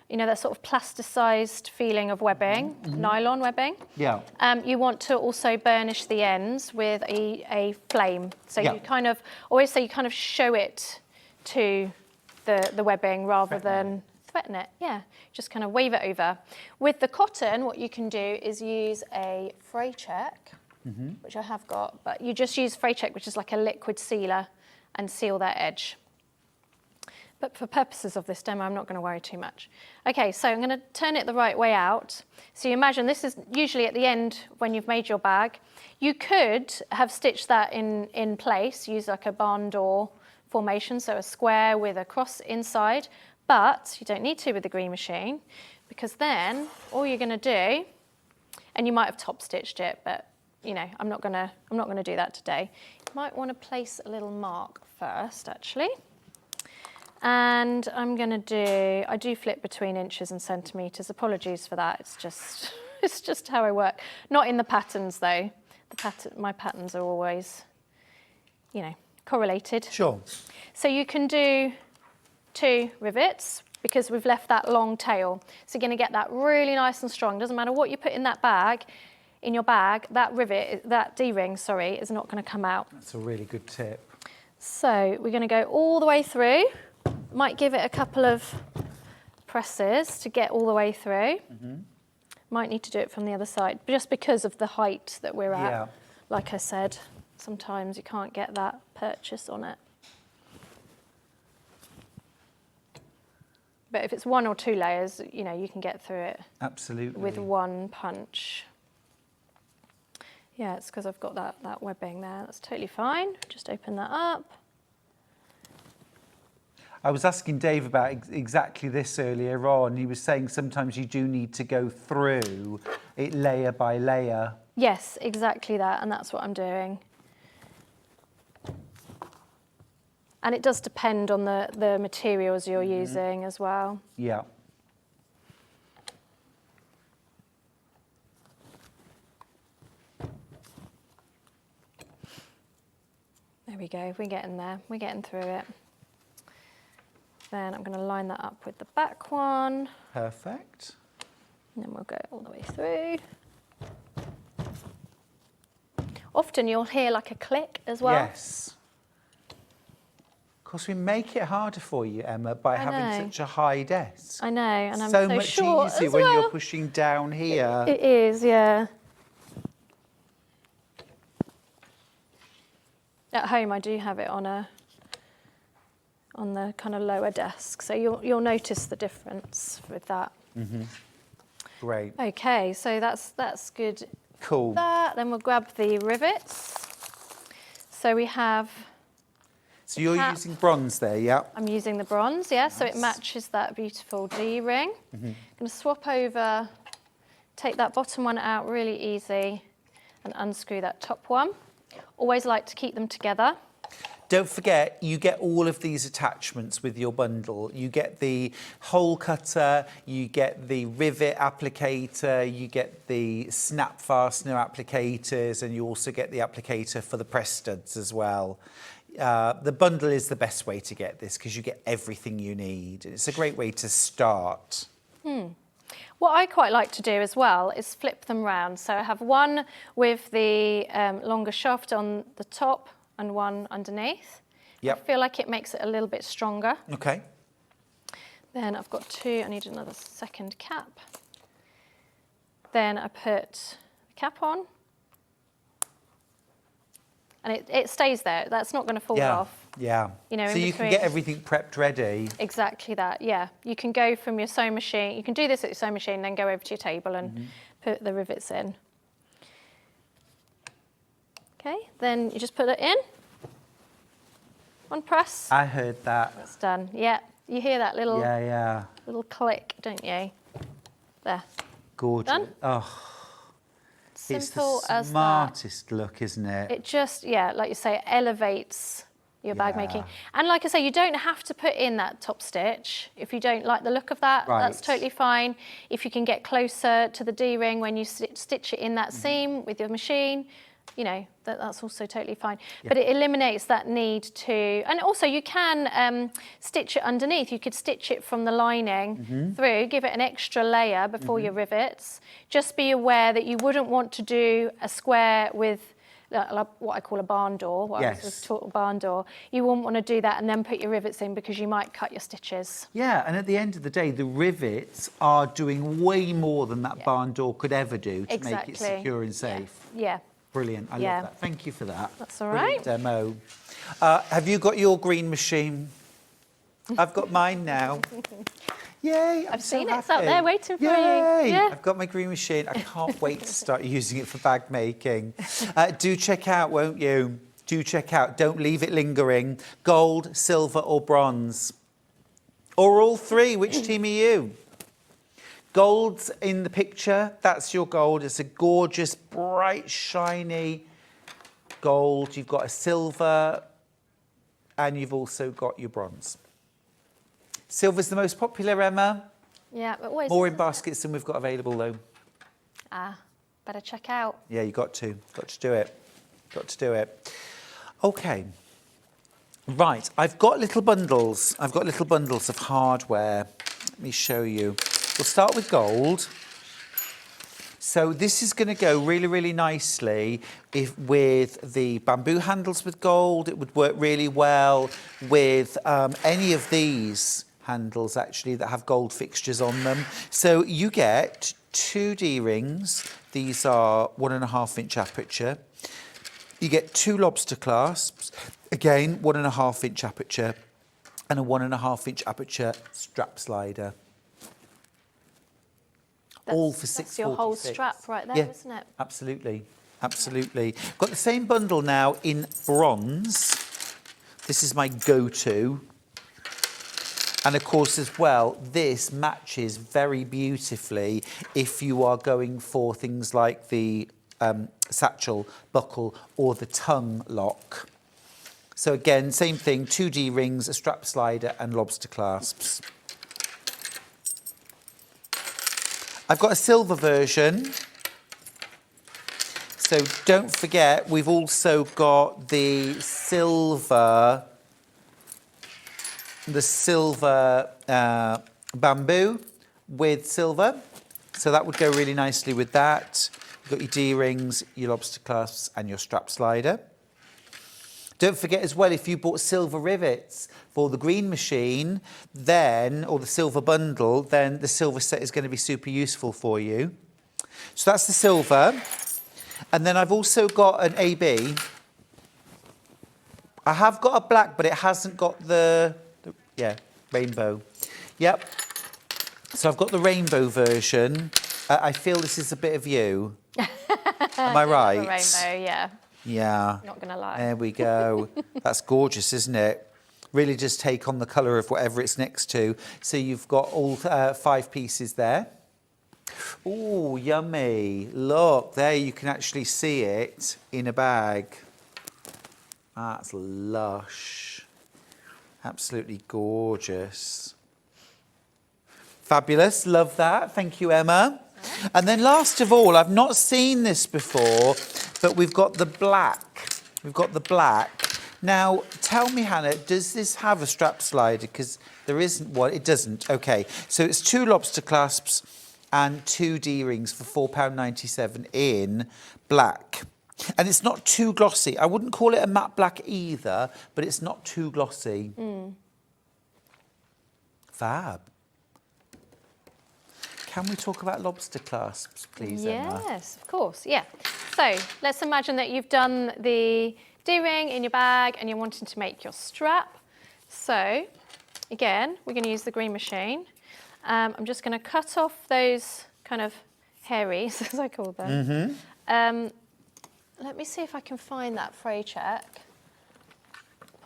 you know, that sort of plasticized feeling of webbing, nylon webbing. You want to also burnish the ends with a flame. So you kind of, always say you kind of show it to the webbing rather than threaten it, yeah. Just kind of wave it over. With the cotton, what you can do is use a fray check, which I have got, but you just use fray check, which is like a liquid sealer, and seal that edge. But for purposes of this demo, I'm not going to worry too much. Okay, so I'm going to turn it the right way out. So you imagine this is usually at the end when you've made your bag. You could have stitched that in place, use like a barn door formation, so a square with a cross inside, but you don't need to with the green machine, because then all you're going to do, and you might have top stitched it, but you know, I'm not going to do that today. You might want to place a little mark first, actually. And I'm going to do, I do flip between inches and centimetres. Apologies for that. It's just how I work. Not in the patterns though. My patterns are always, you know, correlated. Sure. So you can do 2 rivets because we've left that long tail. So you're going to get that really nice and strong. Doesn't matter what you put in that bag, in your bag, that rivet, that D-ring, sorry, is not going to come out. That's a really good tip. So we're going to go all the way through. Might give it a couple of presses to get all the way through. Might need to do it from the other side, just because of the height that we're at. Yeah. Like I said, sometimes you can't get that purchase on it. But if it's 1 or 2 layers, you know, you can get through it. Absolutely. With 1 punch. Yeah, it's because I've got that webbing there. That's totally fine. Just open that up. I was asking Dave about exactly this earlier on. He was saying sometimes you do need to go through it layer by layer. Yes, exactly that, and that's what I'm doing. And it does depend on the materials you're using as well. Yeah. There we go, we're getting there, we're getting through it. Then I'm going to line that up with the back one. Perfect. And then we'll go all the way through. Often you'll hear like a click as well. Yes. Of course, we make it harder for you, Emma, by having such a high desk. I know, and I'm so so much short easier as when well. you're pushing down here. It is, yeah. At home, I do have it on the kind of lower desk, so you'll notice the difference with that. Great. Okay, so that's good. Cool. Then we'll grab the rivets. So we have. So you're using bronze there, yeah? I'm using the bronze, yeah, so it matches that beautiful D-ring. I'm going to swap over, take that bottom one out really easy and unscrew that top one. Always like to keep them together. Don't forget, you get all of these attachments with your bundle. You get the hole cutter, you get the rivet applicator, you get the snap fastener applicators, and you also get the applicator for the press studs as well. The bundle is the best way to get this because you get everything you need. It's a great way to start. What I quite like to do as well is flip them round. So I have one with the longer shaft on the top and one underneath. Yep. I feel like it makes it a little bit stronger. Okay. Then I've got 2, I need another second cap. Then I put the cap on. And it stays there, that's not going to fall off. Yeah. You know, so in you can between. get everything prepped ready. Exactly that, yeah. You can go from your sewing machine, you can do this at your sewing machine, then go over to your table and put the rivets in. Okay, then you just put it in. One press. I heard that. That's done. Yeah, you hear that little little click, don't you? There. Gorgeous. Done. Oh, Simple it's the as that. smartest look, isn't it? It just, yeah, like you say, it elevates your bag making. And like I say, you don't have to put in that top stitch. If you don't like the look of that, that's totally fine. If you can get closer to the D-ring when you stitch it in that seam with your machine, you know, that's also totally fine. But it eliminates that need to, and also you can stitch it underneath. You could stitch it from the lining through, give it an extra layer before your rivets. Just be aware that you wouldn't want to do a square with what I call a barn door, what Yes. I was taught a barn door, you wouldn't want to do that and then put your rivets in because you might cut your stitches. Yeah, and at the end of the day, the rivets are doing way more than that barn door could ever do to make it secure and safe. Yeah. Brilliant, I Yeah. love that. Thank you for that. That's all Brilliant right. demo. Have you got your green machine? I've got mine now. Yay, I'm I've so seen it. It's happy. up there waiting for Yay! you. Yeah. I've got my green machine. I can't wait to start using it for bag making. Do check out, won't you? Do check out. Don't leave it lingering. Gold, silver or bronze. Or all three. Which team are you? Gold's in the picture. That's your gold. It's a gorgeous, bright, shiny gold. You've got a silver and you've also got your bronze. Silver's the most popular, Emma. Yeah, but always. More in baskets than we've got available, though. Better check out. Yeah, you got to do it. Got to do it. Okay. Right, I've got little bundles. I've got little bundles of hardware. Let me show you. We'll start with gold. So this is going to go really, really nicely with the bamboo handles with gold. It would work really well with any of these handles, actually, that have gold fixtures on them. So you get 2 D-rings. These are 1.5-inch aperture. You get 2 lobster clasps. Again, 1.5-inch aperture and a 1.5-inch aperture strap slider. All for $6.46. That's your whole strap right there, Yeah, isn't it? absolutely, absolutely. Got the same bundle now in bronze. This is my go-to. And of course, as well, this matches very beautifully if you are going for things like the satchel, buckle, or the tongue lock. So again, same thing, 2 D-rings, a strap slider, and lobster clasps. I've got a silver version. So don't forget, we've also got the silver bamboo with silver. So that would go really nicely with that. You've got your D-rings, your lobster clasps, and your strap slider. Don't forget as well, if you bought silver rivets for the green machine, then, or the silver bundle, then the silver set is going to be super useful for you. So that's the silver. And then I've also got an AB. I have got a black, but it hasn't got the rainbow. Yep. So I've got the rainbow version. I feel this is a bit of you. Am I right? The rainbow, yeah. Yeah. Not going to lie. There we go. That's gorgeous, isn't it? Really just take on the colour of whatever it's next to. So you've got all 5 pieces there. Ooh, yummy. Look, there you can actually see it in a bag. That's lush. Absolutely gorgeous. Fabulous. Love that. Thank you, Emma. And then last of all, I've not seen this before, but we've got the black. We've got the black. Now, tell me, Hannah, does this have a strap slider? Because there isn't one. It doesn't. Okay. So it's 2 lobster clasps and 2 D-rings for £4.97 in black. And it's not too glossy. I wouldn't call it a matte black either, but it's not too glossy. Fab. Can we talk about lobster clasps, please, Emma? Yes, of course, yeah. So let's imagine that you've done the D-ring in your bag and you're wanting to make your strap. So again, we're going to use the green machine. I'm just going to cut off those kind of hairies, as I call them. Let me see if I can find that fray check.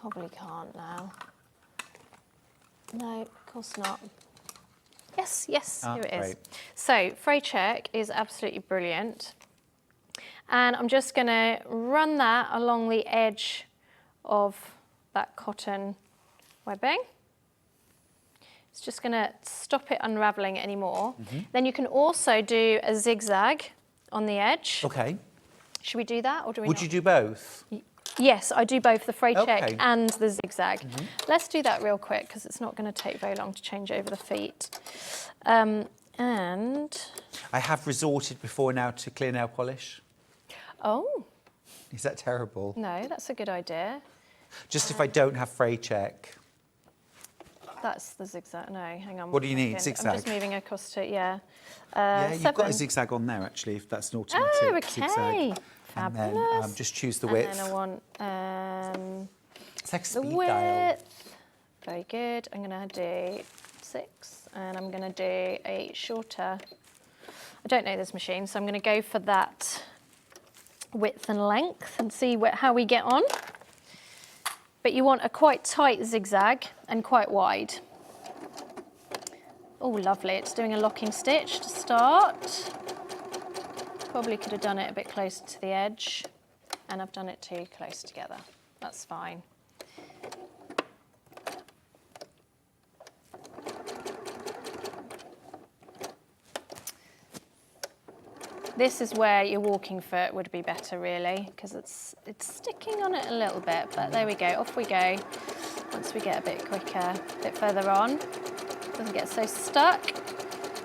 Probably can't now. No, of course not. Yes, here it is. Great. So fray check is absolutely brilliant. And I'm just going to run that along the edge of that cotton webbing. It's just going to stop it unravelling anymore. Then you can also do a zigzag on the edge. Okay. Should we do that, or do we Would not? you do both? Yes, I do both the fray check Okay. and the zigzag. Let's do that real quick because it's not going to take very long to change over the feet. And I have resorted before now to clear nail polish. oh, Is that terrible? No, that's a good idea. Just if I don't have fray check. That's the zigzag. No, hang on. What do you need? 1 Zigzag? I'm just moving across to, yeah. Yeah, you've got a 7. zigzag on there, actually, if that's an automatic Oh, okay. zigzag. Fabulous. And then just choose the width. And then I want It's like a the speed dial. width. Very good. I'm going to do 6, and I'm going to do a shorter. I don't know this machine, so I'm going to go for that width and length and see how we get on. But you want a quite tight zigzag and quite wide. Oh, lovely. It's doing a locking stitch to start. Probably could have done it a bit closer to the edge, and I've done it too close together. That's fine. This is where your walking foot would be better, really, because it's sticking on it a little bit, but there we go, off we go. Once we get a bit quicker, a bit further on, doesn't get so stuck.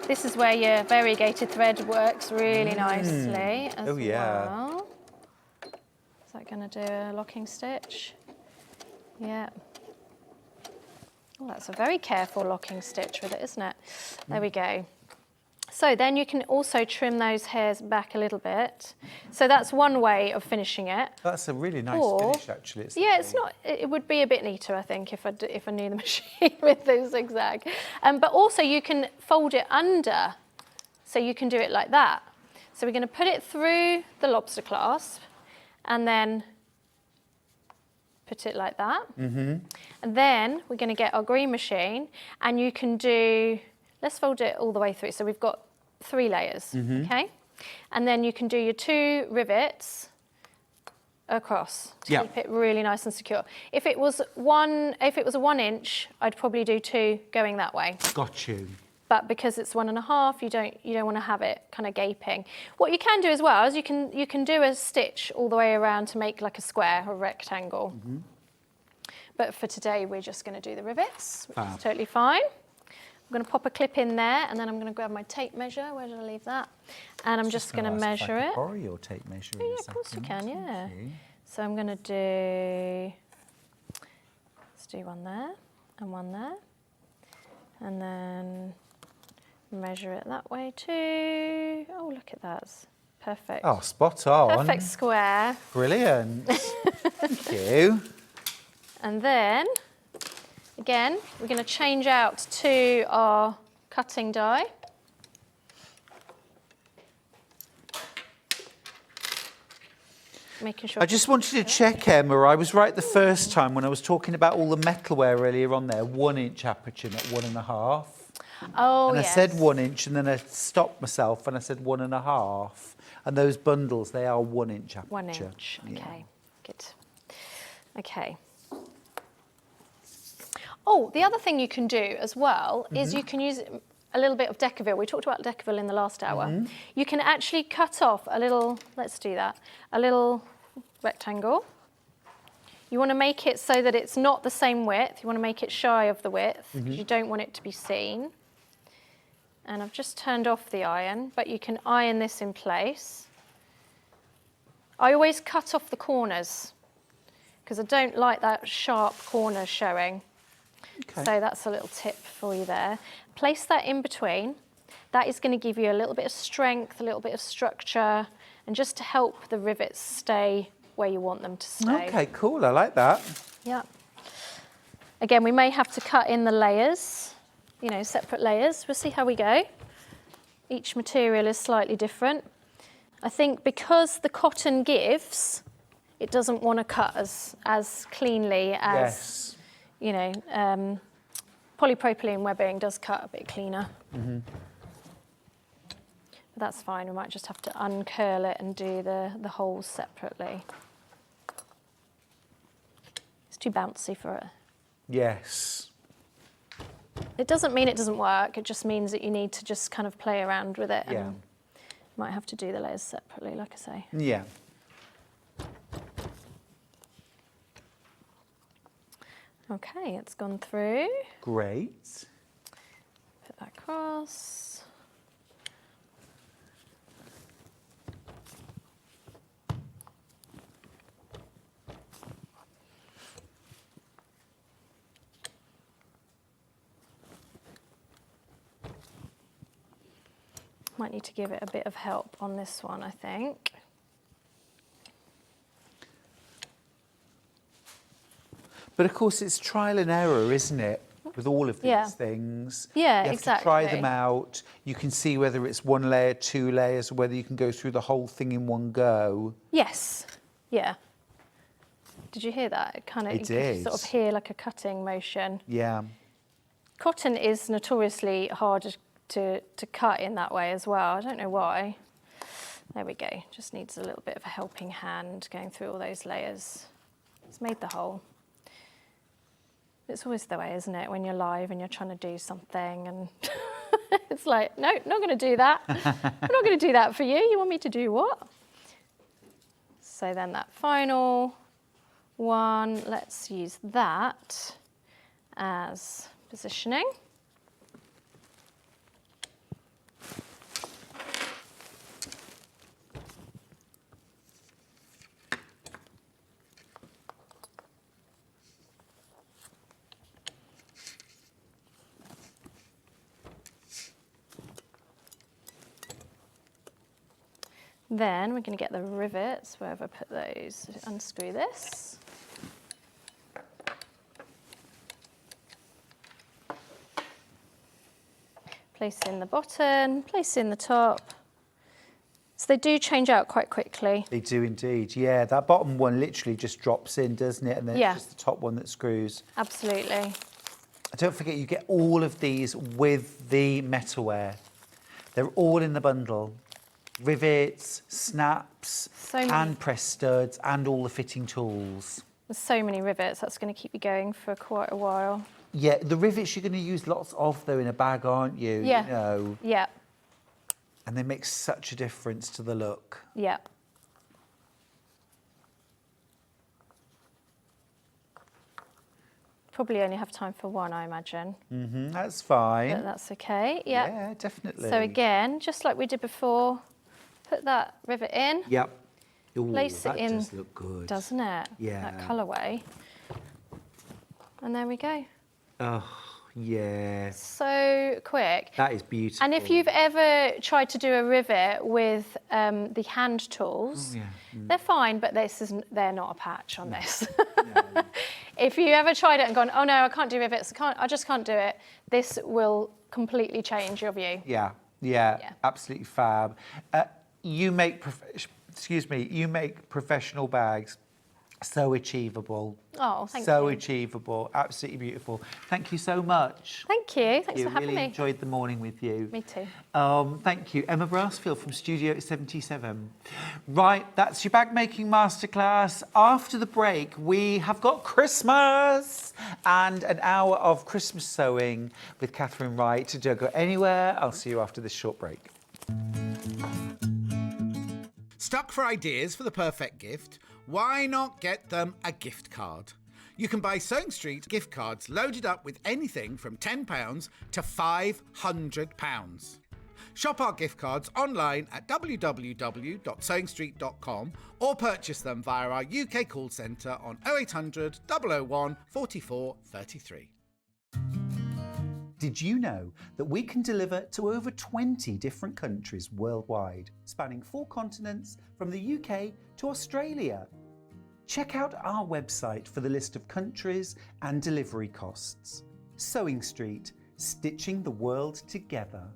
This is where your variegated thread works really nicely as well. Is that going to do a locking stitch? Yeah. Oh, that's a very careful locking stitch with it, isn't it? There we go. So then you can also trim those hairs back a little bit. So that's one way of finishing it. That's a really nice finish, actually. It would be a bit neater, I think, if I knew the machine with the zigzag. But also you can fold it under, so you can do it like that. So we're going to put it through the lobster clasp, and then put it like that. And then we're going to get our green machine, and you can do. Let's fold it all the way through. So we've got 3 layers, okay? And then you can do your 2 rivets across to keep it really nice and secure. If it was a 1 inch, I'd probably do 2 going that way. Got you. But because it's 1.5, you don't want to have it kind of gaping. What you can do as well is you can do a stitch all the way around to make like a square or rectangle. But for today, we're just going to do the rivets, which is totally fine. I'm going to pop a clip in there, and then I'm going to grab my tape measure. Where did I leave that? And I'm just going to measure it. Borrow your tape measure. Yeah, of course you can. Yeah. So I'm going to do. Let's do one there and one there, and then measure it that way too. Oh, look at that. It's perfect. Oh, spot on. Perfect square. Brilliant. Thank you. And then. Again, we're going to change out to our cutting die. Making sure. I just wanted to check, Emma, I was right the first time when I was talking about all the metalware earlier on there, 1 inch aperture, not 1.5. Oh, and yes. I said 1 inch, and then I stopped myself and I said 1.5. And those bundles, they are 1 inch aperture. 1 inch, okay, good. Okay. Oh, the other thing you can do as well is you can use a little bit of Decaville. We talked about Decaville in the last hour. You can actually cut off a little, let's do that, a little rectangle. You want to make it so that it's not the same width. You want to make it shy of the width because you don't want it to be seen. And I've just turned off the iron, but you can iron this in place. I always cut off the corners because I don't like that sharp corner showing. Okay. So that's a little tip for you there. Place that in between. That is going to give you a little bit of strength, a little bit of structure, and just to help the rivets stay where you want them to stay. Okay, cool. I like that. Yeah. Again, we may have to cut in the layers, separate layers. We'll see how we go. Each material is slightly different. I think because the cotton gives, it doesn't want to cut as cleanly as... Yes. Polypropylene webbing does cut a bit cleaner. But that's fine. We might just have to uncurl it and do the holes separately. It's too bouncy for it. Yes. It doesn't mean it doesn't work. It just means that you need to just kind of play around with it. And might have to do the layers separately, like I say. Yeah. Okay, it's gone through. Great. Put that across. Might need to give it a bit of help on this one, I think. But of course, it's trial and error, isn't it? With all of these things. Yeah, you have exactly. to try them out. You can see whether it's one layer, 2 layers, or whether you can go through the whole thing in one go. Yes. Yeah. Did you hear that? It kind of, you can sort of hear like a cutting motion. Yeah. Cotton is notoriously hard to cut in that way as well. I don't know why. There we go. Just needs a little bit of a helping hand going through all those layers. It's made the hole. It's always the way, isn't it? When you're live and you're trying to do something and it's like, no, not going to do that. I'm not going to do that for you. You want me to do what? So then that final one, let's use that as positioning. Then we're going to get the rivets. Where have I put those? Unscrew this. Place in the bottom, place in the top. So they do change out quite quickly. They do indeed, yeah. That bottom one literally just drops in, doesn't it? And then it's just the top one that screws. Absolutely. Don't forget, you get all of these with the metalware. They're all in the bundle. Rivets, snaps, hand press studs, and all the fitting tools. There's so many rivets, that's going to keep you going for quite a while. Yeah, the rivets you're going to use lots of, though, in a bag, aren't you? Yeah. You know. Yeah. And they make such a difference to the look. Yeah. Probably only have time for one, I imagine. That's fine. But that's okay, yeah. Yeah, definitely. So again, just like we did before, put that rivet in. Yep. Ooh, Place it in. That does look good. Doesn't it? Yeah. That colourway. And there we go. Oh, yeah. So quick. That is beautiful. And if you've ever tried to do a rivet with the hand tools, they're fine, but they're not a patch on this. No. If you ever tried it and gone, oh no, I can't do rivets, I just can't do it, this will completely change your view. Yeah, absolutely fab. You make professional bags. So achievable. Oh, thank you. So achievable. Absolutely beautiful. Thank you so much. Thank you. Thanks for having me. Really enjoyed the morning with you. Me too. Thank you. Emma Brassfield from Studio 77. Right, that's your bag making masterclass. After the break, we have got Christmas and an hour of Christmas sewing with Katharine Wright. Don't go anywhere. I'll see you after this short break. Stuck for ideas for the perfect gift? Why not get them a gift card? You can buy Sewing Street gift cards loaded up with anything from £10 to £500. Shop our gift cards online at www.sewingstreet.com or purchase them via our UK call centre on 0800 001 44 33. Did you know that we can deliver to over 20 different countries worldwide, spanning 4 continents from the UK to Australia? Check out our website for the list of countries and delivery costs. Sewing Street, stitching the world together.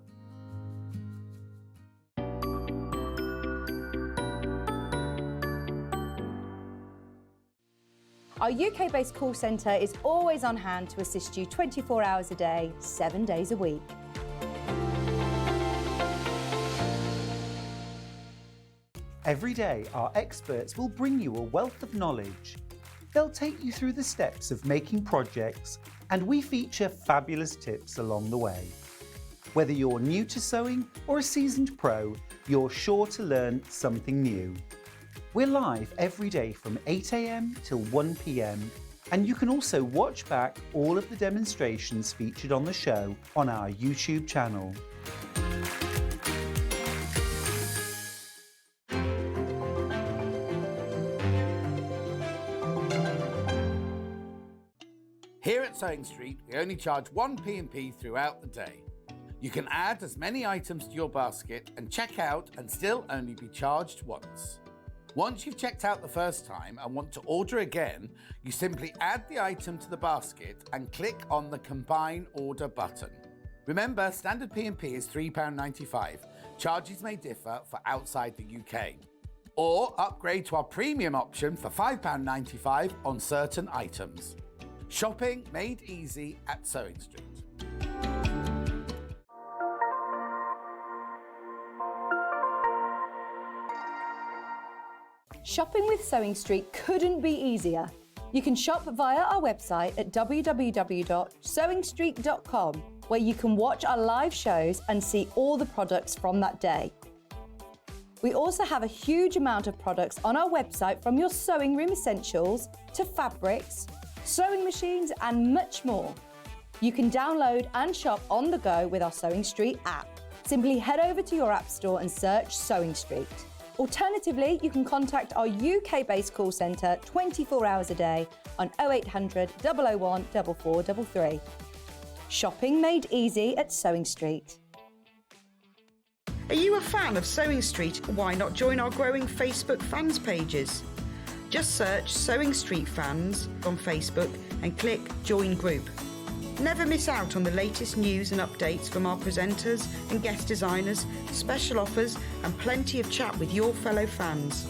Our UK-based call centre is always on hand to assist you 24 hours a day, 7 days a week. Every day, our experts will bring you a wealth of knowledge. They'll take you through the steps of making projects, and we feature fabulous tips along the way. Whether you're new to sewing or a seasoned pro, you're sure to learn something new. We're live every day from 8 AM till 1 PM, and you can also watch back all of the demonstrations featured on the show on our YouTube channel. Here at Sewing Street, we only charge 1 P&P throughout the day. You can add as many items to your basket and check out and still only be charged once. Once you've checked out the first time and want to order again, you simply add the item to the basket and click on the Combine Order button. Remember, standard P&P is £3.95. Charges may differ for outside the UK. Or upgrade to our premium option for £5.95 on certain items. Shopping made easy at Sewing Street. Shopping with Sewing Street couldn't be easier. You can shop via our website at www.sewingstreet.com, where you can watch our live shows and see all the products from that day. We also have a huge amount of products on our website, from your sewing room essentials to fabrics, sewing machines and much more. You can download and shop on the go with our Sewing Street app. Simply head over to your app store and search Sewing Street. Alternatively, you can contact our UK-based call centre 24 hours a day on 0800 001 4433. Shopping made easy at Sewing Street. Are you a fan of Sewing Street? Why not join our growing Facebook fans pages? Just search Sewing Street Fans on Facebook and click Join Group. Never miss out on the latest news and updates from our presenters and guest designers, special offers and plenty of chat with your fellow fans.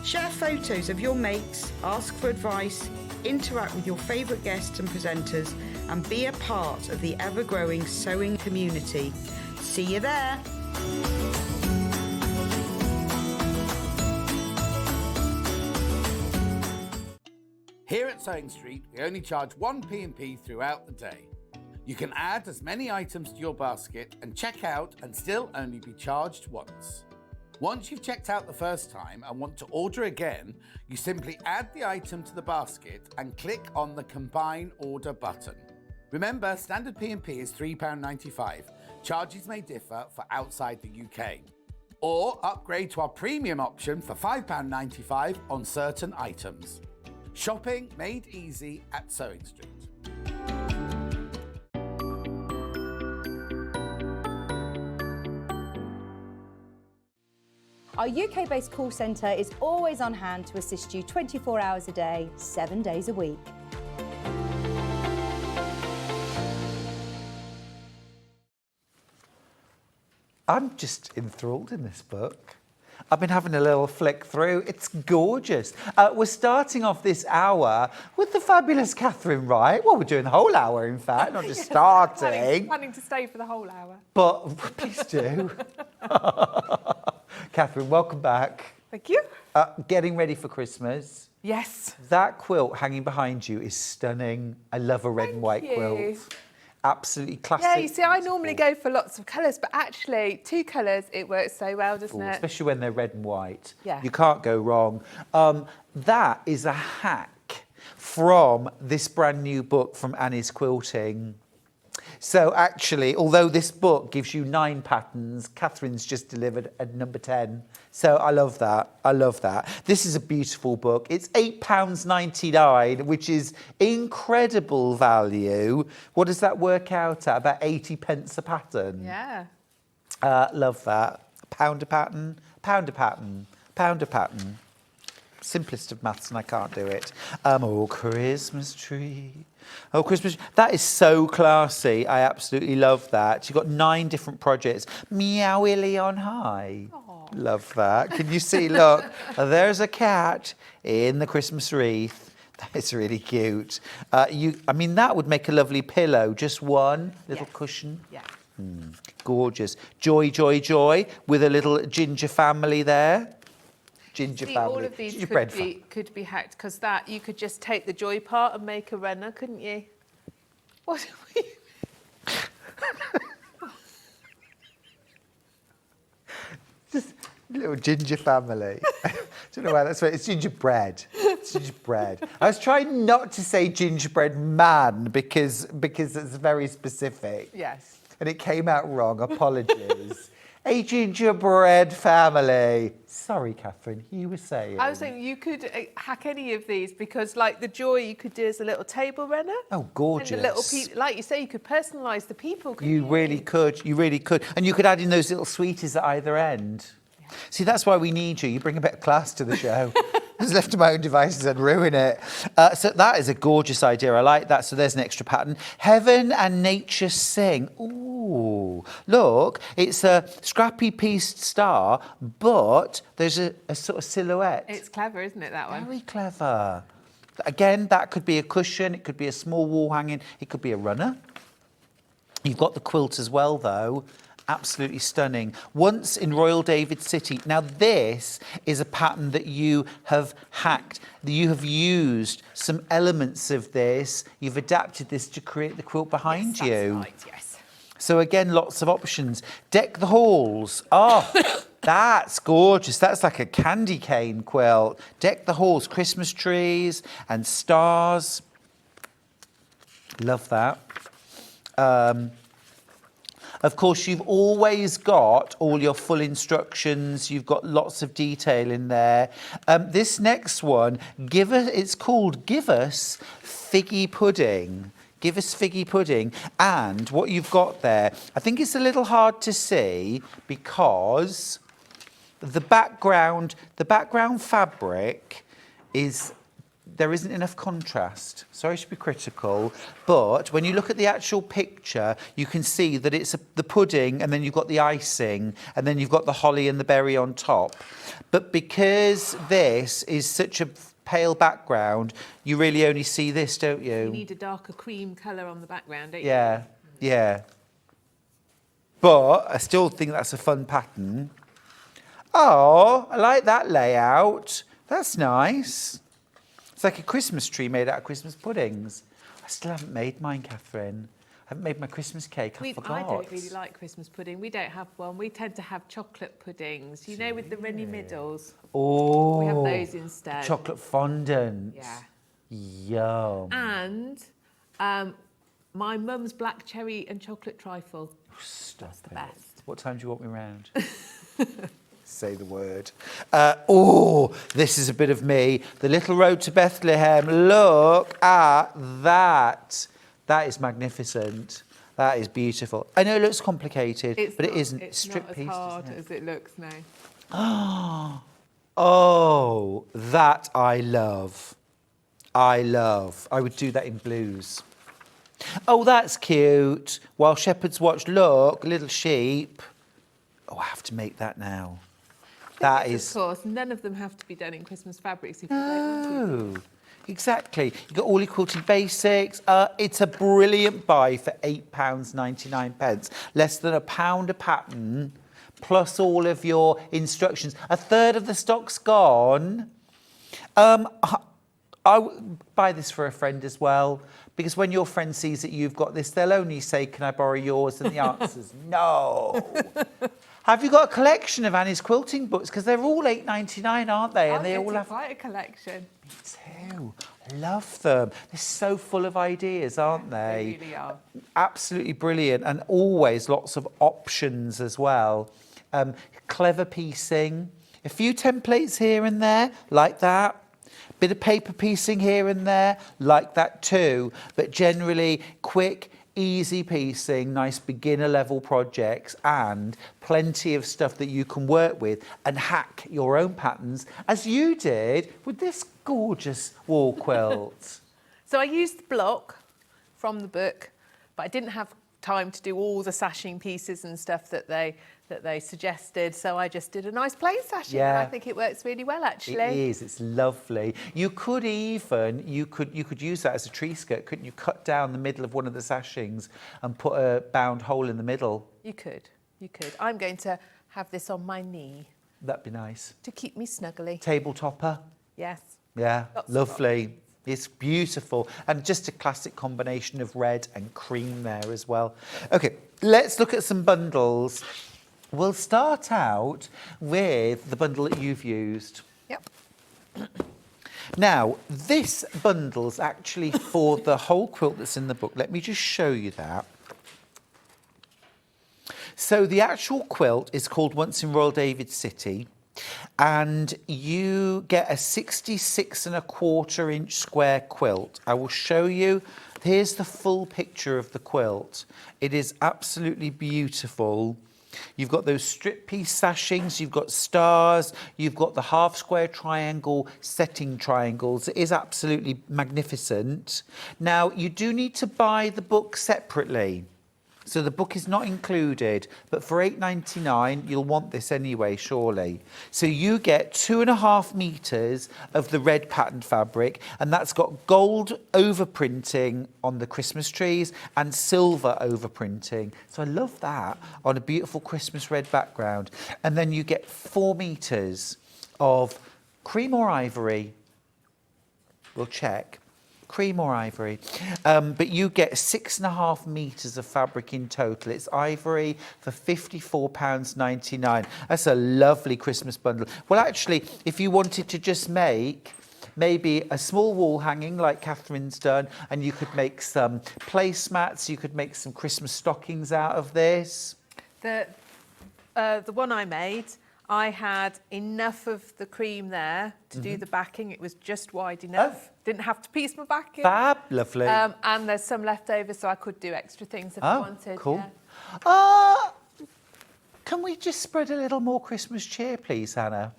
Share photos of your makes, ask for advice, interact with your favourite guests and presenters and be a part of the ever-growing sewing community. See you there! Here at Sewing Street, we only charge one P&P throughout the day. You can add as many items to your basket and check out and still only be charged once. Once you've checked out the first time and want to order again, you simply add the item to the basket and click on the Combine Order button. Remember, standard P&P is £3.95. Charges may differ for outside the UK. Or upgrade to our premium option for £5.95 on certain items. Shopping made easy at Sewing Street. Our UK-based call centre is always on hand to assist you 24 hours a day, 7 days a week. I'm just enthralled in this book. I've been having a little flick through. It's gorgeous. We're starting off this hour with the fabulous Katharine Wright. Well, we're doing the whole hour, in fact, not just starting. Planning to stay for the whole hour. But please do. Katharine, welcome back. Thank you. Getting ready for Christmas. Yes. That quilt hanging behind you is stunning. I love a red and white you. quilt. Absolutely classic. Yeah, you see, I normally go for lots of colours, but actually, 2 colours, it works so well, doesn't it? Especially when they're red and white. Yeah. You can't go wrong. That is a hack from this brand new book from Annie's Quilting. So actually, although this book gives you 9 patterns, Katharine's just delivered a number 10. So I love that. I love that. This is a beautiful book. It's £8.99, which is incredible value. What does that work out at? About 80 pence a pattern. Yeah. Love that. £1 a pattern, £1 a pattern, £1 a pattern. Simplest of maths, and I can't do it. Oh, Christmas tree. Oh, Christmas. That is so classy. I absolutely love that. You've got 9 different projects. Meow Willy on high. Aww. Love that. Can you see? Look, there's a cat in the Christmas wreath. That's really cute. I mean, that would make a lovely pillow. Just one little cushion. Yeah. Gorgeous. Joy, joy, joy, with a little ginger family there. Ginger See, family. all of these could be hacked, because that you could just take the joy part and make a runner, couldn't you? What are we? Just a little ginger family. I don't know why that's right. It's gingerbread. It's gingerbread. I was trying not to say gingerbread man because it's very specific. Yes. And it came out wrong. Apologies. A gingerbread family. Sorry, Katharine, you were saying. I was saying you could hack any of these because, like the joy, you could do as a little table runner. Oh, gorgeous. And the little like you say, you could personalise the people. You really could. You really could. And you could add in those little sweeties at either end. Yeah. See, that's why we need you. You bring a bit of class to the show. Just left to my own devices and ruin it. So that is a gorgeous idea. I like that. So there's an extra pattern. Heaven and Nature Sing. Ooh, look, it's a scrappy pieced star, but there's a sort of silhouette. It's clever, isn't it, that one? Very clever. Again, that could be a cushion. It could be a small wall hanging. It could be a runner. You've got the quilt as well, though. Absolutely stunning. Once in Royal David City. Now, this is a pattern that you have hacked. You have used some elements of this. You've adapted this to create the quilt behind you. That's right, yes. So again, lots of options. Deck the halls. Oh, that's gorgeous. That's like a candy cane quilt. Deck the halls. Christmas trees and stars. Love that. Of course, you've always got all your full instructions. You've got lots of detail in there. This next one, it's called Give Us Figgy Pudding. Give Us Figgy Pudding. And what you've got there, I think it's a little hard to see because the background fabric is... There isn't enough contrast. Sorry to be critical, but when you look at the actual picture, you can see that it's the pudding and then you've got the icing and then you've got the holly and the berry on top. But because this is such a pale background, you really only see this, don't you? You need a darker cream colour on the background, don't you? Yeah, yeah. But I still think that's a fun pattern. Oh, I like that layout. That's nice. It's like a Christmas tree made out of Christmas puddings. I still haven't made mine, Katharine. I haven't made my Christmas cake. I forgot. I don't really like Christmas pudding. We don't have one. We tend to have chocolate puddings, you know, with the runny middles. Oh. We have those instead. Chocolate fondant. Yeah. Yum. And my mum's black cherry and chocolate trifle. Stop That's the it. best. What time do you want me round? Say the word. This is a bit of me. The Little Road to Bethlehem. Look at that. That is magnificent. That is beautiful. I know it looks complicated, but it isn't. It's strip not piece, as hard isn't it? as it looks now. Oh, that I love. I love. I would do that in blues. Oh, that's cute. While shepherds watch, look, little sheep. Oh, I have to make that now. That is... Of course, none of them have to be done in Christmas fabrics if you don't want to. Exactly. You've got all your quilting basics. It's a brilliant buy for £8.99. Less than £1 a pattern, plus all of your instructions. A third of the stock's gone. I would buy this for a friend as well, because when your friend sees that you've got this, they'll only say, can I borrow yours? And the answer's no. Have you got a collection of Annie's quilting books? Because they're all £8.99, aren't they? And they all have quite a collection. Me too. I love them. They're so full of ideas, aren't they? They really are. Absolutely brilliant, and always lots of options as well. Clever piecing. A few templates here and there, like that. Bit of paper piecing here and there, like that too. But generally, quick, easy piecing, nice beginner level projects, and plenty of stuff that you can work with and hack your own patterns, as you did with this gorgeous wall quilt. So I used the block from the book, but I didn't have time to do all the sashing pieces and stuff that they suggested, so I just did a nice plain sashing. Yeah. And I think it works really well, actually. It is. It's lovely. You could even you could use that as a tree skirt, couldn't you? Cut down the middle of one of the sashings and put a bound hole in the middle. You could. You could. I'm going to have this on my knee That'd be nice. to keep me snuggly. Table topper. Yes. Yeah, Lots of lovely. It's beautiful, and just a classic combination of red and cream there as well. Okay, let's look at some bundles. We'll start out with the bundle that you've used. Yep. Now, this bundle's actually for the whole quilt that's in the book. Let me just show you that. So the actual quilt is called Once in Royal David City, and you get a 66.25 inch square quilt. I will show you. Here's the full picture of the quilt. It is absolutely beautiful. You've got those strip piece sashings, you've got stars, you've got the half square triangle setting triangles. It is absolutely magnificent. Now, you do need to buy the book separately. So the book is not included, but for £8.99, you'll want this anyway, surely. So you get 2.5 metres of the red patterned fabric, and that's got gold overprinting on the Christmas trees and silver overprinting. So I love that on a beautiful Christmas red background. And then you get 4 metres of cream or ivory. We'll check. Cream or ivory, but you get 6.5 metres of fabric in total. It's ivory for £54.99. That's a lovely Christmas bundle. Well, actually, if you wanted to just make maybe a small wall hanging like Katharine's done, and you could make some placemats, you could make some Christmas stockings out of this. The one I made, I had enough of the cream there to do the backing. It was just wide enough. Didn't have to piece my backing. Fab, lovely. And there's some left over, so I could do extra things if I wanted. Cool. Yeah. Can we just spread a little more Christmas cheer, please, Hannah?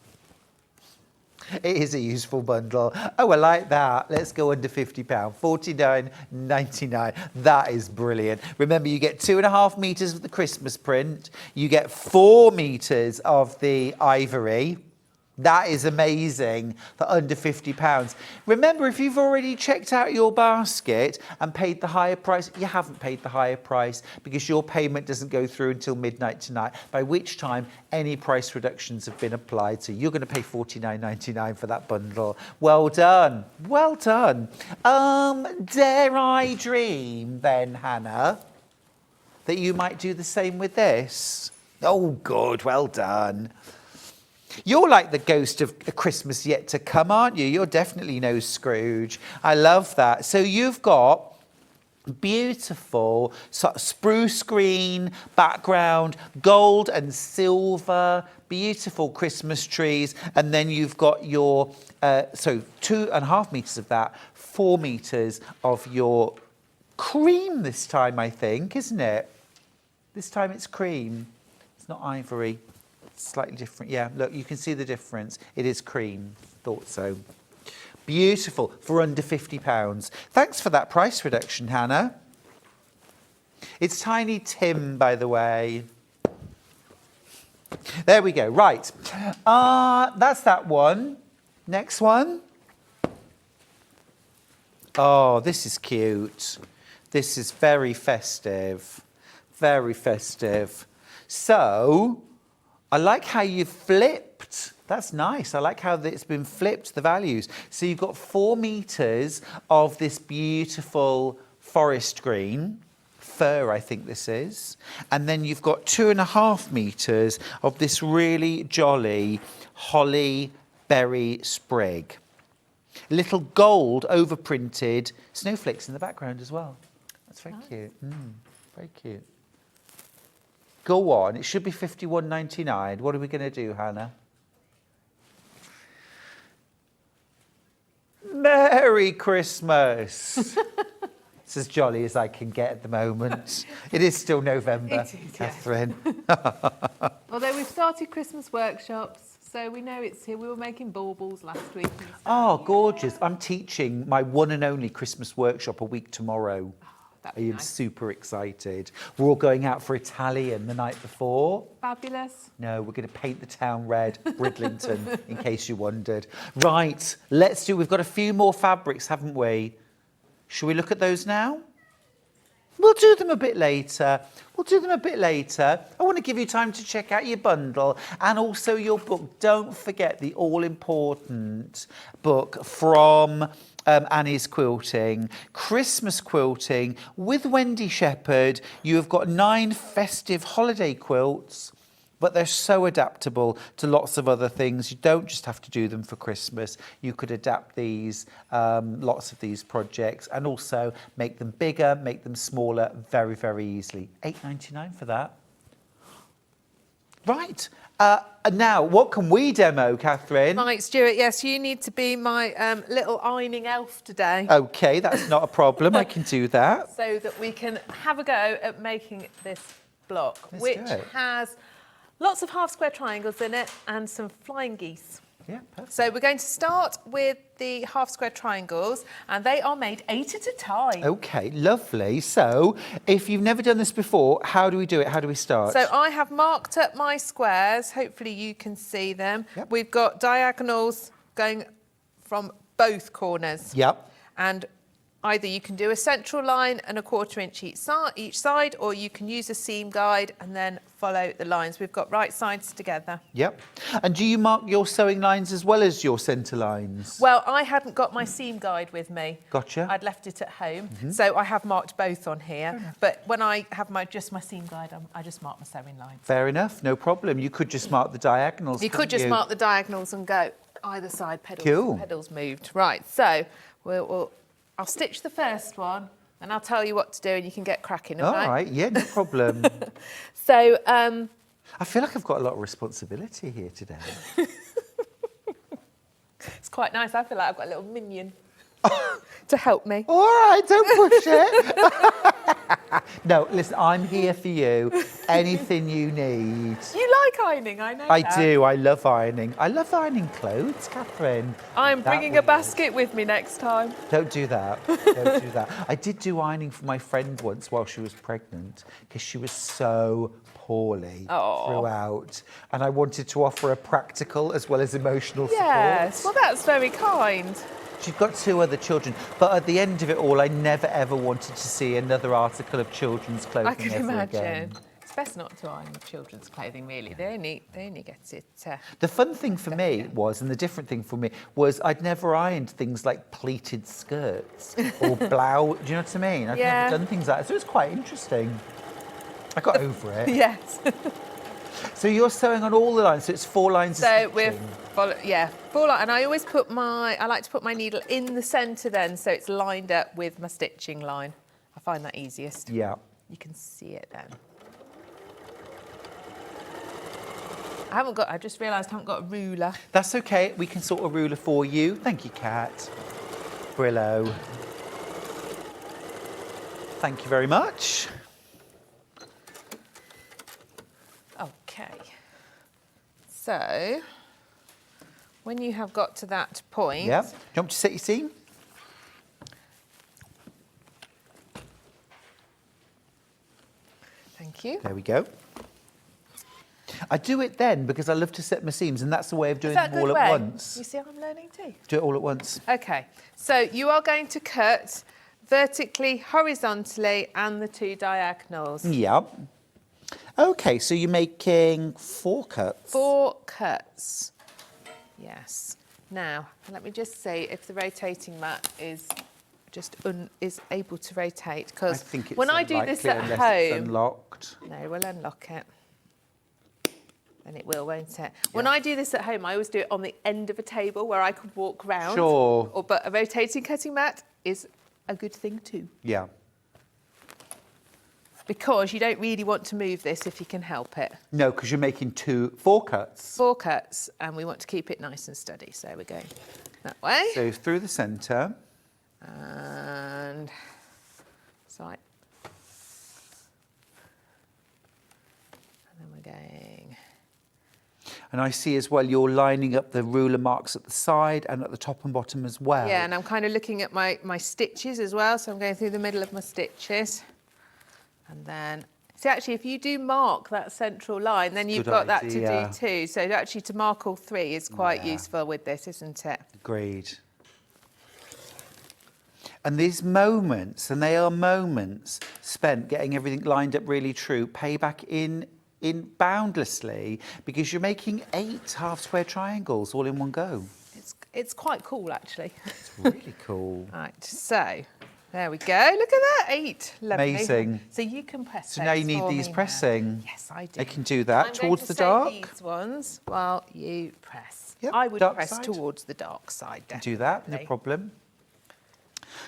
It is a useful bundle. Oh, I like that. Let's go under £50. £49.99. That is brilliant. Remember, you get 2.5 metres of the Christmas print. You get 4 metres of the ivory. That is amazing for under £50. Remember, if you've already checked out your basket and paid the higher price, you haven't paid the higher price because your payment doesn't go through until midnight tonight, by which time any price reductions have been applied. So you're going to pay £49.99 for that bundle. Well done. Well done. Dare I dream then, Hannah, that you might do the same with this? Oh, good. Well done. You're like the ghost of a Christmas yet to come, aren't you? You're definitely no Scrooge. I love that. So you've got beautiful sort of spruce green background, gold and silver, beautiful Christmas trees. And then you've got your, 2.5 metres of that, 4 metres of your cream this time, I think, isn't it? This time it's cream. It's not ivory. Slightly different. Yeah, look, you can see the difference. It is cream. Thought so. Beautiful for under £50. Thanks for that price reduction, Hannah. It's Tiny Tim, by the way. There we go. Right. That's that one. Next one. Oh, this is cute. This is very festive. Very festive. So, I like how you've flipped. That's nice. I like how it's been flipped, the values. So you've got 4 metres of this beautiful forest green, fir I think this is. And then you've got 2.5 metres of this really jolly holly berry sprig. Little gold overprinted snowflakes in the background as well. That's very cute. Very cute. Go on, it should be £51.99. What are we going to do, Hannah? Merry Christmas! It's as jolly as I can get at the moment. It is still November, It is, Katharine. Although we've started Christmas workshops, so we know it's here. We were making baubles last week. And stuff. Oh, gorgeous. I'm teaching my one and only Christmas workshop a week tomorrow. I am super excited. We're all going out for Italian the night before. Fabulous. No, we're going to paint the town red, Bridlington, in case you wondered. Right, we've got a few more fabrics, haven't we? Shall we look at those now? We'll do them a bit later. I want to give you time to check out your bundle and also your book. Don't forget the all-important book from Annie's Quilting, Christmas Quilting with Wendy Shepherd. You have got 9 festive holiday quilts, but they're so adaptable to lots of other things. You don't just have to do them for Christmas. You could adapt these, lots of these projects, and also make them bigger, make them smaller very, very easily. £8.99 for that. Right. Now, what can we demo, Katharine? Right, Stuart, yes, you need to be my little ironing elf today. OK, that's not a problem. I can do that. So that we can have a go at making this block, which has lots of half square triangles in it and some flying geese. Yeah, perfect. So we're going to start with the half square triangles, and they are made 8 at a time. OK, lovely. So, if you've never done this before, how do we do it? How do we start? So I have marked up my squares. Hopefully you can see them. Yep. We've got diagonals going from both corners. Yep. And either you can do a central line and 1/4 inch each side, or you can use a seam guide and then follow the lines. We've got right sides together. Yep. And do you mark your sewing lines as well as your centre lines? Well, I hadn't got my seam guide with me. Gotcha. I'd left it at home, so I have marked both on here. But when I have just my seam guide, I just mark my sewing lines. Fair enough, no problem. You could just mark the diagonals. You could just mark the diagonals and go either side, Cool. pedals moved. Right, so I'll stitch the first one and I'll tell you what to do and you can get cracking, all right? All right, yeah, no problem. So, I feel like I've got a lot of responsibility here today. it's quite nice. I feel like I've got a little minion to help me. All right, don't push it. No, listen, I'm here for you. Anything you need. You like ironing, I know I that. do. I love ironing. I love ironing clothes, Katharine. I'm That bringing a was- basket with me next time. Don't do that. Don't do that. I did do ironing for my friend once while she was pregnant because she was so poorly throughout. And I wanted to offer her practical as well as emotional support. Yes, well, that's very kind. She's got 2 other children, but at the end of it all, I never ever wanted to see another article of children's clothing I can ever imagine. again. It's best not to iron children's clothing, really. They only get it. The fun thing for me was, and the different thing for me was, I'd never ironed things like pleated skirts or blouse. Do you know what I mean? I'd Yeah. never done things like that, so it was quite interesting. I got over it. Yes. So you're sewing on all the lines, so it's 4 lines of So we're stitching. 4 lines, and I always I like to put my needle in the centre then, so it's lined up with my stitching line. I find that easiest. Yeah. You can see it then. I just realised I haven't got a ruler. That's okay. We can sort a ruler for you. Thank you, Kat. Brillo. Thank you very much. Okay. So, when you have got to that point... Yeah. Do you want me to set your seam? Thank you. There we go. I do it then because I love to set my seams, and that's the way of doing Is that them a all good at way? once. You see I'm learning too? Do it all at once. Okay, so you are going to cut vertically, horizontally, and the 2 diagonals. Yeah. Okay, so you're making 4 cuts. 4 cuts. Yes. Now, let me just see if the rotating mat is is able to rotate, I because think it's when I do this unlikely at unless it's home, unlocked. no, we'll unlock it. And it will, won't it? When I do this at home, I always do it on the end of a table where I can walk round. Sure. But a rotating cutting mat is a good thing too, Yeah. because you don't really want to move this if you can help it. No, because you're making 4 cuts. 4 cuts, and we want to keep it nice and steady. So we're going that way. So through the centre. And side. And then we're going. And I see as well you're lining up the ruler marks at the side and at the top and bottom as well. Yeah, and I'm kind of looking at my stitches as well. So I'm going through the middle of my stitches. And then, see, actually, if you do mark that central line, then you've Good got that idea. to do too. So actually to mark all 3 is quite useful with this, isn't it? Agreed. And these moments, and they are moments spent getting everything lined up really true, pay back in boundlessly, because you're making 8 half square triangles all in one go. It's quite cool, actually. It's really cool. Right, so there we go. Look at that, 8. Lovely. Amazing. So you can press So now you those need for these me now. pressing. Yes, I do. I can do that I'm towards going the to sew dark. these ones while you press. Yep, I would dark press side. towards the dark side, definitely. Do that, no problem.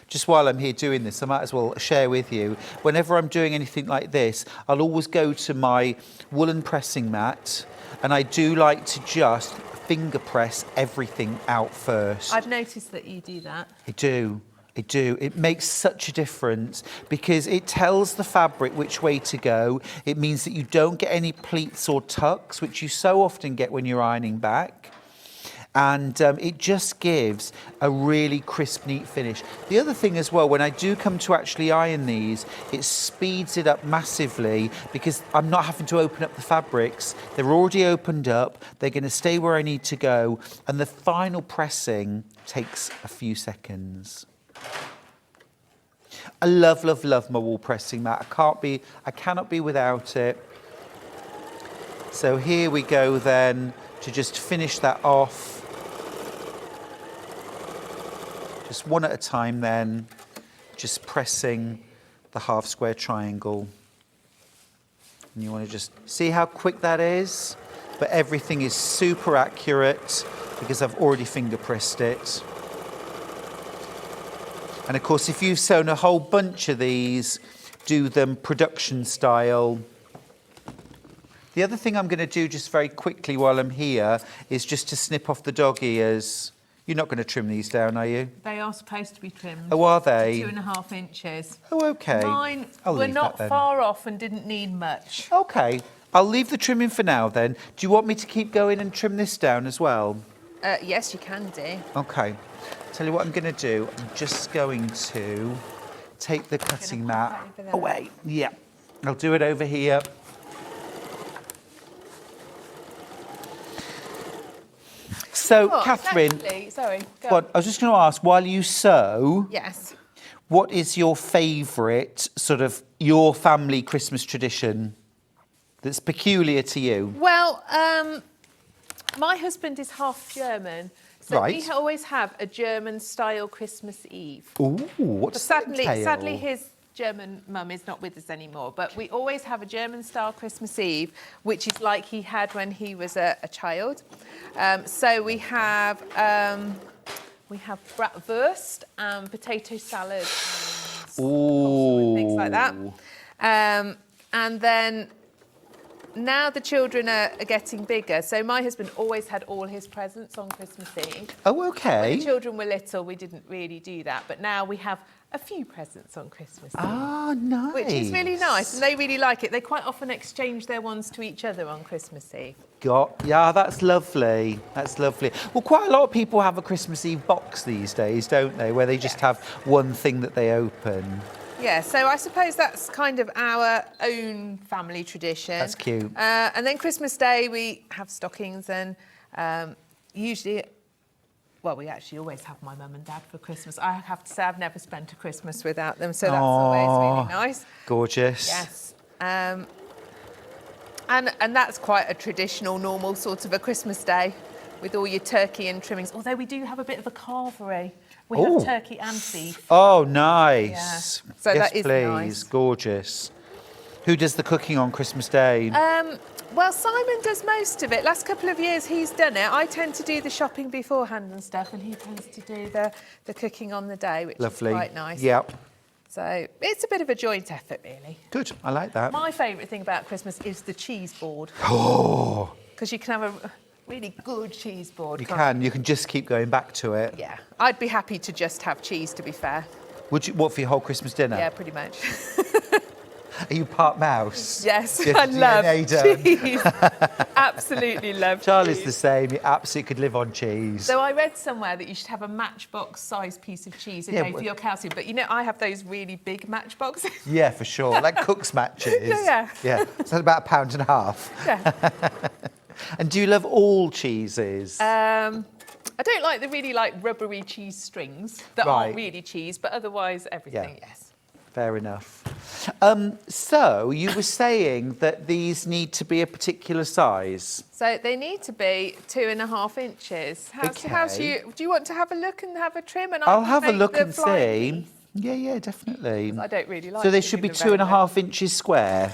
Just while I'm here doing this, I might as well share with you. Whenever I'm doing anything like this, I'll always go to my woolen pressing mat, and I do like to just finger press everything out first. I've noticed that you do that. I do. It makes such a difference because it tells the fabric which way to go. It means that you don't get any pleats or tucks, which you so often get when you're ironing back. And it just gives a really crisp, neat finish. The other thing as well, when I do come to actually iron these, it speeds it up massively because I'm not having to open up the fabrics. They're already opened up. They're going to stay where I need to go. And the final pressing takes a few seconds. I love, love, love my wool pressing mat. I cannot be without it. So here we go then to just finish that off. Just one at a time then, just pressing the half square triangle. And you want to just see how quick that is, but everything is super accurate because I've already finger pressed it. And of course, if you've sewn a whole bunch of these, do them production style. The other thing I'm going to do just very quickly while I'm here is just to snip off the dog ears. You're not going to trim these down, are you? They are supposed to be trimmed. Oh, are they? 2.5 inches. Oh, okay. Mine I'll were leave not that then. far off and didn't need much. Okay. I'll leave the trimming for now then. Do you want me to keep going and trim this down as well? Yes, you can do. Okay. Tell you what I'm going to do. I'm just going to take the cutting mat away. Yeah. I'll do it over here. So, Oh, Katharine, actually, sorry. Go what, I was just going to ask, while you sew, Yes. what is your favourite sort of your family Christmas tradition that's peculiar to you? Well, my husband is half German, so Right. we always have a German-style Christmas Eve. Ooh, what's that entail? Sadly, his German mum is not with us anymore, but we always have a German-style Christmas Eve, which is like he had when he was a child. So we have bratwurst and potato salad and things like that. And then now the children are getting bigger, so my husband always had all his presents on Christmas Eve. Oh, When okay. the children were little, we didn't really do that, but now we have a few presents on Christmas Eve. Ah, nice. Which is really nice, and they really like it. They quite often exchange their ones to each other on Christmas Eve. Yeah, that's lovely. That's lovely. Well, quite a lot of people have a Christmas Eve box these days, don't they? Where they just have one thing that they open. Yeah, so I suppose that's kind of our own family tradition. That's cute. And then Christmas Day, we have stockings, and usually, well, we actually always have my mum and dad for Christmas. I have to say, I've never spent a Christmas without them, so that's always really nice. Gorgeous. Yes. And that's quite a traditional, normal sort of a Christmas day with all your turkey and trimmings. Although we do have a bit of a carvery. We have turkey and beef. Oh, nice. Yeah. So yes, that is please. nice. Gorgeous. Who does the cooking on Christmas Day? Well, Simon does most of it. Last couple of years he's done it. I tend to do the shopping beforehand and stuff, and he tends to do the cooking on the day, which Lovely. is quite nice. Yep. So it's a bit of a joint effort, really. Good. I like that. My favourite thing about Christmas is the cheese board. Oh, Because you can have a really good cheese board. you can't can. You can just keep going back to it. Yeah. I'd be happy to just have cheese, to be fair. Would you? What, for your whole Christmas dinner? Yeah, pretty much. Are you part mouse? Yes, Yes, I love DNA done. cheese. Absolutely love Charlie's cheese. the same. He absolutely could live on cheese. So I read somewhere that you should have a matchbox-sized piece of cheese a Yeah, day for your calcium. But, you know, I have those really big matchboxes. Yeah, for sure. Like Cook's matches. Yeah. Yeah. So that's about £1.50. Yeah. And do you love all cheeses? I don't like the really, rubbery cheese strings that Right. aren't really cheese, but otherwise everything, Yeah. yes. Fair enough. So you were saying that these need to be a particular size. So they need to be 2.5 inches. Okay. Do you want to have a look and have a trim? And I'll can have a make look the and flying see. Yeah, definitely. piece? I don't really like So they them should in be November. 2.5 inches square.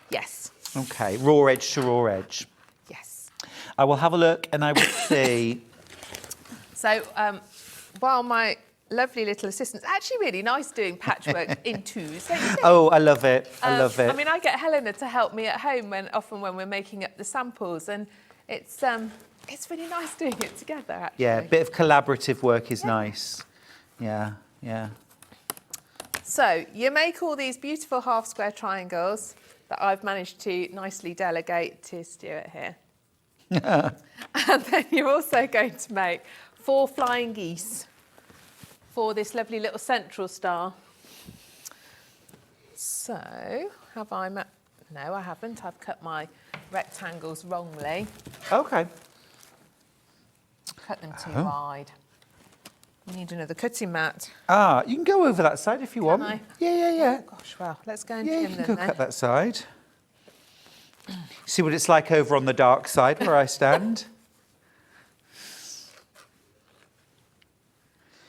Yes. Okay, raw edge to raw edge. Yes. I will have a look and I will see. So while my lovely little assistants. Actually really nice doing patchwork in twos, don't you think? Oh, I love it. I love it. I mean, I get Helena to help me at home often when we're making up the samples, and it's really nice doing it together, actually. Yeah, a bit of collaborative work is nice. Yeah, yeah. So you make all these beautiful half square triangles that I've managed to nicely delegate to Stuart here. And then you're also going to make 4 flying geese for this lovely little central star. So, have I no, I haven't. I've cut my rectangles wrongly. Okay. Cut them too wide. We need another cutting mat. Ah, you can go over that side if you want. I? Yeah. Oh, gosh, well, let's go and Yeah, you trim can them go then. cut that side. See what it's like over on the dark side where I stand.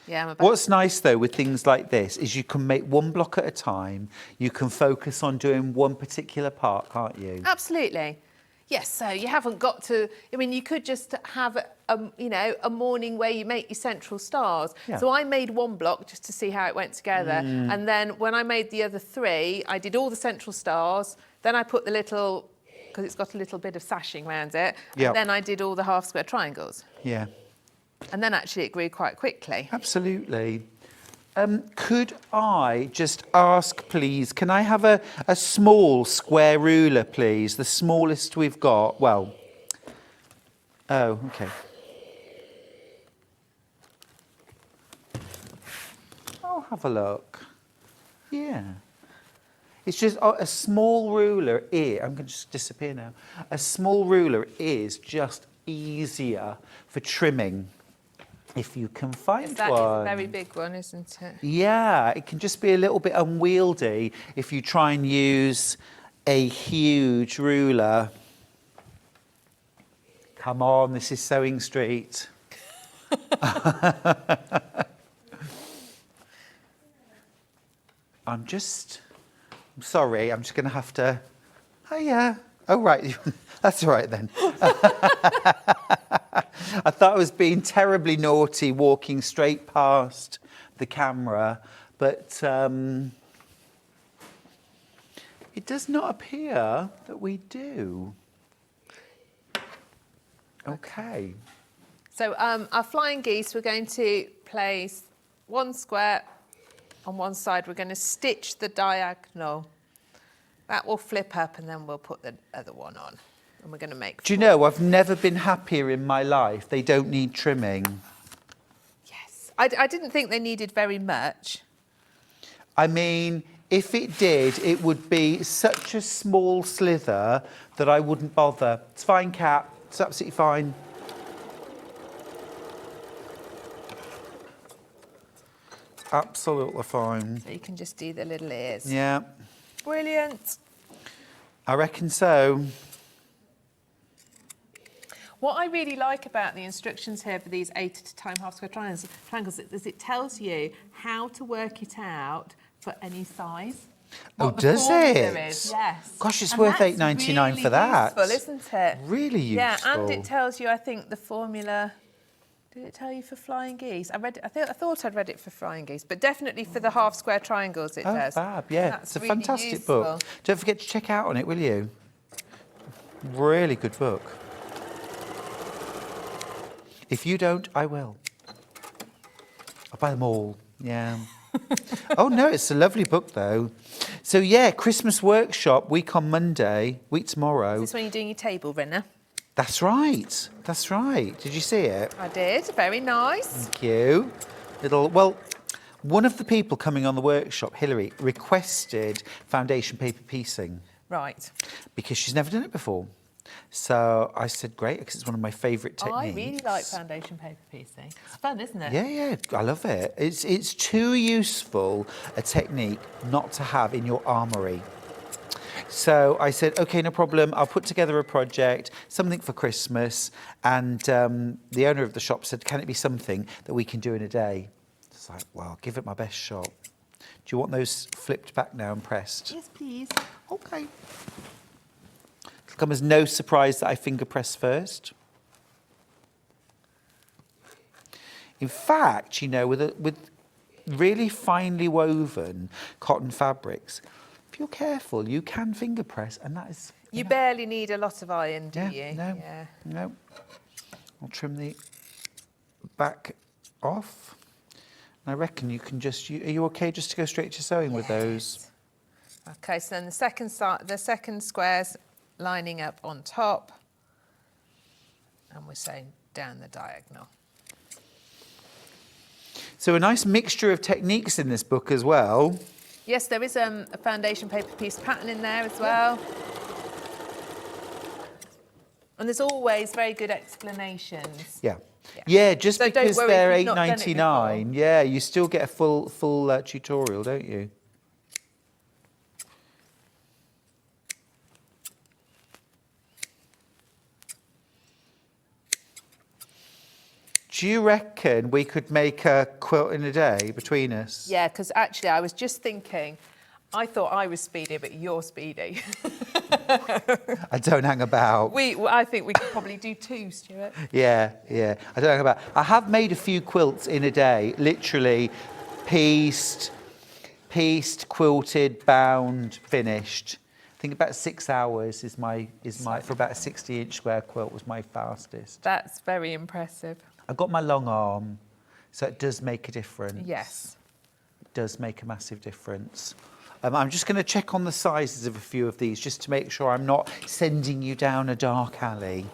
Yeah, I'm about What's nice though with things like this is you can make one block at a time. You can focus on doing one particular part, can't you? Absolutely. Yes, so you haven't got to, I mean, you could just have, a morning where you make your central stars. Yeah. So I made one block just to see how it went together. And then when I made the other 3, I did all the central stars. Then I put the little, because it's got a little bit of sashing around it. Yeah. And then I did all the half square triangles. Yeah, And then actually it grew quite quickly. absolutely. Could I just ask, please, can I have a small square ruler, please? The smallest we've got. Well, oh, okay. I'll have a look. Yeah. It's just a small ruler here. I'm going to just disappear now. A small ruler is just easier for trimming. If you can find That one. is a very big one, isn't it? Yeah, it can just be a little bit unwieldy if you try and use a huge ruler. Come on, this is Sewing Street. I'm sorry, I'm just going to have to, oh yeah, oh right, that's all right then. I thought I was being terribly naughty walking straight past the camera, but it does not appear that we do. Okay. So our flying geese, we're going to place one square on one side. We're going to stitch the diagonal. That will flip up and then we'll put the other one on. And we're going to make... Do you know, I've never been happier in my life. They don't need trimming. Yes. I didn't think they needed very much. I mean, if it did, it would be such a small slither that I wouldn't bother. It's fine, Kat. It's absolutely fine. It's absolutely fine. So you can just do the little ears. Yeah, Brilliant. I reckon so. What I really like about the instructions here for these 8-time half square triangles is it tells you how to work it out for any size. Oh, What the does formula it? is, yes. Gosh, it's And worth that's $8.99 really for that. useful, isn't it? Really useful. Yeah, and it tells you, I think, the formula. Did it tell you for flying geese? I thought I'd read it for flying geese, but definitely for the half square triangles it Oh, does. fab, yeah. That's It's a really fantastic useful. book. Don't forget to check out on it, will you? Really good book. If you don't, I will. I'll buy them all, yeah. Oh, no, it's a lovely book, though. So, yeah, Christmas workshop, week on Monday, week tomorrow. Is this when you're doing your table runner? That's right. That's right. Did you see it? I did. Very nice. Thank you. Well, one of the people coming on the workshop, Hillary, requested foundation paper piecing Right. because she's never done it before. So I said, great, because it's one of my favourite techniques. I really like foundation paper piecing. It's fun, isn't it? Yeah, I love it. It's too useful a technique not to have in your armoury. So I said, OK, no problem. I'll put together a project, something for Christmas. And the owner of the shop said, can it be something that we can do in a day? It's like, well, I'll give it my best shot. Do you want those flipped back now and pressed? Yes, please. OK. It'll come as no surprise that I finger press first. In fact, you know, with really finely woven cotton fabrics. If you're careful, you can finger press, and that is... You barely need a lot of iron, do Yeah, you? no, no. I'll trim the back off. I reckon you can just... Are you okay just to go straight to sewing with those? Okay, so then the second square's lining up on top, and we're sewing down the diagonal. So a nice mixture of techniques in this book as well. Yes, there is a foundation paper piece pattern in there as well. And there's always very good explanations. Yeah. Yeah, just So don't because worry they're if you've not done it $8.99, yeah, you still get a full tutorial, don't you? Do you reckon we could make a quilt in a day between us? Yeah, because actually I was just thinking, I thought I was speedy, but you're speedy. I don't hang about. I think we could probably do 2, Stuart. Yeah, yeah. I don't hang about. I have made a few quilts in a day, literally pieced, quilted, bound, finished. I think about 6 hours is my for about a 60-inch square quilt was my fastest. That's very impressive. I've got my long arm, so it does make a difference. Yes. It does make a massive difference. I'm just going to check on the sizes of a few of these just to make sure I'm not sending you down a dark alley.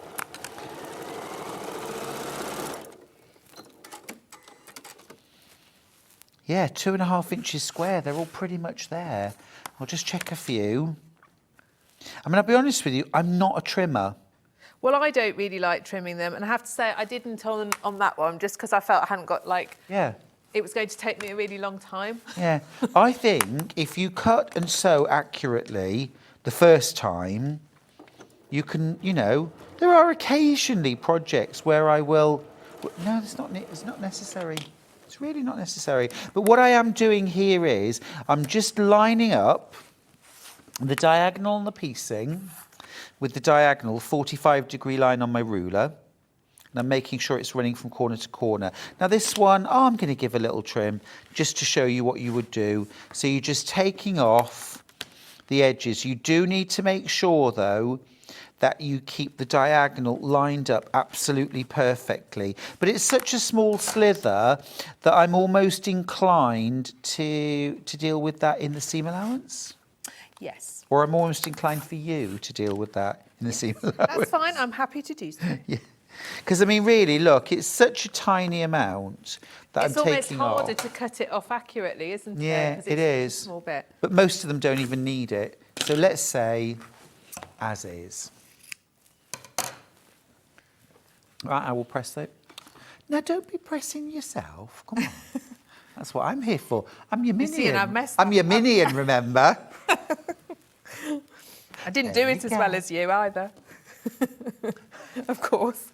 Yeah, 2.5 inches square. They're all pretty much there. I'll just check a few. I mean, I'll be honest with you, I'm not a trimmer. Well, I don't really like trimming them, and I have to say I didn't on that one just because I felt I hadn't got Yeah. it was going to take me a really long time. Yeah, I think if you cut and sew accurately the first time, you can, there are occasionally projects where I will, no, it's not necessary. It's really not necessary. But what I am doing here is I'm just lining up the diagonal on the piecing with the diagonal 45-degree line on my ruler. And I'm making sure it's running from corner to corner. Now this one, I'm going to give a little trim just to show you what you would do. So you're just taking off the edges. You do need to make sure, though, that you keep the diagonal lined up absolutely perfectly. But it's such a small slither that I'm almost inclined to deal with that in the seam allowance. Yes. Or I'm almost inclined for you to deal with that in the seam allowance. That's fine. I'm happy to do so. Yeah. Because, I mean, really, look, it's such a tiny amount that I'm taking off. It's almost harder to cut it off accurately, isn't it? Yeah, 'Cause it it's is. a small bit. But most of them don't even need it. So let's say as is. Right, I will press that. Now, don't be pressing yourself. Come on. That's what I'm here for. I'm your minion. see, and I've messed I'm your up. minion, remember? I didn't There do you it as go. well as you either. Of course.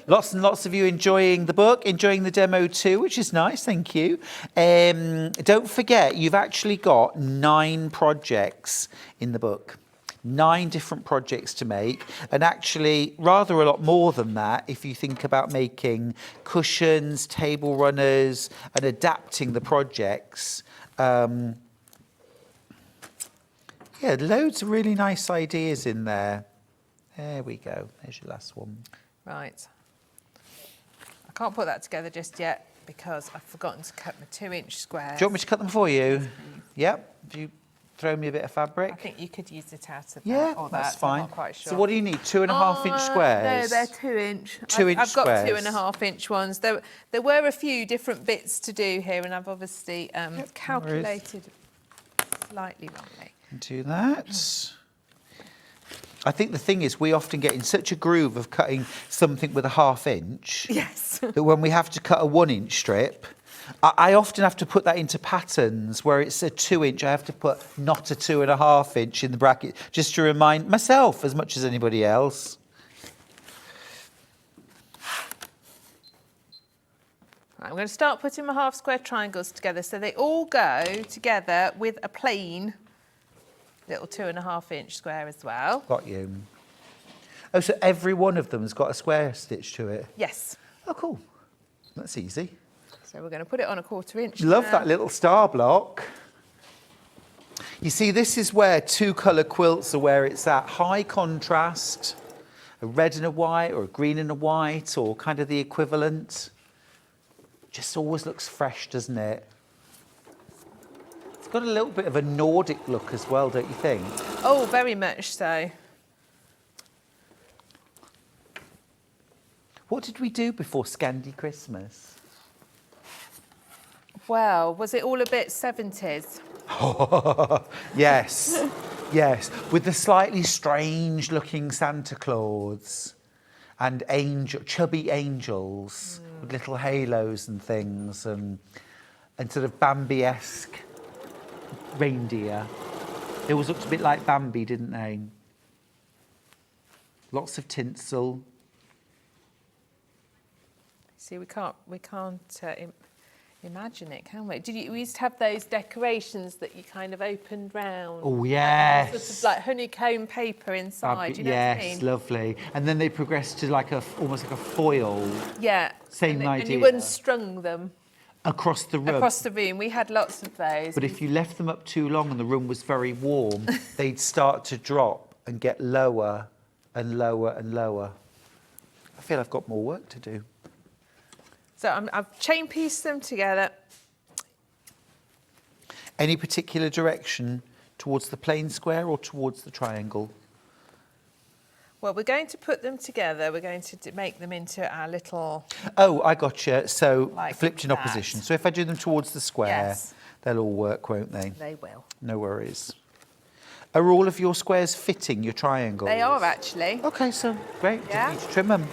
Lots and lots of you enjoying the book, enjoying the demo too, which is nice, thank you. Don't forget, you've actually got 9 projects in the book. 9 different projects to make, and actually rather a lot more than that if you think about making cushions, table runners, and adapting the projects. Yeah, loads of really nice ideas in there. There we go. There's your last one. Right. I can't put that together just yet because I've forgotten to cut my 2-inch squares. Do you want me to cut them for you? Yep. Do you throw me a bit of fabric? I think you could use it out of that Yeah, or that's that. fine. I'm not quite sure. So what do you need? 2.5-inch squares? No, they're 2-inch. 2-inch I've got squares. 2.5-inch ones. There were a few different bits to do here, and I've obviously calculated slightly wrongly. Do that. I think the thing is we often get in such a groove of cutting something with a 1/2 inch Yes. that when we have to cut a 1-inch strip, I often have to put that into patterns where it's a 2-inch. I have to put not a 2.5 inch in the bracket just to remind myself as much as anybody else. I'm going to start putting my half square triangles together so they all go together with a plain little 2.5-inch square as well. Got you. Oh, so every one of them has got a square stitch to it? Yes. Oh, cool. That's easy. So we're going to put it on a 1/4 inch. Love now. that little star block. You see, this is where 2-colour quilts are where it's at. High contrast, a red and a white or a green and a white or kind of the equivalent. Just always looks fresh, doesn't it? It's got a little bit of a Nordic look as well, don't you think? Oh, very much so. What did we do before Scandi Christmas? Well, was it all a bit 70s? Yes, yes, with the slightly strange looking Santa Claus and chubby angels with little halos and things and sort of Bambi-esque reindeer. They always looked a bit like Bambi, didn't they? Lots of tinsel. See, we can't imagine it, can we? We used to have those decorations that you kind of opened round. Oh, yes. Sort of like honeycomb paper inside, you know what I mean? Yes, lovely. And then they progressed to like almost like a foil. Yeah. Same idea. And you unstrung them. Across the room. Across the room. We had lots of those. But if you left them up too long and the room was very warm, they'd start to drop and get lower and lower and lower. I feel I've got more work to do. So I've chain pieced them together. Any particular direction towards the plain square or towards the triangle? Well, we're going to put them together. We're going to make them into our little... Oh, I gotcha. So Like flipped in that. opposition. So if I do them towards the square, Yes. they'll all work, won't they? They will. No worries. Are all of your squares fitting your triangles? They are, actually. Okay, so great. Yeah. Didn't need to trim them.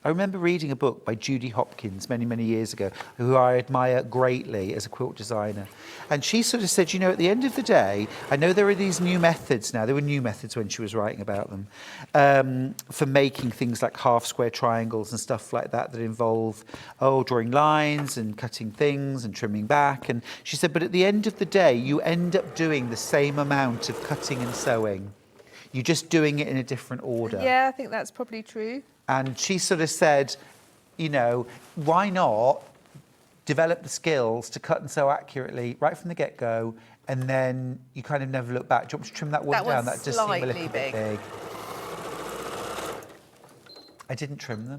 I remember reading a book by Judy Hopkins many, many years ago, who I admire greatly as a quilt designer. And she sort of said, you know, at the end of the day, I know there are these new methods now. There were new methods when she was writing about them, for making things like half-square triangles and stuff like that involve, drawing lines and cutting things and trimming back. And she said, but at the end of the day, you end up doing the same amount of cutting and sewing. You're just doing it in a different order. Yeah, I think that's probably true. And she sort of said, you know, why not develop the skills to cut and sew accurately right from the get-go, and then you kind of never look back. Do you want me to trim that one down? That does seem a little bit big. I didn't trim them.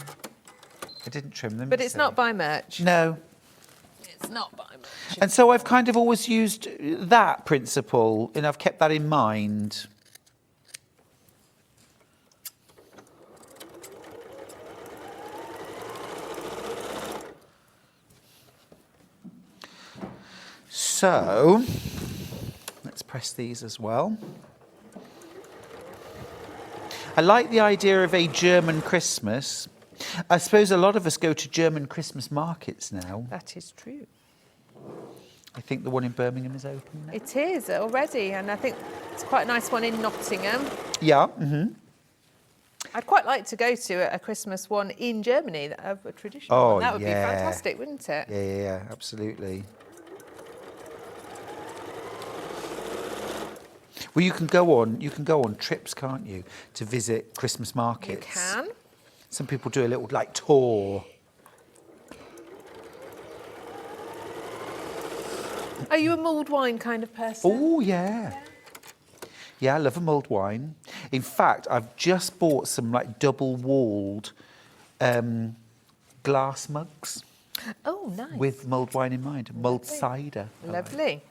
But it's not by much. No. It's not by much. And so I've kind of always used that principle, and I've kept that in mind. So, let's press these as well. I like the idea of a German Christmas. I suppose a lot of us go to German Christmas markets now. That is true. I think the one in Birmingham is open now. It is already, and I think it's quite a nice one in Nottingham. Yeah. Mm-hmm. I'd quite like to go to a Christmas one in Germany, a traditional one. That would be fantastic, wouldn't it? Yeah, absolutely. Well, you can go on trips, can't you, to visit Christmas markets? You can. Some people do a little tour. Are you a mulled wine kind of person? Oh, yeah. Yeah, I love a mulled wine. In fact, I've just bought some double-walled glass mugs. Oh, nice. With mulled wine in mind, mulled cider. Lovely.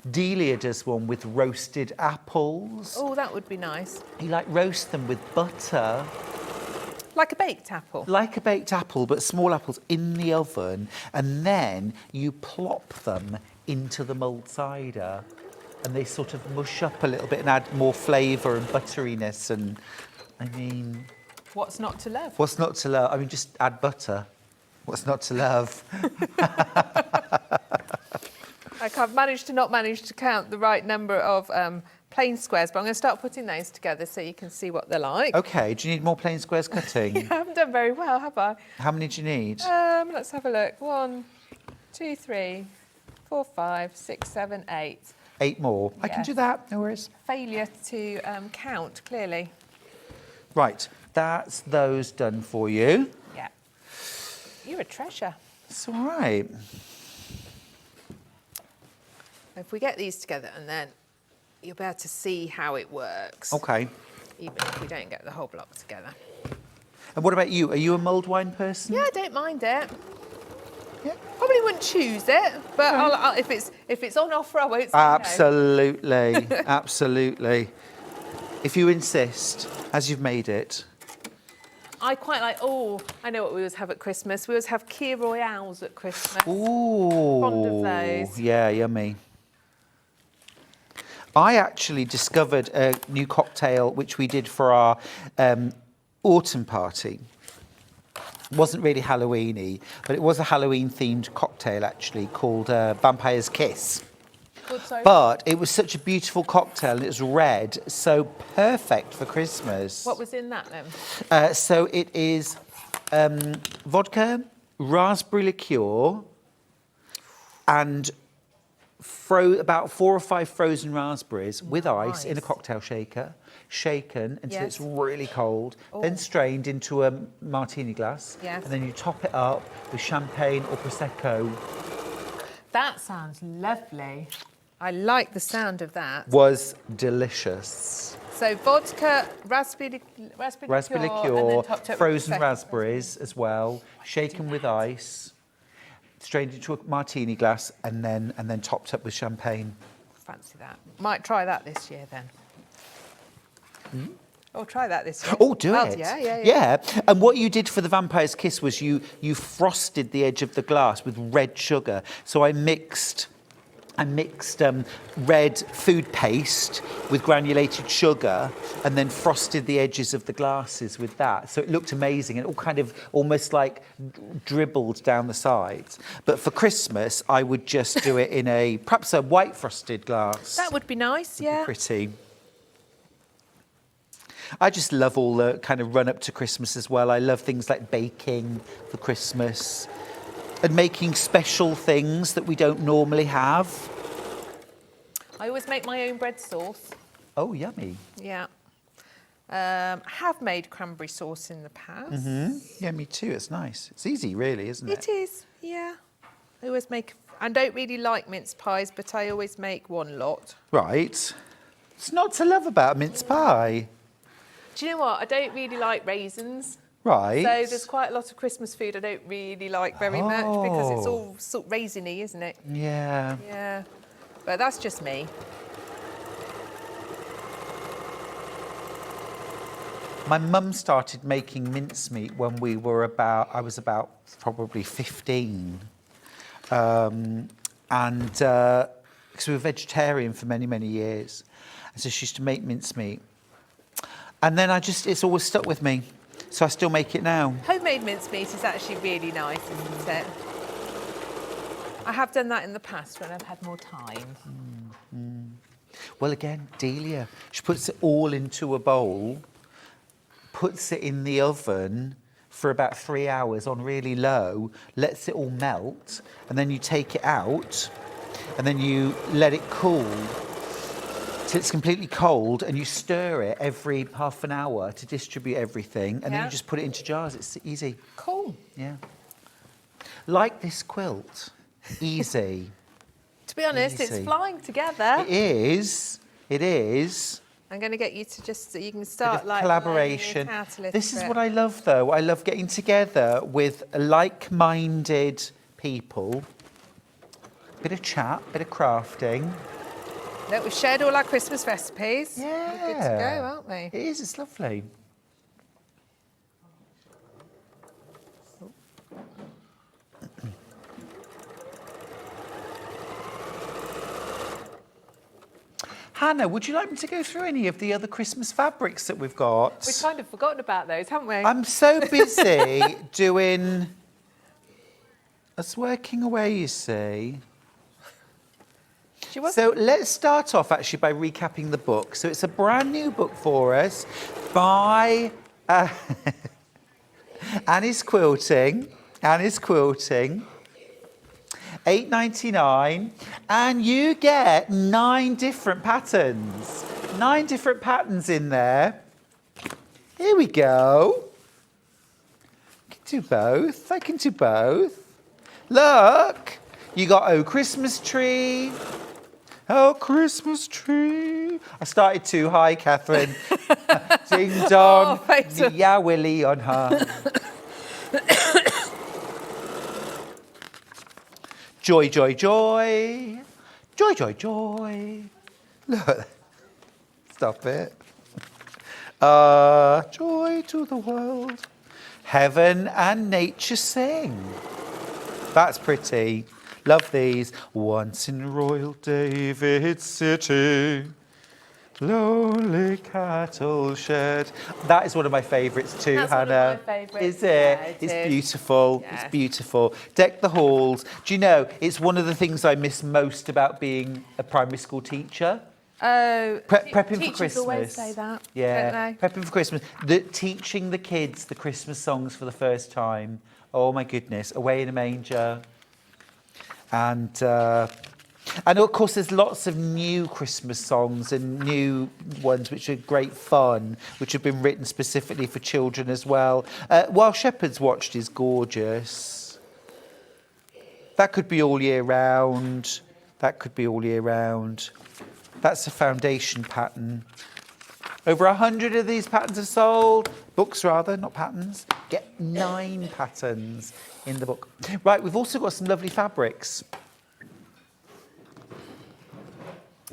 Delia does one with roasted apples. Oh, that would be nice. You roast them with butter. Like a baked apple. Like a baked apple, but small apples in the oven, and then you plop them into the mulled cider, and they sort of mush up a little bit and add more flavour and butteriness. And I mean, what's not to love? What's not to love? I mean, just add butter. What's not to love? I've managed to count the right number of plain squares, but I'm going to start putting those together so you can see what they're like. Okay, do you need more plain squares cutting? I haven't done very well, have I? How many do you need? Let's have a look. 1, 2, 3, 4, 5, 6, 7, 8. 8 more. I can Yes. do that, no worries. Failure to count, clearly. Right, That's those done for you. Yeah. You're a treasure. It's all right. If we get these together and then you'll be able to see how it works. Okay. Even if we don't get the whole block together. And what about you? Are you a mulled wine person? Yeah, I don't mind it. Yeah. Probably wouldn't choose it, but I'll, if it's on offer, I won't say Absolutely, absolutely. If you insist, as you've made it. I quite like, I know what we always have at Christmas. We always have Kir Royales at Christmas. Ooh. Fond of those. Yeah, yummy. I actually discovered a new cocktail which we did for our autumn party. It wasn't really Halloween-y, but it was a Halloween-themed cocktail actually called Vampire's Kiss. Good, sorry. But it was such a beautiful cocktail and it was red, so perfect for Christmas. What was in that then? So it is vodka, raspberry liqueur, and about 4 or 5 frozen raspberries with ice in a cocktail shaker, shaken until it's really cold, then strained into a martini glass, and then you top it up with champagne or Prosecco. That sounds lovely. I like the sound of that. Was delicious. So vodka, raspberry Liqueur, topped up frozen with raspberries as well, shaken with ice, strained into a martini glass, and then topped up with champagne. Fancy that. Might try that this year then. Oh, try that this year. Oh, do it. Yeah. And what you did for the Vampire's Kiss was you frosted the edge of the glass with red sugar. So I mixed red food paste with granulated sugar and then frosted the edges of the glasses with that. So it looked amazing and it all kind of almost like dribbled down the sides. But for Christmas, I would just do it in perhaps a white frosted glass. That would be nice, Would be pretty. I just love all the kind of run up to Christmas as well. I love things like baking for Christmas and making special things that we don't normally have. I always make my own bread sauce. Oh, yummy. Yeah. Have made cranberry sauce in the past. Yeah, me too. It's nice. It's easy, really, isn't it? It is, yeah. I always make, I don't really like mince pies, but I always make one lot. Right. It's not to love about mince pie. Do you know what? I don't really like raisins. Right. So there's quite a lot of Christmas food I don't really like very much because it's all sort of raisiny, isn't it? Yeah. Yeah. But that's just me. My mum started making mincemeat when I was about probably 15. Because we were vegetarian for many, many years. And so she used to make mincemeat. And then it's always stuck with me. So I still make it now. Homemade mincemeat is actually really nice, isn't it? I have done that in the past when I've had more time. Well, again, Delia, she puts it all into a bowl, puts it in the oven for about 3 hours on really low, lets it all melt, and then you take it out, and then you let it cool till it's completely cold, and you stir it every half an hour to distribute everything, and then you just put it into jars. It's easy. Cool. Yeah. Like this quilt. Easy. To be honest, Easy. it's flying together. It is. It is. I'm going to get you to just so you can start like collaboration. laying it out a little This is bit. what I love, though. I love getting together with like-minded people. Bit of chat, bit of crafting. Look, we've shared all our Christmas recipes. Yeah. We're good to go, aren't we? It is. It's lovely. Hannah, would you like me to go through any of the other Christmas fabrics that we've got? We've kind of forgotten about those, haven't we? I'm so busy doing... Us working away, you see. So let's start off actually by recapping the book. So it's a brand new book for us by Annie's Quilting. Annie's Quilting. $8.99, and you get 9 different patterns. 9 different patterns in there. Here we go. I can do both. I can do both. Look, you got Oh Christmas Tree. Oh Christmas tree. I started too high, Catherine. Ding dong, yeah Willie on her. Joy, joy, joy. Joy, joy, joy. Look. Stop it. Joy to the world. Heaven and nature sing. That's pretty. Love these. Once in royal David's city, lonely cattle shed. That is one of my favourites too, That's Hannah. one of my favourites. Is it? Yeah, It's is. beautiful. Yeah. It's beautiful. Deck the halls. Do you know, it's one of the things I miss most about being a primary school teacher. Oh, Prepping for teachers Christmas. always say that, Yeah, don't prepping for Christmas. Teaching the kids the Christmas songs for the first time. Oh my goodness, Away in a Manger. And of course, there's lots of new Christmas songs and new ones which are great fun, which have been written specifically for children as well. While Shepherd's Watched is gorgeous. That could be all year round. That could be all year round. That's a foundation pattern. Over 100 of these patterns are sold. Books rather, not patterns. Get 9 patterns in the book. Right, we've also got some lovely fabrics.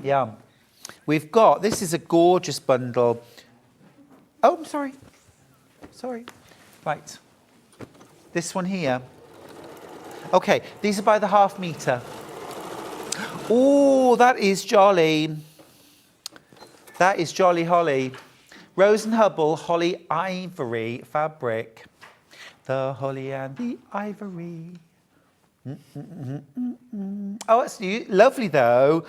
Yeah. We've got, this is a gorgeous bundle. Oh, I'm sorry. Sorry. Right. This one here. Okay, these are by the ½ metre. Oh, that is jolly. That is jolly holly. Rose and Hubble holly ivory fabric. The holly and the ivory. Oh, it's new. Lovely though.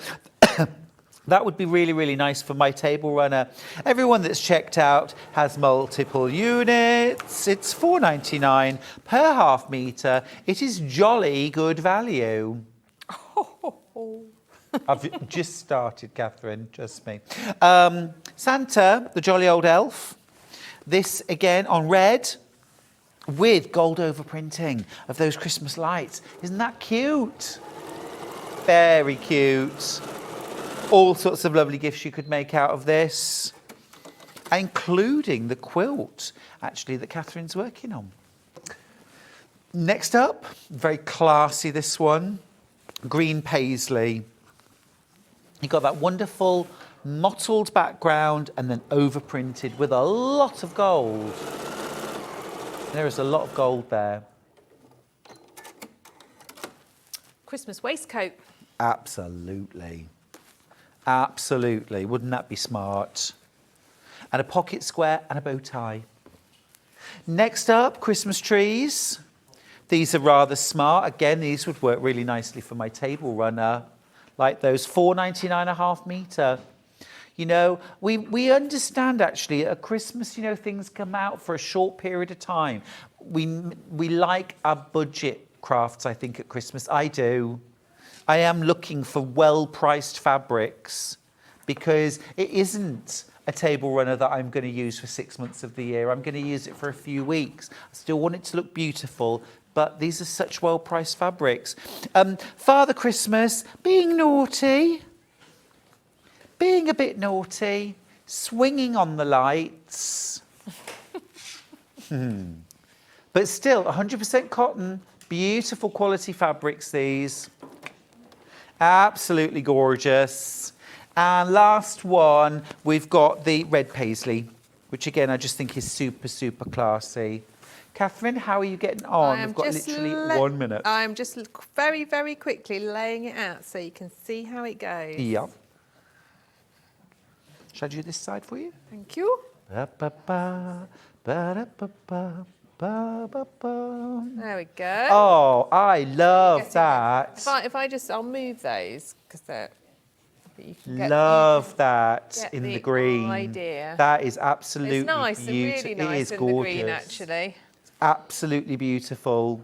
That would be really, really nice for my table runner. Everyone that's checked out has multiple units. It's £4.99 per ½ metre. It is jolly good value. I've just started, Catherine, just me. Santa, the jolly old elf. This again on red with gold overprinting of those Christmas lights. Isn't that cute? Very cute. All sorts of lovely gifts you could make out of this, including the quilt, actually, that Catherine's working on. Next up, very classy this one, green paisley. You've got that wonderful mottled background and then overprinted with a lot of gold. There is a lot of gold there. Christmas waistcoat. Absolutely. Absolutely. Wouldn't that be smart? And a pocket square and a bow tie. Next up, Christmas trees. These are rather smart. Again, these would work really nicely for my table runner. Like those, £4.99 ½ metre. You know, we understand actually at Christmas, you know, things come out for a short period of time. We like our budget crafts, I think, at Christmas. I do. I am looking for well-priced fabrics because it isn't a table runner that I'm going to use for 6 months of the year. I'm going to use it for a few weeks. I still want it to look beautiful, but these are such well-priced fabrics. Father Christmas, being naughty, being a bit naughty, swinging on the lights. But still, 100% cotton, beautiful quality fabrics, these. Absolutely gorgeous. And last one, we've got the red paisley, which again, I just think is super, super classy. Catherine, how are you getting on? We've got literally 1 minute. I'm just very, very quickly laying it out so you can see how it goes. Yeah. Shall I do this side for you? Thank you. Ba-ba-ba, ba-da-ba-ba, ba-ba-ba. There we go. Oh, I love that. I'll move those because they're. Love that in the green. Idea. That is absolutely It's nice beautiful. and really nice It is in gorgeous. the green, actually. Absolutely beautiful.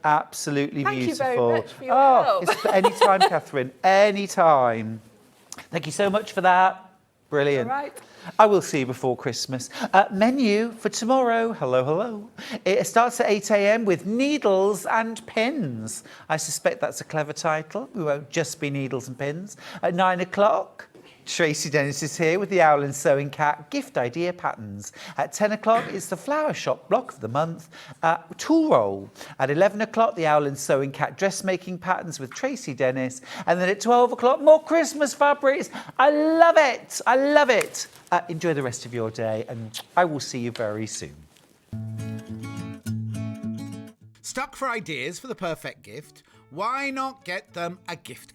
Absolutely Thank beautiful. you very much for your help. It's any time, Catherine. Any time. Thank you so much for that. Brilliant. All right. I will see you before Christmas. Menu for tomorrow. Hello, hello. It starts at 8 a.m. with needles and pins. I suspect that's a clever title. We won't just be needles and pins. At 9 o'clock, Tracy Dennis is here with the Owl and Sewing Cat gift idea patterns. At 10 o'clock, it's the Flower Shop block of the month tool roll. At 11 o'clock, the Owl and Sewing Cat dressmaking patterns with Tracy Dennis. And then at 12 o'clock, more Christmas fabrics. I love it. I love it. Enjoy the rest of your day, and I will see you very soon. Stuck for ideas for the perfect gift? Why not get them a gift